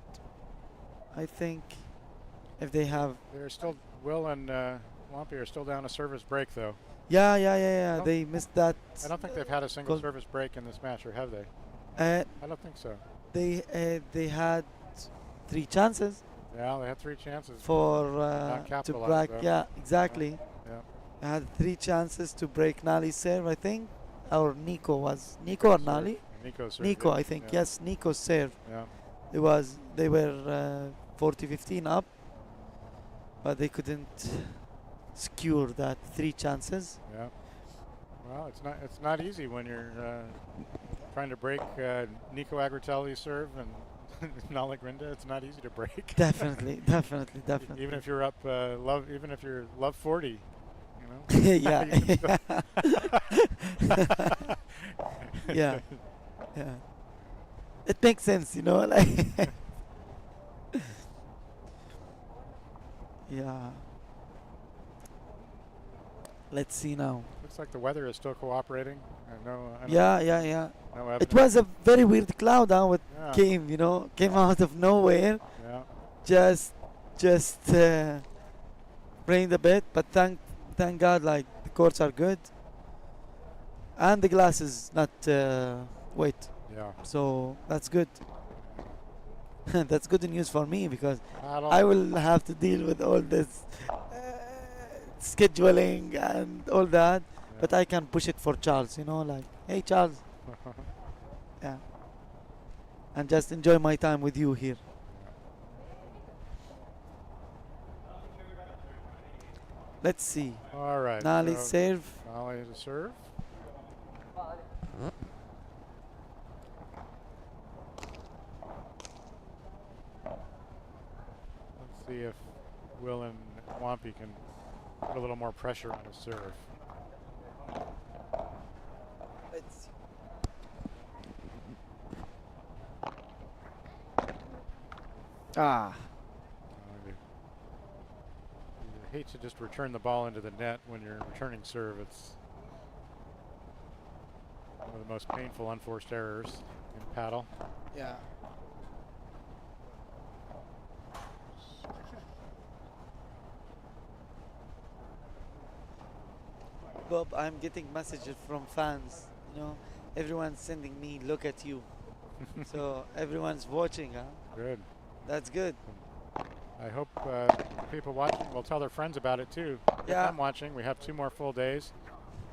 I think if they have they're still Will and Wampy are still down a service break though. yeah, Oh. they missed that. I don't think they've had a single Goal. service break in this match, or have they? Uh, I don't think so. they had 3 chances Yeah, they had 3 chances. for to capitalized, break. though. Yeah, exactly. Yeah. They had 3 chances to break Nali's serve, I think, or Nico or Nali. Nico served Nico, it. I think. Yeah. Yes, Nico's serve. Yeah. They were 40-15 up, but they couldn't secure that 3 chances. Yeah. Well, it's not easy when you're trying to break Nico Agritelli's serve and Nale Grinda. It's not easy to break. Definitely. Even if you're up even if you're love 40, you know. Yeah. Yeah. Yeah. it makes sense, you know, like yeah. Let's see now. Looks like the weather is still cooperating. I know Yeah. no It evidence. was a very weird cloud how it Yeah. came, you know, came out of nowhere. Yeah. Just rained a bit, but thank God, like the courts are good, and the glass is not wet, Yeah. so that's good. That's good news for me because Paddle. I will have to deal with all this scheduling and all that, Yeah. but I can push it for Charles, you know, like, hey Charles, yeah, and just enjoy my time with you here. Let's see. All right. Nali so serve. Nali to serve. Let's see if Will and Wampy can put a little more pressure on his serve. Let's see. Ah. You hate to just return the ball into the net when you're returning serve. It's one of the most painful unforced errors in paddle. Yeah. Bob, I'm getting messages from fans. You know, everyone's sending me, look at you. So everyone's watching, huh? Good. That's good. I hope people watching will tell their friends about it too. Yeah. If I'm watching, we have 2 more full days.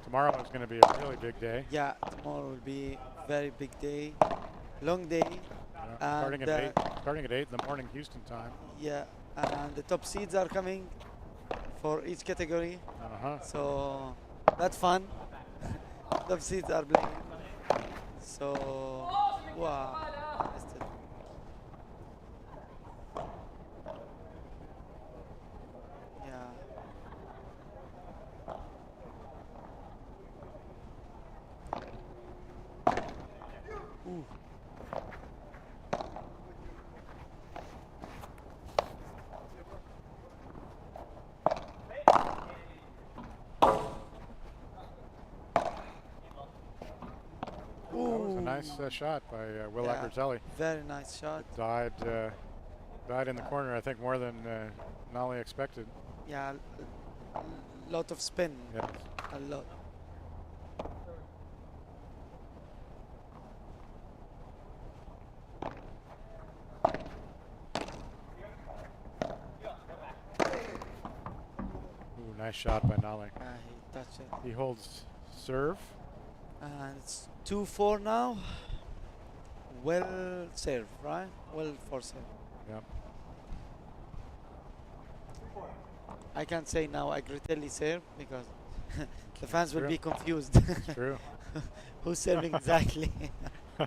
Tomorrow is going to be a really big day. Yeah, tomorrow will be very big day, long day. Starting And, at 8 in the morning Houston time. Yeah, and the top seeds are coming for each category. So that's fun. Top seeds are playing. So, wow. Yeah. Ooh. That was a nice shot by Will Agrizelli. Very nice shot. Died in the corner, I think, more than Nolly expected. Yeah, lot of spin. Yes. A lot. Ooh, nice shot by Nolly. He touched it. He holds serve. And it's 2-4 now. Well served, right? Well for serve. Yep. I can't say now Agritelli serve because the fans will True. be confused. It's true. Who's serving exactly? Yeah.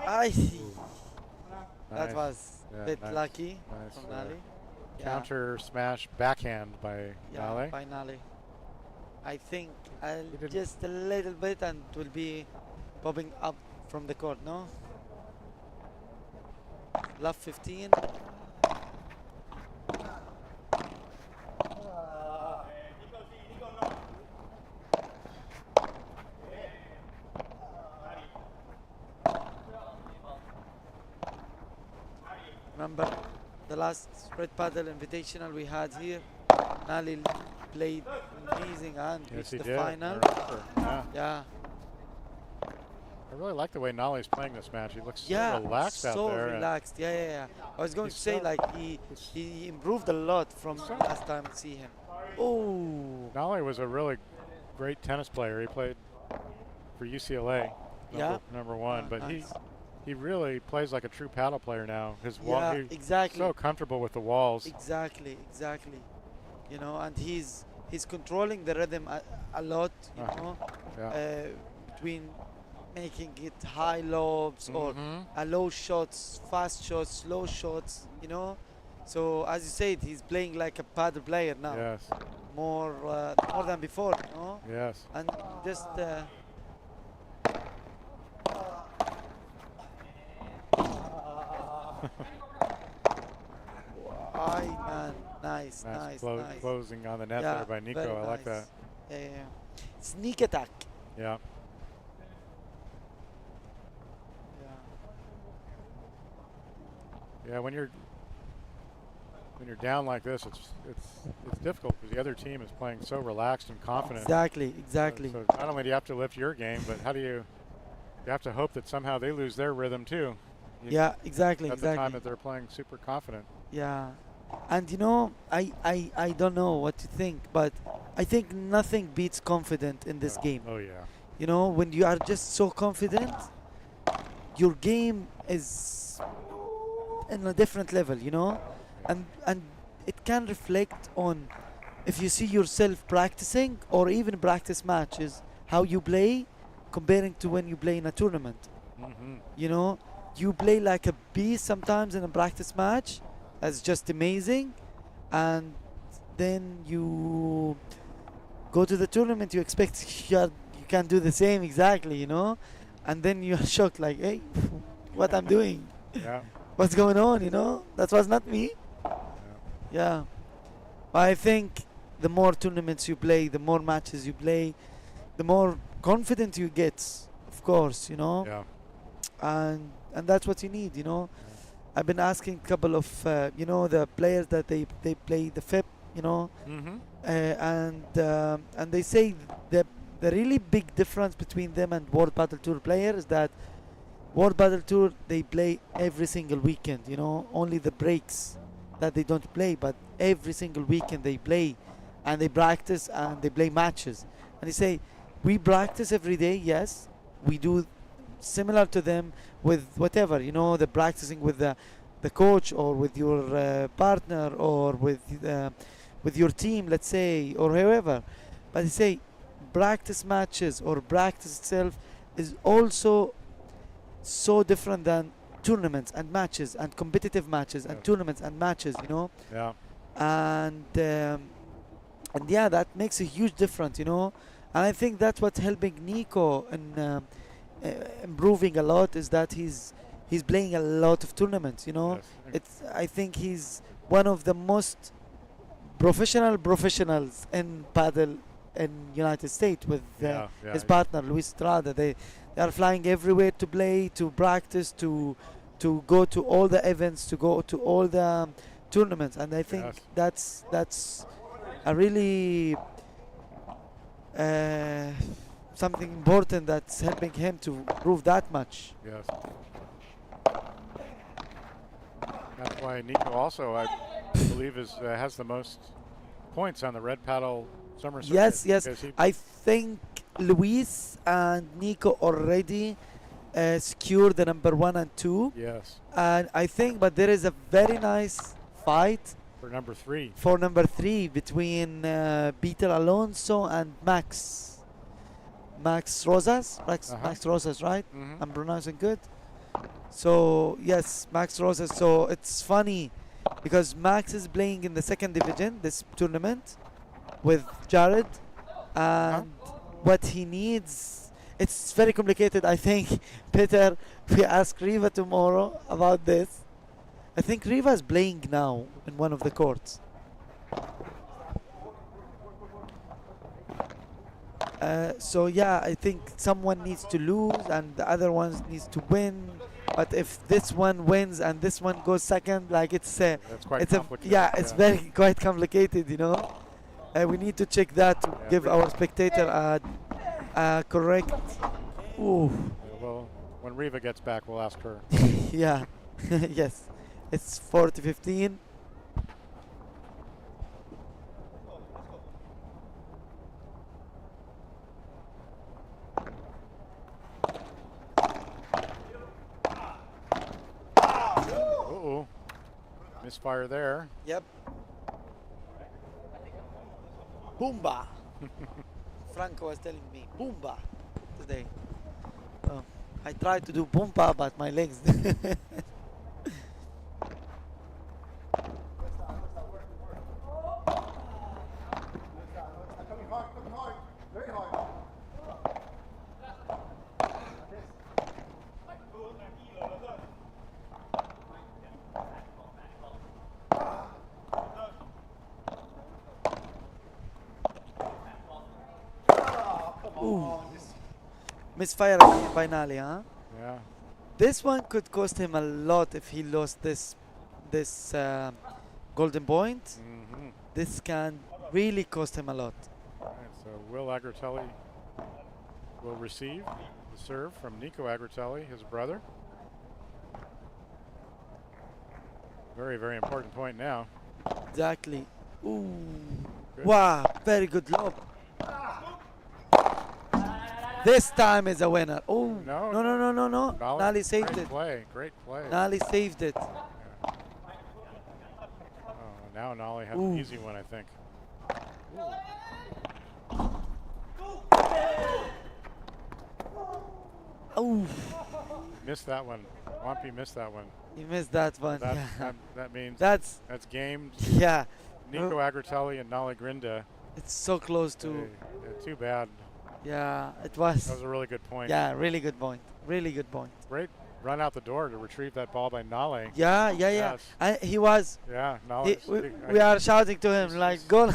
I see. That Nice. was Yeah, a bit nice. lucky Nice, from Nali. Counter smash backhand by Nolly. By Nali. I think didn't- just a little bit and it will be popping up from the court, no? Love 15. Remember the last Red Paddle Invitational we had here? Nali played amazing and Yes, reached he the did. final. I remember. Yeah. Yeah. I really like the way Nolly's playing this match. He looks Yeah, so relaxed out so there. and relaxed. Yeah. I was going He's to say so- like he improved a lot from last time I see him. Oh, Nolly was a really great tennis player. He played for UCLA. number one. But nice. he really plays like a true paddle player now. His Yeah, he's exactly. so comfortable with the walls. Exactly. You know, and he's controlling the rhythm a lot. You know, Yeah. between making it high lobs or low shots, fast shots, slow shots. You know, so as you said, he's playing like a paddle player now. Yes. More than before. You know. Yes. And just. Man, nice. Closing on the net Yeah, there by Nico. very I like that. nice. Sneak attack. Yeah. Yeah, when you're down like this, it's difficult because the other team is playing so relaxed and confident. Exactly. So not only do you have to lift your game, but how do you have to hope that somehow they lose their rhythm too. Yeah, exactly. At the time that they're playing super confident. Yeah, and you know, I don't know what to think, but I think nothing beats confident in this game. Oh yeah. You know, when you are just so confident, your game is in a different level. You know, and it can reflect on if you see yourself practicing or even practice matches, how you play comparing to when you play in a tournament. You know, you play like a beast sometimes in a practice match. That's just amazing. And then you go to the tournament, you expect you can't do the same exactly, you know? And then you're shocked like, hey, what I'm doing? Yeah. What's going on, you know? That was not me. Yeah. I think the more tournaments you play, the more matches you play, the more confident you get, of course, you know? Yeah. And that's what you need, you know? I've been asking a couple of, you know, the players that they play the FIP, you know? And they say the really big difference between them and World Padel Tour player is that World Padel Tour, they play every single weekend, you know? Only the breaks that they don't play, but every single weekend they play and they practice and they play matches. And they say, we practice every day, yes. We do similar to them with whatever, you know, the practicing with the coach or with your partner or with your team, let's say, or whoever. But they say practice matches or practice itself is also so different than tournaments and matches and competitive matches and tournaments and matches, you know. Yeah. And yeah, that makes a huge difference, you know. And I think that's what's helping Nico in improving a lot, is that he's playing a lot of tournaments, you know. Yes. I think he's one of the most professionals in paddle in United States with his partner Luis Estrada. They are flying everywhere to play, to practice, to go to all the events, to go to all the tournaments, and I think that's a really something important that's helping him to prove that much. Yes. That's why Nico also, I believe, has the most points on the Red Paddle Summer Circuit. Yes. I think Luis and Nico already secured the number 1 and 2. Yes. And I think, but there is a very nice fight for number 3. For number 3 between Peter Alonso and Max Rosas. Max Rosas, right? I'm pronouncing good. So yes, Max Rosas. So it's funny because Max is playing in the 2nd division this tournament with Jared, and what he needs, it's very complicated. I think Peter, we ask Riva tomorrow about this. I think Riva is playing now in one of the courts. So yeah, I think someone needs to lose and the other one needs to win. But if this one wins and this one goes second, like it's quite complicated. It's very quite complicated, you know. We need to check that to give our spectator a correct. Ooh. Well, when Riva gets back, we'll ask her. Yeah. Yes. It's 40-15. Misfire there. Yep. Boomba. Franco was telling me boomba today. So I tried to do boomba, but my legs. Ooh. Misfire again by Nali, huh? Yeah. This one could cost him a lot if he lost this golden point. Mm-hmm. This can really cost him a lot. All right, so Will Agritelli will receive the serve from Nico Agritelli, his brother. Very, very important point now. Exactly. Ooh. Good. Wow, very good lob. This time is a winner. Oh, No, no. Nali saved great it. play, great play. Nali saved it. Oh, now Nolly had Ooh. an easy one, I think. Ooh, Missed that one. Wampy missed that one. he missed that one. That, Yeah. that means That's, game. yeah. Nico Agritelli and Nolly Grinda. It's so close to, Too bad. yeah, it was. That was a really good point. Yeah, really good point. Really good point. Great run out the door to retrieve that ball by Nolly. Yeah. Yes. He was. Yeah, Nolly. We are shouting to him like, goal.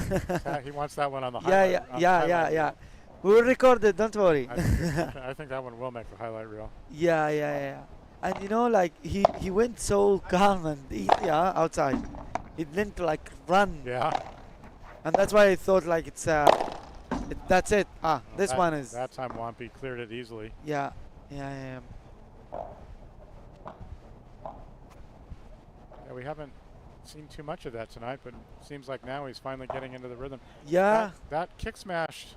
He wants that one on the Yeah, highlight. on the highlight yeah. reel. We will record it, don't worry. I think that one will make the highlight reel. Yeah. And you know, like he went so calm and easy outside. He didn't like run. Yeah. And that's why I thought like it's that's it. This one is. That time Wampy cleared it easily. Yeah. Yeah, we haven't seen too much of that tonight, but it seems like now he's finally getting into the rhythm. Yeah. That kick smash,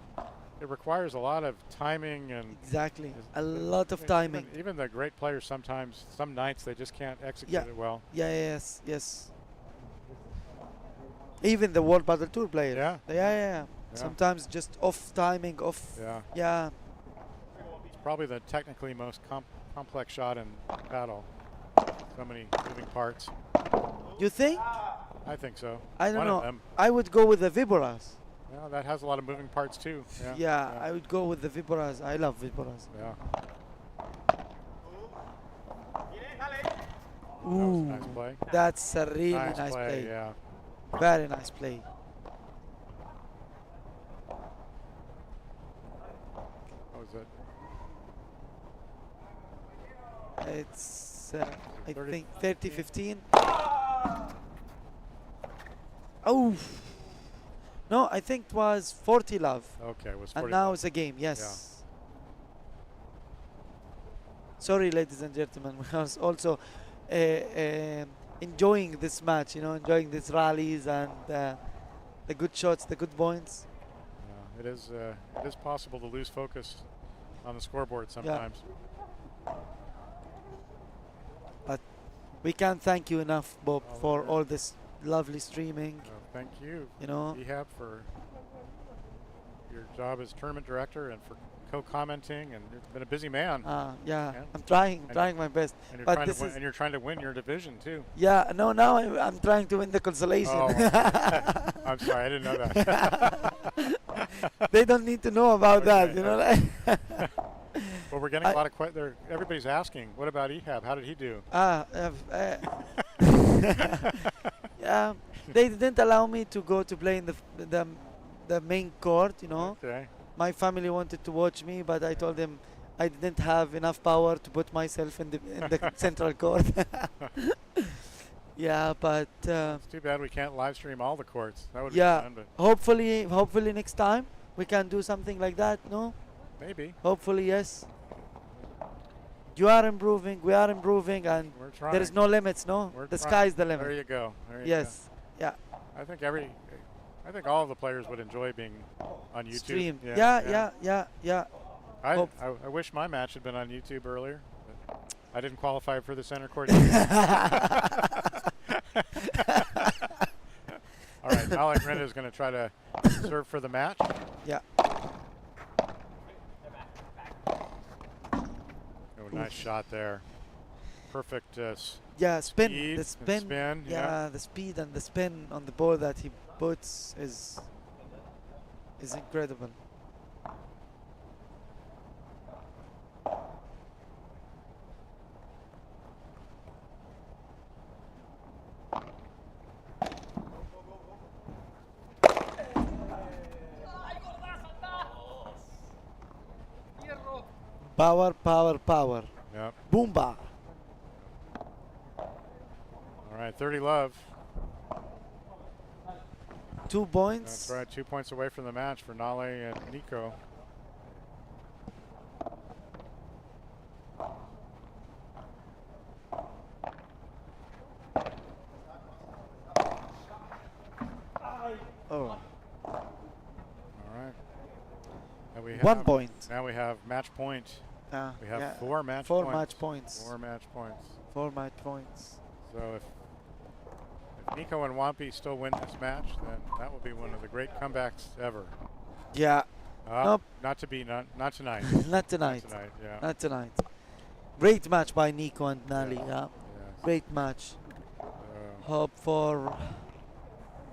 it requires a lot of timing and Exactly. A lot of timing. Even the great players sometimes, some nights they just can't execute Yeah. it well. Yes. Even the World Padel Tour players. Yeah. Sometimes just off timing, off. Yeah. It's probably the technically most complex shot in paddle. So many moving parts. You think? I think so. I don't One know. of them. I would go with the Viboras. Yeah, that has a lot of moving parts too. Yeah, I would go with the Viboras. I love Viboras. Yeah. Ooh, That was a nice play. that's a really nice play. Yeah. Very nice play. What was it? It's I 30, think 30-15. Oh no, I think it was 40 love. Okay, it was 40. And now it's a game. Yes. Sorry, ladies and gentlemen. We was also enjoying this match. Enjoying these rallies and the good shots, the good points. Yeah, it is possible to lose focus on the scoreboard sometimes. But we can't thank you enough, Bob, for all this lovely streaming. Thank you, Ehab, for your job as tournament director and for co-commenting, and you've been a busy man. Yeah, I'm trying my best. And you're, But trying this to win, is and you're trying to win your division too. yeah, no, now I'm trying to win the consolation. Oh, I'm sorry, I didn't know that. They don't need to know about that, like. Well, we're getting a lot of questions. Everybody's asking, what about Ehab? How did he do? Yeah, they didn't allow me to go to play in the main court. Okay. My family wanted to watch me, but I told them I didn't have enough power to put myself in the central court. Yeah, but It's too bad we can't live stream all the courts. That would be yeah, fun, but hopefully next time we can do something like that. No, maybe. hopefully yes. You are improving, we are improving, and We're trying. there is no limits. No, We're the trying. sky is the limit. There you go. Yes, yeah. I think all of the players would enjoy being on YouTube. Stream. Yeah. Yeah. I wish my match had been on YouTube earlier, but I didn't qualify for the center court. Nolly Grinda is going to try to serve for the match. Yeah. Oh, nice shot there. Perfect. Yeah, spin. Speed The and spin. spin, Yeah, yeah. the speed and the spin on the ball that he puts is incredible. Power, power, power. Yep. Boomba. All right, 30 love. 2 points. That's right, 2 points away from the match for Nolly and Nico. Oh. All right. And we have 1 point. Now we have match point. We have yeah, 4 match four points. match points. 4 match points. 4 match points. So if Nico and Wampy still win this match, then that will be one of the great comebacks ever. Yeah. Nope. Not tonight. Not tonight. Not tonight, yeah. Not tonight. Great match by Nico and Nali. Yeah. Yes. Great match. Hope for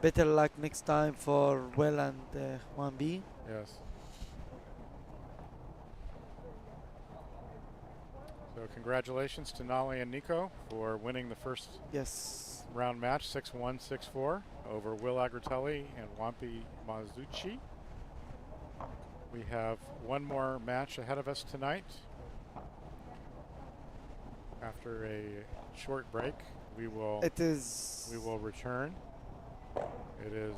better luck next time for Will and 1B. Yes. So congratulations to Nolly and Nico for winning the first round match, 6-1, 6-4, over Will Agritelli and Wampy Mazucci. We have one more match ahead of us tonight. After a short break, we will return. It is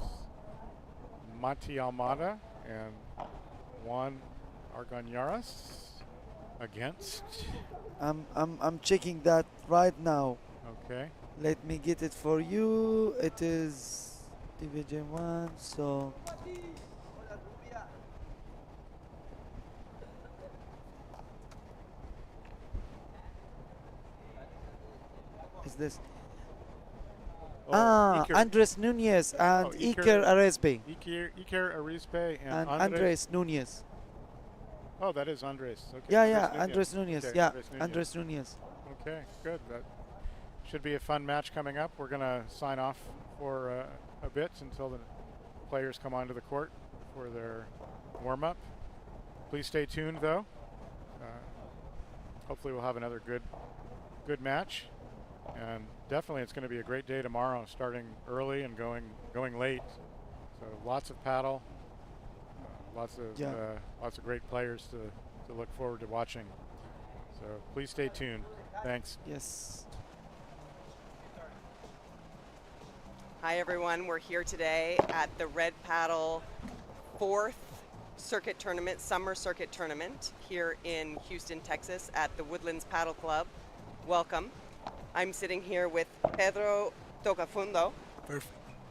Mati Almada and Juan Argañaras against. I'm checking that right now. Okay. Let me get it for you. It is Division 1, so is this Iker. Andres Nunez and Iker Arespe. Iker Arispe and Andres Nunez. Oh, that is Andres. Okay. Yeah, Andres Nunez. Okay, Yeah, Andres Nunez. Andres Nunez. Okay, good. That should be a fun match coming up. We're going to sign off for a bit until the players come onto the court for their warm-up. Please stay tuned, though. Hopefully we'll have another good match. And definitely it's going to be a great day tomorrow, starting early and going late. So lots of paddle, lots of great players to look forward to watching. So please stay tuned. Thanks. Yes. Hi everyone, we're here today at the Red Paddle 4th circuit tournament, summer circuit tournament here in Houston, Texas at the Woodlands Paddle Club. Welcome. I'm sitting here with Pedro Tocafundo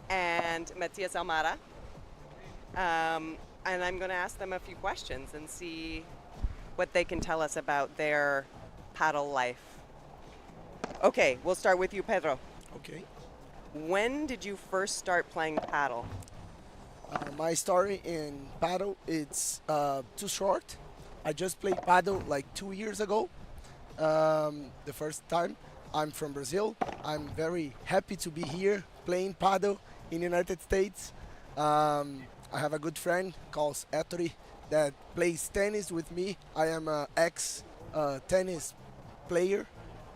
and Matias Almada. And I'm going to ask them a few questions and see what they can tell us about their paddle life. Okay, we'll start with you, Pedro. Okay. When did you first start playing paddle? My story in paddle, it's too short. I just played paddle like 2 years ago, the first time. I'm from Brazil. I'm very happy to be here playing paddle in the United States. I have a good friend called Ettore that plays tennis with me. I am an ex-tennis player.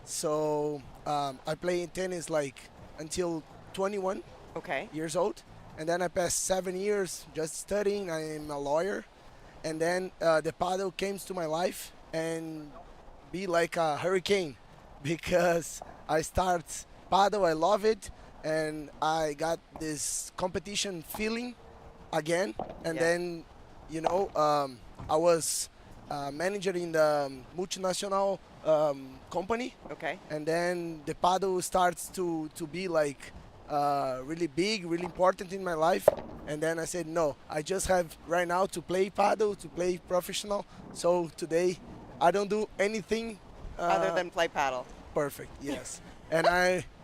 So I play tennis like until 21 years old. And then I passed 7 years just studying. I am a lawyer. And then the paddle came to my life and be like a hurricane. Because I start paddle, I love it, and I got this competition feeling again. And then, I was manager in the multinational company. Okay. And then the paddle starts to be like really big, really important in my life. And then I said, no, I just have right now to play paddle, to play professional. So today I don't do anything other than play paddle. Perfect, yes. And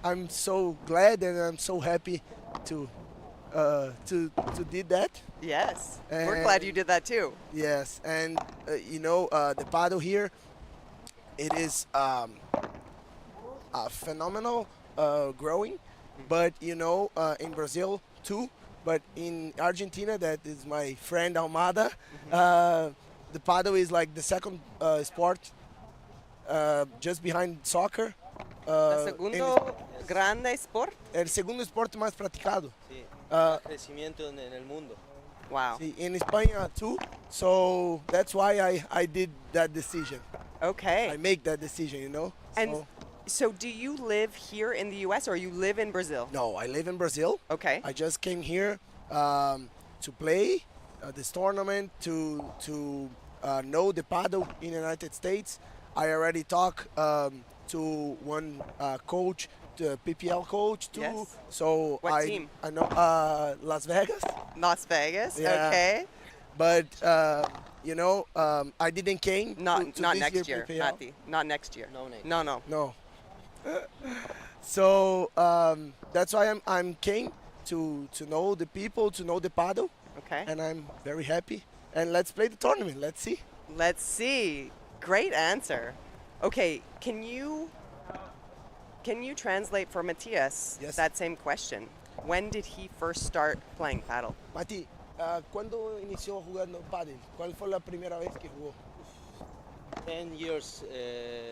I'm so glad and I'm so happy to to did that. Yes. We're glad you did that too. Yes, and the paddle here, it is a phenomenal growing, but in Brazil too, but in Argentina, that is my friend Almada, the paddle is like the second sport just behind soccer. El segundo grande sport. El segundo sport más practicado. Sí, más crecimiento en el mundo. Wow. Sí, in España too, so that's why I did that decision. Okay. I make that decision, And so do you live here in the U.S. or you live in Brazil? No, I live in Brazil. Okay. I just came here to play this tournament, to know the paddle in the United States. I already talked to one coach, the PPL coach too. Yes. So What team? I know Las Vegas. Las Vegas. Yeah. Okay. But I didn't came Not to not this next year, PPL. Mati. Not next year. No, next. No. No. So that's why I'm came to know the people, to know the paddle, Okay. and I'm very happy. And let's play the tournament. Let's see. Let's see. Great answer. Okay, can you translate for Matias Yes. that same question? When did he first start playing paddle? Mati, ¿cuándo inició jugando pádel? ¿Cuál fue la primera vez que jugó? 10 years.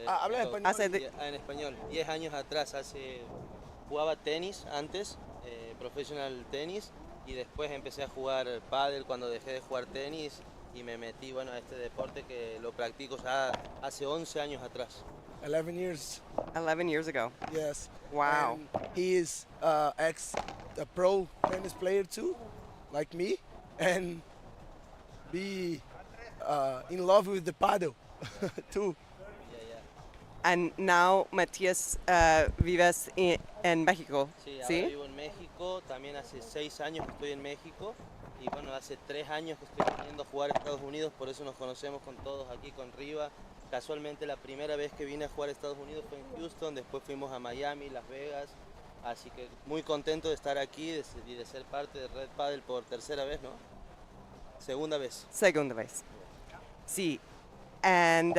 Habla ago. español. En español. 10 años atrás, jugaba tenis antes, professional tenis, y después empecé a jugar pádel cuando dejé de jugar tenis y me metí a este deporte que lo practico ya hace 11 años atrás. 11 years. 11 years ago. Yes. Wow. And he is a pro tennis player too, like me, and be in love with the paddle too. Yeah. And now Matias vives en México. Sí, ahora ¿Sí? vivo en México, también hace 6 años que estoy en México y hace 3 años que estoy viniendo a jugar a Estados Unidos, por eso nos conocemos con todos aquí con Riva. Casualmente la primera vez que vine a jugar a Estados Unidos fue en Houston, después fuimos a Miami, Las Vegas, así que muy contento de estar aquí y de ser parte de Red Padel por tercera vez, ¿no? Segunda vez. Segunda vez. Sí. And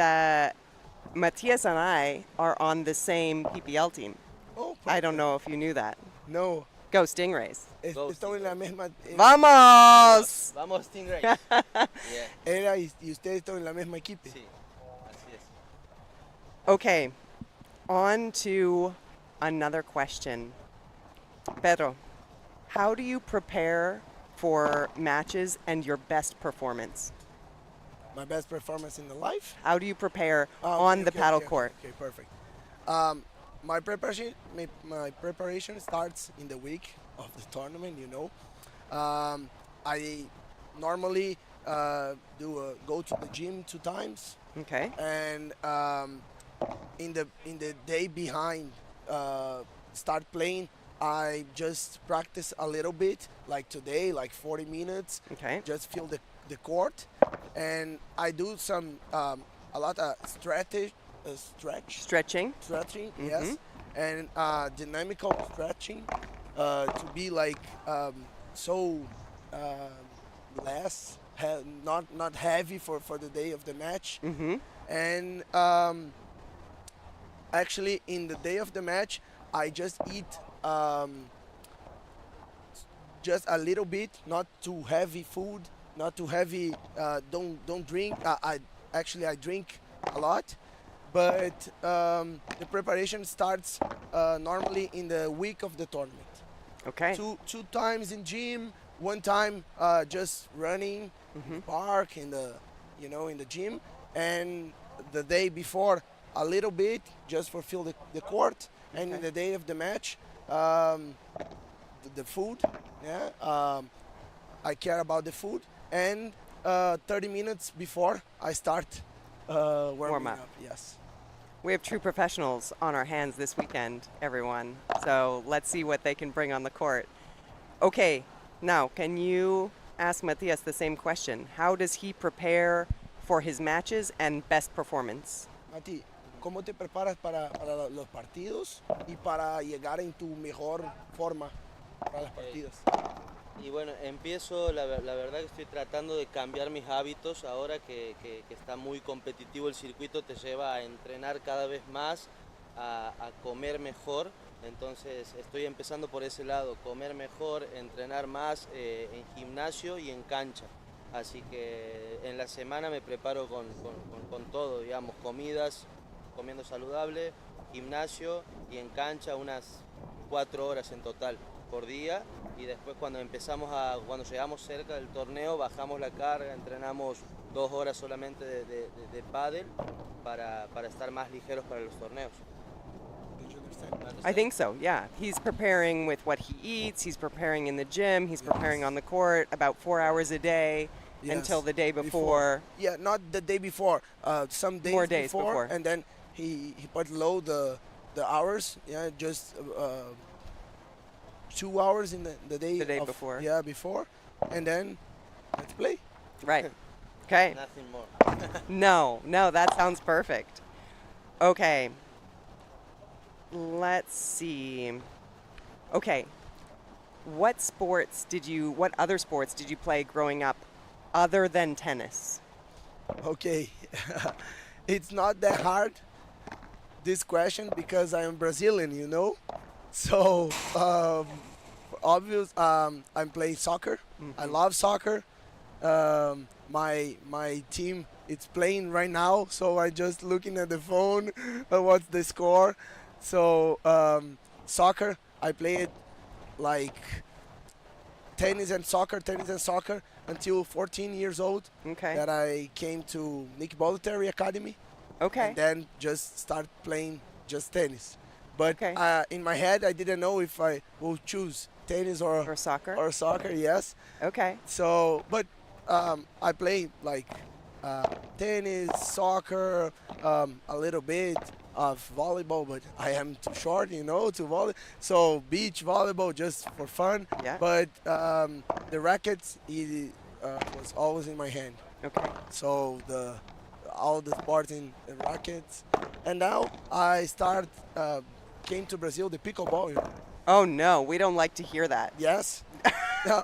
Matias and I are on the same PPL team. Oh, I don't know if you knew that. No, Go Stingrays. Go estamos en la misma. ¡Vamos! Vamos Stingray. Yeah, Era y ustedes están en la misma equipe. sí, así es. Okay, on to another question. Pedro, how do you prepare for matches and your best performance? My best performance in the life. How do you prepare Oh, on okay, the okay, paddle okay, court? Okay, perfect. My preparation starts in the week of the tournament. I normally go to the gym 2 times, Okay. and in the day behind start playing, I just practice a little bit, like today, like 40 minutes. Okay. Just feel the court, and I do some a lot of stretching, Stretching. yes, and dynamical stretching to be like so less, not heavy for the day of the match. Mm-hmm. And actually, in the day of the match, I just eat just a little bit, not too heavy food, not too heavy. Don't drink. I drink a lot, but the preparation starts normally in the week of the tournament. Okay. Two times in gym, 1 time just running in the park in the gym, and the day before a little bit just for feel the court, and in the day of the match, the food. Yeah, I care about the food, and 30 minutes before I start warming up. up. Yes. We have true professionals on our hands this weekend, everyone. So let's see what they can bring on the court. Okay, now can you ask Matias the same question? How does he prepare for his matches and best performance? Mati, ¿cómo te preparas para los partidos y para llegar en tu mejor forma para los partidos? Y bueno, empiezo, la verdad que estoy tratando de cambiar mis hábitos ahora que está muy competitivo el circuito, te lleva a entrenar cada vez más, a comer mejor, entonces estoy empezando por ese lado, comer mejor, entrenar más en gimnasio y en cancha. Así que en la semana me preparo con todo, digamos, comidas, comiendo saludable, gimnasio y en cancha unas 4 horas en total por día, y después cuando llegamos cerca del torneo bajamos la carga, entrenamos 2 horas solamente de pádel para estar más ligeros para los torneos. I think so, yeah. He's preparing with what he eats, he's preparing in the gym, he's preparing on the court about 4 hours a day until the day before. Yeah, not the day before, some days, More days before. and then he put low the hours, yeah, just 2 hours in the day, before. Yeah, before, and then let's play. Right. Okay. Nothing more. No, that sounds perfect. Okay. Let's see. Okay. What other sports did you play growing up other than tennis? Okay. It's not that hard, this question, because I am Brazilian, you know. So, obvious, I'm playing soccer. I love soccer. My team is playing right now, so I just looking at the phone. What's the score? So, soccer. I played like tennis and soccer until 14 years old. Okay. That I came to Nick Bolletary Academy. Okay. And then just start playing just tennis. But Okay. In my head, I didn't know if I will choose tennis Or soccer? Or soccer, yes. Okay. So, but I play like tennis, soccer, a little bit of volleyball, but I am too short, you know, to volley. So beach volleyball just for fun. Yeah. But the rackets was always in my hand. Okay. So all the sports in the rackets, and now I came to Brazil, the pickleball. You know. Oh no, we don't like to hear that. Yes. No,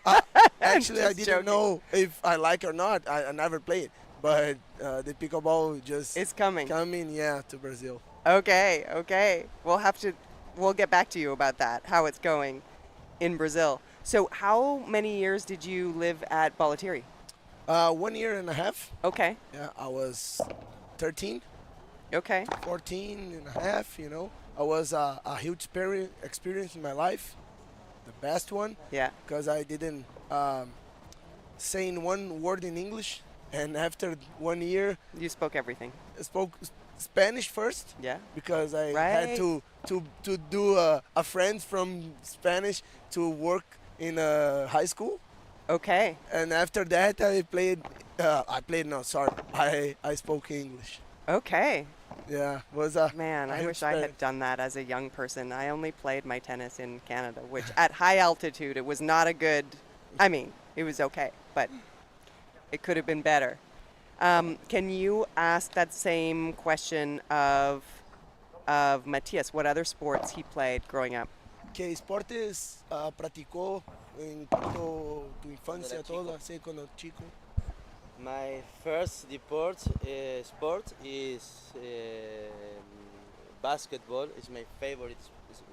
actually, I Just didn't joking. know if I like or not. I never played, but the pickleball just It's coming. yeah, to Brazil. Okay. We'll get back to you about that, how it's going in Brazil. So how many years did you live at Bollettieri? 1 year and a half. Okay. Yeah, I was 13, Okay. 14 and a half, you know. I was a huge experience in my life, the best one, Yeah. because I didn't say one word in English, and after 1 year, You spoke everything. I spoke Spanish first, Yeah. because I Right. had to do a friend from Spanish to work in a high school, Okay. and after that I spoke English. Okay. Yeah, was a Man, I huge wish I had experience. done that as a young person. I only played my tennis in Canada, which at high altitude, it was not a good, I mean, it was okay, but it could have been better. Can you ask that same question of Matias? What other sports he played growing up? ¿Qué esportes practicó en cuanto tu infancia, Cuando era toda, sí, cuando chico? My first sport is basketball. It's my favorite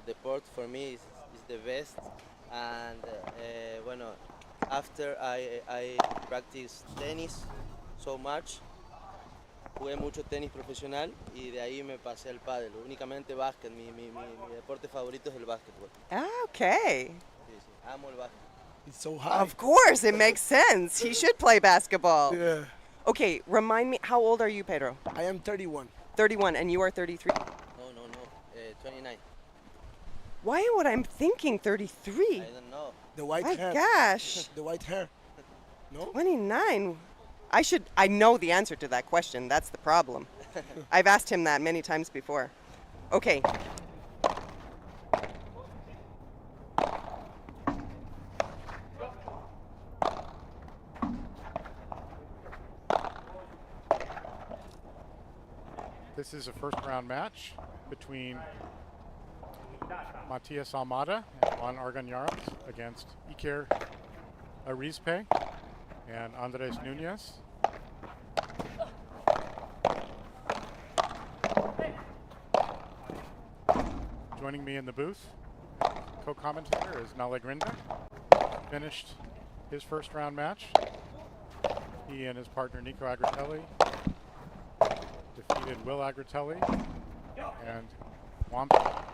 sport for me. It's the best. And bueno, after I practice tennis so much, jugué mucho tenis profesional y de ahí me pasé al pádel. Únicamente básquet. Mi deporte favorito es el básquetbol. Okay. Sí, sí, amo el básquet. It's so high. Of course, it makes sense. He should play basketball. Yeah. Okay, remind me, how old are you, Pedro? I am 31. 31, and you are 33. No. 29. Why would I thinking 33? I don't know. The white My hair. gosh, The white hair. No? 29. I know the answer to that question. That's the problem. I've asked him that many times before. Okay. This is a first round match between Matias Almada and Juan Argañarás against Iker Arizpe and Andres Nunez. Joining me in the booth, co-commentator, is Nale Grinda. Finished his first round match. He and his partner Nico Agritelli defeated Will Agritelli and Wampi.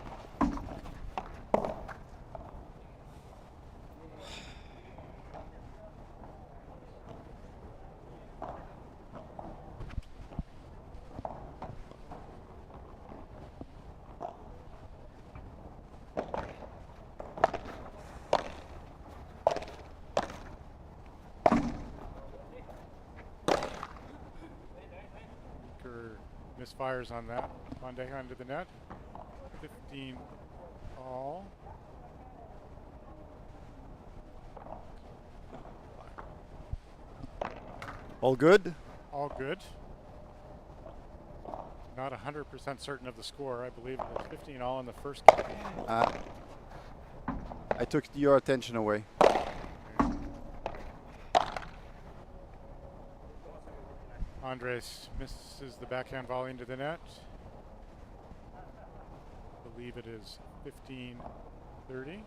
Misfires on that. Bandeja into the net. 15 all. All good? All good. Not 100% certain of the score. I believe it was 15 all in the first game. I took your attention away. Andres misses the backhand volley into the net. I believe it is 15-30.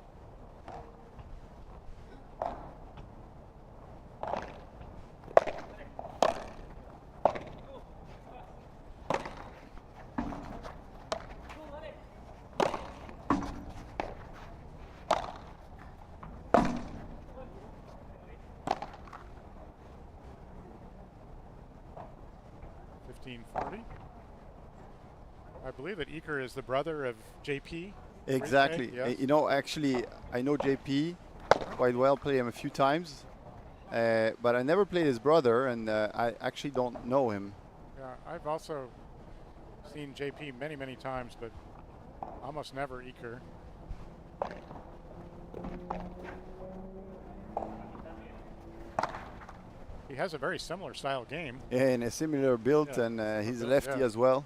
I believe that Iker is the brother of JP. Exactly. Yes. You know, actually, I know JP quite well, played him a few times, but I never played his brother, and I actually don't know him. Yeah, I've also seen JP many, many times, but almost never Iker. He has a very similar style game. Yeah, and a similar build, Yeah. and he's a Build, lefty yeah. as well.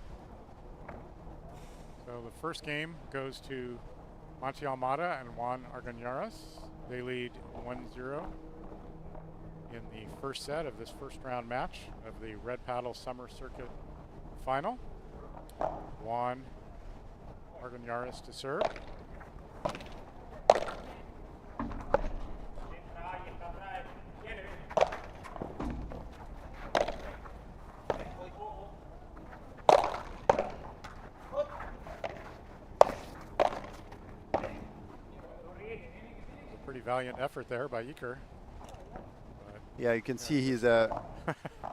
So the first game goes to Monty Almada and Juan Argañaras. They lead 1-0 in the first set of this first round match of the Red Paddle Summer Circuit Final. Juan Argañaras to serve. Valiant effort there by Iker. Yeah, you can see he's a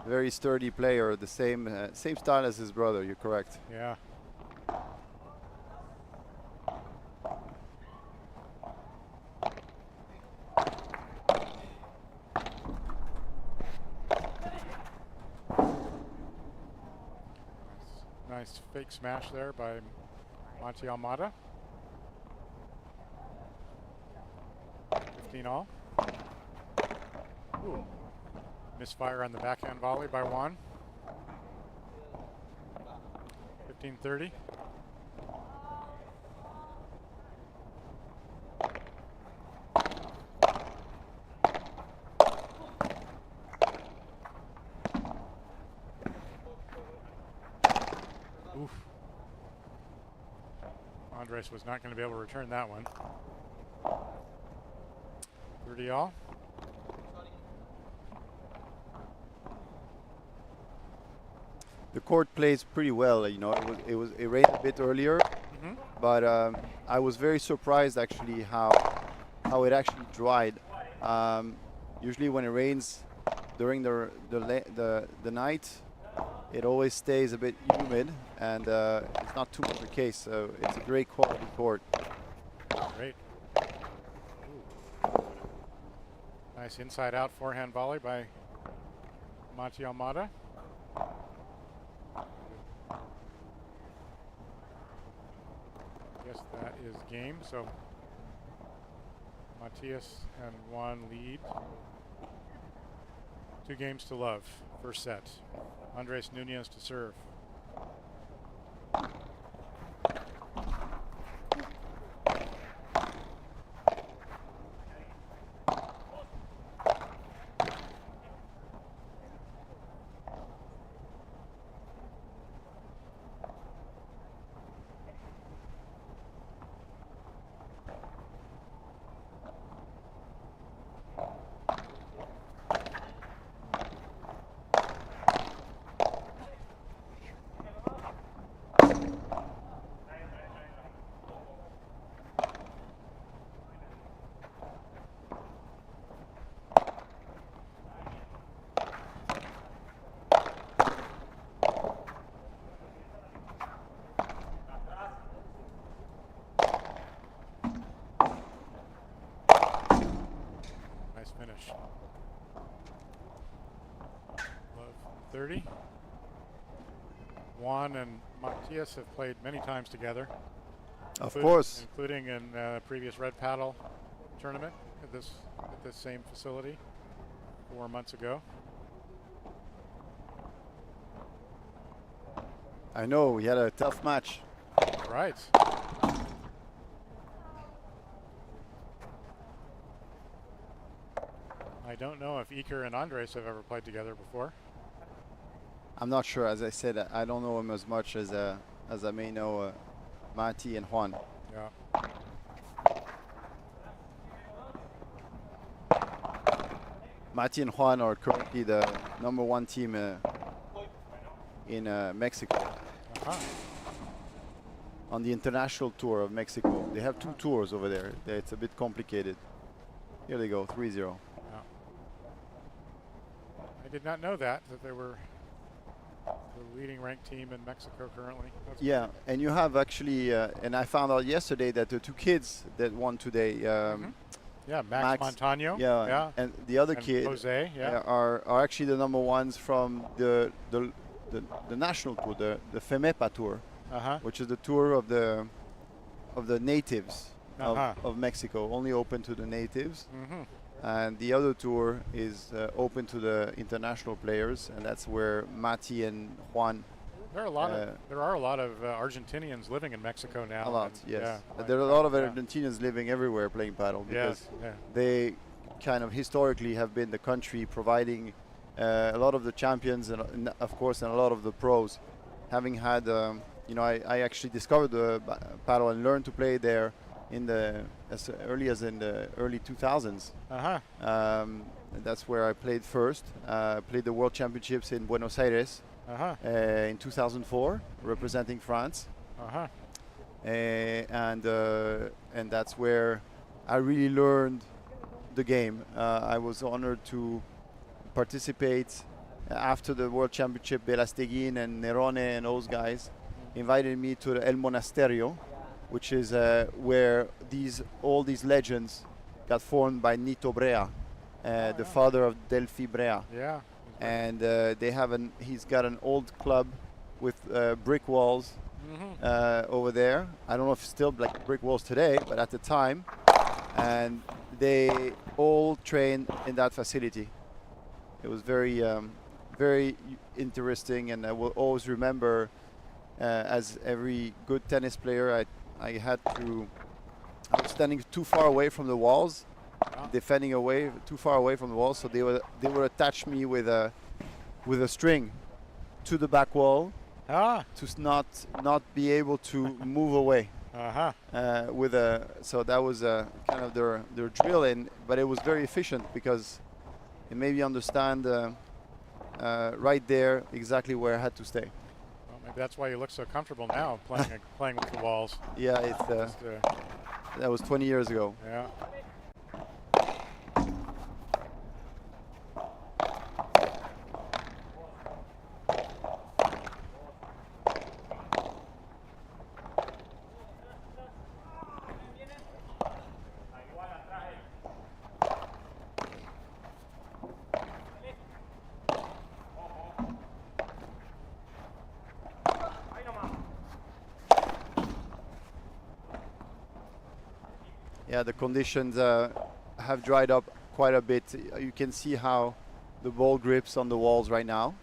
very sturdy player, the same style as his brother. You're correct. Yeah. Nice fake smash there by Monty Almada. 15 all. Ooh. Misfire on the backhand volley by Juan. 15-30. Oof. Andres was not going to be able to return that one. 30 all. The court plays pretty well. You know, it rained a bit earlier, but I was very surprised actually how it actually dried. Usually when it rains during the night, it always stays a bit humid, and it's not too much the case. So it's a great quality court. Great. Nice inside-out forehand volley by Monty Almada. Guess that is game. So Matias and Juan lead 2-0. First set. Andres Nunez to serve. 40-30. Juan and Matias have played many times together. Of course. Including in previous Red Paddle tournament at this same facility 4 months ago. I know, we had a tough match. Right. I don't know if Iker and Andres have ever played together before. I'm not sure. As I said, I don't know him as much as I may know Mati and Juan. Yeah. Mati and Juan are currently the #1 team in Mexico. Uh-huh. On the international tour of Mexico. They have 2 tours over there. It's a bit complicated. Here they go, 3-0. Yeah. I did not know that they were the leading ranked team in Mexico currently. That's Yeah, and you have actually, and I found out yesterday that the 2 kids that won today, yeah, Max Montano. yeah, and the other and kid Jose, yeah. are actually the #1s from the national tour, the FEMEPA tour, which is the tour of the natives of Mexico, only open to the natives. And the other tour is open to the international players, and that's where Mati and Juan. There are a lot of Argentinians living in Mexico now. A lot, and yes. Yeah, There are a lot of Argentinians living everywhere playing paddle because they kind of historically have been the country providing a lot of the champions and of course and a lot of the pros. Having had, I actually discovered the paddle and learned to play there as early as in the early 2000s. And that's where I played first. Played the World Championships in Buenos Aires in 2004, representing France. And that's where I really learned the game. I was honored to participate after the World Championship. Belasteguin and Nerone and those guys invited me to the El Monasterio, which is where all these legends got formed by Nito Brea, the father of Delphi Brea. Yeah. And he's got an old club with brick walls over there. I don't know if it's still like brick walls today, but at the time, and they all trained in that facility. It was very, very interesting, and I will always remember, as every good tennis player, I was standing too far away from the walls, defending away too far away from the walls, so they would attach me with a string to the back wall to not be able to move away. So that was kind of their drill, but it was very efficient because it made me understand right there exactly where I had to stay. Well, maybe that's why you look so comfortable now playing with the walls. Yeah, that was 20 years ago. Yeah. Yeah, the conditions have dried up quite a bit. You can see how the ball grips on the walls right now,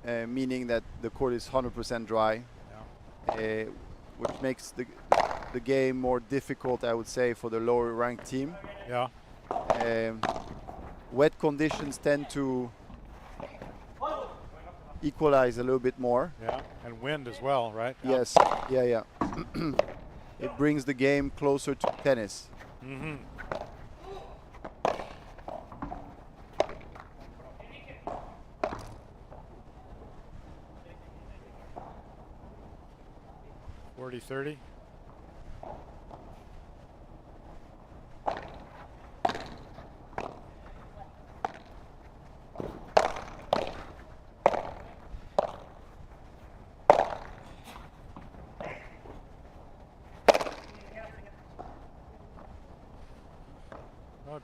meaning that the court is 100% dry, which makes the game more difficult, I would say, for the lower ranked team. Yeah. Wet conditions tend to equalize a little bit more. Yeah, and wind as well, right? Yes, yeah. It brings the game closer to tennis. Mm-hmm. $40-30.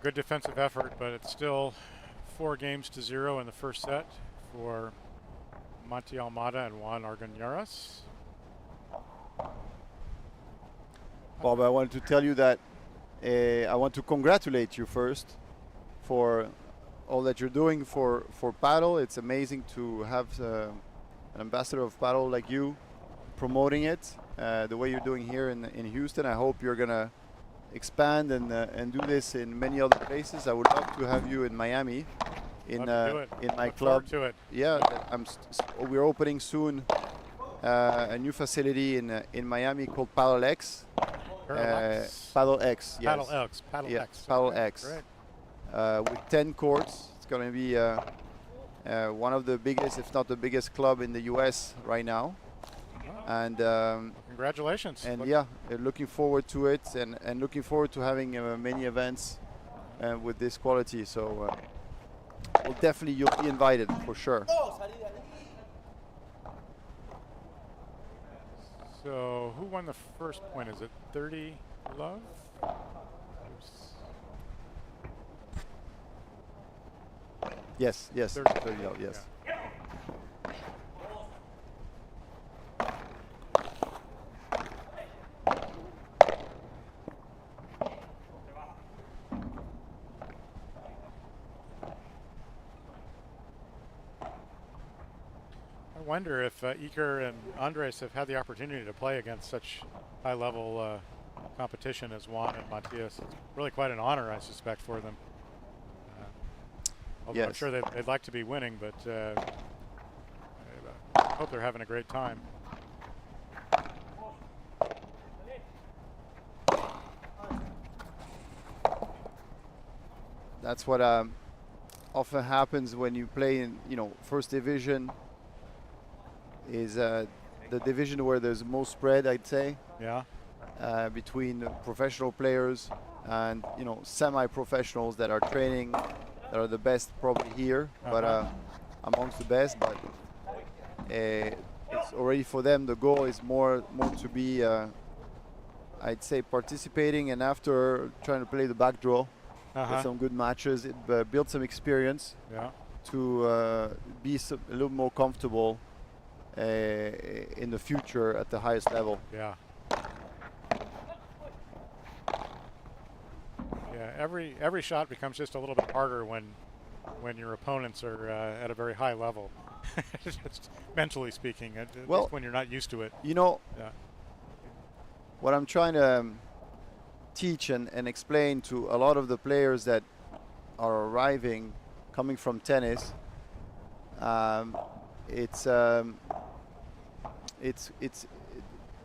Good defensive effort, but it's still 4-0 in the first set for Mati Almada and Juan Arganaras. Bob, I wanted to tell you that I want to congratulate you first for all that you're doing for paddle. It's amazing to have an ambassador of paddle like you promoting it the way you're doing here in Houston. I hope you're gonna expand and do this in many other places. I would love to have you in Miami in my club. To it. Yeah, we're opening soon a new facility in Miami called Padel X. Padel X, yes. Padel X. Padel X. Padel Okay, X. Great. With 10 courts. It's going to be one of the biggest, if not the biggest club in the US right now. And congratulations. And yeah, looking forward to it and looking forward to having many events with this quality. So well, definitely you'll be invited for sure. So who won the first point? Is it 30 Love? Yes, 30 Love, yes. Yeah. I wonder if Iker and Andres have had the opportunity to play against such high-level competition as Juan and Matias. It's really quite an honor, I suspect, for them. Although Yes. I'm sure they'd like to be winning, but I hope they're having a great time. That's what often happens when you play in, first division. Is the division where there's most spread, I'd say. Yeah. Between professional players and semi-professionals that are training, that are the best probably here, but amongst the best. But it's already for them. The goal is more to be, I'd say, participating, and after trying to play the back draw, with some good matches, build some experience. Yeah. To be a little more comfortable in the future at the highest level. Yeah. Yeah. Every shot becomes just a little bit harder when your opponents are at a very high level. Just mentally speaking, at least when you're not used to it. Yeah. What I'm trying to teach and explain to a lot of the players that are arriving, coming from tennis, it's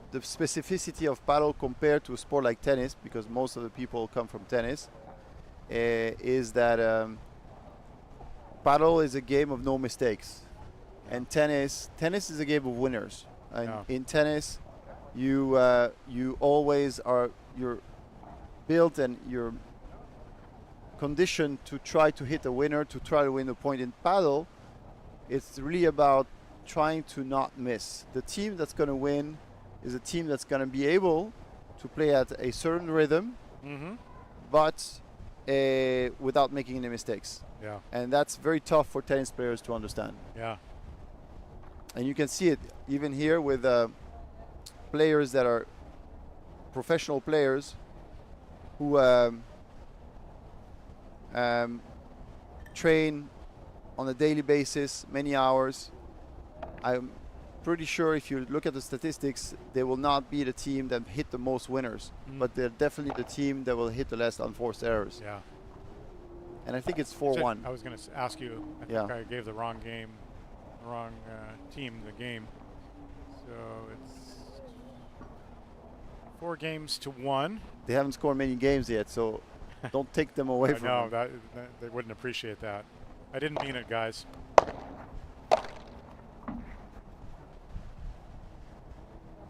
the specificity of paddle compared to a sport like tennis, because most of the people come from tennis, is that paddle is a game of no mistakes, and tennis is a game of winners. And in tennis, you always you're built and you're conditioned to try to hit a winner, to try to win the point. In paddle, it's really about trying to not miss. The team that's going to win is a team that's going to be able to play at a certain rhythm, but without making any mistakes. Yeah. And that's very tough for tennis players to understand. Yeah. And you can see it even here with players that are professional players who train on a daily basis, many hours. I'm pretty sure if you look at the statistics, they will not be the team that hit the most winners, but they're definitely the team that will hit the less unforced errors. Yeah. And I think it's 4-1. I was going to ask you, I think I gave the wrong team the game. So it's 4-1. They haven't scored many games yet, so don't take them away from them. No, they wouldn't appreciate that. I didn't mean it, guys.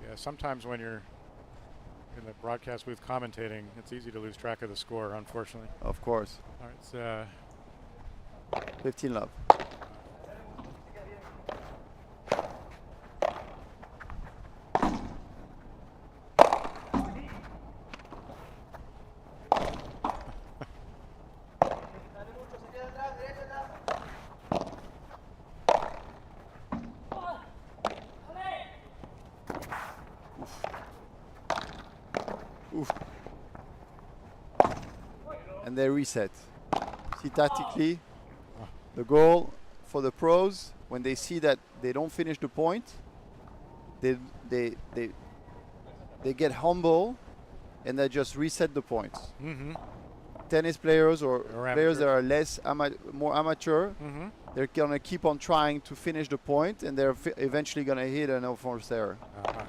Yeah, sometimes when you're in the broadcast booth commentating, it's easy to lose track of the score, unfortunately. Of course. All right, it's 15 love. Oof. And they reset. See, tactically, the goal for the pros, when they see that they don't finish the point, they get humble and they just reset the points. Mm-hmm. Tennis players or players that amateur. are more amateur, Mm-hmm. they're gonna keep on trying to finish the point, and they're eventually gonna hit an unforced error. Uh-huh.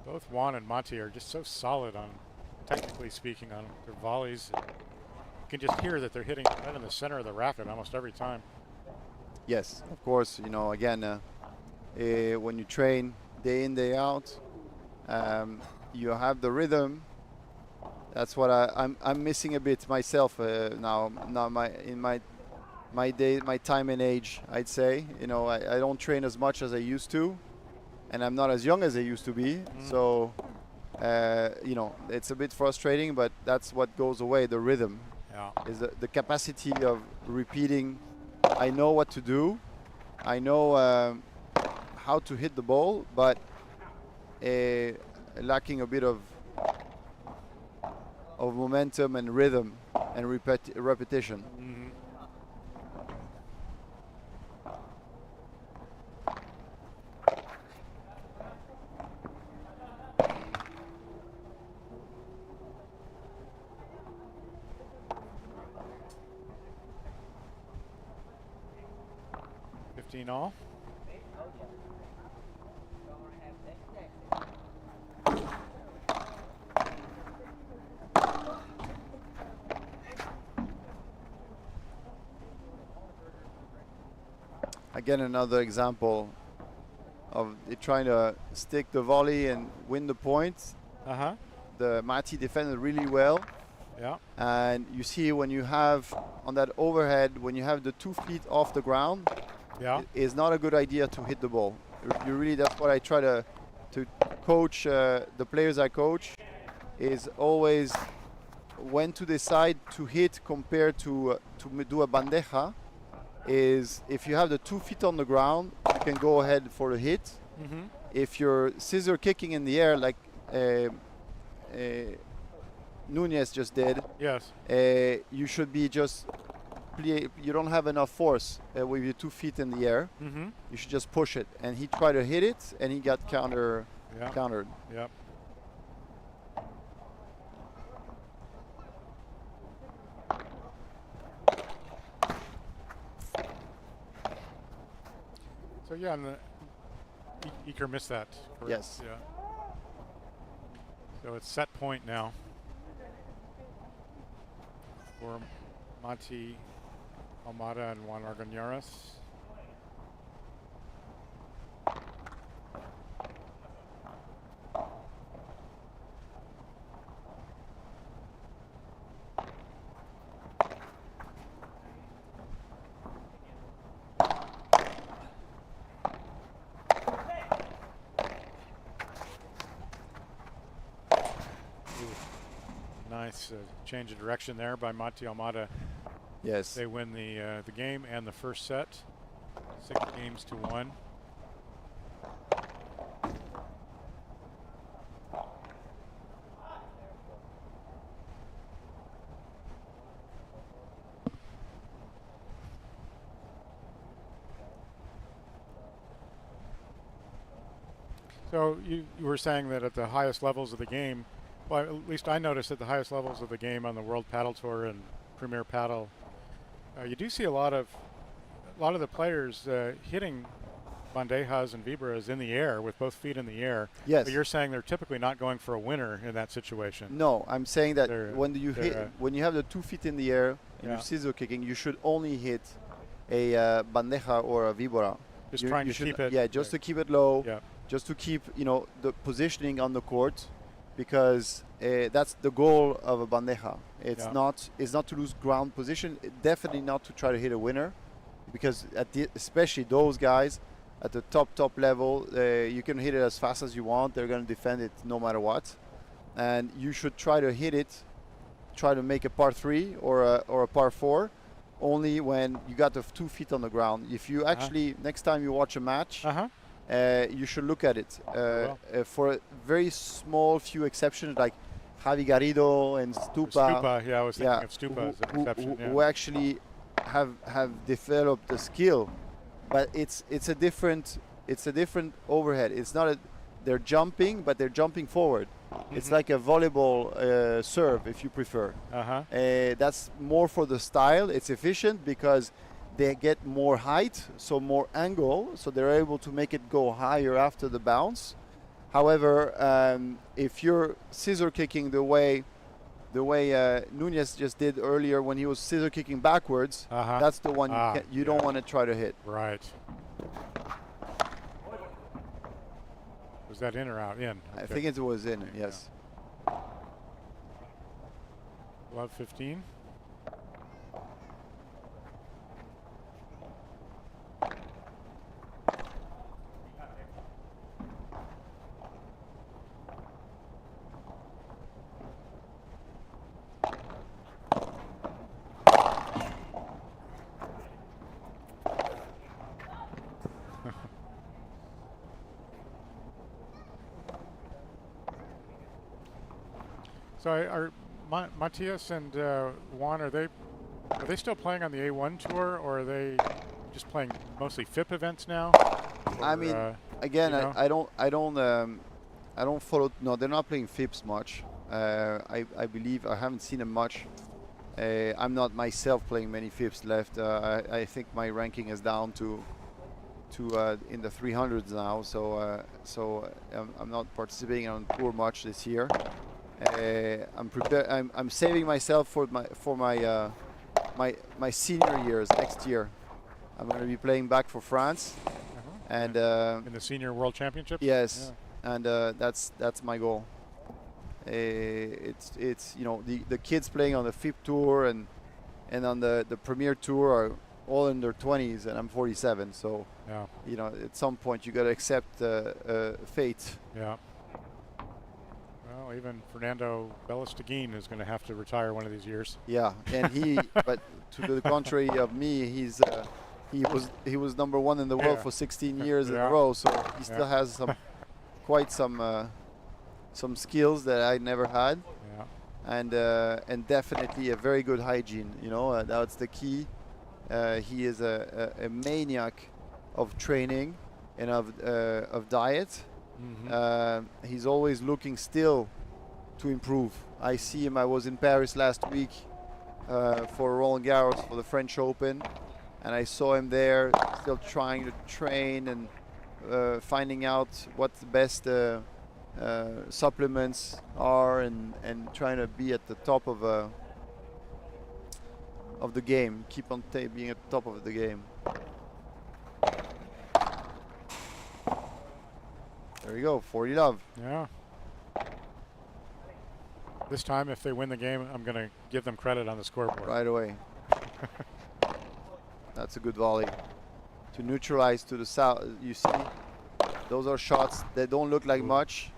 Both Juan and Mati are just so solid on, technically speaking, on their volleys. You can just hear that they're hitting right in the center of the racket almost every time. Yes, of course. You know, again, when you train day in, day out, you have the rhythm. That's what I'm missing a bit myself now. In my time and age, I'd say. You know, I don't train as much as I used to, and I'm not as young as I used to be. So, you know, it's a bit frustrating, but that's what goes away. The rhythm is the capacity of repeating. I know what to do. I know how to hit the ball, but lacking a bit of momentum and rhythm and repetition. Mm-hmm. All. Again, another example of it trying to stick the volley and win the points. Uh-huh. The Mati defended really well. Yeah. And you see when you have on that overhead, when you have the 2 feet off the ground, it's not a good idea to hit the ball. You really, that's what I try to coach the players I coach, is always when to decide to hit compared to do a bandeja. Is if you have the 2 feet on the ground, you can go ahead for the hit. Mm-hmm. If you're scissor kicking in the air like Nunez just did, yes, you should be just you don't have enough force with your 2 feet in the air. Mm-hmm. You should just push it, and he tried to hit it, and he got countered. Yep. So yeah, and Iker missed that. Correct? Yes. Yeah. So it's set point now for Mati Almada and Juan Arganares. Nice change of direction there by Mati Almada. Yes. They win the game and the first set, 6-1. So you were saying that at the highest levels of the game, well, at least I noticed at the highest levels of the game on the World Padel Tour and Premier Padel, you do see a lot of the players hitting bandejas and vibras in the air with both feet in the air. Yes. But you're saying they're typically not going for a winner in that situation. No, I'm saying that when you have the 2 feet in the air and you're scissor kicking, you should only hit a bandeja or a vibra. Just trying to keep it. Yeah, just to keep it low. Yeah. Just to keep the positioning on the court, because that's the goal of a bandeja. It's not to lose ground position. Definitely not to try to hit a winner, because especially those guys at the top level, you can hit it as fast as you want. They're going to defend it no matter what, and you should try to hit it. Try to make a par 3 or a par 4, only when you got the 2 feet on the ground. If you actually, next time you watch a match, you should look at it. For a very small few exceptions, like Javi Garrido and Stupa. Yeah, I was thinking of Stupa as an exception. Who actually have developed the skill, but it's a different overhead. It's not they're jumping, but they're jumping forward. It's like a volleyball serve, if you prefer. That's more for the style. It's efficient because they get more height, so more angle, so they're able to make it go higher after the bounce. However, if you're scissor kicking the way Nunez just did earlier when he was scissor kicking backwards, that's the one you don't want to try to hit. Right. Was that in or out? In. I think it was in, yes. Love 15. So are Matthias and Juan, are they still playing on the A1 tour, or are they just playing mostly FIP events now? Or, I mean, again, you know? I don't follow. No, they're not playing FIPs much. I believe I haven't seen them much. I'm not myself playing many FIPs left. I think my ranking is down to in the 300s now. So I'm not participating on tour much this year. I'm saving myself for my senior years next year. I'm going to be playing back for France, and in the senior world championships. Yes, and that's my goal. It's you know the kids playing on the FIP tour and on the premier tour are all in their 20s, and I'm 47. So you know at some point you got to accept fate. Yeah. Well, even Fernando Belasteguin is going to have to retire one of these years. Yeah, and but to the contrary of me, he was number 1 in the world for 16 years in a row, so he still has quite some skills that I never had. Yeah. And definitely a very good hygiene. You know, that's the key. He is a maniac of training and of diet. He's always looking still to improve. I see him. I was in Paris last week for Roland Garros for the French Open, and I saw him there still trying to train and finding out what the best supplements are and trying to be at the top of the game. Keep on being at the top of the game. There you go, 40 love. Yeah. This time, if they win the game, I'm going to give them credit on the scoreboard. Right away. That's a good volley. To neutralize to the south, you see, those are shots that don't look like much,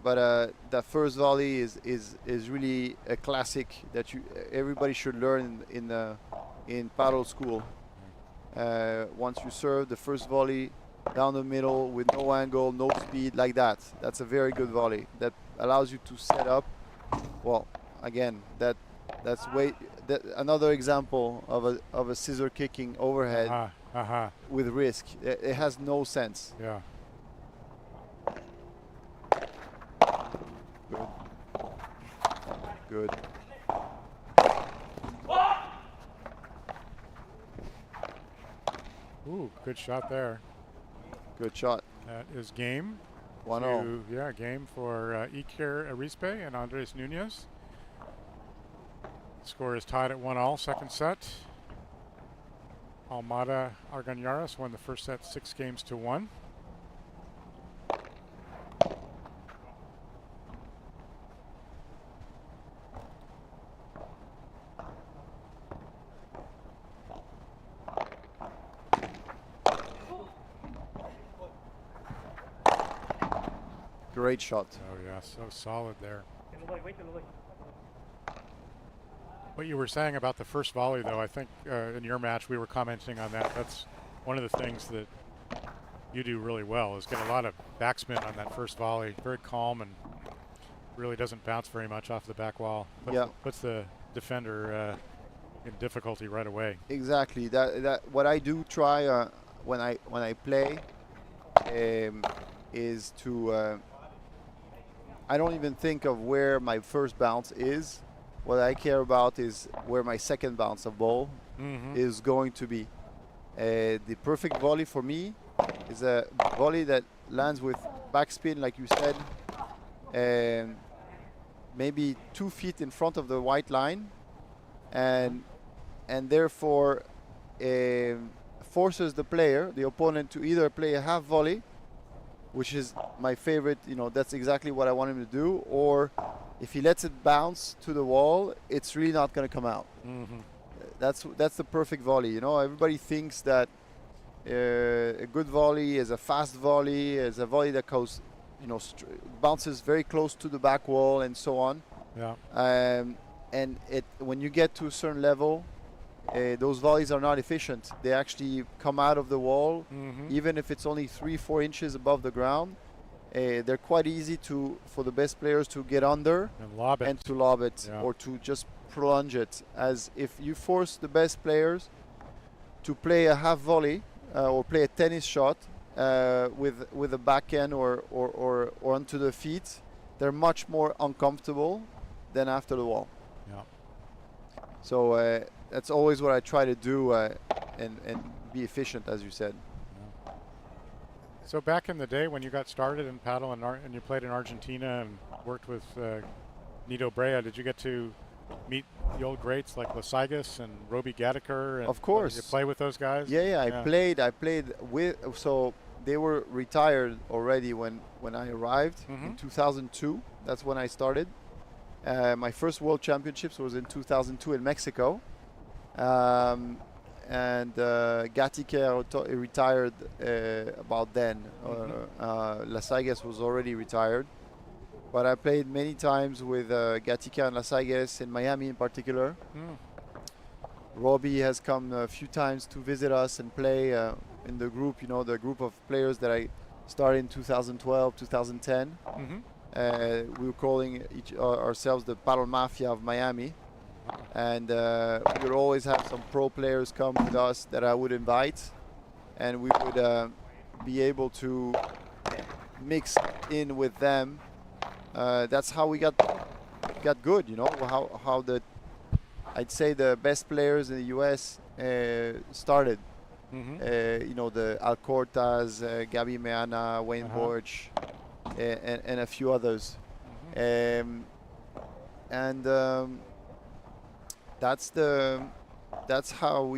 but that first volley is really a classic that everybody should learn in paddle school. Once you serve the first volley down the middle with no angle, no speed, like that. That's a very good volley. That allows you to set up. Well, again, that's another example of a scissor kicking overhead with risk. It has no sense. Yeah. Good. Ooh, good shot there. Good shot. That is game. 1-0. Yeah, game for Iker Arispe and Andres Nunez. Score is tied at 1-all, second set. Almada Argañaras won the first set 6-1. Great shot. Oh yeah, so solid there. What you were saying about the first volley, though, I think in your match we were commenting on that. That's one of the things that you do really well, is get a lot of backspin on that first volley. Very calm and really doesn't bounce very much off the back wall. Puts the defender in difficulty right away. Exactly. That what I do try when I play is to I don't even think of where my first bounce is. What I care about is where my second bounce of ball is going to be. The perfect volley for me is a volley that lands with backspin, like you said, and maybe 2 feet in front of the white line, and therefore forces the opponent to either play a half volley, which is my favorite, that's exactly what I want him to do, or if he lets it bounce to the wall, it's really not going to come out. That's the perfect volley. Everybody thinks that a good volley is a fast volley, is a volley that goes, bounces very close to the back wall and so on. Yeah. And when you get to a certain level, those volleys are not efficient. They actually come out of the wall, even if it's only 3-4 inches above the ground. They're quite easy for the best players to get under and lob it, or to just plunge it. As if you force the best players to play a half volley or play a tennis shot with a backhand or onto the feet, they're much more uncomfortable than after the wall. Yeah. So that's always what I try to do and be efficient, as you said. Yeah. So back in the day when you got started in paddle and you played in Argentina and worked with Nito Brea, did you get to meet the old greats like Lasaigas and Roby Gattaker? Of course. Did you play with those guys? Yeah. I played with. So they were retired already when I arrived in 2002. That's when I started. My first World Championships was in 2002 in Mexico. And Gattaker retired about then. Lasaigas was already retired. But I played many times with Gattaker and Lasaigas in Miami in particular. Robbie has come a few times to visit us and play in the group, the group of players that I started in 2012, 2010. We were calling ourselves the Paddle Mafia of Miami. And we would always have some pro players come with us that I would invite. And we would be able to mix in with them. That's how we got good, how I'd say the best players in the U.S. started. The Alcortas, Gabi Meana, Wayne Borch, and a few others. That's how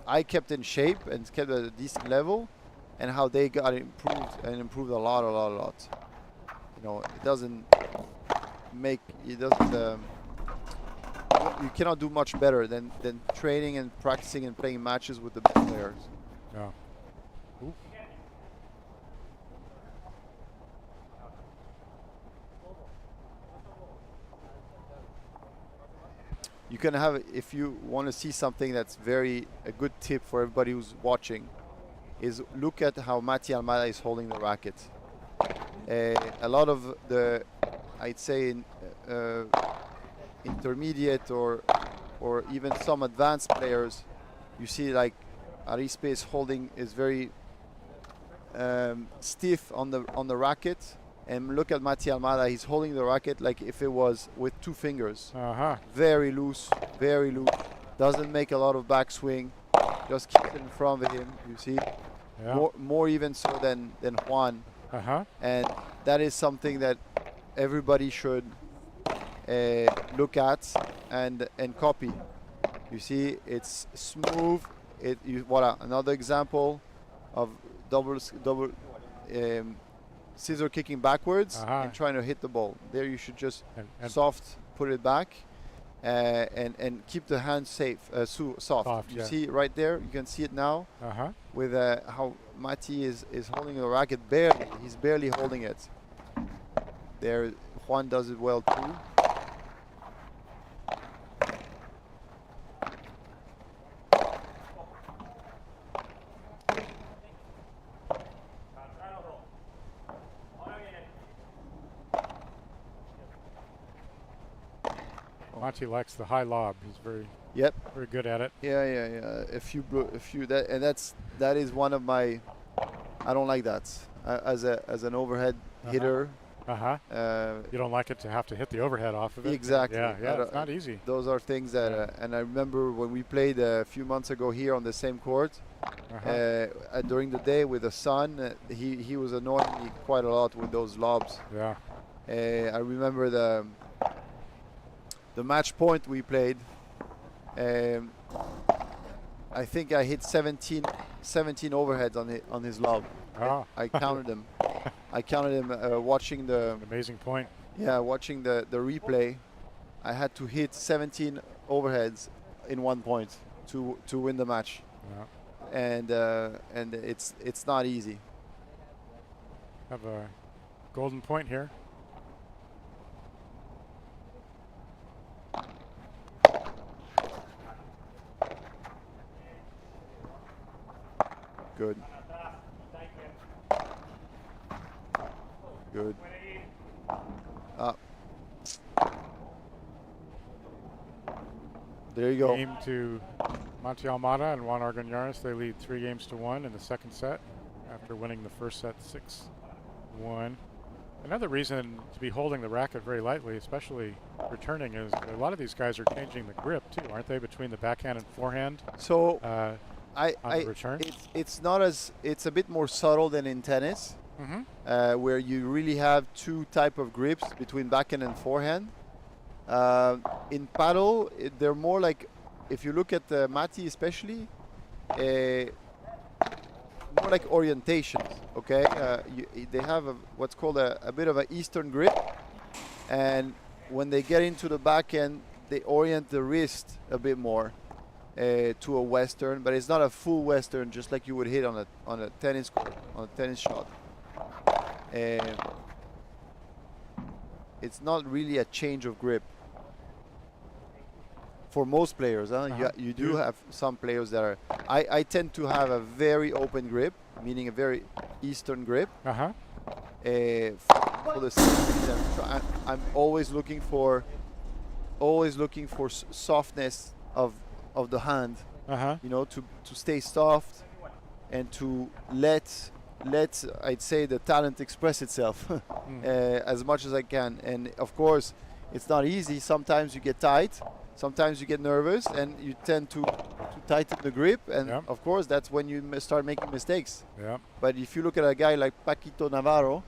I kept in shape and kept at a decent level, and how they got improved a lot. It doesn't you cannot do much better than training and practicing and playing matches with the best players. Yeah. Ooh. You can have, if you want to see something that's a good tip for everybody who's watching, is look at how Mati Almada is holding the racket. A lot of the, I'd say, intermediate or even some advanced players, you see like Arispe is very stiff on the racket, and look at Mati Almada. He's holding the racket like if it was with 2 fingers. Very loose. Doesn't make a lot of backswing. Just keeps it in front of him. You see, more even so than Juan. And that is something that everybody should look at and copy. You see, it's smooth. Voila, another example of double scissor kicking backwards and trying to hit the ball. There you should just soft put it back and keep the hand safe, soft. You see right there, you can see it now with how Mati is holding the racket barely. He's barely holding it. There, Juan does it well too. Monty likes the high lob. He's very good at it. Yeah. A few that, and that is one of my. I don't like that as an overhead hitter. You don't like it to have to hit the overhead off of it. Exactly. Yeah. It's not easy. Those are things that, and I remember when we played a few months ago here on the same court. During the day with the sun, he was annoying me quite a lot with those lobs. Yeah. I remember the match point we played. I think I hit 17 overheads on his lob. I counted them. I counted them watching the amazing point. Yeah, watching the replay. I had to hit 17 overheads in 1 point to win the match. Yeah. And it's not easy. Have a golden point here. Good. Good. There you go. Game to Monte Almada and Juan Argonaris. They lead 3-1 in the second set after winning the first set 6-1. Another reason to be holding the racket very lightly, especially returning, is a lot of these guys are changing the grip too, aren't they, between the backhand and forehand? So on the return? It's not as, it's a bit more subtle than in tennis, where you really have two type of grips between backhand and forehand. In paddle, they're more like, if you look at the Mati especially, more like orientations, okay? They have what's called a bit of an Eastern grip, and when they get into the backhand, they orient the wrist a bit more to a Western, but it's not a full Western, just like you would hit on a tennis court, on a tennis shot. It's not really a change of grip. For most players, you do have some players that are. I tend to have a very open grip, meaning a very Eastern grip. For the same reason, so I'm always looking for softness of the hand. You know, to stay soft and to let I'd say the talent express itself as much as I can. And of course, it's not easy. Sometimes you get tight. Sometimes you get nervous and you tend to tighten the grip, and of course that's when you start making mistakes. But if you look at a guy like Paquito Navarro,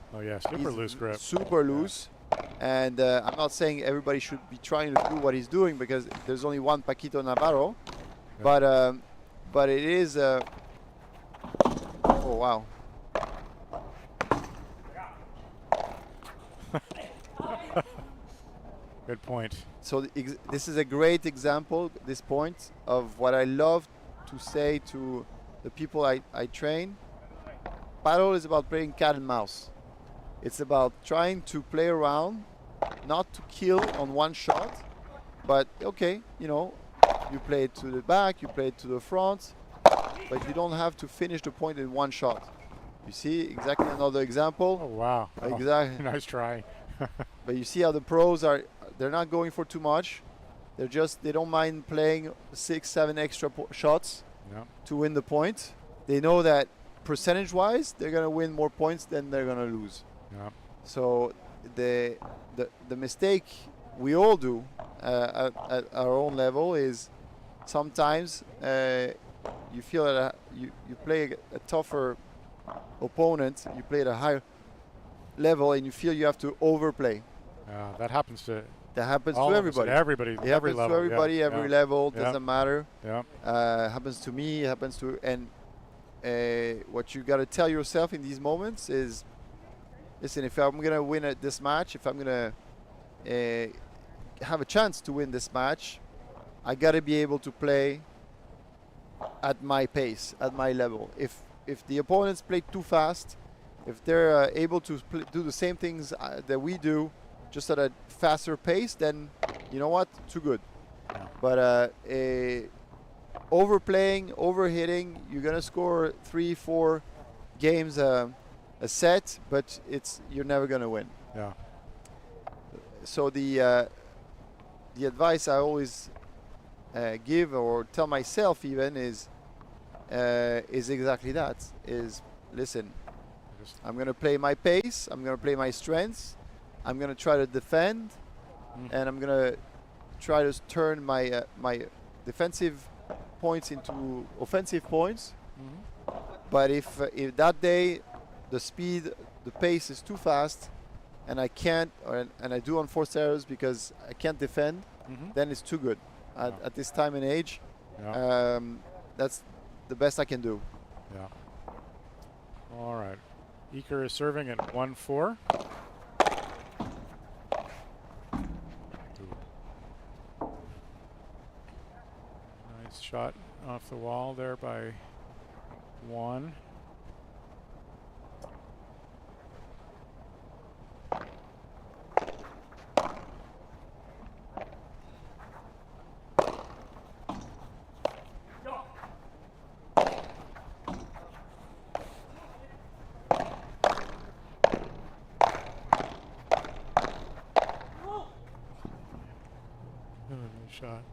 super loose grip, super loose, and I'm not saying everybody should be trying to do what he's doing, because there's only one Paquito Navarro, but it is. Oh wow. Good point. So this is a great example, this point, of what I love to say to the people I train. Paddle is about playing cat and mouse. It's about trying to play around, not to kill on one shot, but okay, you know, you play it to the back, you play it to the front, but you don't have to finish the point in one shot. You see exactly another example. Oh wow. Exactly. Nice try. But you see how the pros are. They're not going for too much. They don't mind playing 6-7 extra shots to win the point. They know that percentage-wise, they're gonna win more points than they're gonna lose. So the mistake we all do at our own level is sometimes you feel that you play a tougher opponent, you play at a higher level, and you feel you have to overplay. That happens to. That happens all to everybody. Everybody, It happens to everybody, every level. Doesn't matter. Happens to me. Happens to what you got to tell yourself in these moments is, listen. If I'm gonna win at this match, if I'm gonna have a chance to win this match, I got to be able to play at my pace, at my level. If the opponents play too fast, if they're able to do the same things that we do, just at a faster pace, then you know what, too good. But overplaying, overhitting, you're gonna score 3-4 games a set, but you're never gonna win. So the advice I always give or tell myself even is exactly that. Is listen, I'm gonna play my pace. I'm gonna play my strengths. I'm gonna try to defend, and I'm gonna try to turn my my defensive points into offensive points. But if that day the speed, the pace is too fast, and I can't, and I do unforced errors because I can't defend, then it's too good. At this time and age, that's the best I can do. Yeah. All right. Eker is serving at 1-4. Nice shot off the wall there by Juan. Nice shot.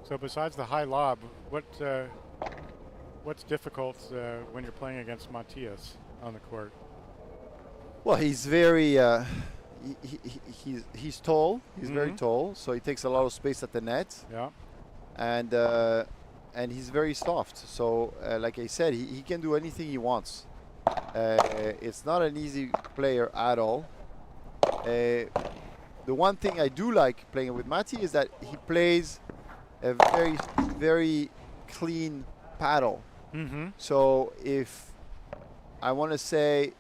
So besides the high lob, what's difficult when you're playing against Matthias on the court? Well, he's very he's tall. He's very tall, so he takes a lot of space at the net. Yeah. And he's very soft. So like I said, he can do anything he wants. It's not an easy player at all. The one thing I do like playing with Matti is that he plays a very, very clean paddle. So if I want to say,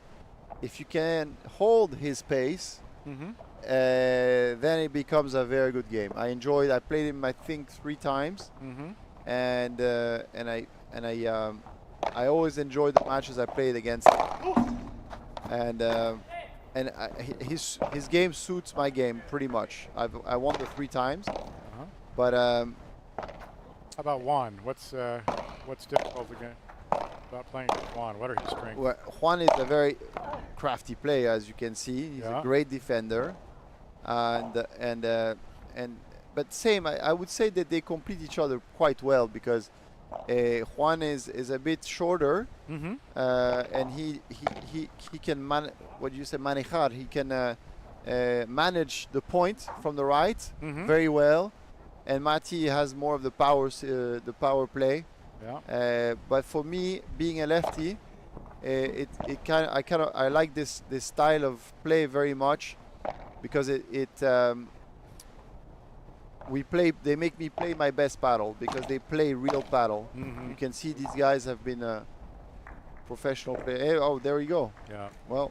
if you can hold his pace, then it becomes a very good game. I enjoyed. I played him, I think, 3 times, and I always enjoyed the matches I played against him. And his game suits my game pretty much. I won the 3 times, but how about Juan? What's difficult again about playing with Juan? What are his strengths? Well, Juan is a very crafty player, as you can see. He's a great defender, but same. I would say that they complete each other quite well because Juan is a bit shorter, and he can manejar. He can manage the point from the right very well. And Matti has more of the power play. Yeah. But for me, being a lefty, I like this style of play very much because they make me play my best paddle because they play real paddle. You can see these guys have been professional players. Hey, oh, there we go. Yeah. Well.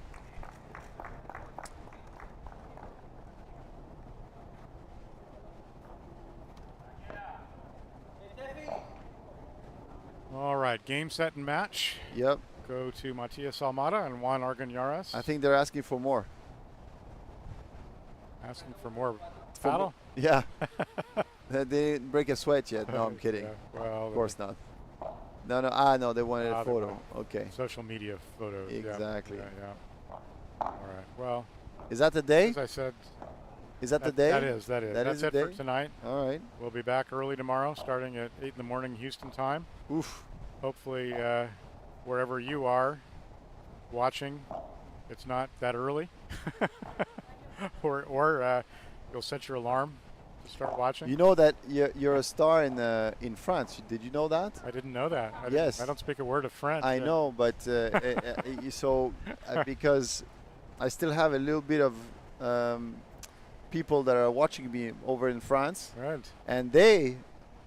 All right, game, set, and match. Yep. Go to Matias Almada and Juan Arganares. I think they're asking for more. Asking for more paddle? Yeah. They didn't break a sweat yet. No, I'm kidding. Yeah, well, of course not. No. No, they wanted a photo. Okay. Social media photo. Exactly. Yeah. All right. Well. Is that the day? As I said. Is that the day? That is. That's it for tonight. All right. We'll be back early tomorrow, starting at 8 in the morning Houston time. Oof. Hopefully, wherever you are watching, it's not that early. or you'll set your alarm to start watching. You know that you're a star in France. Did you know that? I didn't know that. Yes. I don't speak a word of French. I know, but because I still have a little bit of people that are watching me over in France, right? And they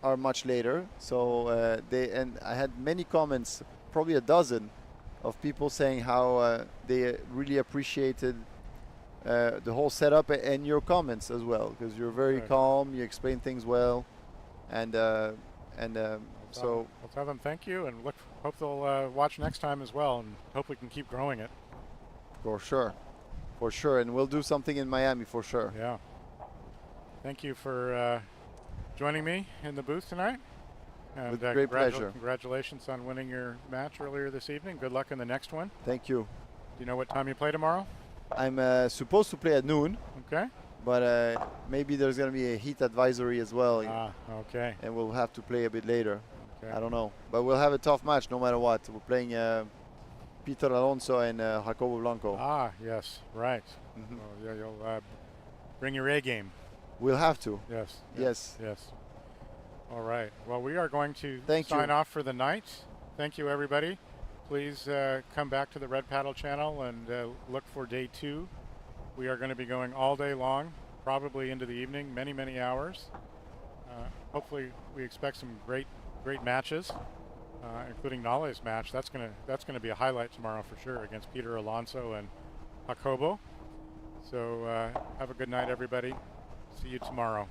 are much later. So I had many comments, probably a dozen, of people saying how they really appreciated the whole setup and your comments as well, because you're very calm, you explain things well, and So we'll tell them thank you, and hope they'll watch next time as well, and hope we can keep growing it. for sure, and we'll do something in Miami for sure. Yeah. Thank you for joining me in the booth tonight. And With great pleasure. Congratulations on winning your match earlier this evening. Good luck in the next one. Thank you. Do you know what time you play tomorrow? I'm supposed to play at noon, Okay. but maybe there's going to be a heat advisory as well, Okay. and we'll have to play a bit later. Okay. I don't know, but we'll have a tough match no matter what. We're playing Peter Alonso and Jacobo Blanco. Yes, right. Mhm. Well, yeah, you'll bring your A game. We'll have to. Yes. Yes. Yes. All right. Well, we are going to Thank sign you. off for the night. Thank you, everybody. Please come back to the Red Paddle channel and look for day 2. We are going to be going all day long, probably into the evening, many, many hours. Hopefully, we expect some great matches, including Nale's match. That's gonna be a highlight tomorrow for sure against Peter Alonso and Jacobo. So have a good night, everybody. See you tomorrow.